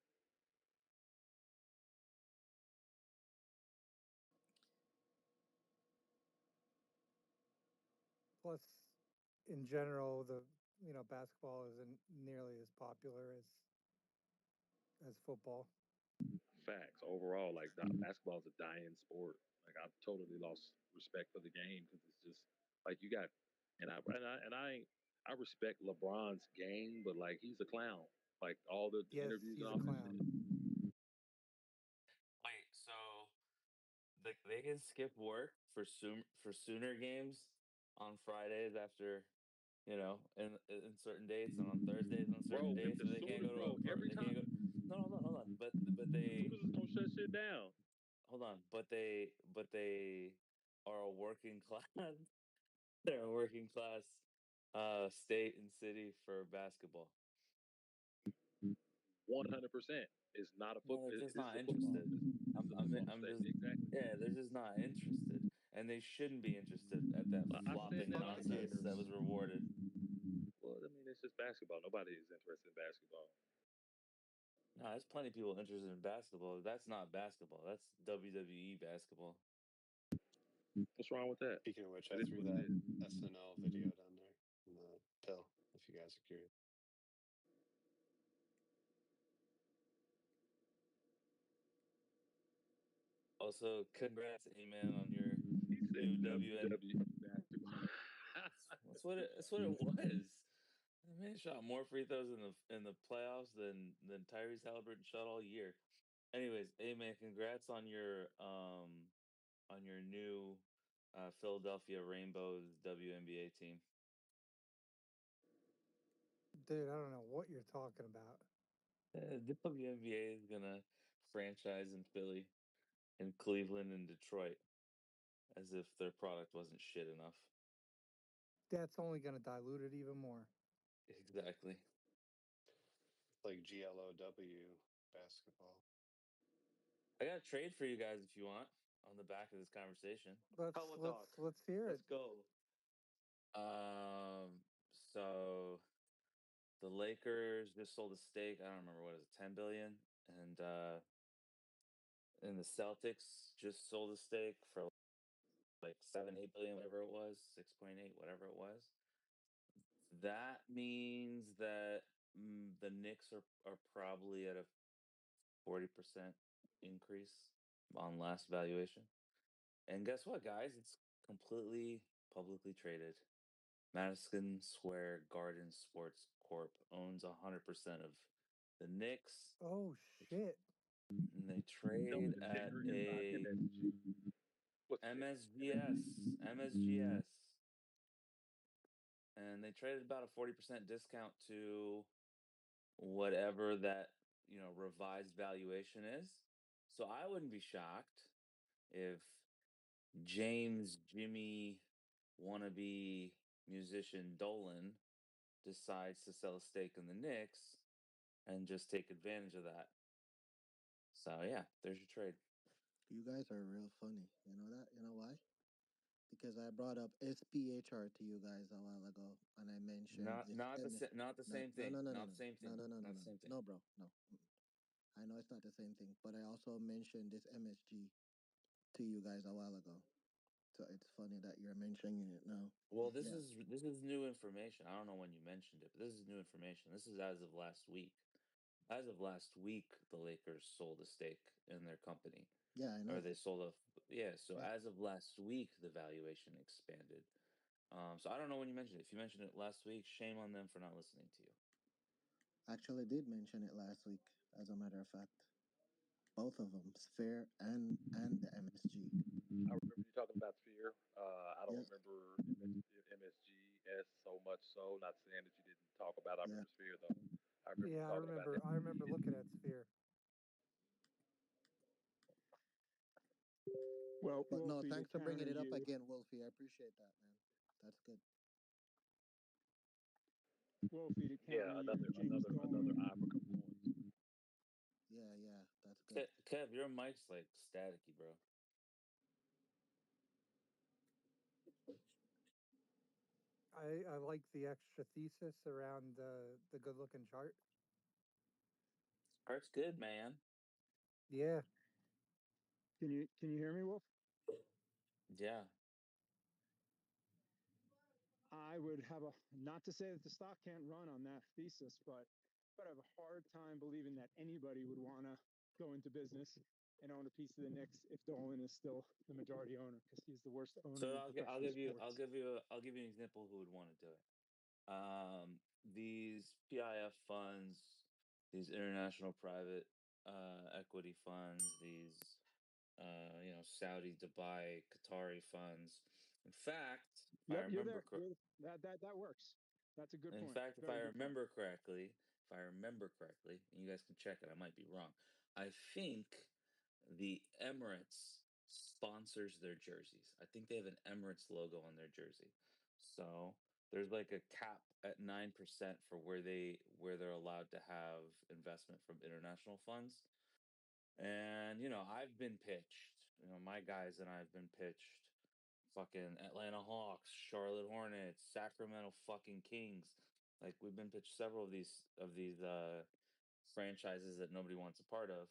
Plus, in general, the basketball isn't nearly as popular as football. Facts overall, like basketball is a dying sport. Like I've totally lost respect for the game because it's just like you got, I respect LeBron's game, but like he's a clown. Like all the Yes, interviews and he's a all that clown. shit. Wait, so they can skip work for Sooner games on Fridays after, in certain dates, and on Thursdays on certain Bro, if dates, the so they can't Sooners, go to a bro, every they time can't go. No, hold on. But they Sooners is gonna shut shit down. hold on. But they are a working class. They're a working class state and city for basketball. 100%. It's not a No, foot. they're just This not is a football. interested. This is a football I'm state. just Exactly. yeah, they're just not interested, and they shouldn't be interested at that I said flopping that Fuck all the nonsense year. that Gators. was rewarded. Well, I mean, it's just basketball. Nobody is interested in basketball. No, there's plenty of people interested in basketball. That's not basketball. That's WWE basketball. What's wrong with that? Speaking of which, It I is threw what it that is. SNL video down there in the pill, if you guys are curious. Also, congrats, Amen, on your He said new WN. WWE basketball. That's what it was. The man shot more free throws in the playoffs than Tyrese Halliburton shot all year. Anyways, Amen, congrats on your new Philadelphia Rainbows WNBA team. Dude, I don't know what you're talking about. The WNBA is gonna franchise in Philly, in Cleveland, and Detroit, as if their product wasn't shit enough. That's only going to dilute it even more. Exactly. Like GLOW basketball. I got a trade for you guys if you want on the back of this conversation. Let's Hello, let's talk. let's hear it. Let's go. Um. So the Lakers just sold a stake. I don't remember what is it, 10 billion, and the Celtics just sold a stake for like 7, 8 billion, whatever it was, 6.8, whatever it was. That means that the Knicks are probably at a 40% increase on last valuation. And guess what, guys? It's completely publicly traded. Madison Square Garden Sports Corp owns 100% of the Knicks, Oh shit! and they Tell me trade the at ticker about a MSG. What's the ticker? MSGS, and they traded about a 40% discount to whatever that revised valuation is. So I wouldn't be shocked if James Jimmy wannabe musician Dolan decides to sell a stake in the Knicks and just take advantage of that. So yeah, there's your trade. You guys are real funny. You know that? You know why? Because I brought up SPHR to you guys a while ago, and I mentioned Not this not the MS. not the No, same no, thing. no, no, no, Not no, the same no, thing. no, no, no, Not no, the same thing. no, bro, no. I know it's not the same thing, but I also mentioned this MSG to you guys a while ago. So it's funny that you're mentioning it now. Well, But yeah, this is new information. I don't know when you mentioned it, but this is new information. This is as of last week. As of last week, the Lakers sold a stake in their company, yeah, I or know. they sold a yeah. So Yeah, as of last week, the valuation expanded. So I don't know when you mentioned it. If you mentioned it last week, shame on them for not listening to you. actually did mention it last week. As a matter of fact, both of them, Sphere and the MSG. I remember you talking about Sphere. I don't Yeah, remember MSGS so much so. Not saying that you didn't talk about. I yeah. remember Sphere though. I remember you Yeah, talking about I remember MSG. looking at Sphere. Well, But no, Wolfie, to thanks for counter bringing it up you, again, Wolfie. I appreciate that, man. That's good. Wolfie, to Yeah, counter you, James another Dolan. eye for coins. Yeah, yeah, that's good. Kev, your mic's like staticky, bro. I like the extra thesis around the good looking chart. Art's good, man. Yeah, Can you hear me, Wolf? Yeah. I would have a not to say that the stock can't run on that thesis, but I have a hard time believing that anybody would want to go into business and own a piece of the Knicks if Dolan is still the majority owner because he's the worst owner So in professional sports. I'll give you an example who would want to do it. These PIF funds, these international private equity funds, these Saudi, Dubai, Qatari funds. In fact, if I Yep, you're remember there. That works. That's a good In point. fact, if Very I good point. remember correctly, and you guys can check it, I might be wrong. I think the Emirates sponsors their jerseys. I think they have an Emirates logo on their jersey. So there's like a cap at 9% for where they're allowed to have investment from international funds. And I've been pitched. My guys and I have been pitched fucking Atlanta Hawks, Charlotte Hornets, Sacramento fucking Kings. Like we've been pitched several of these franchises that nobody wants a part of.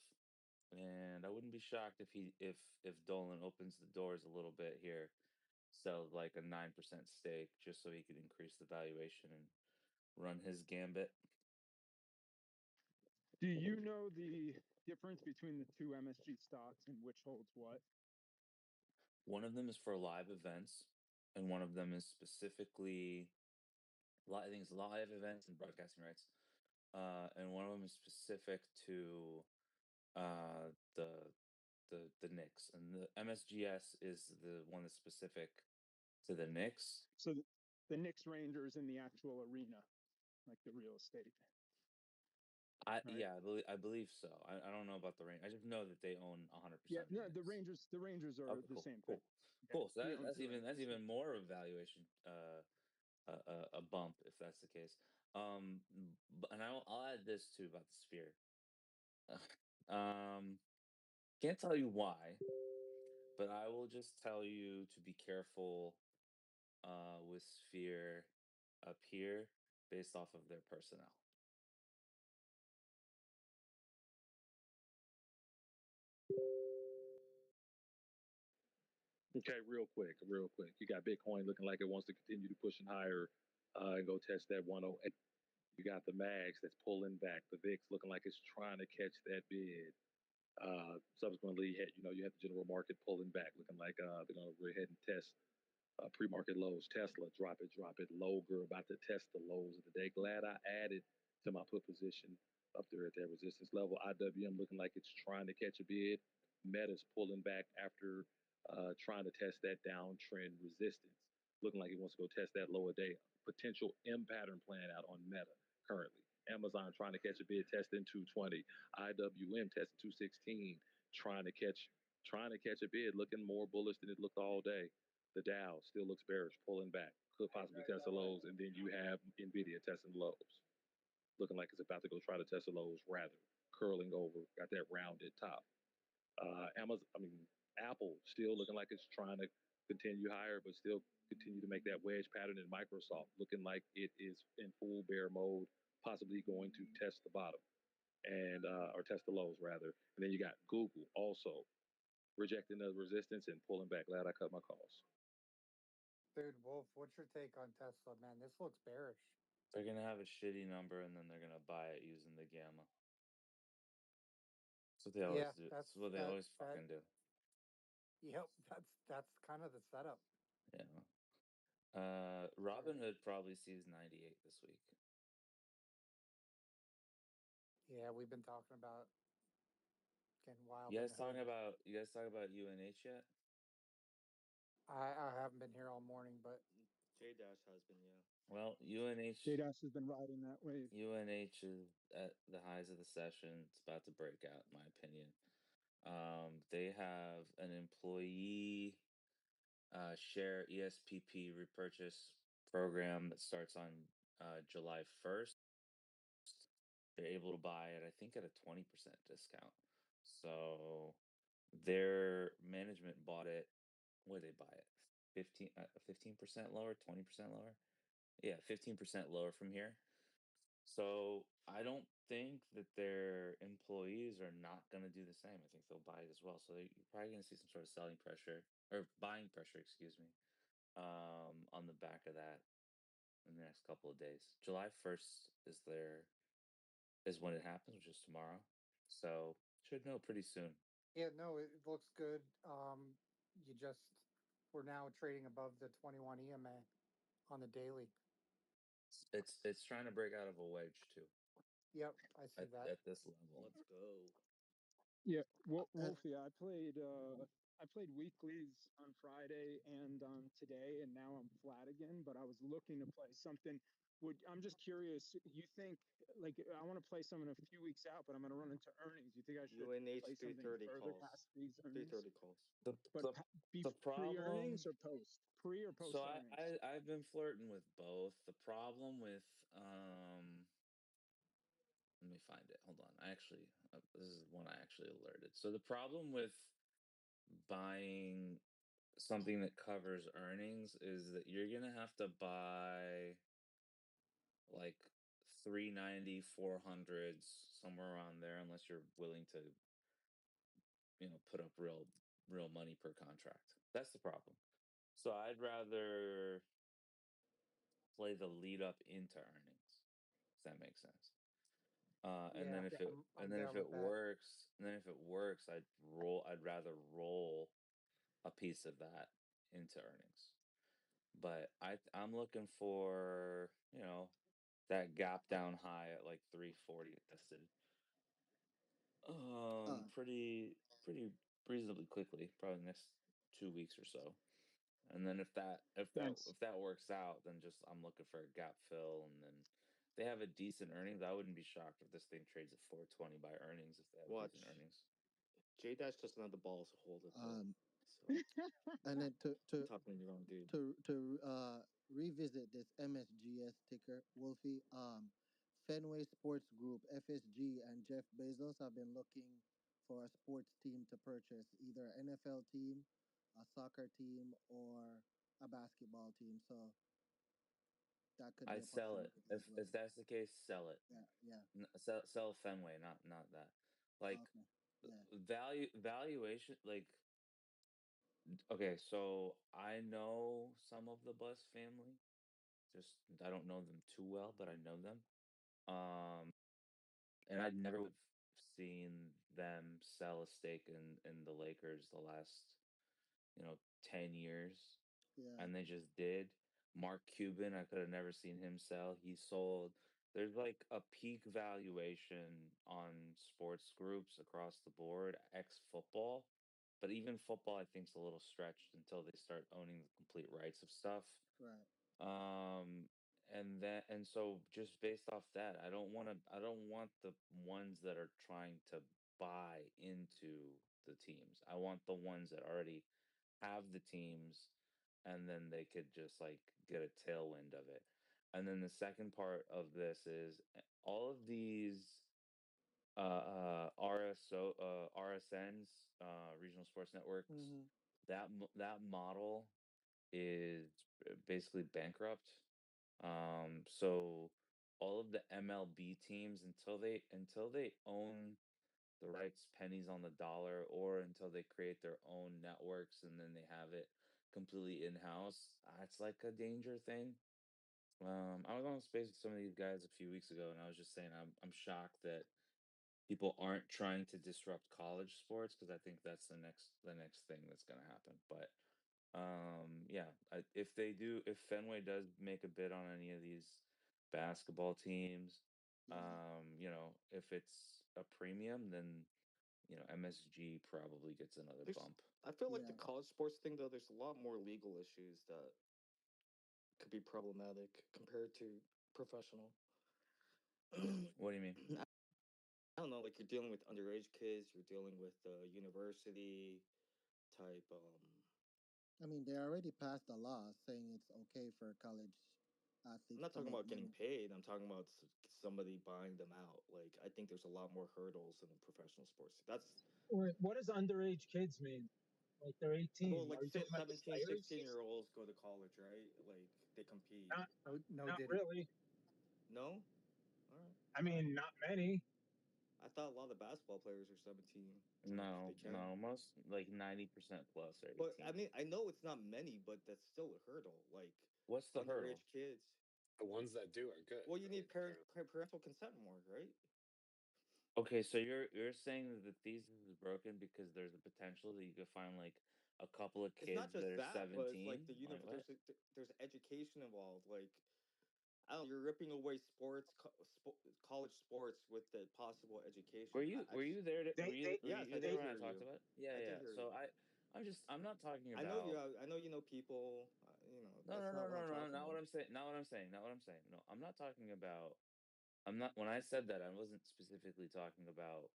And I wouldn't be shocked if Dolan opens the doors a little bit here, sells like a 9% stake just so he could increase the valuation and run his gambit. Do you know the difference between the two MSG stocks and which holds what? One of them is for live events, and one of them is specifically I think it's live events and broadcasting rights. And one of them is specific to uh, the the Knicks, and the MSGS is the one that's specific to the Knicks. So the Knicks Rangers in the actual arena, like the real estate, right? I believe so. I don't know about the range. I just know that they own 100% Yeah, of the no, the Knicks. Rangers are Okay, the cool, same thing. cool, Yeah, cool. So he owns the that's Rangers. even more of a valuation, a bump if that's the case. And I'll add this too about the Sphere. um, can't tell you why, but I will just tell you to be careful with Sphere up here based off of their personnel. Okay, real quick. You got Bitcoin looking like it wants to continue to pushing higher and go test that 108. You got the mags that's pulling back. The VIX looking like it's trying to catch that bid. Subsequently, you have the general market pulling back, looking like they're going to go ahead and test pre-market lows. Tesla, drop it. Low, girl, about to test the lows of the day. Glad I added to my put position up there at that resistance level. IWM looking like it's trying to catch a bid. Meta's pulling back after trying to test that downtrend resistance. Looking like it wants to go test that lower day. Potential M pattern playing out on Meta currently. Amazon trying to catch a bid, testing 220. IWM testing 216, trying to catch a bid, looking more bullish than it looked all day. The Dow still looks bearish, pulling back, could possibly test the lows, and then you have nvidia testing the lows, looking like it's about to go try to test the lows, rather curling over, got that rounded top. Apple still looking like it's trying to continue higher, but still continue to make that wedge pattern. In Microsoft looking like it is in full bear mode, possibly going to test the bottom and or test the lows rather. And then you got Google also rejecting the resistance and pulling back. Glad I cut my calls. Dude, Wolf, what's your take on Tesla, man? This looks bearish. They're gonna have a shitty number and then they're gonna buy it using the gamma. That's what they always do. That's what they always fucking do. Yep, that's kind of the setup. Yeah. Robinhood probably sees 98 this week. Yeah, we've been talking about getting wild. You guys talking about UNH yet? I haven't been here all morning, but J-Dash has been, yeah. Well, UNH JDAS has been riding that wave. UNH is at the highs of the session. It's about to break out, in my opinion. They have an employee share ESPP repurchase program that starts on July 1st. They're able to buy it, I think, at a 20% discount. So their management bought it. What did they buy it? 15% lower, 20% lower? Yeah, 15% lower from here. So I don't think that their employees are not going to do the same. I think they'll buy it as well. So you're probably going to see some sort of selling pressure or buying pressure, excuse me, on the back of that in the next couple of days. July 1st is when it happens, which is tomorrow. So should know pretty soon. yeah, no, it looks good. We're now trading above the 21 EMA on the daily. It's trying to break out of a wedge too. Yep, I see that. At this level. Let's go. Yeah, Wolfie, I played weeklies on Friday and on today, and now I'm flat again. But I was looking to play something. I'm just curious. You think like I want to play someone a few weeks out, but I'm going to run into earnings. You think I should UNH play something 330 further calls. past these earnings? 330 calls. The Pre-earnings problem. or post? Pre or post So earnings? I've been flirting with both. The problem with let me find it. Hold on. This is one I actually alerted. So the problem with buying something that covers earnings is that you're gonna have to buy like 390, 400s, somewhere around there, unless you're willing to, put up real money per contract. That's the problem. So I'd rather play the lead up into earnings. Does that make sense? And Yeah, then if it I'm down with that. works, I'd rather roll a piece of that into earnings. But I'm looking for, that gap down high at like 340 tested. Pretty reasonably quickly, probably the next 2 weeks or so. And then if Thanks. that works out, then just I'm looking for a gap fill, and then if they have a decent earnings. I wouldn't be shocked if this thing trades at 420 by earnings if they have Watch. decent earnings. J-Dash doesn't have the balls to hold it, though. And then You're talking your own dude. to revisit this MSGS ticker, Wolfie. Fenway Sports Group (FSG) and Jeff Bezos have been looking for a sports team to purchase, either an NFL team, a soccer team, or a basketball team. So That could be I a sell it. possibility as well. If that's the case, sell it. Yeah, yeah. Sell Fenway, not that. Like Okay. Yeah. valuation. Like okay, so I know some of the Bus family. Just I don't know them too well, but I know them. Um, and I never would have seen them sell a stake in the Lakers the last 10 years, Yeah. and they just did. Mark Cuban, I could have never seen him sell. He sold. There's like a peak valuation on sports groups across the board, ex football. But even football, I think, is a little stretched until they start owning the complete rights of stuff. Right. Um, and so just based off that, I don't want the ones that are trying to buy into the teams. I want the ones that already have the teams, and then they could just like get a tailwind of it. And then the second part of this is all of these RSNs, regional sports networks. Mm-hmm. That model is basically bankrupt. So all of the MLB teams until they own the rights pennies on the dollar, or until they create their own networks and then they have it completely in house, it's like a danger thing. I was on space with some of these guys a few weeks ago, and I was just saying I'm shocked that people aren't trying to disrupt college sports, because I think that's the next thing that's going to happen. But yeah, if they do, if Fenway does make a bid on any of these basketball teams, Yeah. if it's a premium, then MSG probably gets another bump. I feel like the Yeah. college sports thing though, there's a lot more legal issues that could be problematic compared to professional. What do you mean? I don't know, like you're dealing with underage kids, you're dealing with university type. I mean, they already passed a law saying it's okay for college I'm athletes not to talking make about getting money. paid. I'm talking about somebody buying them out. Like I think there's a lot more hurdles in professional sports. That's What does underage kids mean? Like they're well, 18. like Are you talking about the 17, players? 16-year-olds go to college, right? Like they compete. Not, No, no, not did it? really. No, all right. I mean, not many. I thought a lot of the basketball players are 17, like they No, can. no, most like 90% plus are But I 18. mean, I know it's not many, but that's still a hurdle. Like What's the hurdle? underage kids. The ones that do are good, Well, you right? need parental consent more, right? Okay, so you're saying that the thesis is broken because there's a potential that you could find like a couple of It's not kids that just are that, but it's like 17? Like what? there's education involved. Like I don't know, you're ripping away college sports with the possible education. Were you I were just you there to, They, they, were yes, I you there did they. when I hear talked you. about it? Yeah, I did yeah. hear So you. I'm not talking I know you. about. I know you know people. No, That's no, no, not what I'm no, no, talking not what about. I'm saying. Not what I'm saying. Not what I'm saying. No, I'm not talking about. I'm not. When I said that, I wasn't specifically talking about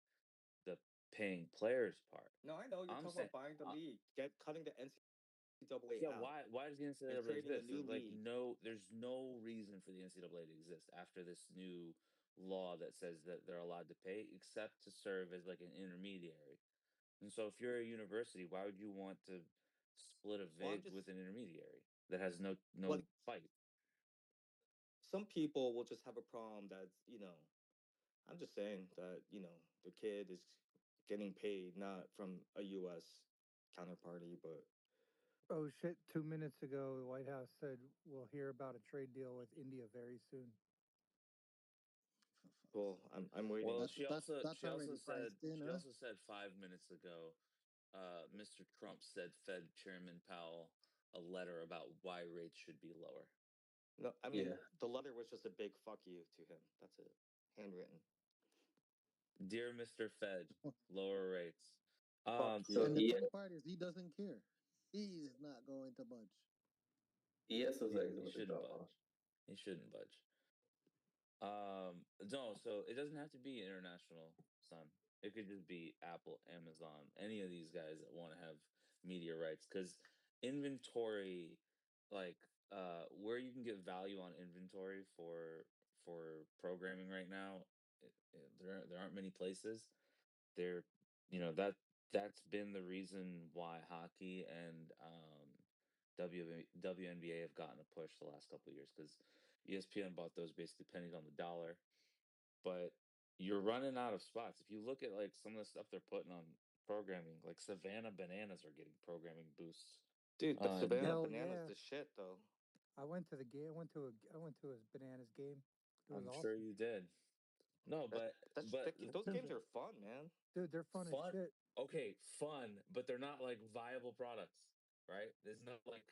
the paying players part. No, I know you're I'm talking saying, about buying the uh, league, cutting the NCAA yeah. out, Why does the and NCAA creating a exist? new league. There's no reason for the NCAA to exist after this new law that says that they're allowed to pay, except to serve as like an intermediary. And so, if you're a university, why would you want to split a Well, I'm vig with just an intermediary that has no like fight? some people will just have a problem that I'm just saying that the kid is getting paid not from a U.S. counterparty, but Oh shit! 2 minutes ago, the White House said we'll hear about a trade deal with India very soon. For fuck's well, sake. I'm Well, waiting. That's already priced in, she huh? also said 5 minutes ago, Mr. Trump said Fed Chairman Powell a letter about why rates should be lower. No, I Yeah. mean the letter was just a big fuck you to him. That's it, handwritten. Dear Mr. Fed, lower rates. Fuck So And the you. funny part is he doesn't care. He's not going to budge. ES was like He about to shouldn't drop on. budge. He shouldn't budge. No, so it doesn't have to be international, son. It could just be Apple, Amazon, any of these guys that want to have media rights. Because inventory, like where you can get value on inventory for programming right now, there aren't many places. There, that's been the reason why hockey and WNBA have gotten a push the last couple of years, because ESPN bought those basically pennies on the dollar. But you're running out of spots. If you look at like some of the stuff they're putting on programming, like Savannah Bananas are getting programming boosts. Dude, the On Savannah Hell Bananas yeah. the shit though. I went to the game. I went to a Bananas game. It was I'm awesome. sure you did. No, That but those games are fun, man. Dude, they're fun as fun. shit. Okay, fun, but they're not like viable products, right? There's no like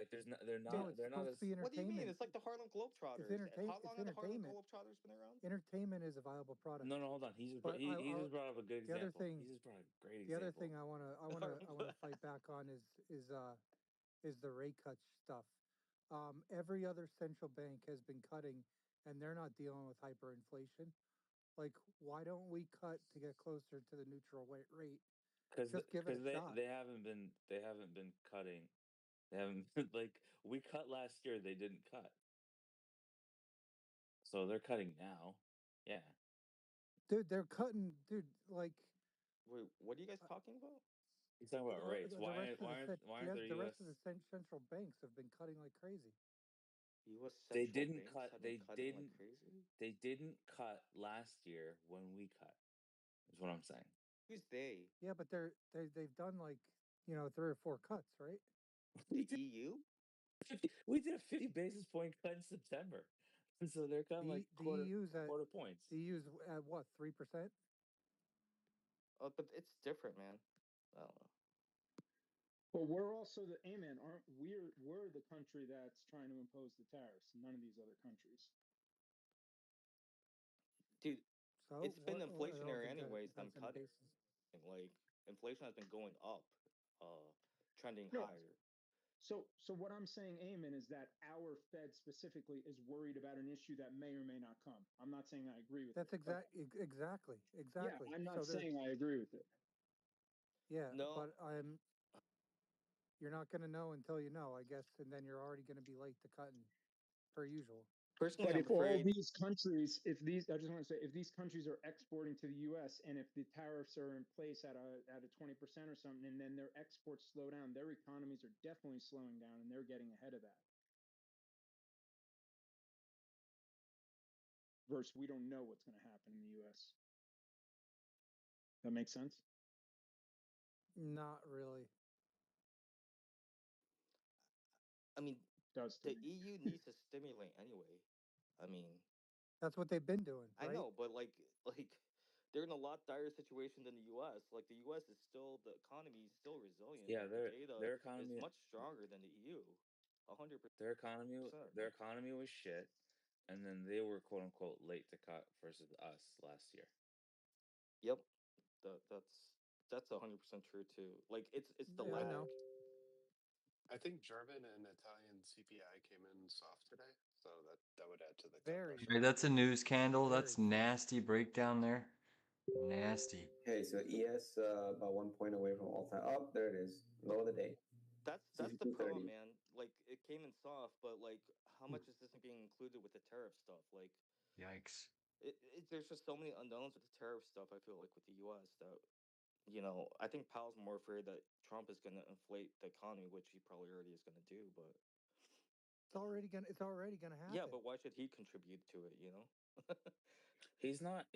there's not No, it's they're not supposed as to be What do you mean? entertainment. It's like the Harlem It's Globetrotters. How long it's have the Harlem entertainment. Globetrotters been around? Entertainment is a viable product. no, hold on. But He just brought up a good the other example. thing He just brought a great the other example. thing I wanna fight back on is the rate cut stuff. Every other central bank has been cutting, and they're not dealing with hyperinflation. Like, why don't we cut to get closer to the neutral rate? Just give it Because a shot. they haven't been cutting. They haven't been, like we cut last year. They didn't cut, so they're cutting now. Yeah. Dude, they're cutting. Dude, like Wait, what are you guys uh, talking about? He's talking about rates. the rest of Why aren't there the U.S. rest of the central banks have been cutting like crazy. U.S. They central didn't banks cut. have been cutting like crazy. They didn't cut last year when we cut. Is what I'm saying. Who's they? Yeah, but they've done like 3 or 4 cuts, right? The we did EU? 50, we did a 50 basis point cut in September, so they're cutting like The EU's at quarter points. the EU's at what 3%? Oh, but it's different, man. I don't know. But we're also the man, aren't we're the country that's trying to impose the tariffs, none of these other countries. Dude, So it's been I don't inflationary think that anyways, them that's any cutting. basis. Like inflation has been going up, trending No. higher. So what I'm saying, Eamon, is that our Fed specifically is worried about an issue that may or may not come. I'm not saying I agree with That's it. exactly. Yeah, I'm not saying I agree with it. Yeah, No, but you're not going to know until you know, I guess, and then you're already going to be late to cutting, per usual. personally, But I'm if all afraid. these countries, I just want to say, if these countries are exporting to the U.S. and if the tariffs are in place at a 20% or something, and then their exports slow down, their economies are definitely slowing down, and they're getting ahead of that. Versus, we don't know what's going to happen in the U.S. That makes sense? Not really. I mean, Does to the me. EU needs to stimulate anyway. I mean, That's what they've been doing, I right? know, but like they're in a lot dire situation than the U.S. Like the U.S. is still the economy is still resilient. Yeah, Like the data their is economy much stronger than the EU. 100%. their economy was shit, and then they were quote unquote late to cut versus us last year. Yep, that's 100% true too. Like it's the Yeah, I lag. know. I think German and Italian CPI came in soft today, so that would add to the cut Very. Right, pressure. that's a news candle. Very. That's nasty breakdown there. Nasty. Okay, so ES about 1 point away from all time. Oh, there it is. Low of the day. That's the problem, 62.30. man. Like it came in soft, but like how much is this being included with the tariff stuff? Like Yikes. there's just so many unknowns with the tariff stuff. I feel like with the U.S. that I think Powell's more afraid that Trump is going to inflate the economy, which he probably already is going to do. But It's already gonna yeah, happen. but why should he contribute to it? He's not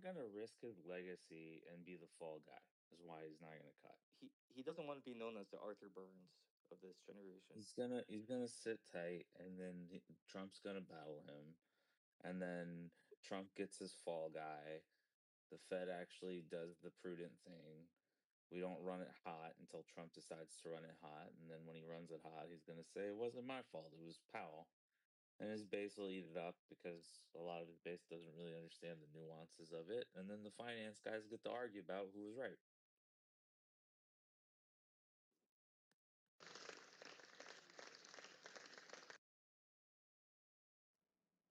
gonna risk his legacy and be the fall guy. Is why he's not gonna cut. He doesn't want to be known as the Arthur Burns of this generation. He's gonna sit tight, and then Trump's gonna battle him, and then Trump gets his fall guy. The Fed actually does the prudent thing. We don't run it hot until Trump decides to run it hot, and then when he runs it hot, he's gonna say it wasn't my fault. It was Powell. And his base will eat it up because a lot of his base doesn't really understand the nuances of it. And then the finance guys get to argue about who was right.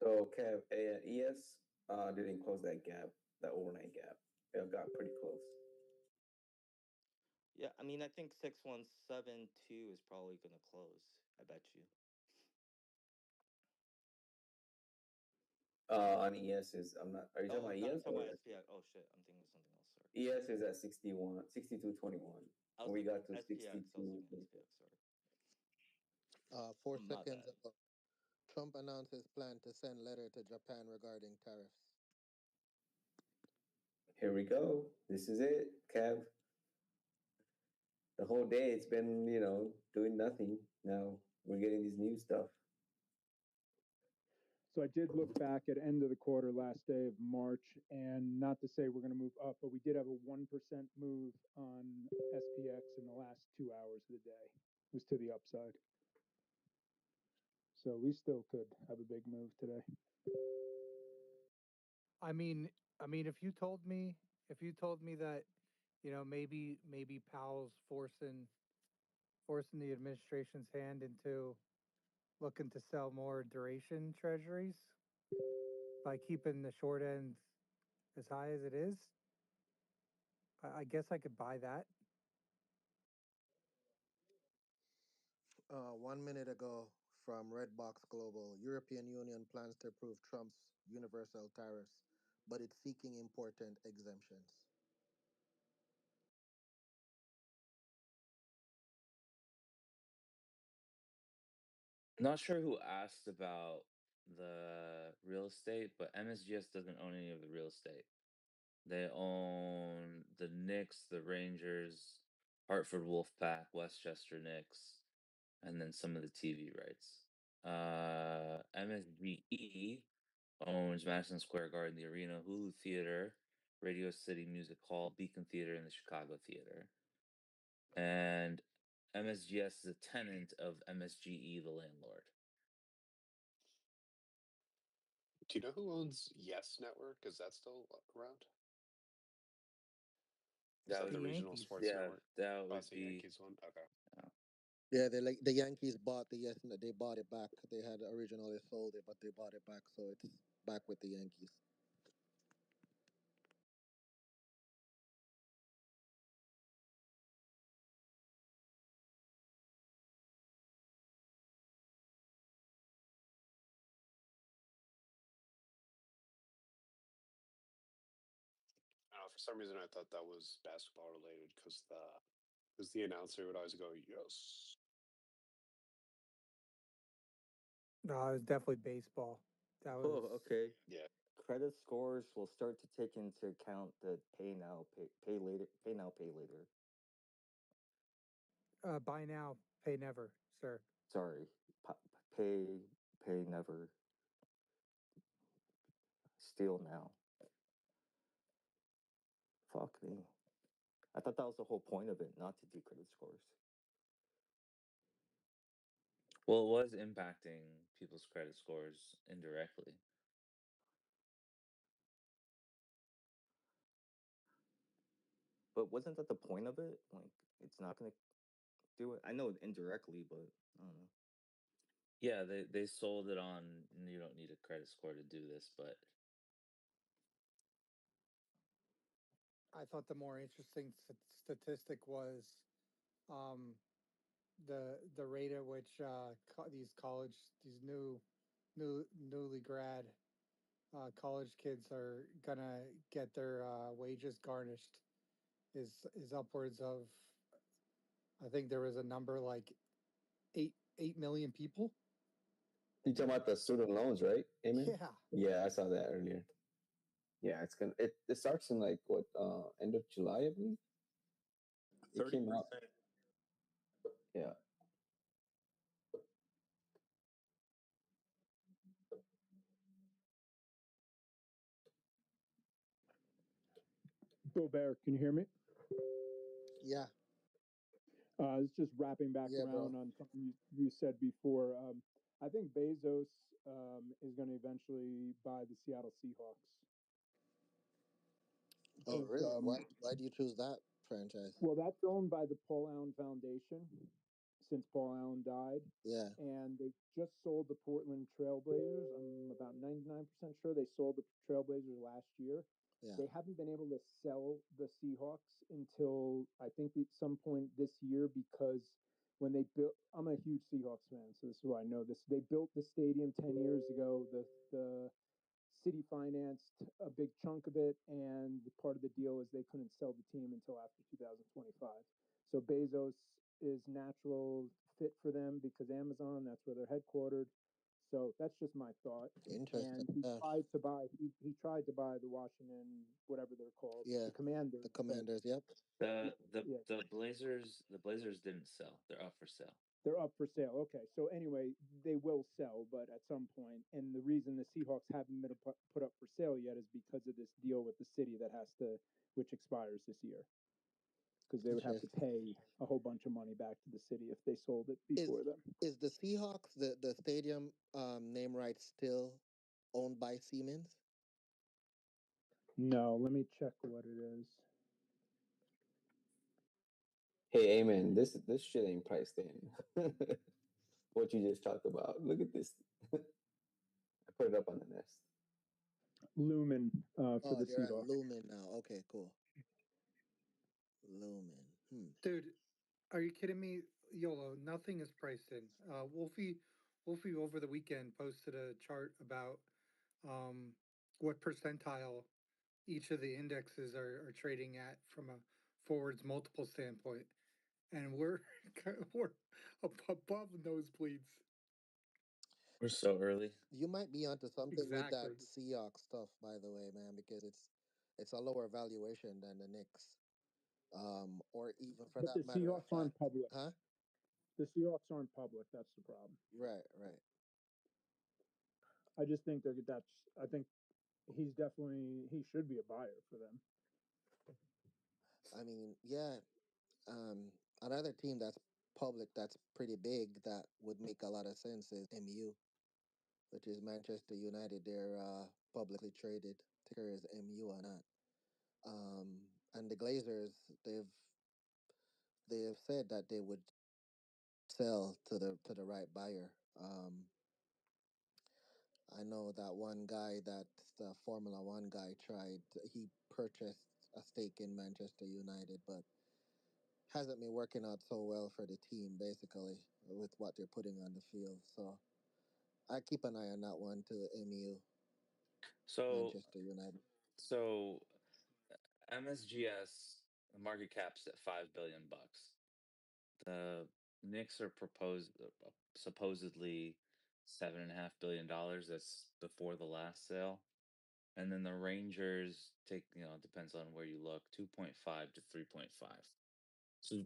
So Kev, ES didn't close that gap, that overnight gap. It got pretty close. Yeah, I mean, I think 6172 is probably going to close. I bet you. On ES is I'm not. Are you talking Oh, about no, I'm ES talking or about SPX. Oh shit, I'm thinking of something else. Sorry. ES is at 62.21. I was We thinking got to SPX. I was 62. thinking SPX. Sorry. 4 My seconds bad. ago. Trump announced his plan to send letter to Japan regarding tariffs. Here we go. This is it, Kev. The whole day it's been, doing nothing. Now we're getting this new stuff. So I did look back at end of the quarter last day of March, and not to say we're going to move up, but we did have a 1% move on SPX in the last 2 hours of the day. It was to the upside. So we still could have a big move today. I mean, if you told me, that, maybe Powell's forcing the administration's hand into looking to sell more duration treasuries by keeping the short end as high as it is, I guess I could buy that. 1 minute ago from Redbox Global, European Union plans to approve Trump's universal tariffs, but it's seeking important exemptions. Not sure who asked about the real estate, but MSGS doesn't own any of the real estate. They own the Knicks, the Rangers, Hartford Wolfpack, Westchester Knicks, and then some of the TV rights. MSGE owns Madison Square Garden, the Arena, Hulu Theater, Radio City Music Hall, Beacon Theater, and the Chicago Theater. And MSGS is a tenant of MSGE, the landlord. Do you know who owns Yes Network? Is that still around? Is that The the regional Yankees. sports Yeah, network? that Oh, would it's the be. Yankees one. Okay. Yeah, they like the Yankees bought the yes, they bought it back. They had originally sold it, but they bought it back, so it's back with the Yankees. I don't know, for some reason I thought that was basketball related because the announcer would always go yes. No, it was definitely baseball. That was Oh, okay. Yeah. Credit scores will start to take into account the pay now, pay later, pay now, pay later. buy now, pay never, sir. Sorry, pay, pay never, steal now. Fuck me. I thought that was the whole point of it, not to do credit scores. Well, it was impacting people's credit scores indirectly. But wasn't that the point of it? Like, it's not gonna do it. I know indirectly, but I don't know. Yeah, they sold it on you don't need a credit score to do this, but I thought the more interesting statistic was um, the rate at which these newly grad college kids are gonna get their wages garnished is upwards of, I think there was a number like 8 million people. You talking about the student loans, right, Amen? Yeah. Yeah, I saw that earlier. Yeah, it starts in like what end of July, I believe. It came out. 30%. Yeah. Bill Bear, can you hear me? Yeah, It's just wrapping back yeah, bro. around on something you said before. I think Bezos is going to eventually buy the Seattle Seahawks. Oh, Because, really? Why do you choose that franchise? well, that's owned by the Paul Allen Foundation since Paul Allen died. Yeah, And they just sold the Portland Trailblazers. I'm about 99% sure they sold the Trailblazers last year. yeah, They haven't been able to sell the Seahawks until I think at some point this year because when they built, I'm a huge Seahawks fan, so this is why I know this. They built the stadium 10 years ago. The city financed a big chunk of it, and part of the deal is they couldn't sell the team until after 2025. So Bezos is natural fit for them because Amazon, that's where they're headquartered. So that's just my thought. Interesting. And he tried to buy the Washington, whatever they're called, Yeah, the Commanders. the Commanders. Yep. Yeah, The Blazers didn't sell. They're up for sale. they're up for sale. Okay, so anyway, they will sell, but at some point. And the reason the Seahawks haven't been put up for sale yet is because of this deal with the city which expires this year. Because they would have to Interesting. pay a whole bunch of money back to the city if they sold it Is before then. is the Seahawks the stadium name rights still owned by Siemens? No, let me check what it is. Hey, Amen. This shit ain't priced in. What you just talked about. Look at this. I put it up on the Nest. Lumen for Oh, the they're at Seahawks. Lumen now. Okay, cool. Lumen. Dude, are you kidding me? YOLO, nothing is priced in. Wolfie over the weekend posted a chart about um, what percentile each of the indexes are trading at from a forwards multiple standpoint, and we're we're above nosebleeds. We're so early. You might be onto something with that Exactly. Seahawks stuff, by the way, man, because it's a lower valuation than the Knicks, or even for But the that matter of Seahawks fact, aren't public. huh? The Seahawks aren't public. That's the problem. Right, right. I just think I think he should be a buyer for them. I mean, yeah. Another team that's public that's pretty big that would make a lot of sense is MU, which is Manchester United. They're publicly traded. Ticker is MU on that. Um, and the Glazers, they've they have said that they would sell to the right buyer. I know that one guy, that the Formula One guy, tried. He purchased a stake in Manchester United, but hasn't been working out so well for the team, basically, with what they're putting on the field. So I keep an eye on that one too. MU, So Manchester United. so MSGS market cap's at $5 billion. The Knicks are supposedly $7.5 billion. That's before the last sale. And then the Rangers take, it depends on where you look, 2.5 to 3.5. So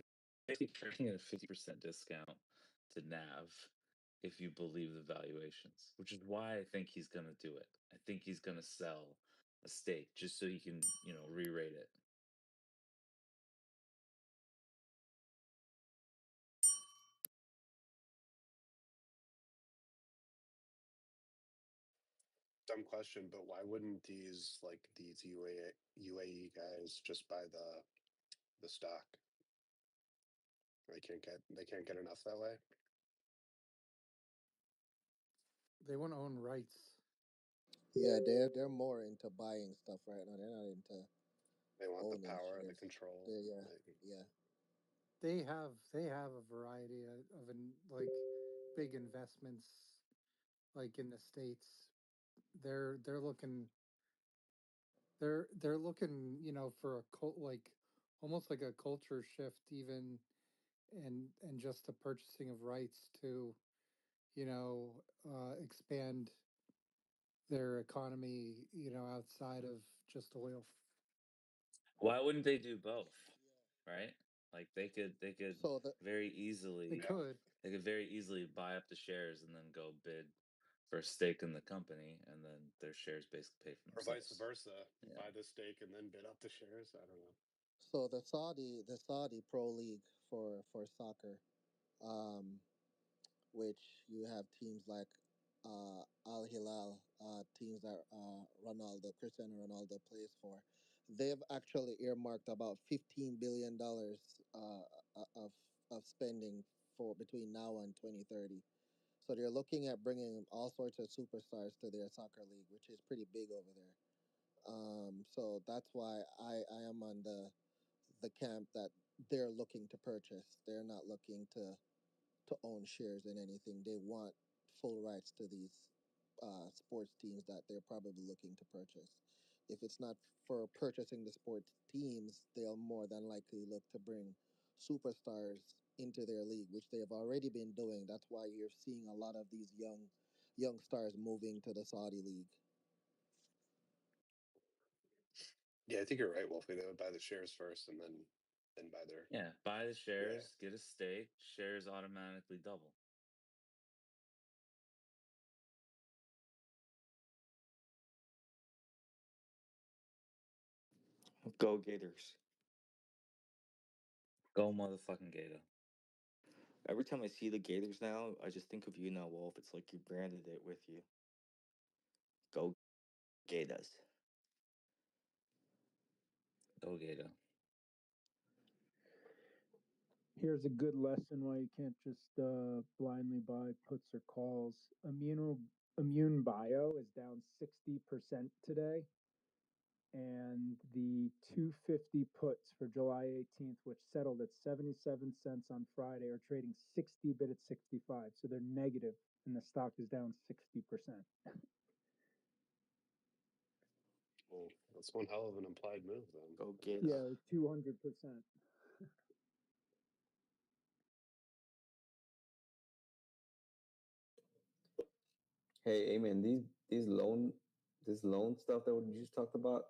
basically trading at a 50% discount to NAV if you believe the valuations, which is why I think he's going to do it. I think he's going to sell a stake just so he can, re-rate it. Dumb question, but why wouldn't these UAE guys just buy the stock? They can't get enough that way. They want to own rights. Yeah, they're more into buying stuff right now. They're not into They want the owning power, the shares. control. Yeah, Like, yeah. They have a variety like big investments like in the states. They're looking they're looking, for a like almost like a culture shift, even, and just the purchasing of rights to, expand their economy, outside of just oil. Why wouldn't they do both? Right? Like they could So the very They easily yeah, could. they could very easily buy up the shares and then go bid for a stake in the company, and then their shares basically pay for or vice themselves. versa. Yeah. Buy the stake and then bid up the shares. I don't know. so the Saudi Pro League for soccer, um, which you have teams like Al Hilal, teams that Cristiano Ronaldo plays for. They've actually earmarked about $15 billion of spending for between now and 2030. So they're looking at bringing all sorts of superstars to their soccer league, which is pretty big over there. So that's why I am on the camp that they're looking to purchase. They're not looking to own shares in anything. They want full rights to these sports teams that they're probably looking to purchase. If it's not for purchasing the sports teams, they'll more than likely look to bring superstars into their league, which they have already been doing. That's why you're seeing a lot of these young stars moving to the Saudi league. Yeah, I think you're right, Wolfie. They would buy the shares first and then buy their. Yeah, buy the shares, get a stake, shares automatically double. Go Gators. Go motherfucking Gator. Every time I see the Gators now, I just think of you now, Wolf. It's like you branded it with you. Go Gators. Go Gator. Here's a good lesson why you can't just blindly buy puts or calls. Immune Bio is down 60% today, and the 250 puts for July 18th, which settled at 77 cents on Friday, are trading 60 bid at 65. So they're negative, and the stock is down 60%. Well, that's one hell of an implied move, then. Go Gators. Yeah, like 200%. Hey, Amen, this loan stuff that we just talked about,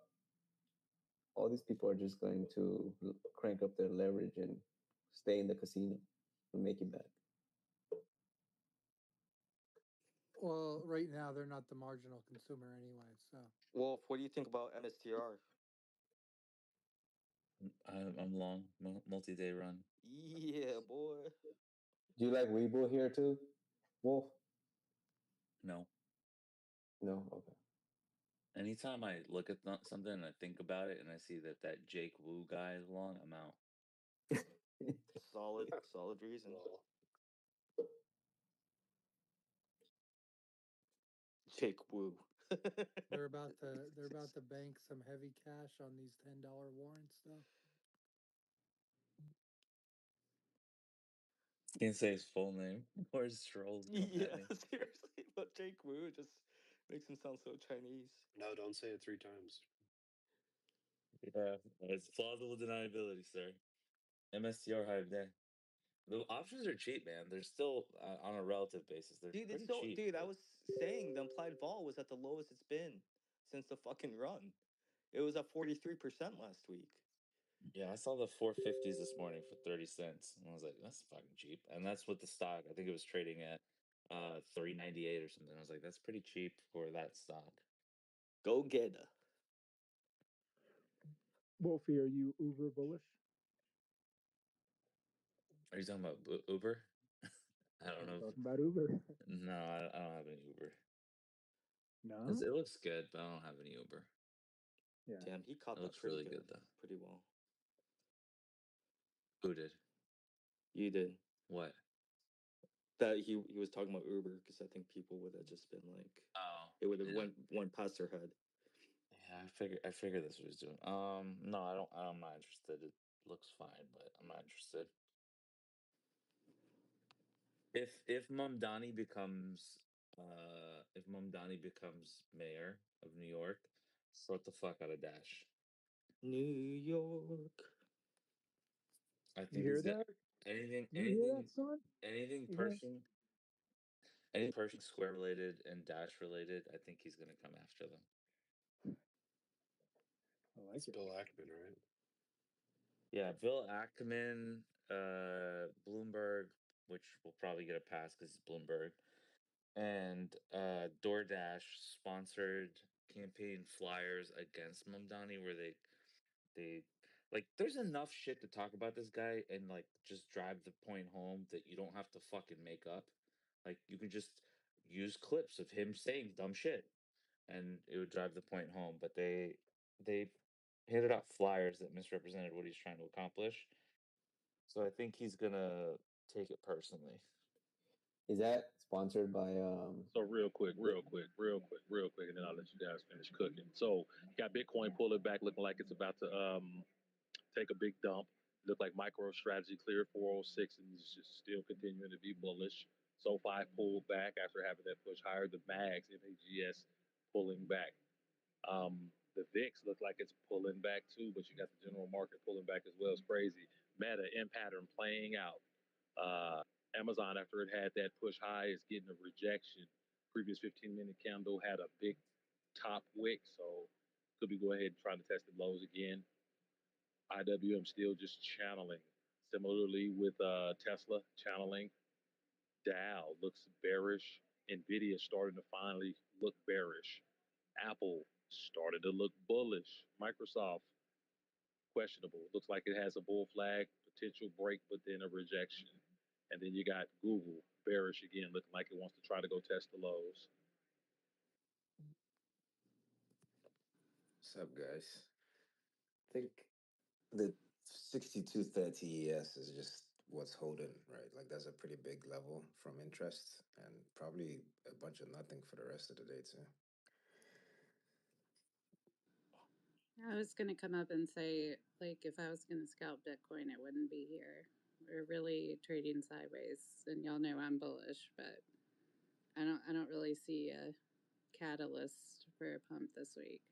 all these people are just going to crank up their leverage and stay in the casino and make it back. Well, right now they're not the marginal consumer anyway. So Wolf, what do you think about MSTR? I'm long, multi-day run. Yeah, boy. Do you like Weibo here too, Wolf? No. No? Okay. Anytime I look at something and I think about it and I see that Jake Wu guy is long, I'm out. Solid reason. Well, Jake Wu. they're about to bank some heavy cash on these $10 warrants though. Can't say his full name. Where's trolls come Yeah, at me? seriously. But Jake Wu just makes him sound so Chinese. no, don't say it 3 times. Yeah, it's plausible deniability, sir. MSTR high day. The options are cheap, man. They're still on a relative basis. They're Dude, pretty it's so cheap. dude, I was saying the implied vol was at the lowest it's been since the fucking run. It was at 43% last week. Yeah, I saw the 450s this morning for 30 cents. And I was like, that's fucking cheap. And that's what the stock, I think it was trading at 398 or something. I was like, that's pretty cheap for that stock. Go get it. Wolfie, are you Uber bullish? Are you talking about Uber? I don't I'm know. talking about Uber. No, I don't have any Uber. No? It looks good, but I don't have any Uber. Yeah. Damn, he caught It that looks pretty really good. good, though. Pretty well. Who did? You did. What? That he was talking about Uber because I think people would have just been like, Oh, it would have yeah. went past their head. Yeah, I figured that's what he's doing. No, I'm not interested. It looks fine, but I'm not interested. If Mamdani becomes mayor of New York, sort the fuck out of Dash. New York. I You think hear he's got that? anything You hear that, son? anything You hear? Pershing Square related and Dash related, I think he's gonna come after them. I like It's it. Bill Ackman, right? Yeah, Bill Ackman, Bloomberg, which will probably get a pass because it's Bloomberg, and DoorDash sponsored campaign flyers against Mamdani where they like there's enough shit to talk about this guy and like just drive the point home that you don't have to fucking make up. Like you can just use clips of him saying dumb shit and it would drive the point home. But they handed out flyers that misrepresented what he's trying to accomplish. So I think he's gonna take it personally. Is that sponsored by So real quick, and then I'll let you guys finish cooking. So you got Bitcoin pulling back, looking like it's about to take a big dump. Look like MicroStrategy cleared 406 and is just still continuing to be bullish. SoFi pulled back after having that push higher. The MAGS, MAGS, pulling back. The VIX looks like it's pulling back too, but you got the general market pulling back as well. It's crazy. Meta in pattern playing out. Amazon, after it had that push high, is getting a rejection. Previous 15-minute candle had a big top wick, so could we go ahead and try to test the lows again? IWM still just channeling. Similarly with Tesla channeling. Dow looks bearish. Nvidia starting to finally look bearish. Apple started to look bullish. Microsoft questionable. Looks like it has a bull flag, potential break, but then a rejection. And then you got Google bearish again, looking like it wants to try to go test the lows. What's up, guys? I think the 6230 ES is just what's holding, right? Like that's a pretty big level from interest and probably a bunch of nothing for the rest of the day too. I was going to come up and say, like, if I was going to scalp Bitcoin, it wouldn't be here. We're really trading sideways, and y'all know I'm bullish, but I don't really see a catalyst for a pump this week.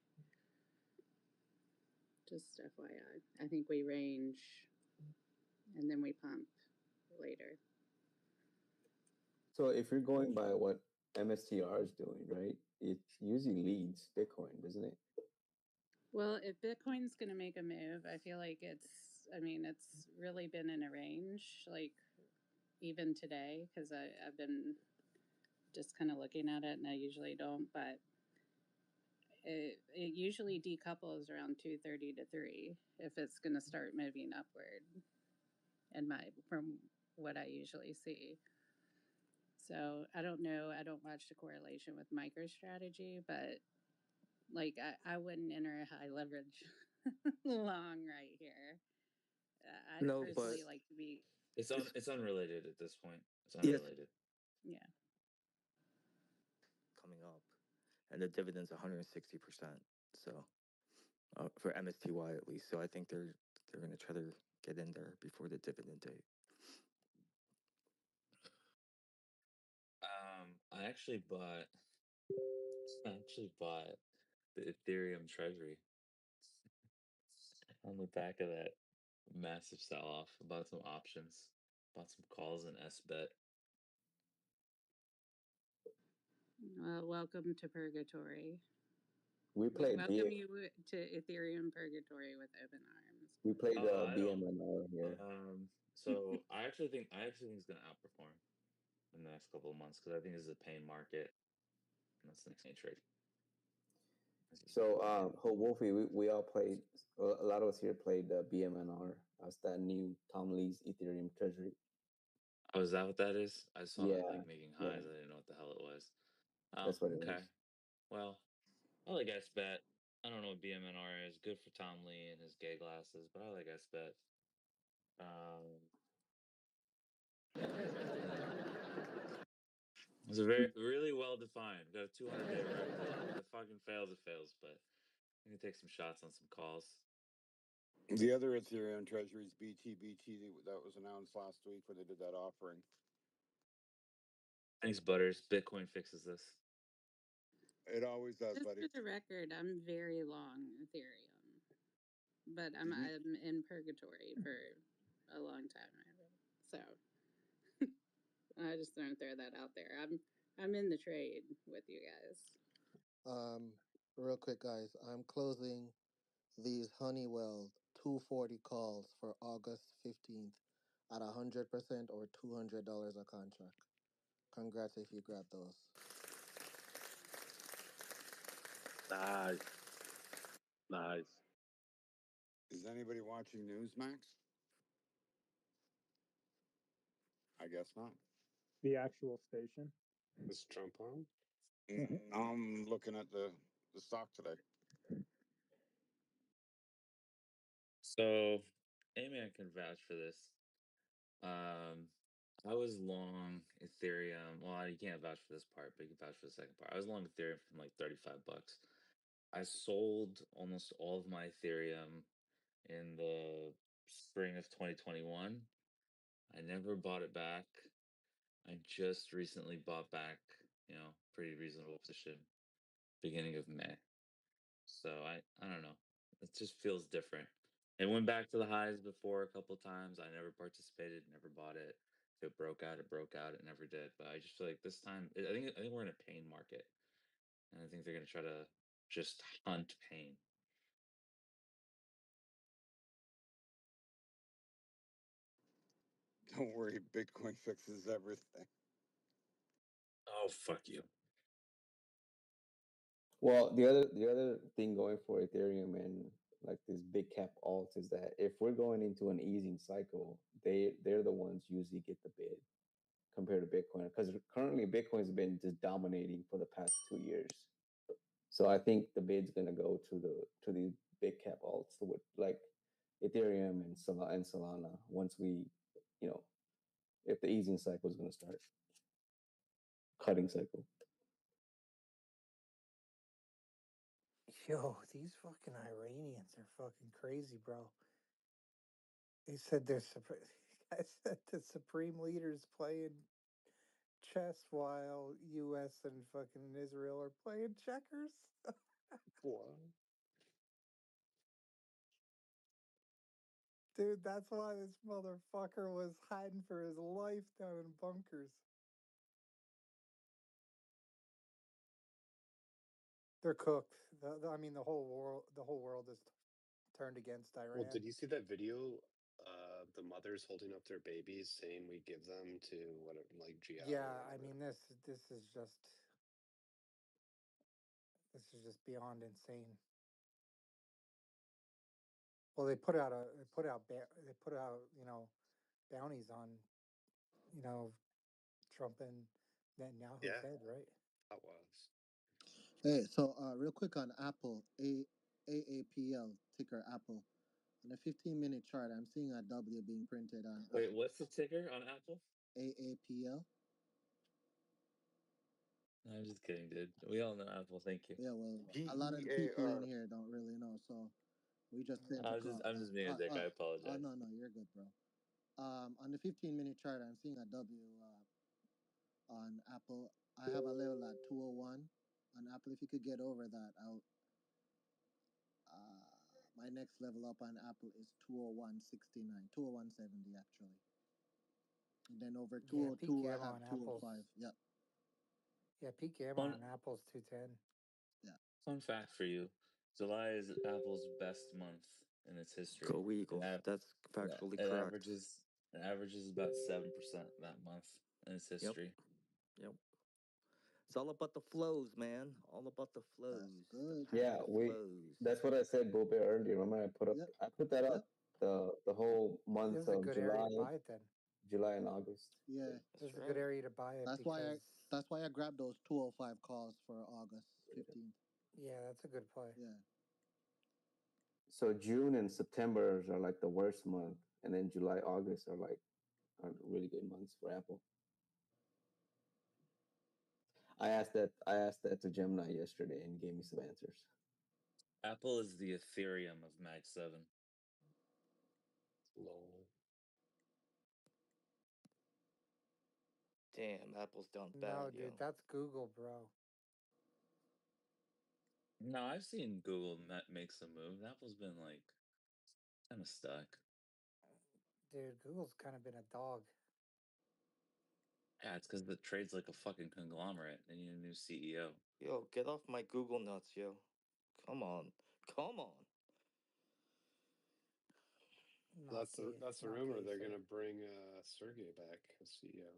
Just FYI. I think we range and then we pump later. So if you're going by what MSTR is doing, right? It usually leads Bitcoin, doesn't it? Well, if Bitcoin's going to make a move, I feel like it's really been in a range, like even today, because I've been just kind of looking at it and I usually don't, but it usually decouples around 230 to 3 if it's going to start moving upward from what I usually see. So I don't know. I don't watch the correlation with MicroStrategy, but like I wouldn't enter a high leverage long right here. I'd No, but personally like to be. It's unrelated at this point. It's yes, unrelated. Yeah. coming up, and the dividend's 160%. So for MSTY at least. So I think they're going to try to get in there before the dividend date. I actually bought the Ethereum treasury on the back of that massive sell off. Bought some options, bought some calls in SBET. Welcome to purgatory. We played welcome you to Ethereum purgatory with open arms. we played I don't. BMNR here. So I actually think it's going to outperform in the next couple of months because I think this is a pain market. And that's the next main trade. So, Wolfie, we all played. A lot of us here played BMNR. That's that new Tom Lee's Ethereum treasury. Oh, is that what that is? I saw Yeah, it like making highs. yeah. I didn't know what the hell it was. Oh, That's what it okay. was. Well, I like SBET. I don't know what BMNR is. Good for Tom Lee and his gay glasses, but I like SBET. It's a really well defined. We've got a 200-day rip. If it fucking fails, it fails. But we can take some shots on some calls. The other Ethereum treasuries, BTBT, that was announced last week where they did that offering. Thanks, Butters. Bitcoin fixes this. It always does, Just buddy. for the record, I'm very long Ethereum, but I'm in purgatory for a long time. So I just don't throw that out there. I'm in the trade with you guys. Real quick, guys, I'm closing these Honeywell 240 calls for August 15th at 100% or $200 a contract. Congrats if you grab those. Nice. Is anybody watching Newsmax? I guess not. The actual station. Is Trump on? I'm looking at the stock today. So, Amy, I can vouch for this. I was long Ethereum. Well, you can't vouch for this part, but you can vouch for the second part. I was long Ethereum from like $35. I sold almost all of my Ethereum in the spring of 2021. I never bought it back. I just recently bought back, pretty reasonable position beginning of May. So I don't know. It just feels different. It went back to the highs before a couple times. I never participated, never bought it. If it broke out, it broke out. It never did. But I just feel like this time, I think we're in a pain market, and I think they're gonna try to just hunt pain. Don't worry, Bitcoin fixes everything. Oh fuck you. Well, the other thing going for Ethereum and like these big cap alts is that if we're going into an easing cycle, they're the ones usually get the bid compared to Bitcoin because currently Bitcoin's been just dominating for the past 2 years. So I think the bid's gonna go to the big cap alts with like Ethereum and Solana once we, you know, if the easing cycle is gonna start, cutting cycle. Yo, these fucking Iranians are fucking crazy, bro. They said I said the supreme leaders playing chess while U.S. and fucking Israel are playing checkers. What? Dude, that's why this motherfucker was hiding for his life down in bunkers. They're cooked. I mean, the whole world is turned against Iran. Well, did you see that video? The mothers holding up their babies, saying we give them to whatever, like GI. Yeah, I mean, this is just beyond insane. Well, they put out bounties on Trump and Netanyahu's Yeah, head, right? that was. Hey, so real quick on Apple, AAPL ticker Apple. On a 15-minute chart, I'm seeing a W being printed on Wait, what's the ticker on Apple? AAPL. No, I'm just kidding, dude. We all know Apple. Thank you. Yeah, well, a lot of the people in PEAR. here don't really know, so we just say I'm just being a dick. I apologize. no, you're good, bro. On the 15-minute chart, I'm seeing a W on Apple. I have a level at 201 on Apple. If you could get over that, my next level up on Apple is 201.69, 201.70 actually. And then over Yeah, 202, peak I gamma have on 205. Apple's. Yep. Yeah, peak gamma Fun on Apple's 210. fun fact for you: July is Apple's best month in its history. Go Eagles. That's factually It correct. averages about 7% that month in its Yep. history. Yep. It's all about the flows, man. All about the flows. That's good. The power Yeah, of the we. flows. That's what I said, Bobe, earlier. Remember, Yep. I put that Yep. up the whole month This is a of good area to buy it then. July and August. Yeah. This That's is a good right. area to buy it That's why because I grabbed those 205 calls for August 15th. yeah, that's a good play. Yeah. So June and September are like the worst month, and then July, August are really good months for Apple. I asked that to Gemini yesterday, and he gave me some answers. Apple is the Ethereum of Mag 7. Lol. Damn, Apple's down bad, No, yo. dude, that's Google, bro. No, I've seen Google make some moves. Apple's been like kind of stuck. Dude, Google's kind of been a dog. Yeah, it's because the trade's like a fucking conglomerate. They need a new CEO. Yo, get off my Google nuts, yo. Come on. Come on. Not gay. That's a Not rumor. gay, They're sir. gonna bring Sergey back as CEO.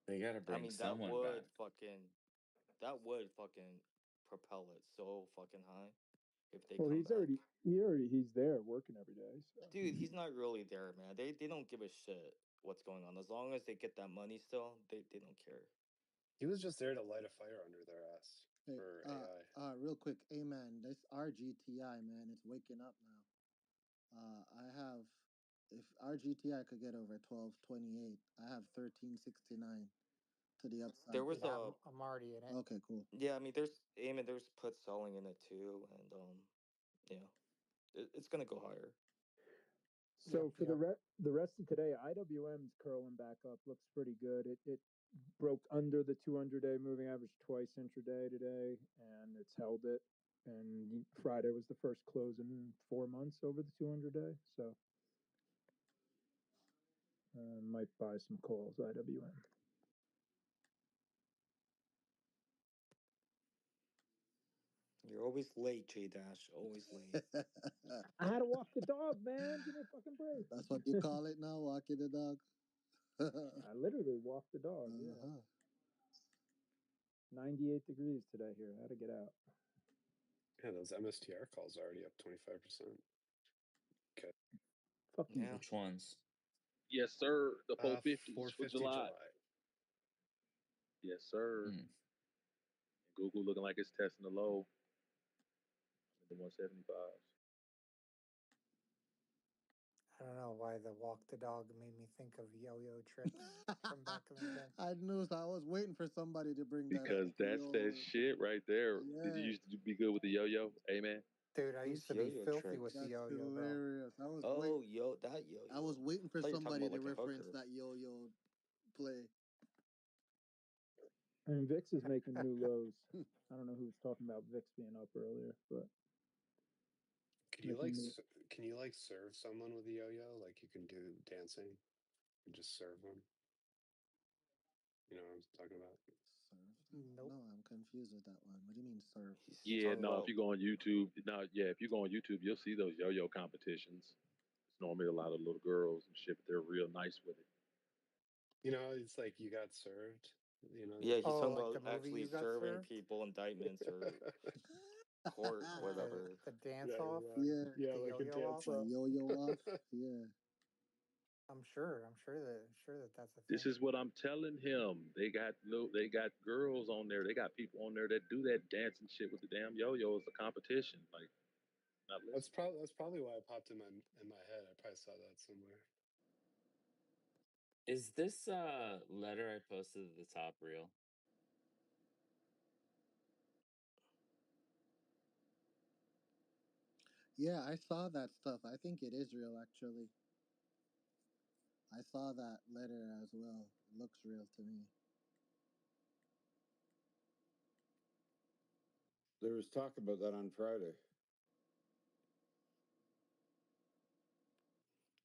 They gotta I bring mean, that someone would back. propel it so fucking high if they Well, come back. he's there working every day. So. Dude, he's not really there, man. They don't give a shit what's going on. As long as they get that money still, they don't care. He was just there to light a fire under their ass Hey, for AI. real quick, hey man, this RGTI man, it's waking up now. I have, if RGTI could get over 1228, I have 1369 to the upside. There was Yeah, I'm already in it. Okay, cool. yeah, I mean, there's put selling in it too, and yeah, it's gonna go higher. So for Yep. the rest of today, IWM's curling back up. Looks pretty good. It broke under the 200-day moving average twice intraday today, and it's held it. And Friday was the first close in 4 months over the 200-day. So Might buy some calls, IWM. You're always late, J Dash. Always late. I had to walk the dog, man. Give me a fucking break. That's what you call it now, walking the dog. I literally walked the dog. Yeah. Uh-huh. 98 degrees today here. I had to get out. Yeah, those MSTR calls are already up 25%. Okay. Fuck you. Yeah. Which ones? Yes, sir. The 450s for 450 July. Yes, sir. Hmm. Google looking like it's testing the low in the 175s. I don't know why the walk the dog made me think of yo-yo tricks from back in the day. I knew, so I was waiting for somebody to bring that Because up. that's that shit right there. Did you Yeah, used to be good with the yo-yo? Hey, man. Dude, I Who's used to be yo-yo filthy tricks? with the that's yo-yo, bro. hilarious. I was Oh, yo, that yo-yo. I was waiting for I thought you were talking somebody about to like a reference hooker. that yo-yo play. I mean, VIX is making new lows. I don't know who was talking about VIX being up earlier, but Can you making like new. can you like serve someone with a yo-yo? Like you can do dancing and just serve them. You know what I'm talking about? Serve? Nope. No, I'm confused with that one. What do you mean serve? He's Yeah, talking no, about if you go on YouTube, if you go on YouTube, you'll see those yo-yo competitions. It's normally a lot of little girls and shit, but they're real nice with it. You know, it's like you got served. You know. yeah, he's Oh, talking like about the movie actually You Got serving Served? people indictments or court, Like whatever. the dance Yeah, off? Yeah, yeah, The like a yo-yo off? dance a off. yo-yo off. Yeah. I'm sure that that's a This thing. is what I'm telling him. They got girls on there. They got people on there that do that dancing shit with the damn yo-yo as a competition. Like, not listening. That's probably why it popped in my head. I probably saw that somewhere. Is this letter I posted at the top real? Yeah, I saw that stuff. I think it is real, actually. I saw that letter as well. It looks real to me. There was talk about that on Friday.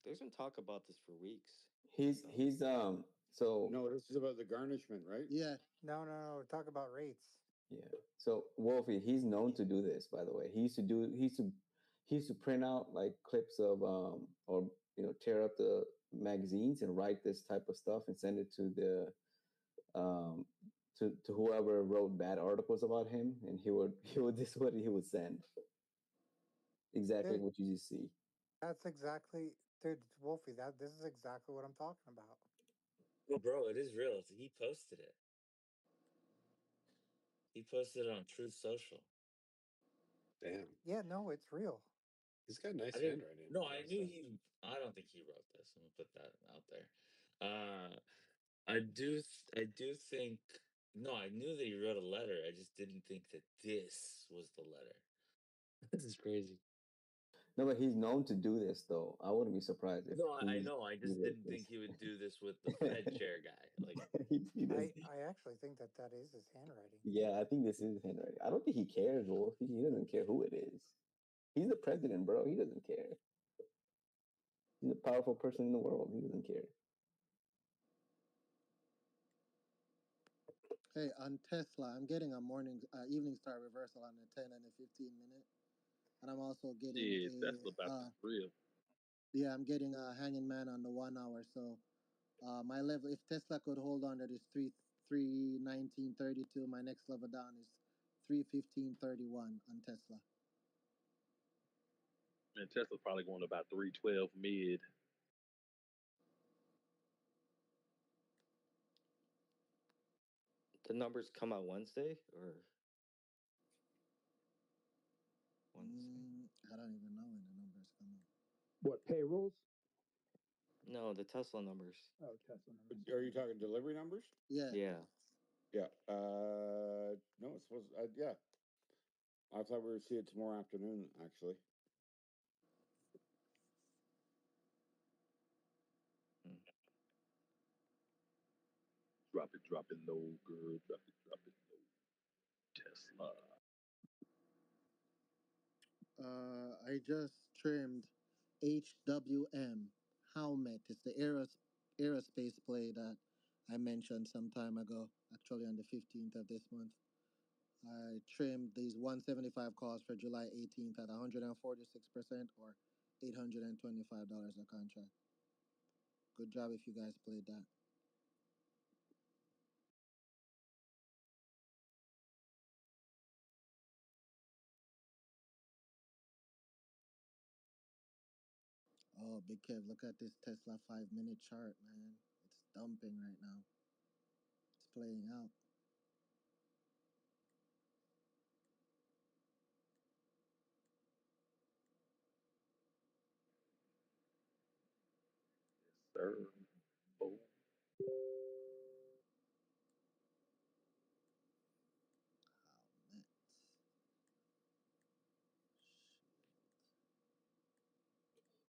There's been talk about this for weeks. He's so No, this is about the garnishment, right? Yeah. No. Talk about rates. yeah. So Wolfie, he's known to do this, by the way. He used to print out like clips of or tear up the magazines and write this type of stuff and send it to the to whoever wrote bad articles about him, and he would this is what he would send. Exactly Dude, what you just see. that's exactly, dude, Wolfie, this is exactly what I'm talking about. Oh, bro, it is real. He posted it. He posted it on Truth Social. Damn, Yeah, no, it's real. he's got nice I didn't. handwriting. No, I knew he. I don't think he wrote this. I'm gonna put that out there. I do. I do think. No, I knew that he wrote a letter. I just didn't think that this was the letter. This is crazy. No, but he's known to do this, though. I wouldn't be surprised if No, I know. I he just wrote didn't this. think he would do this with the Fed chair guy. Like, He does. I actually think that is his handwriting. Yeah, I think this is handwriting. I don't think he cares, Wolf. He doesn't care who it is. He's the president, bro. He doesn't care. He's a powerful person in the world. He doesn't care. Hey, on Tesla, I'm getting a evening star reversal on the 10 and the 15 minute, and I'm also getting Yeah, Tesla about to real. I'm getting a hanging man on the 1 hour. So, my level, if Tesla could hold on to this 319.32, my next level down is 315.31 on Tesla. And Tesla's probably going about 312 mid. The numbers come out Wednesday or Wednesday? I don't even know when the numbers come out. What, payrolls? No, the Tesla numbers. Oh, Tesla numbers. Are you talking delivery numbers? Yeah. Yeah. Yeah. No, it's supposed. Yeah. I thought we would see it tomorrow afternoon, actually. Drop it low, girl. Drop it low. Tesla. I just trimmed HWM, Howmet. It's the aerospace play that I mentioned some time ago, actually on the 15th of this month. I trimmed these 175 calls for July 18th at 146% or $825 a contract. Good job if you guys played that. Oh, Big Kev, look at this Tesla 5-minute chart, man. It's dumping right now. It's playing out. Sir. Oh. Oh, man.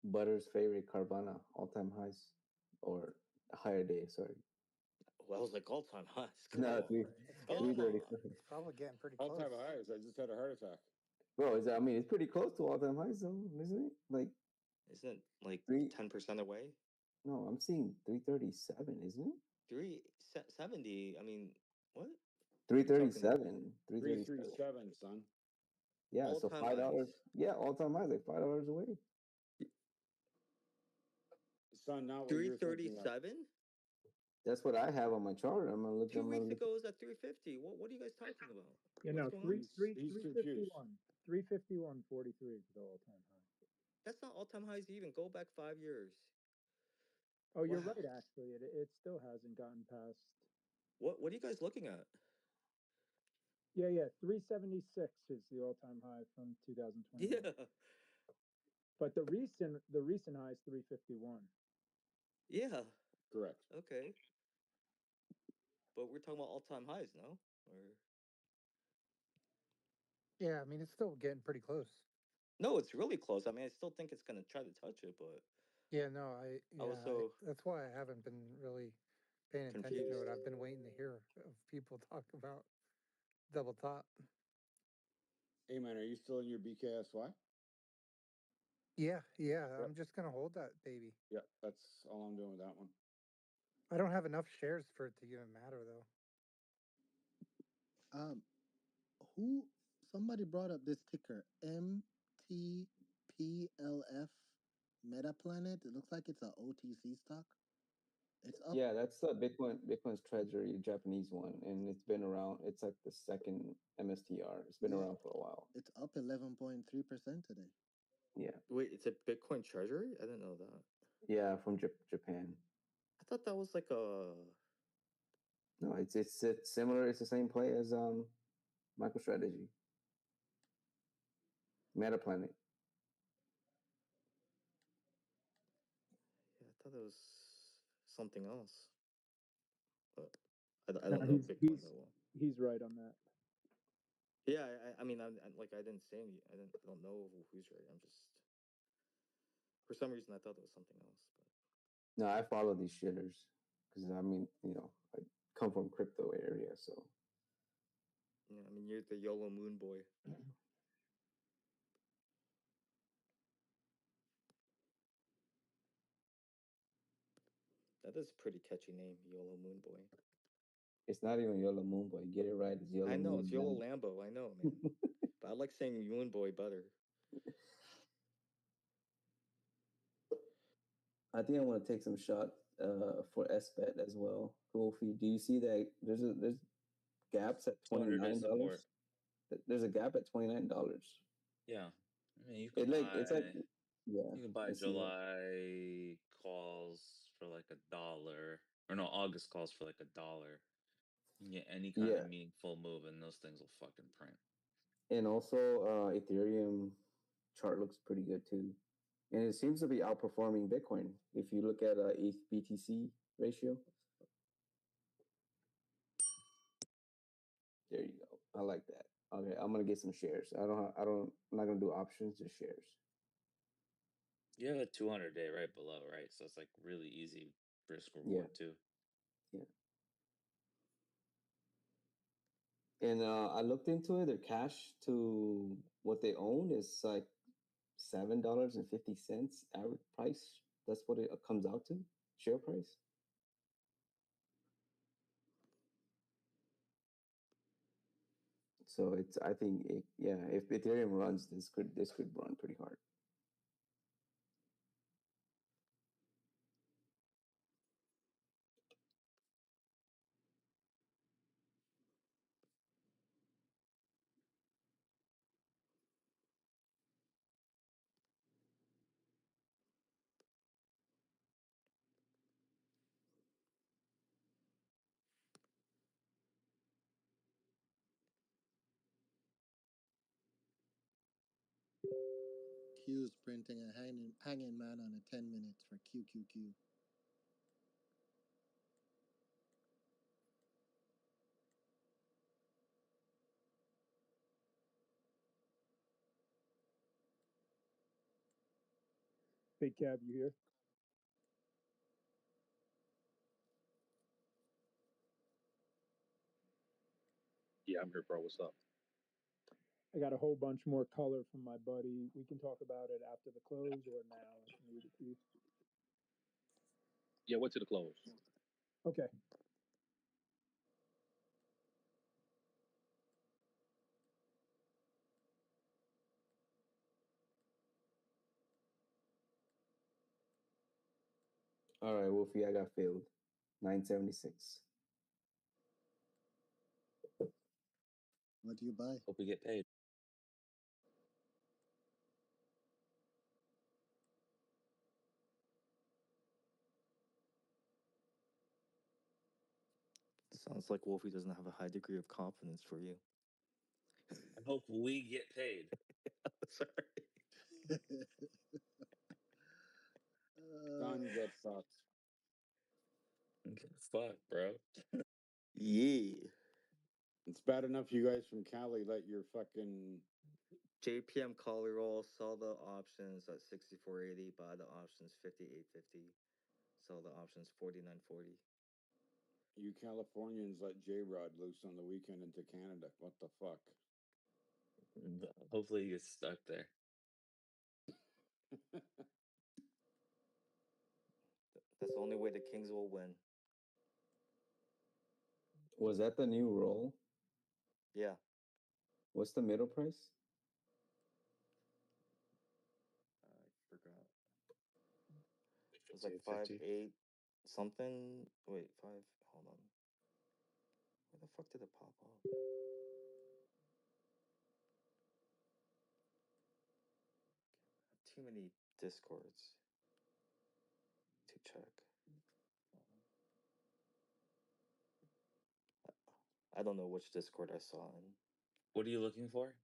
Butter's favorite Carvana all-time highs or higher day. Sorry. Well, I was like all-time highs. Come No, on. It's Come getting, 330. on. it's probably getting pretty All close. time highs. I just had a heart attack. Bro, I mean, it's pretty close to all-time highs, though, isn't it? Like Isn't it like three. 10% away? No, I'm seeing 337, isn't it? 370. I mean, what? You're talking 337. 337. 337, son. Yeah, so all-time $5. highs? Yeah, all-time highs, like $5 away. Son, not what you're thinking of. 337? That's what I have on my chart. I'm gonna look. 2 weeks ago it was at 350. What are you guys talking about? You What's know, going on? He's three fifty confused. one, 351.43 is the all time high. That's not all-time highs even. Go back 5 years. Oh, you're Wow. right. Actually, it still hasn't gotten past. What are you guys looking at? Yeah, 376 is the all time high from 2021. Yeah. But the recent high is 351. Yeah. Correct. Okay. But we're talking about all-time highs, no? Or Yeah, I mean, it's still getting pretty close. no, it's really close. I mean, I still think it's gonna try to touch it, but Yeah, no, that's why I haven't been really paying attention to confused. it. I've been waiting to hear of people talk about double top. Hey, man, are you still in your BKSY? Yeah, Yep. I'm just gonna hold that baby. Yeah, that's all I'm doing with that one. I don't have enough shares for it to even matter, though. Who? Somebody brought up this ticker MTPLF Metaplanet. It looks like it's a OTC stock. It's up. Yeah, that's Bitcoin's treasury, Japanese one, and it's been around. It's like the second MSTR. It's been Yeah, around for a while. it's up 11.3% today. Yeah, Wait, it's a Bitcoin treasury? I didn't know that. yeah, from Japan. I thought that was like a No, it's similar. It's the same play as MicroStrategy, Metaplanet. yeah, I thought it was something else. But I No, don't know Bitcoin that well. he's right on that. Yeah, I mean, like I didn't say any. I don't know who's right. I'm just for some reason I thought it was something else. But No, I follow these shitters because I mean, I come from crypto area, so yeah, I mean, you're the YOLO Moon boy. That is a pretty catchy name, YOLO Moon boy. it's not even Yellow Moon Boy. Get it right. It's Yellow I know Moon. it's YOLO Lambo. I know, man. But I like saying Moon boy better. I think I want to take some shot for SBET as well. Wolfie, do you see that there's gaps at 200-day $29? support. There's a gap at $29. Yeah, I mean, It's like yeah, you can buy I see that. July calls for like $1, or no, August calls for like $1. You can get any kind Yeah, of meaningful move, and those things will fucking print. and also Ethereum chart looks pretty good too, and it seems to be outperforming Bitcoin. If you look at ETH BTC ratio, there you go. I like that. Okay, I'm gonna get some shares. I'm not gonna do options, just shares. You have a 200-day right below, right? So it's like really easy risk reward too. Yeah. And I looked into it. Their cash to what they own is like $7.50 average price. That's what it comes out to, share price. So it's I think if Ethereum runs, this could run pretty hard. Q's printing a hanging man on a 10 minutes for QQQ. Big Cab, you here? Yeah, I'm here, bro. What's up? I got a whole bunch more color from my buddy. We can talk about it after the close or now. I can read it to you. Yeah, wait to the close. Okay. All right, Wolfie, I got failed. 976. What do you buy? Hope we get paid. Sounds like Wolfie doesn't have a high degree of confidence for you. I hope we get paid. Sorry. Son, get fucked. Fuck, bro. Yeah. It's bad enough you guys from Cali let your fucking JPM collar roll, sell the options at 64.80, buy the options 58.50, sell the options 49.40. you Californians let J-Rod loose on the weekend into Canada. What the fuck? Hopefully he gets stuck there. That's the only way the Kings will win. Was that the new roll? Yeah. What's the middle price? I forgot. It was like 5.8 something. Wait, 5. Hold on. Where the fuck did it pop up? Too many discords to check. I don't know which Discord I saw in. What are you looking for?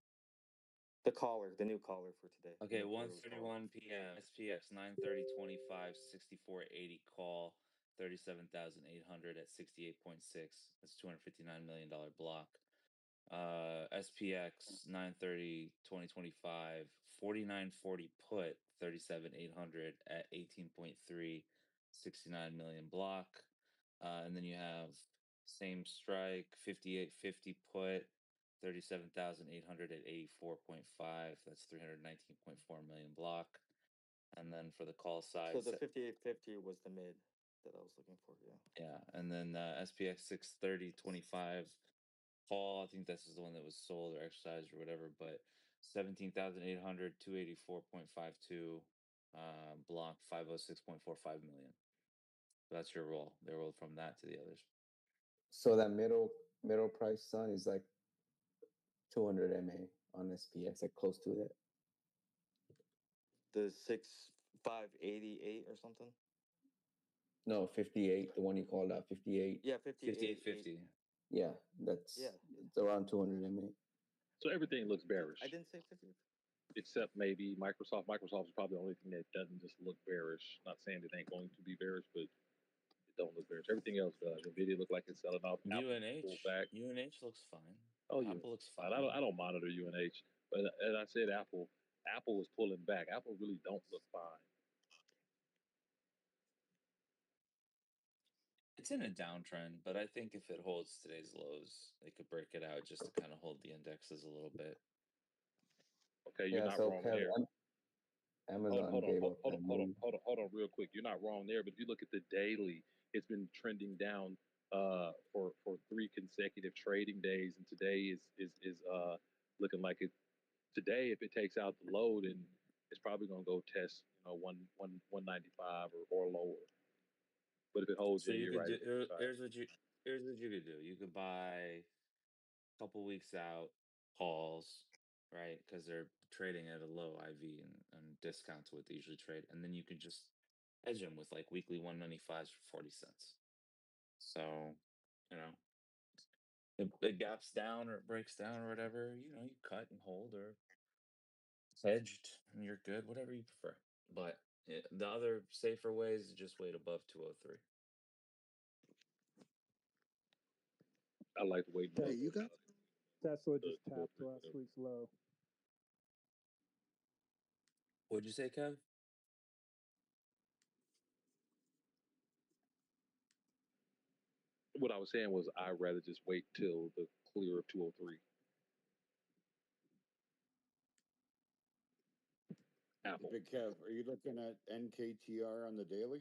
The caller, the new caller for today. Okay, 1:31 p.m. SPX 9:30.25 64.80 call 37,800 at 68.6. That's $259 million block. SPX 9:30 2025 49.40 put 37,800 at 18.3 69 million block. And then you have same strike 58.50 put 37,800 at 84.5. That's 319.4 million block. And then for the call size, So the 58.50 was the mid that I was looking for. Yeah. Yeah, and then SPX 630.25 call. I think this is the one that was sold or exercised or whatever. But 17,800 284.52 block 506.45 million. That's your roll. They rolled from that to the others. So that middle price, son, is like 200 MA on SPX, like close to that. The 6588 or something. No, 58. The one you called out, 58. Yeah, 58.50. Yeah, it's around 200 MA. So everything looks bearish. I didn't say 50. Except maybe Microsoft. Microsoft is probably the only thing that doesn't just look bearish. Not saying it ain't going to be bearish, but it don't look bearish. Everything else does. Nvidia look like it's selling off. UNH back. UNH looks fine. Oh, Apple looks fine. I don't monitor UNH, but as I said, Apple is pulling back. Apple really don't look fine. It's in a downtrend, but I think if it holds today's lows, it could break it out just to kind of hold the indexes a little bit. Okay, you're not wrong there. Amazon hold on, real quick. You're not wrong there, but if you look at the daily, it's been trending down for 3 consecutive trading days, and today is looking like it. Today, if it takes out the low, then it's probably going to go test 195 or lower. But if it holds So in, you you're could right. do It could upside. here's what you could do. You could buy a couple weeks out calls, right? Because they're trading at a low IV and discounts what they usually trade, and then you could just hedge them with like weekly 195s for 40 cents. So, you know, it gaps down or it breaks down or whatever, you cut and hold or hedged and you're good, whatever you prefer. But the other safer way is to just wait above 203. I like to wait Hey, above you got Tesla the just two or tapped three, last whatever. week's low. What'd you say, Kev? What I was saying was I'd rather just wait till the clear of 203. Apple. Big Kev, are you looking at NKTR on the daily?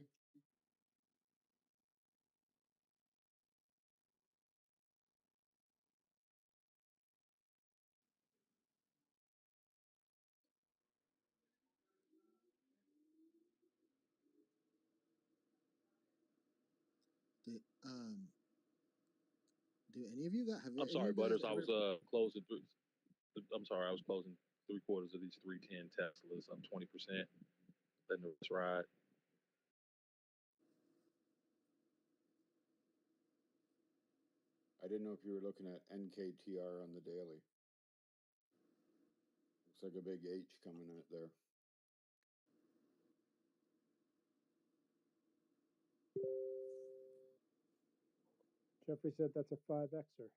the do any of you got I'm any sorry, of you guys Butters. I ever was closing through. I'm sorry, I was closing 3/4 of these 310 Teslas. I'm 20%, letting the rest ride. I didn't know if you were looking at NKTR on the daily. Looks like a big H coming out there. Jeffrey said that's a 5Xer.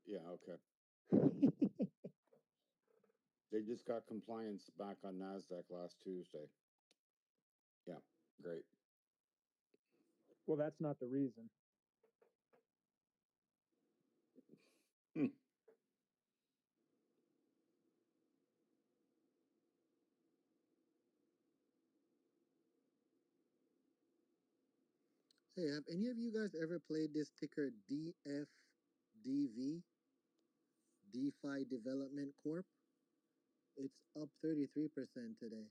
Yeah, okay. They just got compliance back on NASDAQ last Tuesday. Yeah, great. Well, that's not the reason. Hmm. Hey, have any of you guys ever played this ticker DFDV, DeFi Development Corp? It's up 33% today.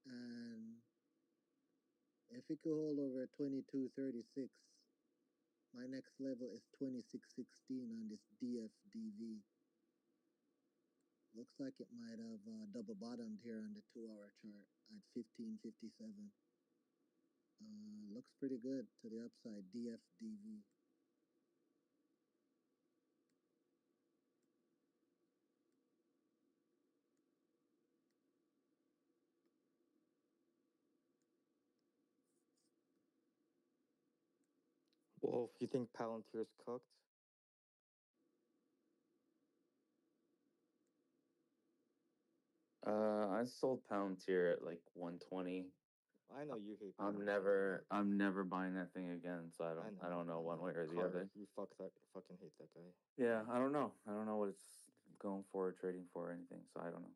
And if it could hold over 2236, my next level is 2616 on this DFDV. Looks like it might have double bottomed here on the 2-hour chart at 1557. Looks pretty good to the upside, DFDV. Well, if you think Palantir's cooked, I sold Palantir at like 120. I know you hate I'm Palantir. never buying that thing again, so I don't know I one know. way or the Carter, other. you fucking hate that guy. Yeah, I don't know. I don't know what it's going for or trading for or anything, so I don't know.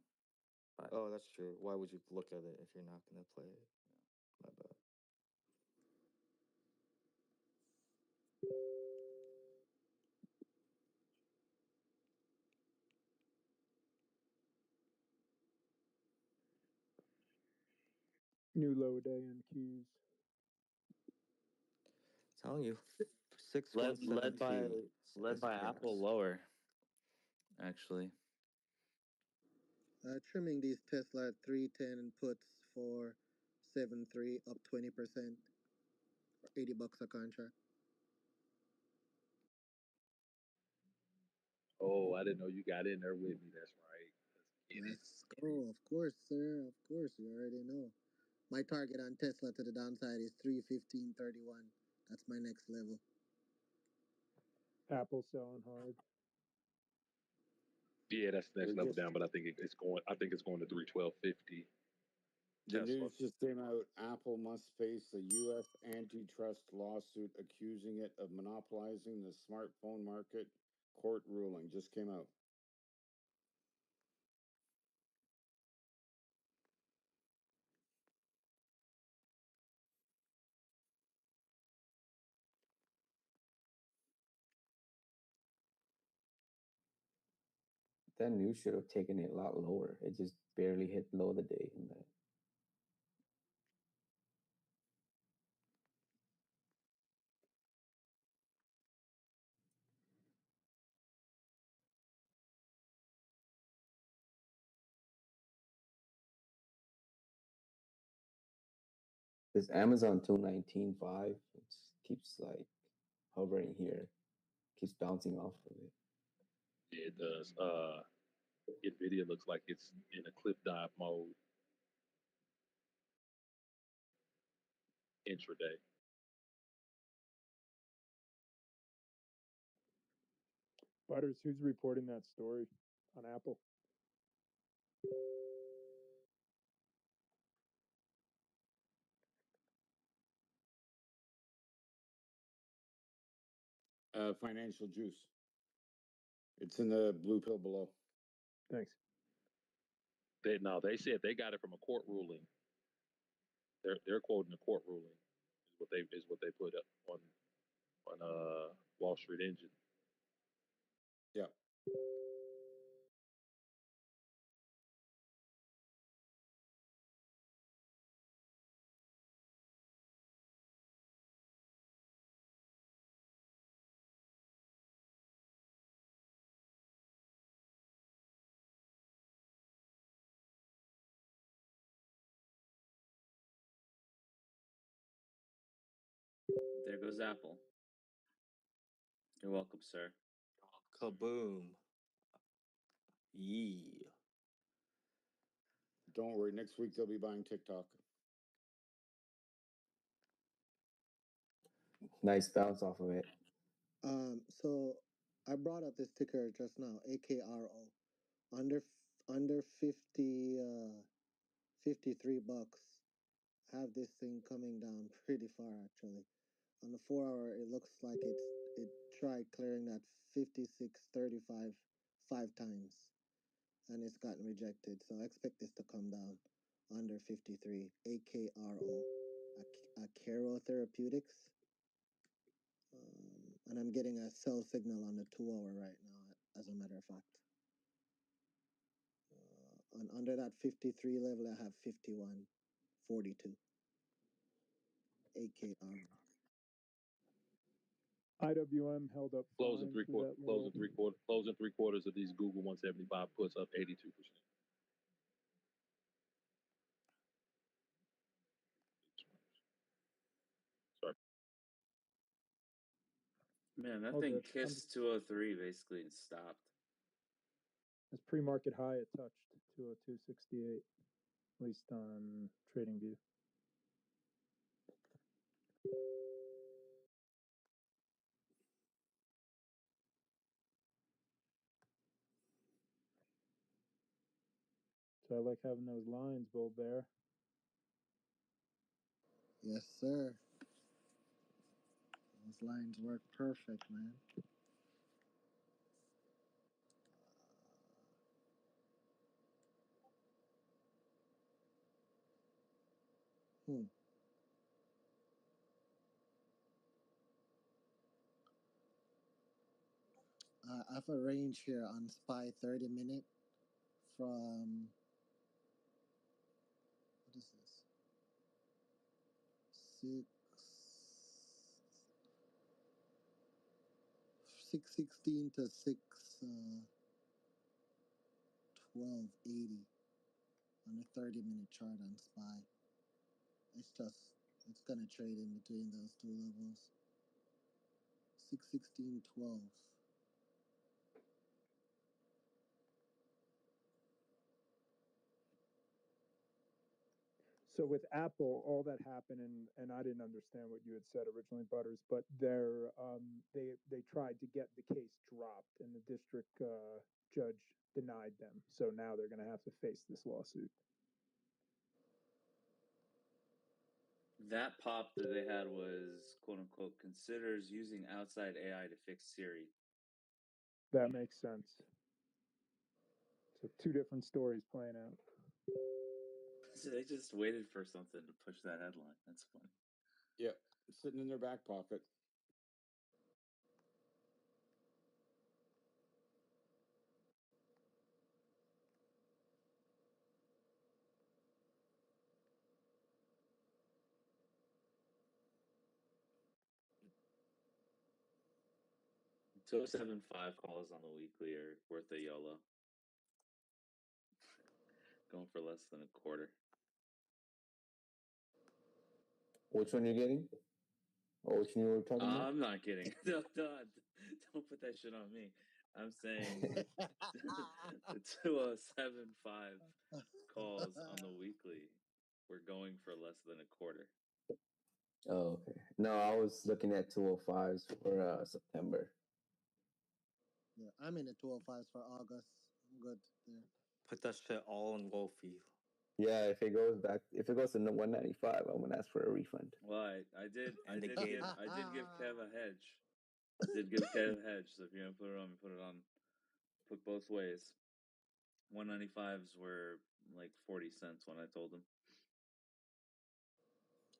But Oh, that's true. Why would you look at it if you're not gonna play it? My bad. New low day in Qs. Telling you, six one led seven led by two led is by Apple chaos. lower, actually. Trimming these Tesla 310 puts for 7.3 up 20%, or $80 a contract. Oh, I didn't know you got in there with me. That's right. Let's get it. Let's go. Of course, sir. Of course, you already know. My target on Tesla to the downside is 315.31. That's my next level. Apple selling hard. Yeah, that's the They next level just down, but I think it's going. I think it's going to 312.50. The Tesla. news just came out. Apple must face a U.S. antitrust lawsuit accusing it of monopolizing the smartphone market. Court ruling just came out. That news should have taken it a lot lower. It just barely hit low of the day. And that. This Amazon 219.5, it keeps like hovering here, keeps bouncing off of it. Yeah, it does. Nvidia looks like it's in a cliff dive mode intraday. Butters, who's reporting that story on Apple? Financial Juice. It's in the blue pill below. Thanks. They said they got it from a court ruling. They're quoting a court ruling is what they put up on Wall Street Engine. Yeah. There goes Apple. You're welcome, sir. Kaboom. Yeah. Don't worry. Next week they'll be buying TikTok. Nice bounce off of it. So I brought up this ticker just now, AKRO, under 53 bucks. Have this thing coming down pretty far actually. On the 4 hour, it looks like it tried clearing that 56.35 5 times, and it's gotten rejected. So I expect this to come down under 53. AKRO, Akero Therapeutics. And I'm getting a sell signal on the 2 hour right now, as a matter of fact. And under that 53 level, I have 51.42. AKR. IWM held up Closing fine three through quarters. that low. Closing three quarters of these Google 175 puts up 82%. Sorry. Man, that All thing good. kissed 203 basically and stopped. This pre-market high it touched 202.68, at least on TradingView. So I like having those lines, Bull Bear. Yes, sir. Those lines work perfect, man. I have a range here on SPY 30 minute from, what is this? 616 to 1280 on a 30-minute chart on SPY. It's gonna trade in between those two levels. 616.12. So with Apple, all that happened, and I didn't understand what you had said originally, Butters, but they tried to get the case dropped, and the district judge denied them. So now they're going to have to face this lawsuit. That pop that they had was quote unquote considers using outside AI to fix Siri. That makes sense. So two different stories playing out. So they just waited for something to push that headline. That's funny. Yep, sitting in their back pocket. 207.5 calls on the weekly are worth a YOLO. Going for less than a quarter. Which one you getting? Or which one you were talking about? I'm not kidding. Don't put that shit on me. I'm saying the 207.5 calls on the weekly, we're going for less than a quarter. Oh, okay. No, I was looking at 205s for September. Yeah, I'm in the 205s for August. I'm good there. Put that shit all in Wolfie. Yeah, if it goes to 195, I'm gonna ask for a refund. Well, I did give Kev a hedge. Did give Kev a hedge. So if you're gonna put it on, put it on. Put both ways. 195s were like 40 cents when I told him.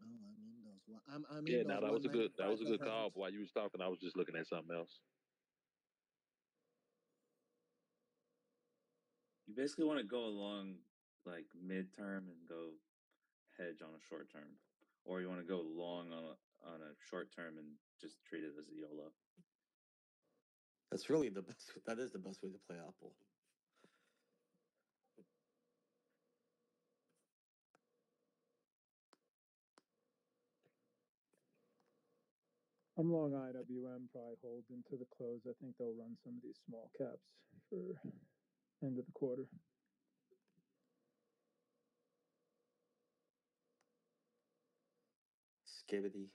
Oh, I'm in those. I'm Yeah, in now those. that was a good 195s call. But while you was talking, I was just looking at something else. You basically want to go along like midterm and go hedge on a short term, or you want to go long on a short term and just treat it as a YOLO. That's really the best. That is the best way to play Apple. I'm long IWM, probably hold into the close. I think they'll run some of these small caps for end of the quarter. Skibbity.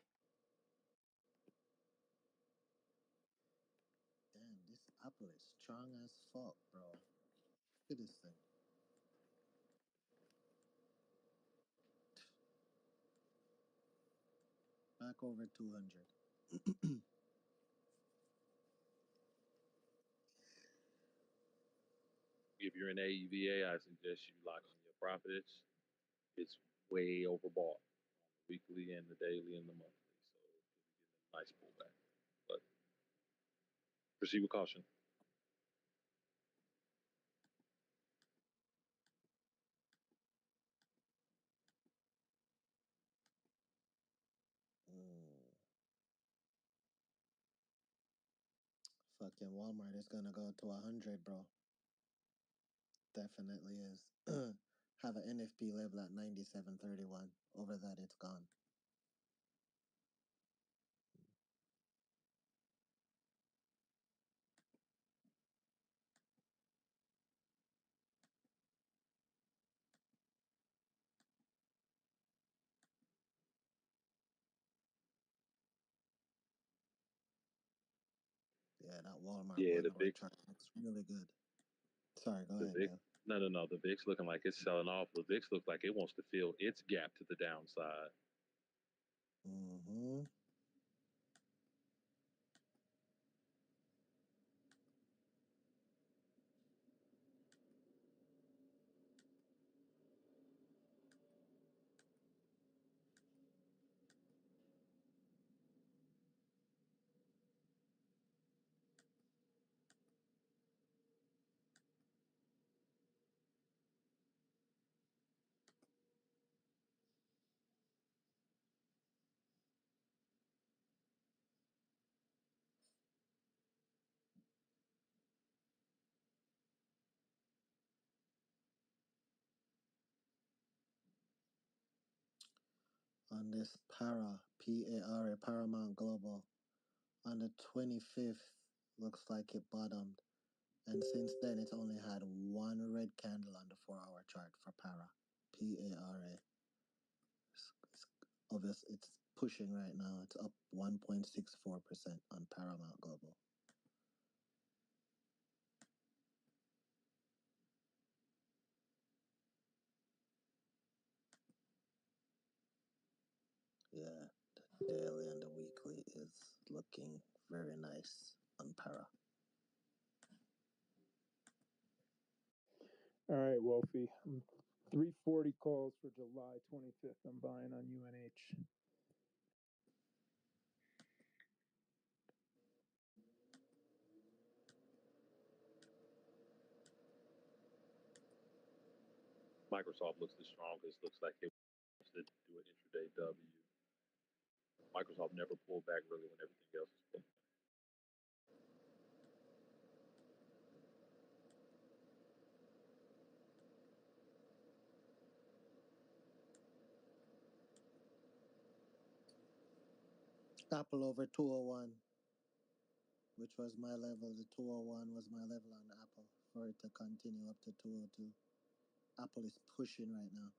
Damn, this Apple is strong as fuck, bro. Look at this thing. Back over 200. If you're in AEVA, I suggest you lock in your profits. It's way overbought on the weekly and the daily and the monthly. So you'll be getting a nice pullback. But proceed with caution. Fucking Walmart is gonna go to 100, bro. Definitely is. Have an NFP level at 97.31. Over that, it's gone. Yeah, that Walmart Yeah, the 1 hour VIX, chart looks really good. Sorry, go the ahead, VIX. Dale. No. The VIX looking like it's selling off. The VIX looks like it wants to fill its gap to the downside. Mm-hmm. On this P-A-R-A, Paramount Global, on the 25th, looks like it bottomed. And since then, it's only had one red candle on the 4-hour chart for Para. P-A-R-A. It's obvious it's pushing right now. It's up 1.64% on Paramount Global. Yeah, the daily and the weekly is looking very nice on Para. All right, Wolfie. 340 calls for July 25th. I'm buying on UNH. Microsoft looks the strongest. Looks like it wants to do an intraday W. Microsoft never pulled back really when everything else is pulling. Apple over 201, which was my level. The 201 was my level on Apple for it to continue up to 202. Apple is pushing right now.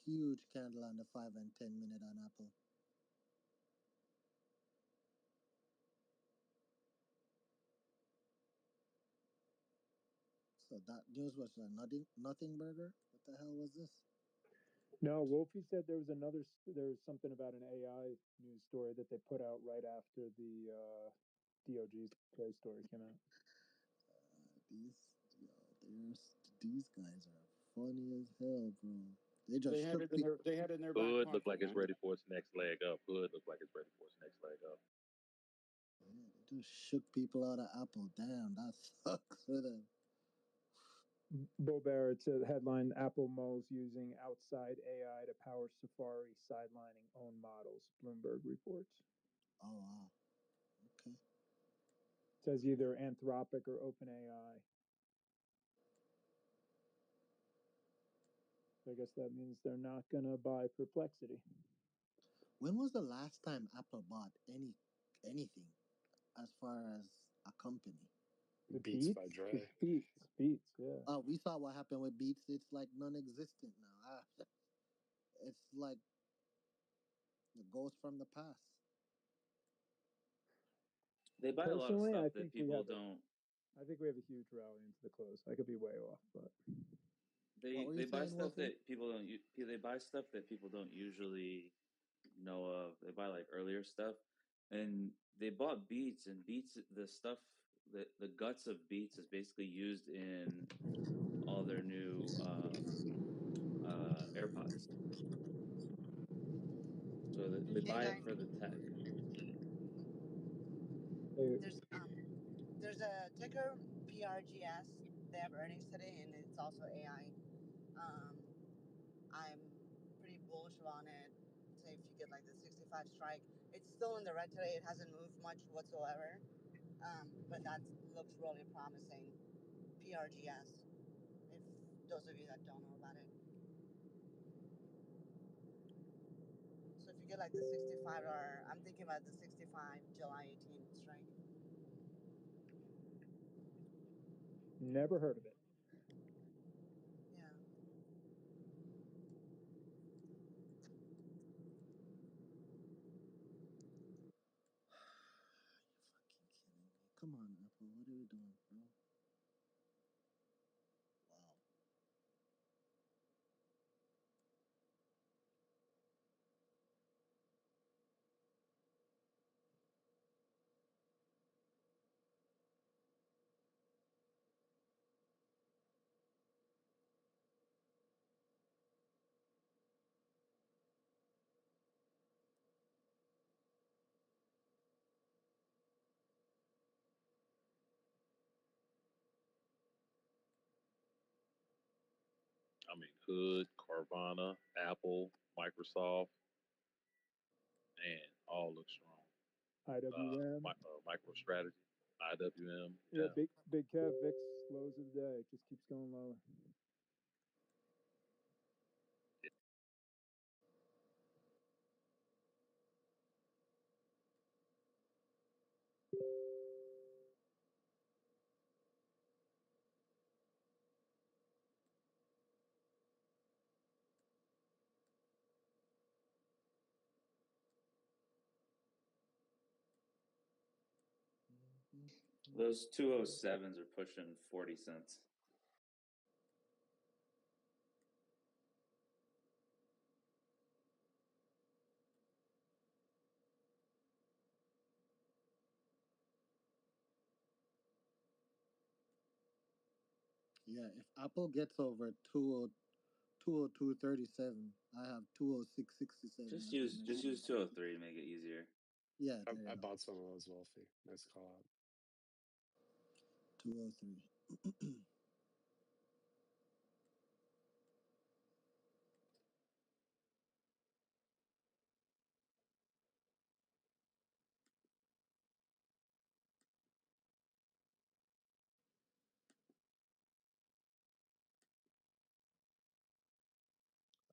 Huge candle on the 5 and 10 minute on Apple. So that news was a nothing burger. What the hell was this? No, Wolfie said there was something about an AI news story that they put out right after the DOJ story came out. These guys are funny as hell, bro. They just They had shook it in people. their back Hood look pocket, like it's man. ready for its next leg up. Hood look like it's ready for its next leg up. Yeah, they just shook people out of Apple. Damn, that sucks for them. Bull Bear, it's a headline: Apple mulls using outside AI to power Safari, sidelining own models. Bloomberg reports. Oh wow. Okay. It says either Anthropic or OpenAI. So I guess that means they're not gonna buy Perplexity. When was the last time Apple bought anything as far as a company? The Beats by Dre. Beats, yeah. Oh, we saw what happened with Beats. It's like non-existent now. It's like the ghost from the past. They buy a lot of Personally, stuff I that think we people have don't. I think we have a huge rally into the close. I could be way off, but What were They you buy saying, stuff Wolfie? that people don't. They buy stuff that people don't usually know of. They buy like earlier stuff, and they bought Beats, and Beats the stuff the guts of Beats is basically used in all their new AirPods. So they Hey buy it guys, for the tech. there's there's a ticker PRGS. They have earnings today, and it's also AI. I'm pretty bullish on it. Say if you get like the 65 strike, it's still in the red today. It hasn't moved much whatsoever, but that looks really promising. PRGS. If those of you that don't know about it, so if you get like the 65, or I'm thinking about the 65 July 18th strike. never heard of it. Yeah. Come on, Apple. What are we doing, bro? Wow. I mean, Hood, Carvana, Apple, Microsoft, and all look strong. IWM. MicroStrategy, IWM. Yeah, Yeah. big Kev, VIX lows of the day. It just keeps going lower. Those 207s are pushing 40 cents. Yeah, if Apple gets over 202.37, I have 206.67 Just as the use 203 to make it easier. Yeah, there I you go. bought some of those, Wolfie. Nice call out. 203.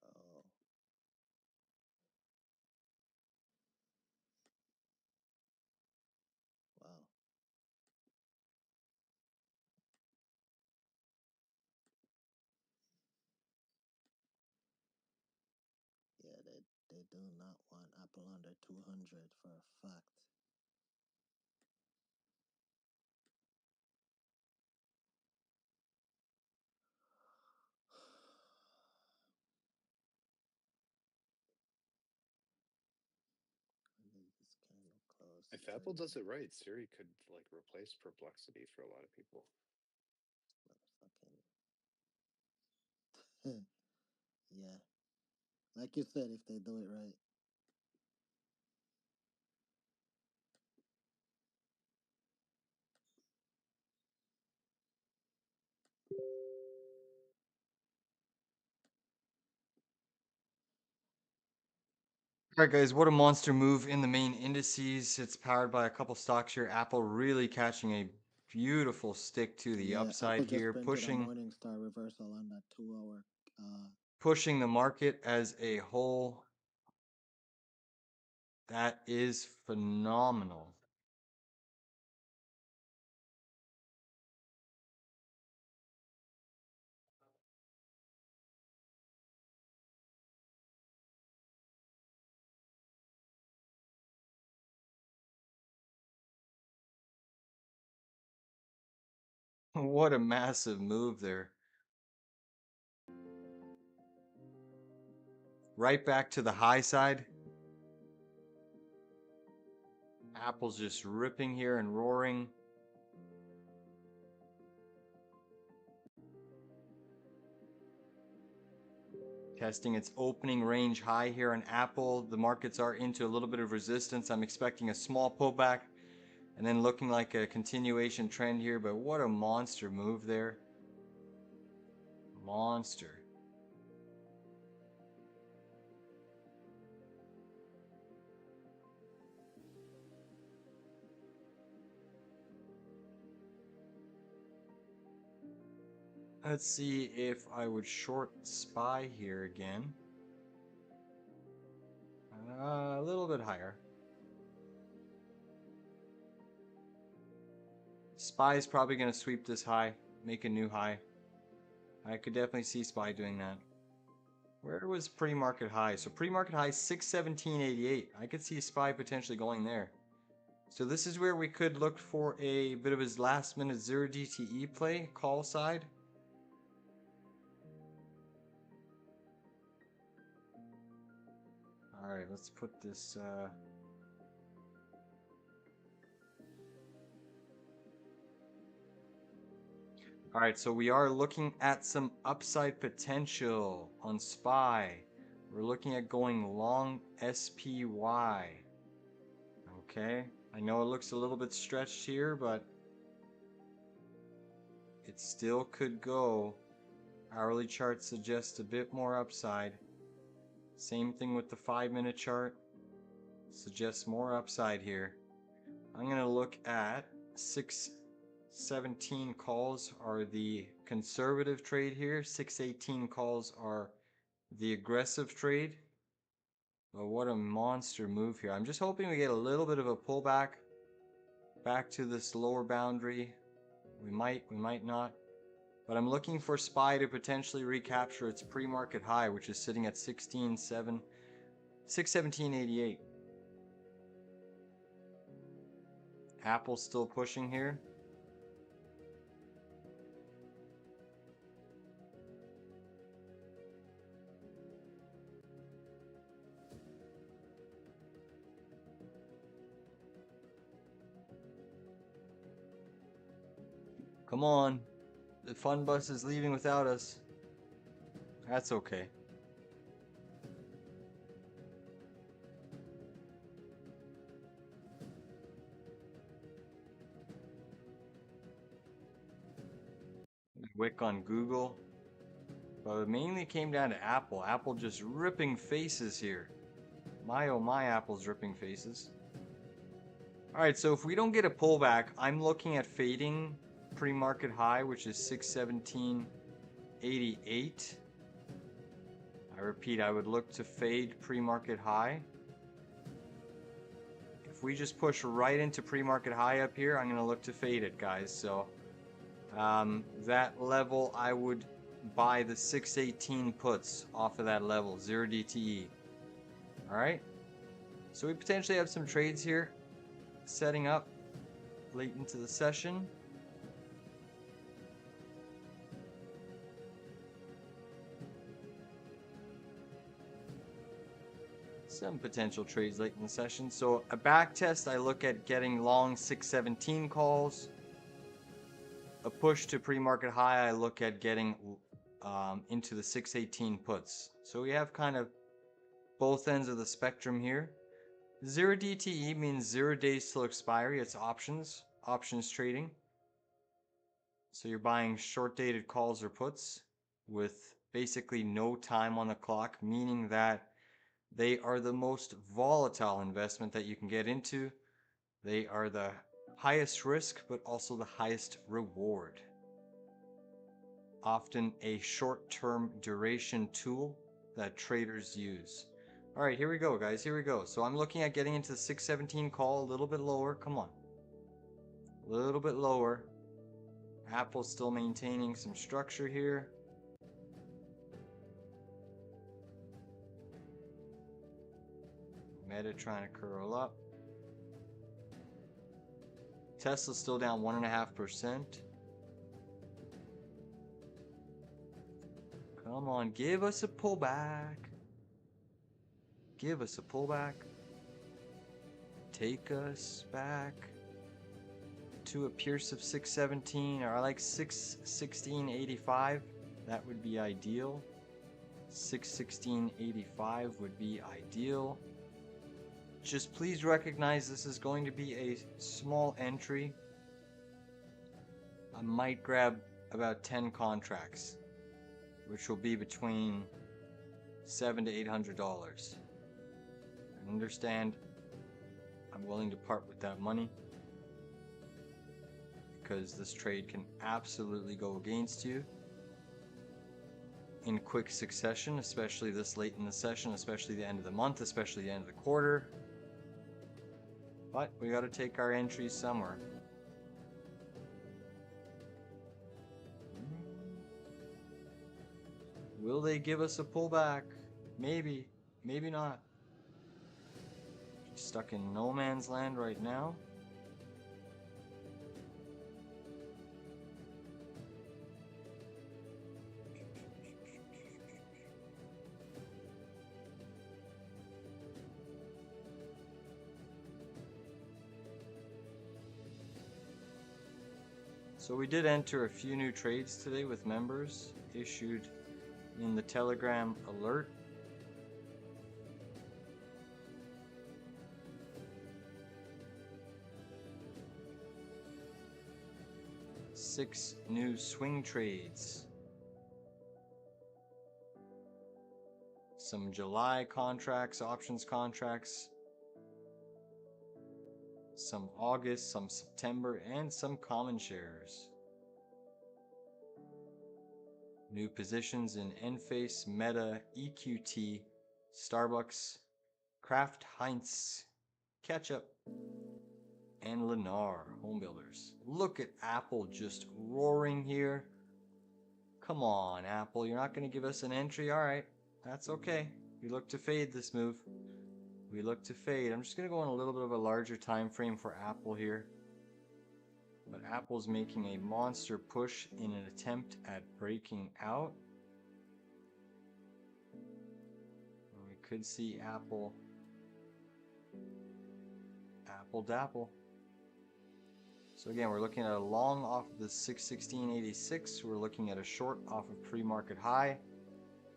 Oh. they do not want Apple under 200 for a fact. This candle close. If Apple does it right, Siri could like replace Perplexity for a lot of people. Motherfucking yeah, like you said, if they do it right. All right, guys, what a monster move in the main indices. It's powered by a couple stocks here. Apple really catching a beautiful stick to the Yeah, upside Apple just here, printed a Morningstar reversal on that 2-hour. Pushing the market as a whole. That is phenomenal. What a massive move there. Right back to the high side. Apple's just ripping here and roaring. Testing its opening range high here on Apple. The markets are into a little bit of resistance. I'm expecting a small pullback and then looking like a continuation trend here, but what a monster move there. Monster. Let's see if I would short SPY here again. A little bit higher. SPY is probably going to sweep this high, make a new high. I could definitely see SPY doing that. Where was pre-market high? So pre-market high 617.88. I could see SPY potentially going there. So this is where we could look for a bit of his last minute 0 DTE play, call side. Alright, let's put this Alright, so we are looking at some upside potential on SPY. We're looking at going long SPY. Okay, I know it looks a little bit stretched here, but it still could go. Hourly chart suggests a bit more upside. Same thing with the 5-minute chart. Suggests more upside here. I'm going to look at 617 calls are the conservative trade here. 618 calls are the aggressive trade. But what a monster move here. I'm just hoping we get a little bit of a pullback back to this lower boundary. We might not. But I'm looking for SPY to potentially recapture its pre-market high, which is sitting at 617.88. Apple's still pushing here. Come on. The fun bus is leaving without us. That's okay. Wick on Google. But it mainly came down to Apple. Apple just ripping faces here. My oh my, Apple's ripping faces. Alright, so if we don't get a pullback, I'm looking at fading pre-market high, which is 617.88. I repeat, I would look to fade pre-market high. If we just push right into pre-market high up here, I'm going to look to fade it, guys. So that level, I would buy the 618 puts off of that level, 0 DTE. All right. So we potentially have some trades here setting up late into the session. Some potential trades late in the session. So a back test, I look at getting long 617 calls. A push to pre-market high, I look at getting into the 618 puts. So we have kind of both ends of the spectrum here. 0 DTE means 0 days till expiry. It's options trading. So you're buying short dated calls or puts with basically no time on the clock, meaning that they are the most volatile investment that you can get into. They are the highest risk, but also the highest reward. Often a short-term duration tool that traders use. All right, here we go, guys. Here we go. So I'm looking at getting into the 617 call, a little bit lower. Come on. A little bit lower. Apple's still maintaining some structure here. Meta trying to curl up. Tesla's still down 1.5%. Come on, give us a pullback. Give us a pullback. Take us back to a Pierce of 617, or I like 616.85. That would be ideal. 616.85 would be ideal. Just please recognize this is going to be a small entry. I might grab about 10 contracts, which will be between $700 to $800. I understand I'm willing to part with that money because this trade can absolutely go against you in quick succession, especially this late in the session, especially the end of the month, especially the end of the quarter. But we got to take our entries somewhere. Will they give us a pullback? Maybe, maybe not. Stuck in no man's land right now. So we did enter a few new trades today with members issued in the Telegram alert. Six new swing trades. Some July contracts, options contracts. Some August, some September, and some common shares. New positions in Enphase, Meta, EQT, Starbucks, Kraft Heinz, Ketchup, and Lennar Home Builders. Look at Apple just roaring here. Come on, Apple, you're not going to give us an entry? All right, that's okay. We look to fade this move. We look to fade. I'm just going to go on a little bit of a larger time frame for Apple here. But Apple's making a monster push in an attempt at breaking out. We could see Apple dapple. So again, we're looking at a long off of the 616.86. We're looking at a short off of pre-market high.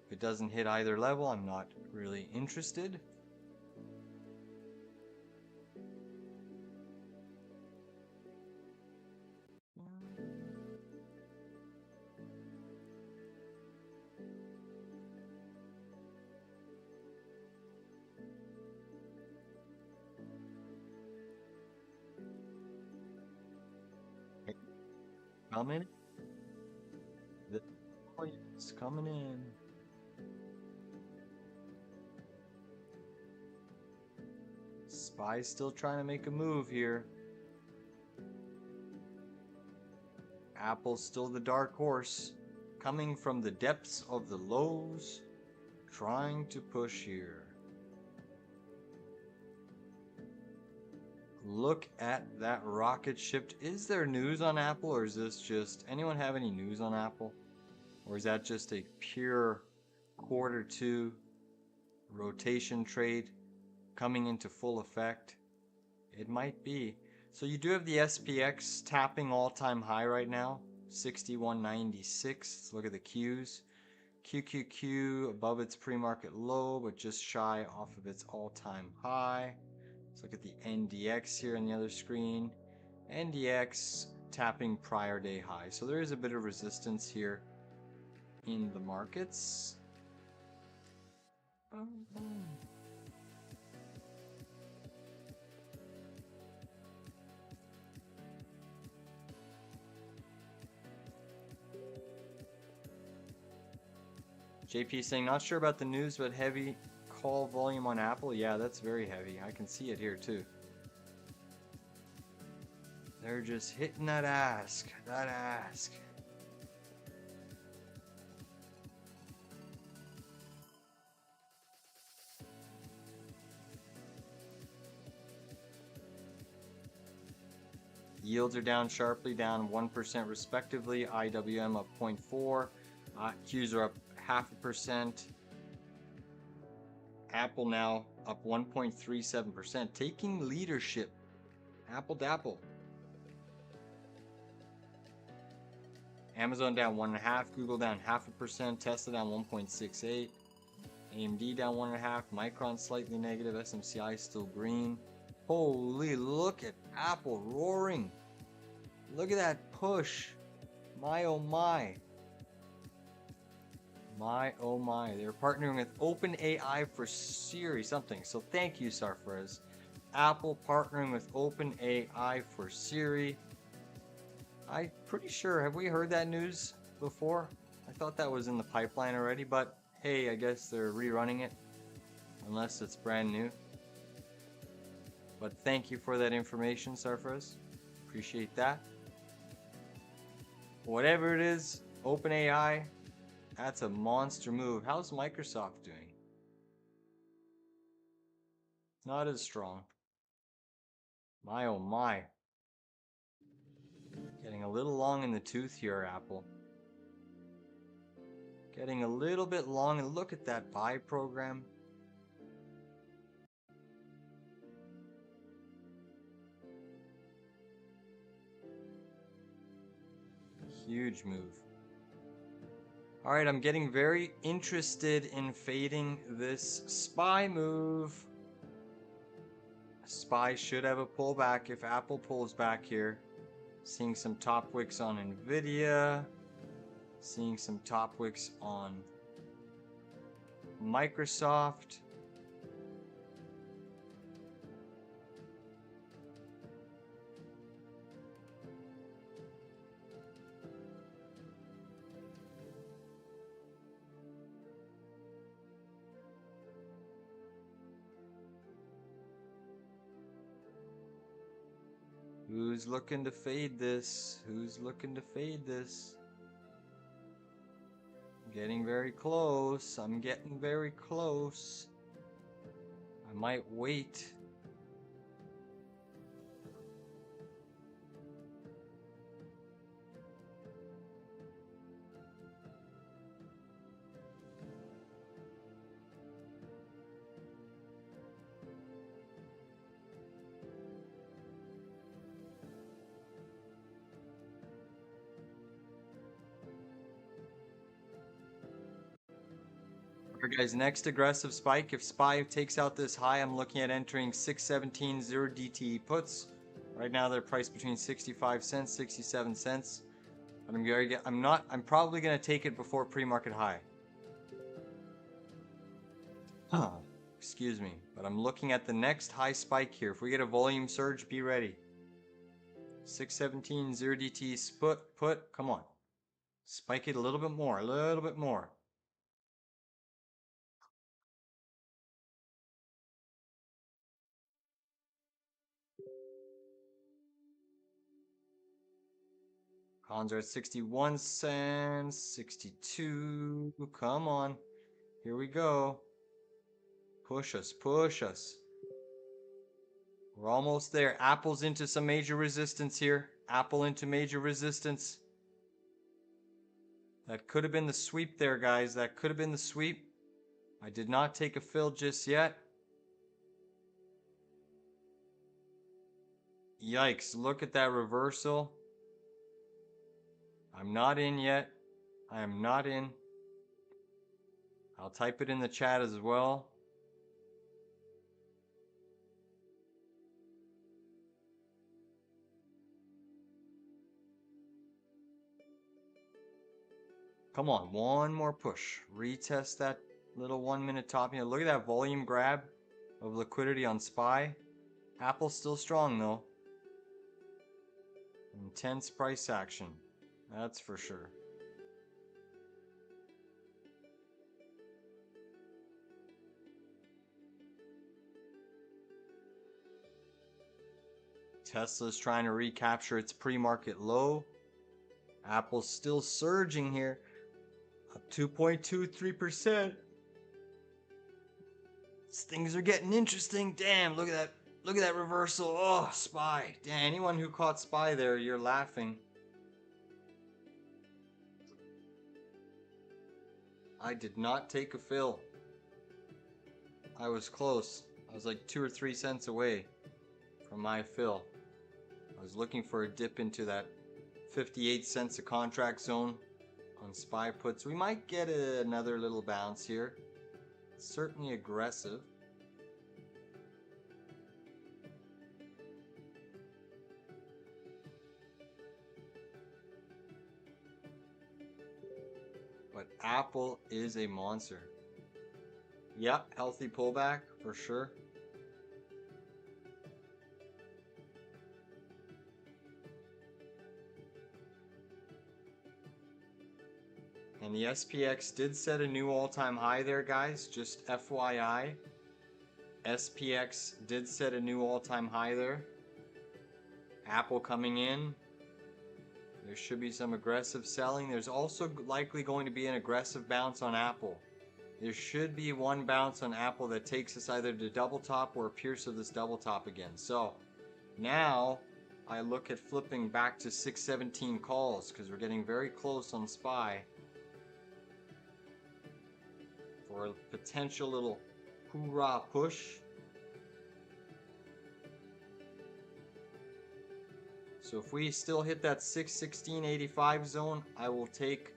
If it doesn't hit either level, I'm not really interested. Coming. It's coming in. Spy's still trying to make a move here. Apple's still the dark horse, coming from the depths of the lows, trying to push here. Look at that rocket ship. Is there news on Apple, or is this just, anyone have any news on Apple? Or is that just a pure Q2 rotation trade coming into full effect? It might be. So you do have the SPX tapping all-time high right now, 6196. Let's look at the Qs. QQQ above its pre-market low, but just shy off of its all-time high. Let's look at the NDX here on the other screen. NDX tapping prior day high. So there is a bit of resistance here in the markets. JP saying, not sure about the news, but heavy call volume on Apple. Yeah, that's very heavy. I can see it here too. They're just hitting that ask. That ask. Yields are down sharply, down 1% respectively. IWM up 0.4. Qs are up 0.5%. Apple now up 1.37%, taking leadership. Apple Dapple. Amazon down 1.5%, Google down 0.5%, Tesla down 1.68%, AMD down 1.5%, Micron slightly negative, SMCI still green. Holy, look at Apple roaring. Look at that push. My oh my. My oh my. They're partnering with OpenAI for Siri something. So thank you, Sarfraz. Apple partnering with OpenAI for Siri. I'm pretty sure, have we heard that news before? I thought that was in the pipeline already, but hey, I guess they're rerunning it. Unless it's brand new. But thank you for that information, Sarfraz. Appreciate that. Whatever it is, OpenAI, that's a monster move. How's Microsoft doing? Not as strong. My oh my. Getting a little long in the tooth here, Apple. Getting a little bit long, and look at that buy program. Huge move. All right, I'm getting very interested in fading this SPY move. SPY should have a pullback if Apple pulls back here. Seeing some top wicks on nvidia. Seeing some top wicks on Microsoft. Who's looking to fade this? Who's looking to fade this? I'm getting very close. I'm getting very close. I might wait. Alright guys, next aggressive spike. If SPY takes out this high, I'm looking at entering 617 0 DTE puts. Right now they're priced between 65 cents, 67 cents. But I'm probably gonna take it before pre-market high. Excuse me. But I'm looking at the next high spike here. If we get a volume surge, be ready. 617 0 DTE put, come on. Spike it a little bit more, a little bit more. Cons are at 61 cents, 62. Come on. Here we go. Push us, push us. We're almost there. Apple's into some major resistance here. Apple into major resistance. That could have been the sweep there, guys. That could have been the sweep. I did not take a fill just yet. Yikes, look at that reversal. I'm not in yet. I am not in. I'll type it in the chat as well. Come on, one more push. Retest that little 1 minute top. Look at that volume grab of liquidity on SPY. Apple's still strong though. Intense price action. That's for sure. Tesla's trying to recapture its pre-market low. Apple's still surging here. Up 2.23%. Things are getting interesting. Damn, look at that. Look at that reversal. Oh, SPY. Damn, anyone who caught SPY there, you're laughing. I did not take a fill. I was close. I was like 2 or 3 cents away from my fill. I was looking for a dip into that 58 cents a contract zone on SPY puts. We might get another little bounce here. Certainly aggressive. But Apple is a monster. Yep, healthy pullback for sure. And the SPX did set a new all-time high there, guys. Just FYI. SPX did set a new all-time high there. Apple coming in. There should be some aggressive selling. There's also likely going to be an aggressive bounce on Apple. There should be one bounce on Apple that takes us either to double top or a pierce of this double top again. So now I look at flipping back to 617 calls because we're getting very close on SPY for a potential little hoorah push. So if we still hit that 616.85 zone, I will take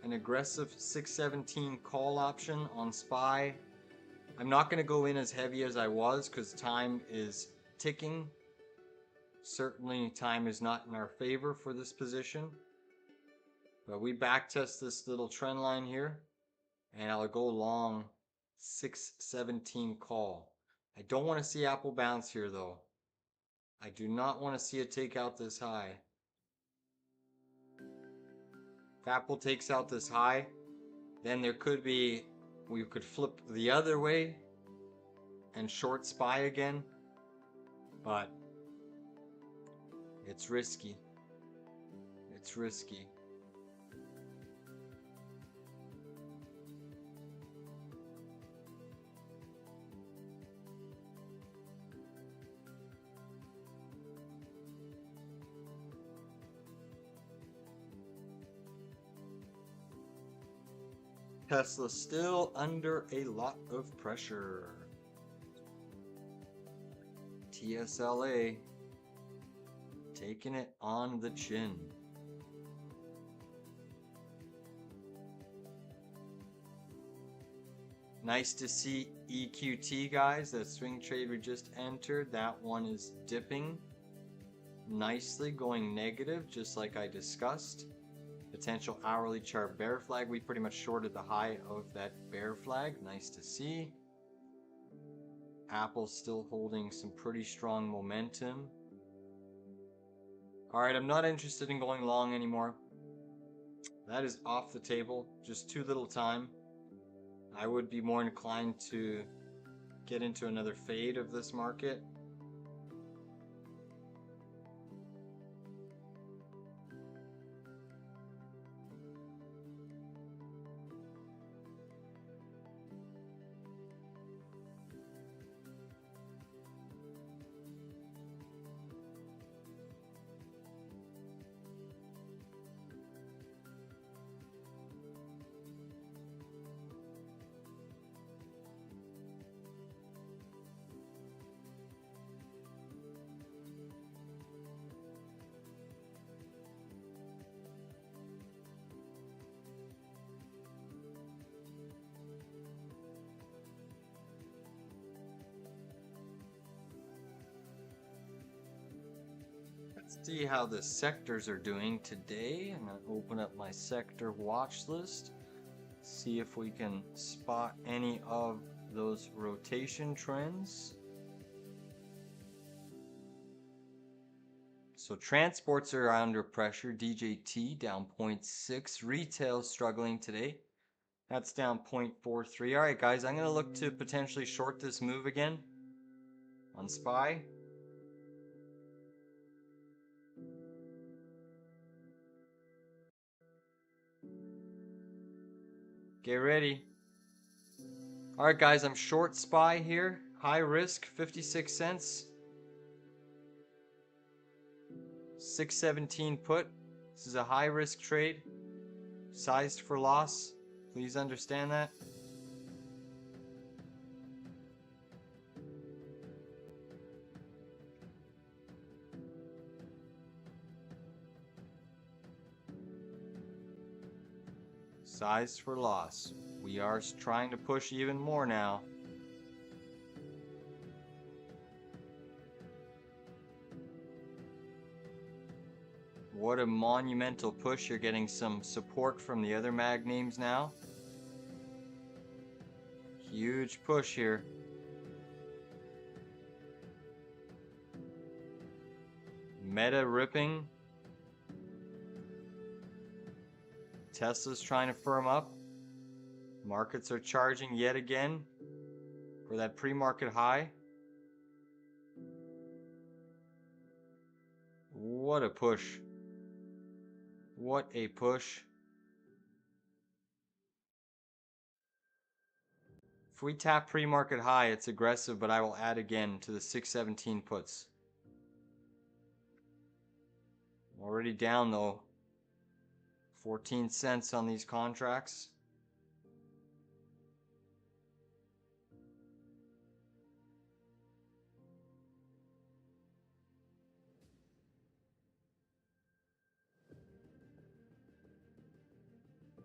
an aggressive 617 call option on SPY. I'm not going to go in as heavy as I was because time is ticking. Certainly time is not in our favor for this position. But we backtest this little trend line here and I'll go long 617 call. I don't want to see Apple bounce here though. I do not want to see it take out this high. If Apple takes out this high, then there could be, we could flip the other way and short SPY again, but it's risky. It's risky. Tesla still under a lot of pressure. TSLA taking it on the chin. Nice to see EQT, guys. That swing trade we just entered, that one is dipping nicely, going negative, just like I discussed. Potential hourly chart bear flag. We pretty much shorted the high of that bear flag. Nice to see. Apple's still holding some pretty strong momentum. Alright, I'm not interested in going long anymore. That is off the table. Just too little time. I would be more inclined to get into another fade of this market. See how the sectors are doing today. I'm going to open up my sector watch list. See if we can spot any of those rotation trends. So transports are under pressure. DJT down 0.6. Retail struggling today. That's down 0.43. All right, guys, I'm going to look to potentially short this move again on SPY. Get ready. All right, guys, I'm short SPY here. High risk, 56 cents. 617 put. This is a high risk trade. Sized for loss. Please understand that. Sized for loss. We are trying to push even more now. What a monumental push. You're getting some support from the other mag names now. Huge push here. Meta ripping. Tesla's trying to firm up. Markets are charging yet again for that pre-market high. What a push. What a push. If we tap pre-market high, it's aggressive, but I will add again to the 617 puts. Already down though. 14 cents on these contracts.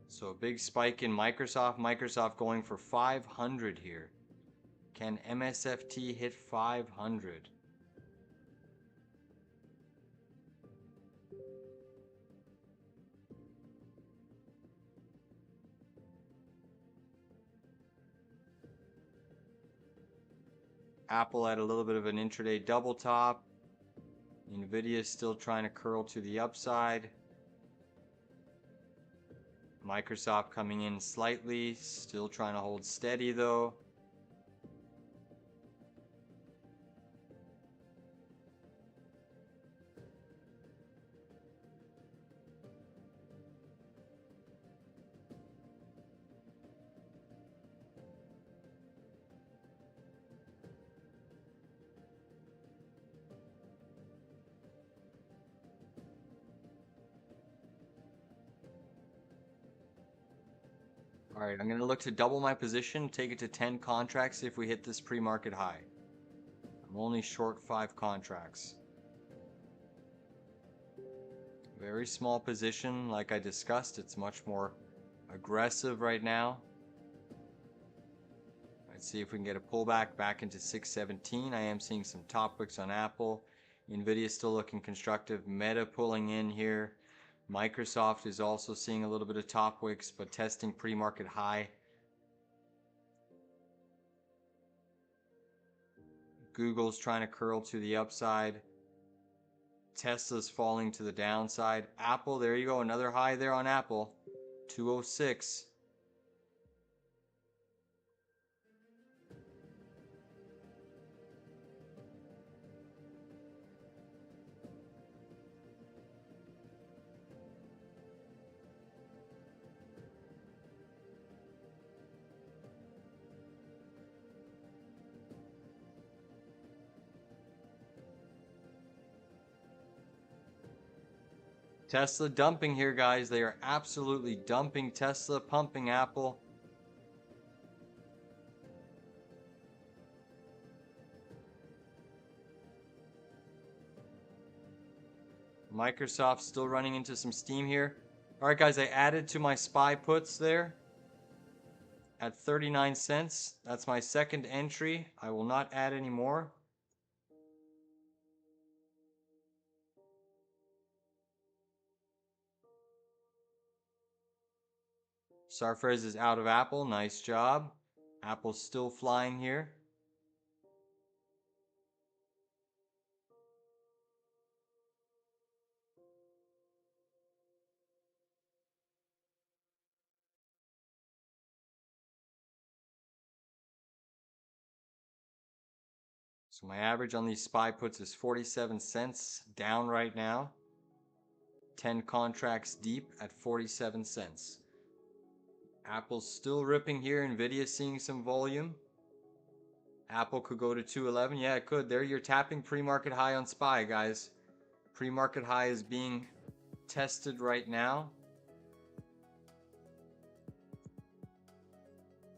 So a big spike in Microsoft. Microsoft going for 500 here. Can MSFT hit 500? Apple had a little bit of an intraday double top. Nvidia is still trying to curl to the upside. Microsoft coming in slightly, still trying to hold steady though. All right, I'm going to look to double my position, take it to 10 contracts if we hit this pre-market high. I'm only short 5 contracts. Very small position, like I discussed. It's much more aggressive right now. Let's see if we can get a pullback back into 617. I am seeing some top wicks on Apple. Nvidia still looking constructive. Meta pulling in here. Microsoft is also seeing a little bit of top wicks, but testing pre-market high. Google's trying to curl to the upside. Tesla's falling to the downside. Apple, there you go, another high there on Apple. 206. Tesla dumping here, guys. They are absolutely dumping Tesla, pumping Apple. Microsoft still running into some steam here. All right, guys, I added to my SPY puts there at 39 cents. That's my second entry. I will not add any more. Sarfrez is out of Apple. Nice job. Apple's still flying here. So my average on these SPY puts is 47 cents down right now. 10 contracts deep at 47 cents. Apple's still ripping here. Nvidia seeing some volume. Apple could go to 211. Yeah, it could. There you're tapping pre-market high on SPY, guys. Pre-market high is being tested right now.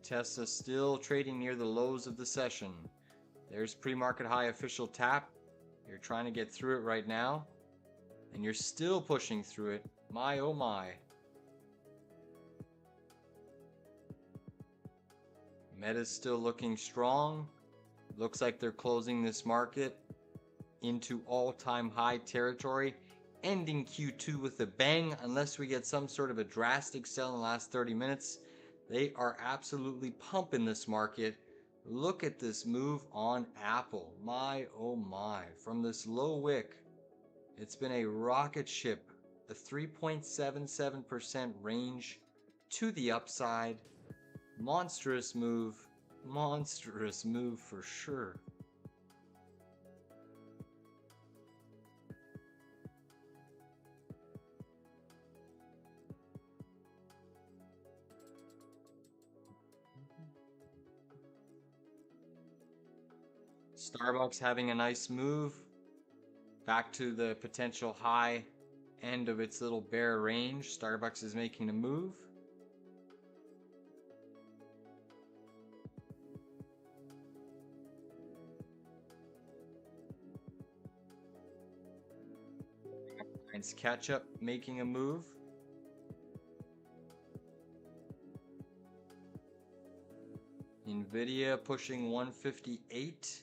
Tesla still trading near the lows of the session. There's pre-market high official tap. You're trying to get through it right now. And you're still pushing through it. My oh my. Meta's still looking strong. Looks like they're closing this market into all-time high territory, ending Q2 with a bang. Unless we get some sort of a drastic sell in the last 30 minutes, they are absolutely pumping this market. Look at this move on Apple. My oh my. From this low wick, it's been a rocket ship. The 3.77% range to the upside. Monstrous move. Monstrous move for sure. Starbucks having a nice move. Back to the potential high end of its little bear range. Starbucks is making a move. It's catch up making a move. Nvidia pushing 158.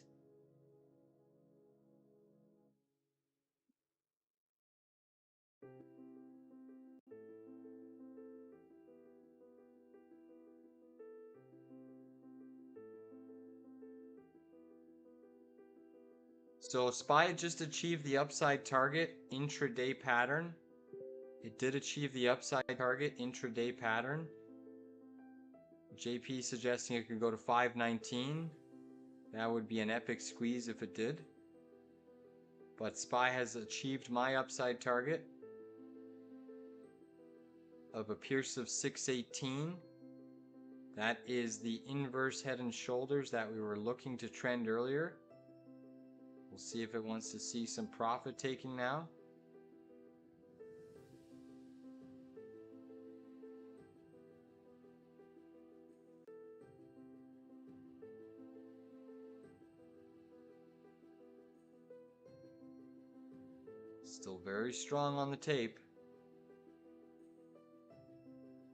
So SPY just achieved the upside target intraday pattern. It did achieve the upside target intraday pattern. JP suggesting it could go to 519. That would be an epic squeeze if it did. But SPY has achieved my upside target of a Pierce of 618. That is the inverse head and shoulders that we were looking to trend earlier. We'll see if it wants to see some profit taking now. Still very strong on the tape.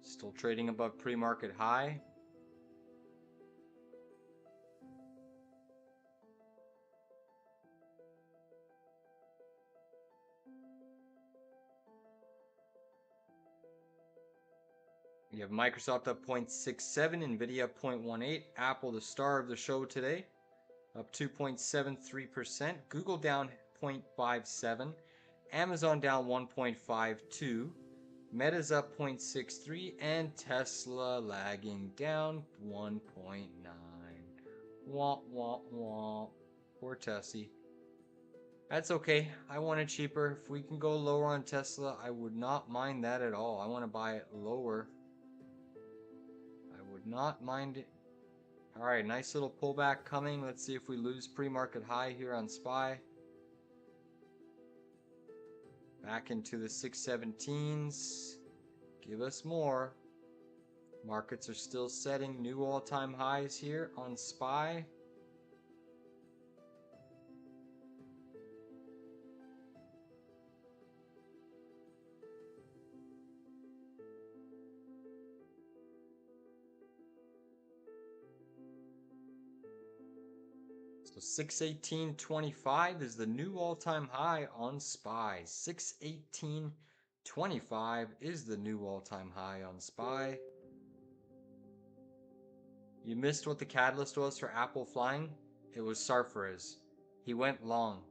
Still trading above pre-market high. You have Microsoft up 0.67, Nvidia up 0.18, Apple the star of the show today, up 2.73%, Google down 0.57, Amazon down 1.52, Meta's up 0.63, and Tesla lagging down 1.9. Womp womp womp. Poor Tessie. That's okay. I want it cheaper. If we can go lower on Tesla, I would not mind that at all. I want to buy it lower. I would not mind it. Alright, nice little pullback coming. Let's see if we lose pre-market high here on SPY. Back into the 617s. Give us more. Markets are still setting new all-time highs here on SPY. So 618.25 is the new all-time high on SPY. 618.25 is the new all-time high on SPY. You missed what the catalyst was for Apple flying? It was Sarfaraz. He went long.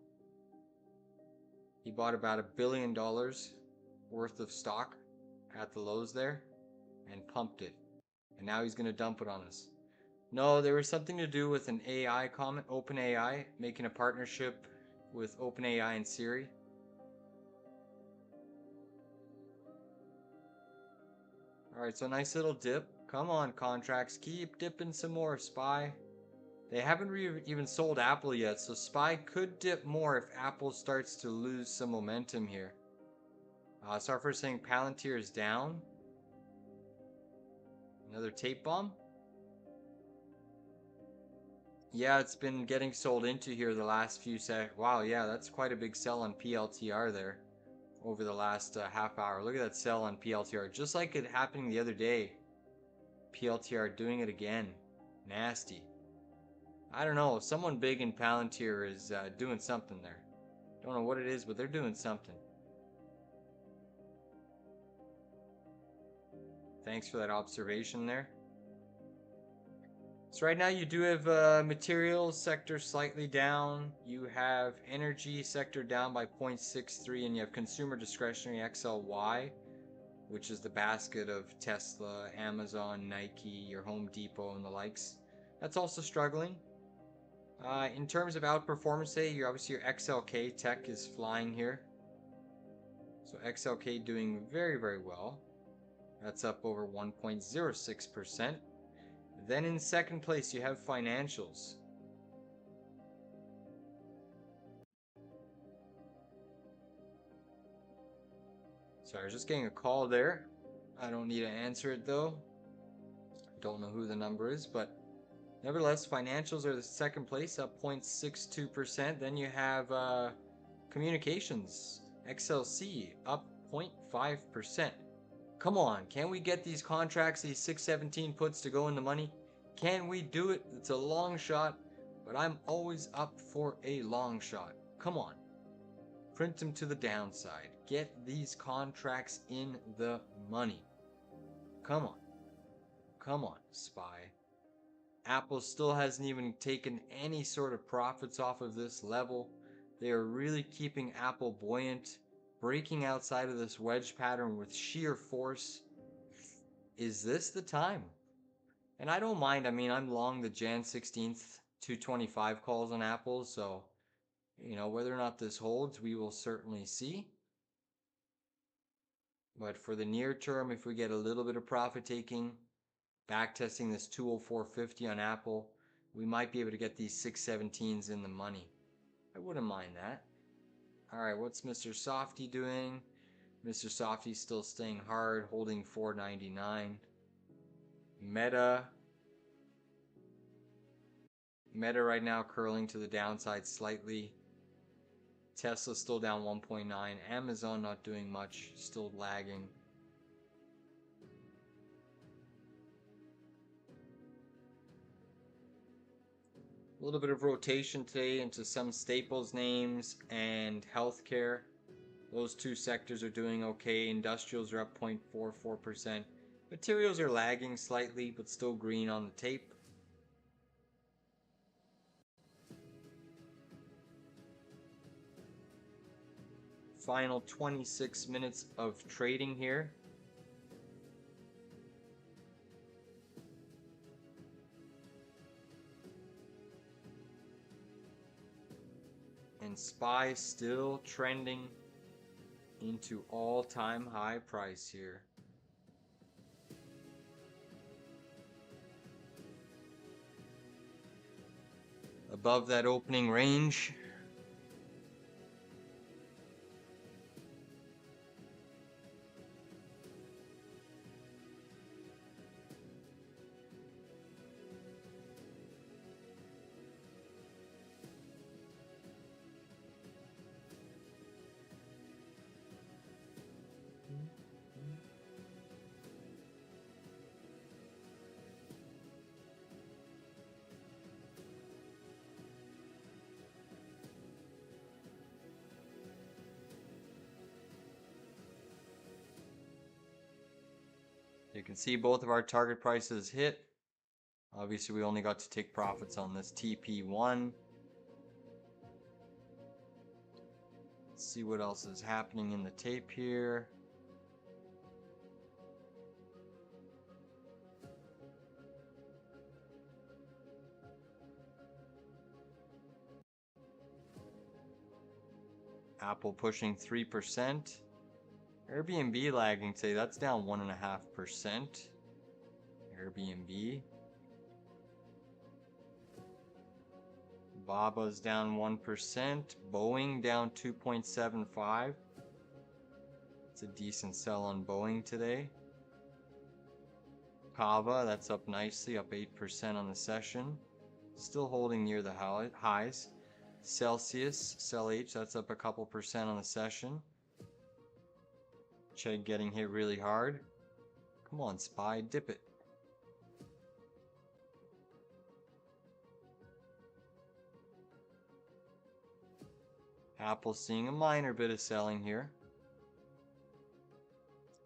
He bought about $1 billion worth of stock at the lows there and pumped it. And now he's going to dump it on us. No, there was something to do with an AI comment, OpenAI, making a partnership with OpenAI and Siri. Alright, so nice little dip. Come on, contracts. Keep dipping some more, SPY. They haven't even sold Apple yet, so SPY could dip more if Apple starts to lose some momentum here. Sarfer saying Palantir is down. Another tape bomb? Yeah, it's been getting sold into here the last few seconds. Wow, yeah, that's quite a big sell on PLTR there over the last half hour. Look at that sell on PLTR, just like it happening the other day. PLTR doing it again. Nasty. I don't know, someone big in Palantir is doing something there. Don't know what it is, but they're doing something. Thanks for that observation there. So right now you do have materials sector slightly down. You have energy sector down by 0.63, and you have consumer discretionary XLY, which is the basket of Tesla, Amazon, Nike, your Home Depot, and the likes. That's also struggling. In terms of outperformance today, you're obviously your XLK tech is flying here. So XLK doing very, very well. That's up over 1.06%. Then in second place, you have financials. Sorry, I was just getting a call there. I don't need to answer it though. Don't know who the number is, but nevertheless, financials are the second place, up 0.62%. Then you have communications, XLC, up 0.5%. Come on, can we get these contracts, these 617 puts to go in the money? Can we do it? It's a long shot, but I'm always up for a long shot. Come on. Print them to the downside. Get these contracts in the money. Come on. Come on, SPY. Apple still hasn't even taken any sort of profits off of this level. They are really keeping Apple buoyant, breaking outside of this wedge pattern with sheer force. Is this the time? And I don't mind. I mean, I'm long the Jan 16th 225 calls on Apple, so whether or not this holds, we will certainly see. But for the near term, if we get a little bit of profit taking, back testing this 204.50 on Apple, we might be able to get these 617s in the money. I wouldn't mind that. All right, what's Mr. Softy doing? Mr. Softy's still staying hard, holding 499. Meta right now curling to the downside slightly. Tesla still down 1.9. Amazon not doing much, still lagging. A little bit of rotation today into some staples names and healthcare. Those two sectors are doing okay. Industrials are up 0.44%. Materials are lagging slightly, but still green on the tape. Final 26 minutes of trading here. And SPY still trending into all-time high price here. Above that opening range. You can see both of our target prices hit Obviously, we only got to take profits on this TP1. Let's see what else is happening in the tape here. Apple pushing 3%. Airbnb lagging today. That's down 1.5%. Airbnb. Baba's down 1%. Boeing down 2.75. It's a decent sell on Boeing today. Kava, that's up nicely, up 8% on the session. Still holding near the highs. Celsius, CellH, that's up a couple percent on the session. Chegg getting hit really hard. Come on, SPY, dip it. Apple seeing a minor bit of selling here.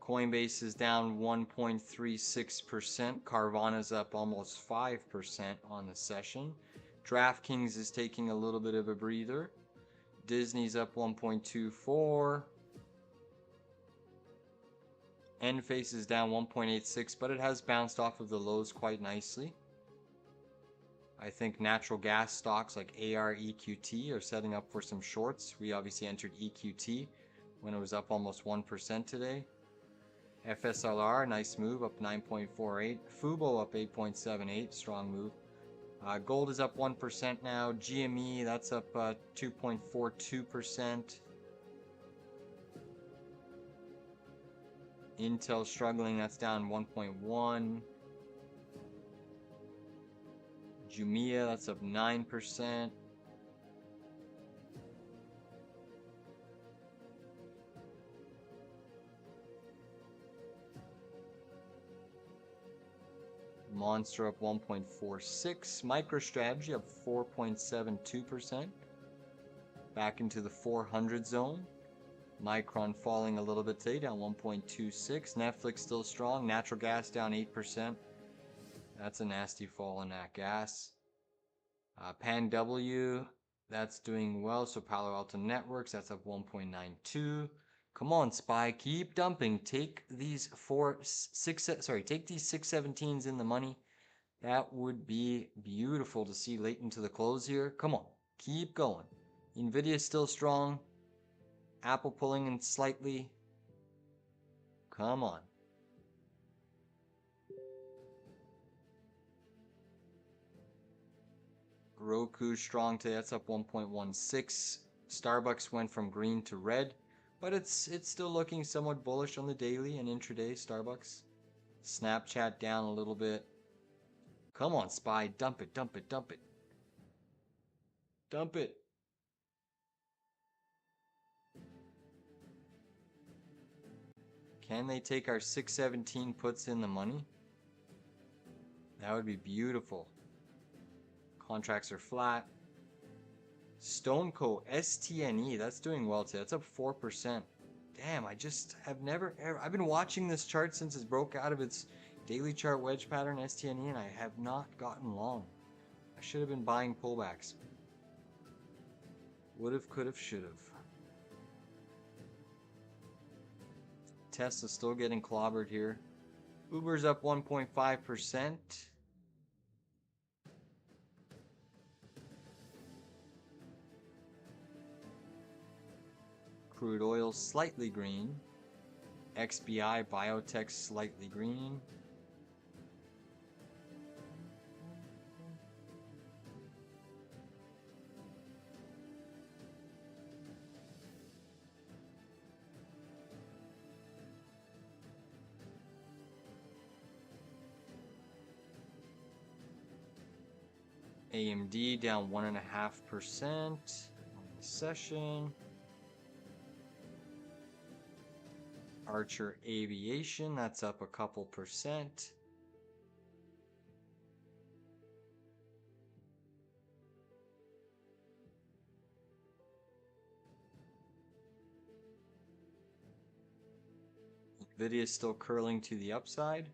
Coinbase is down 1.36%. Carvana's up almost 5% on the session. DraftKings is taking a little bit of a breather. Disney's up 1.24. Enphase is down 1.86, but it has bounced off of the lows quite nicely. I think natural gas stocks like AREQT are setting up for some shorts. We obviously entered EQT when it was up almost 1% today. FSLR, nice move, up 9.48. Fubo up 8.78, strong move. Gold is up 1% now. GME, that's up 2.42%. Intel struggling, that's down 1.1. Jumia, that's up 9%. Monster up 1.46. MicroStrategy up 4.72%. Back into the 400 zone. Micron falling a little bit today, down 1.26. Netflix still strong. Natural gas down 8%. That's a nasty fall in that gas. PanW, that's doing well. So Palo Alto Networks, that's up 1.92. Come on, SPY, keep dumping. Take these take these 617s in the money. That would be beautiful to see late into the close here. Come on, keep going. Nvidia is still strong. Apple pulling in slightly. Come on. Roku strong today. That's up 1.16. Starbucks went from green to red, but it's still looking somewhat bullish on the daily and intraday. Starbucks. Snapchat down a little bit. Come on, SPY, dump it, dump it, dump it. Dump it. Can they take our 617 puts in the money? That would be beautiful. Contracts are flat. Stoneco STNE, that's doing well today. That's up 4%. Damn, I just have never ever. I've been watching this chart since it broke out of its daily chart wedge pattern STNE, and I have not gotten long. I should have been buying pullbacks. Would've, could've, should've. Tesla's still getting clobbered here. Uber's up 1.5%. Crude oil slightly green. XBI Biotech slightly green. AMD down 1.5% on the session. Archer Aviation, that's up a couple percent. Nvidia is still curling to the upside.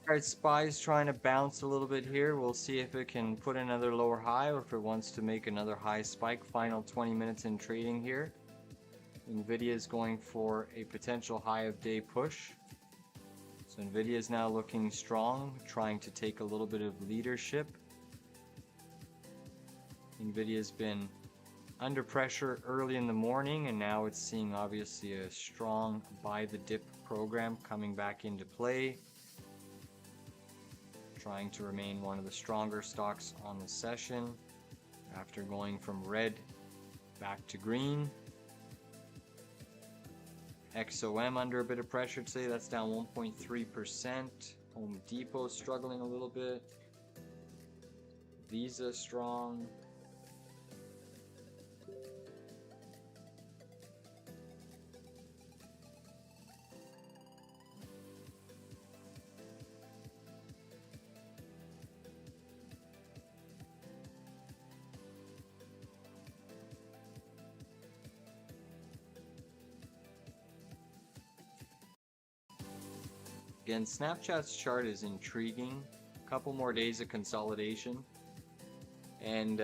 All right, SPY's trying to bounce a little bit here. We'll see if it can put another lower high or if it wants to make another high spike. Final 20 minutes in trading here. nvidia is going for a potential high of day push. So nvidia is now looking strong, trying to take a little bit of leadership. nvidia has been under pressure early in the morning, and now it's seeing obviously a strong buy the dip program coming back into play, trying to remain one of the stronger stocks on the session after going from red back to green. XOM under a bit of pressure today, that's down 1.3%. Home Depot struggling a little bit. Visa strong. Again, Snapchat's chart is intriguing. A couple more days of consolidation. And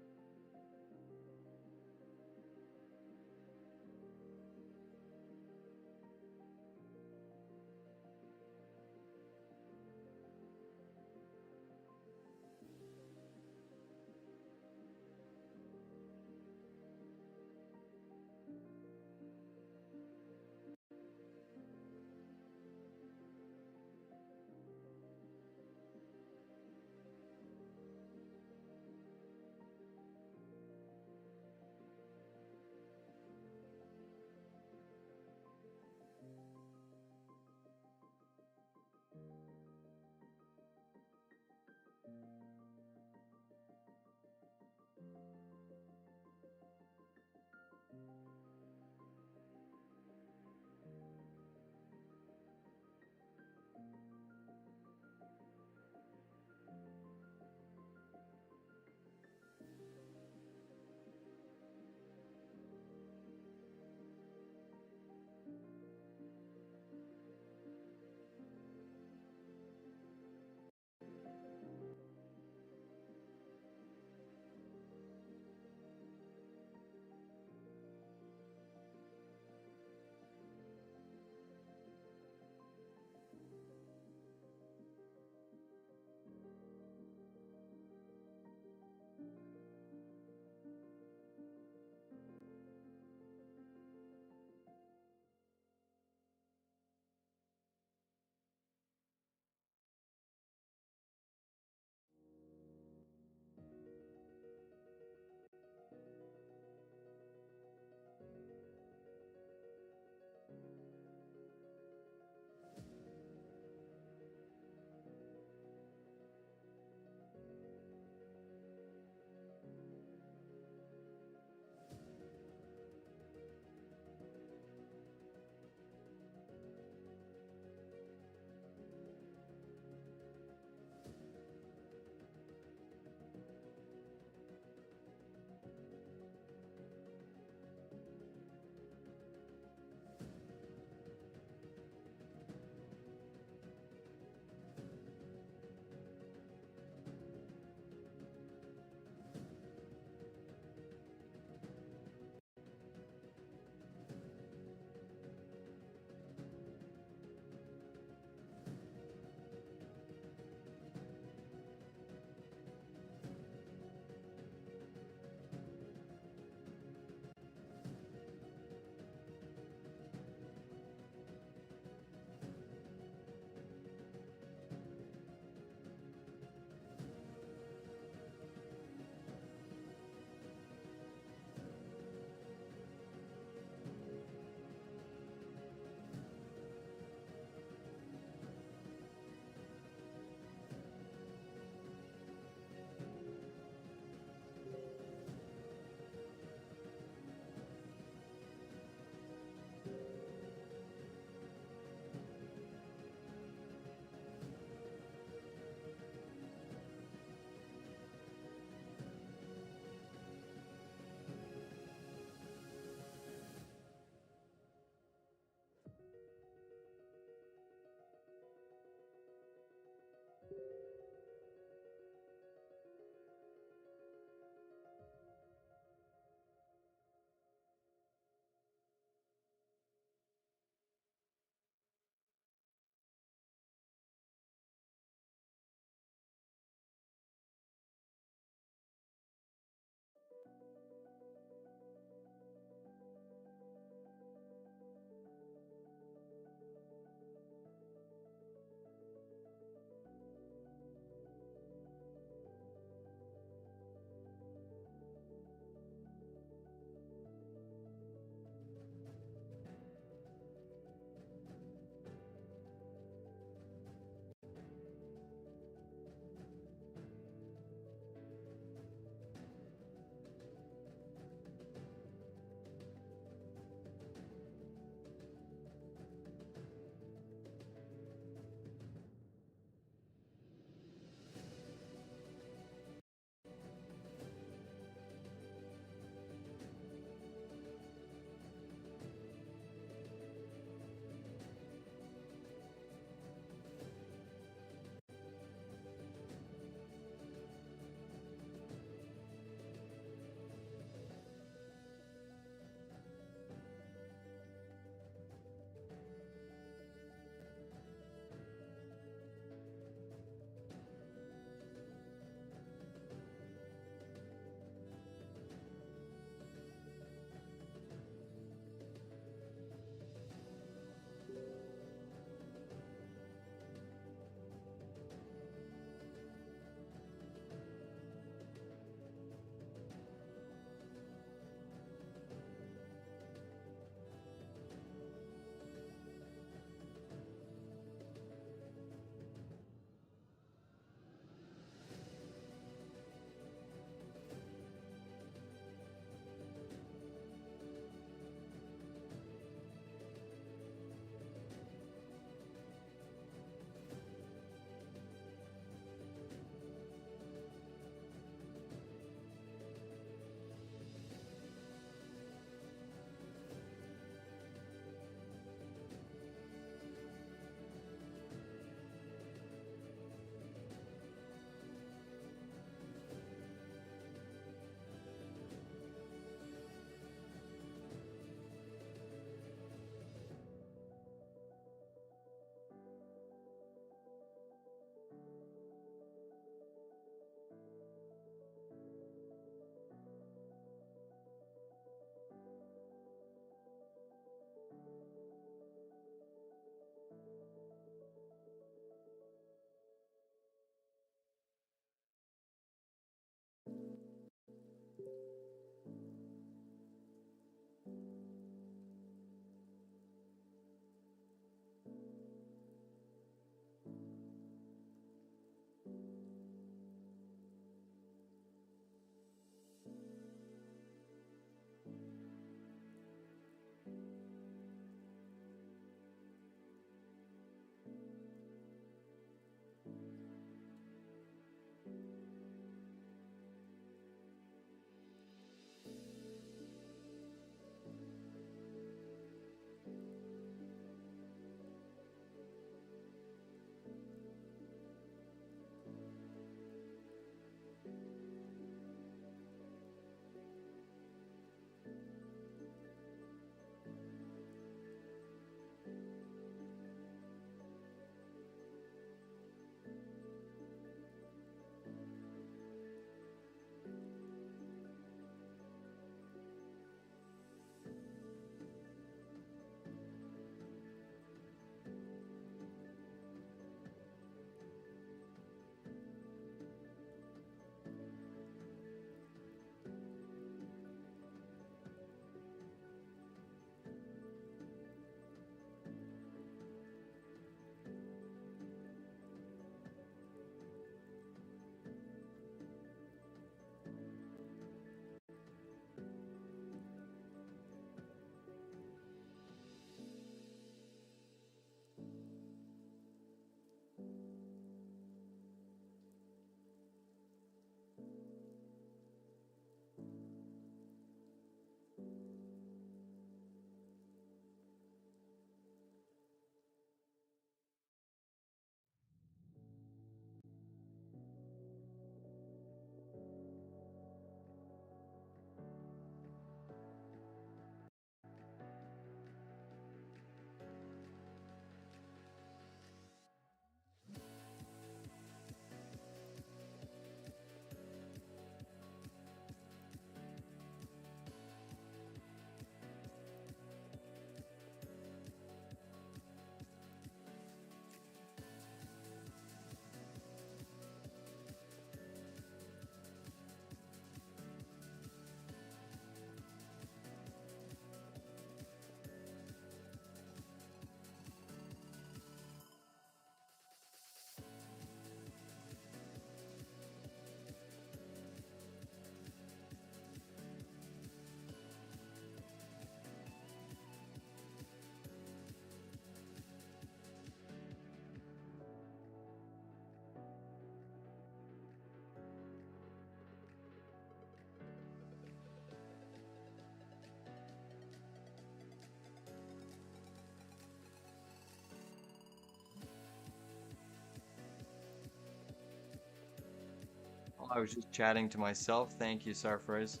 I was just chatting to myself. Thank you, Sarfraz.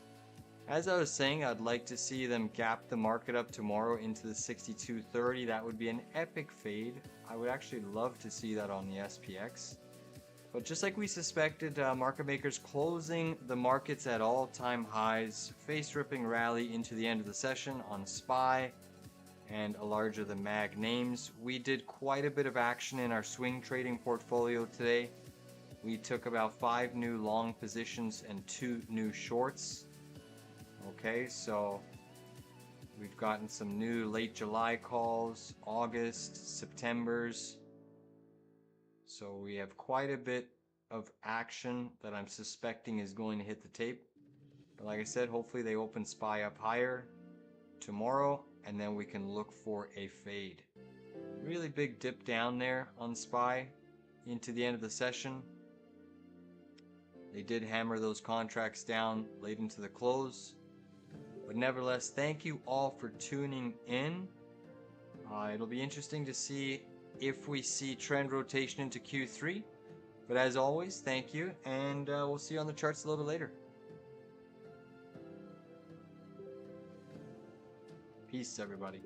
As I was saying, I'd like to see them gap the market up tomorrow into the 62.30. That would be an epic fade. I would actually love to see that on the SPX. But just like we suspected, market makers closing the markets at all-time highs, face-ripping rally into the end of the session on SPY and a larger than mag names. We did quite a bit of action in our swing trading portfolio today. We took about 5 new long positions and 2 new shorts. Okay, so we've gotten some new late July calls, August, September's. So we have quite a bit of action that I'm suspecting is going to hit the tape. But like I said, hopefully they open SPY up higher tomorrow, and then we can look for a fade. Really big dip down there on SPY into the end of the session. They did hammer those contracts down late into the close. But nevertheless, thank you all for tuning in. It'll be interesting to see if we see trend rotation into Q3. But as always, thank you, and we'll see you on the charts a little bit later. Peace, everybody.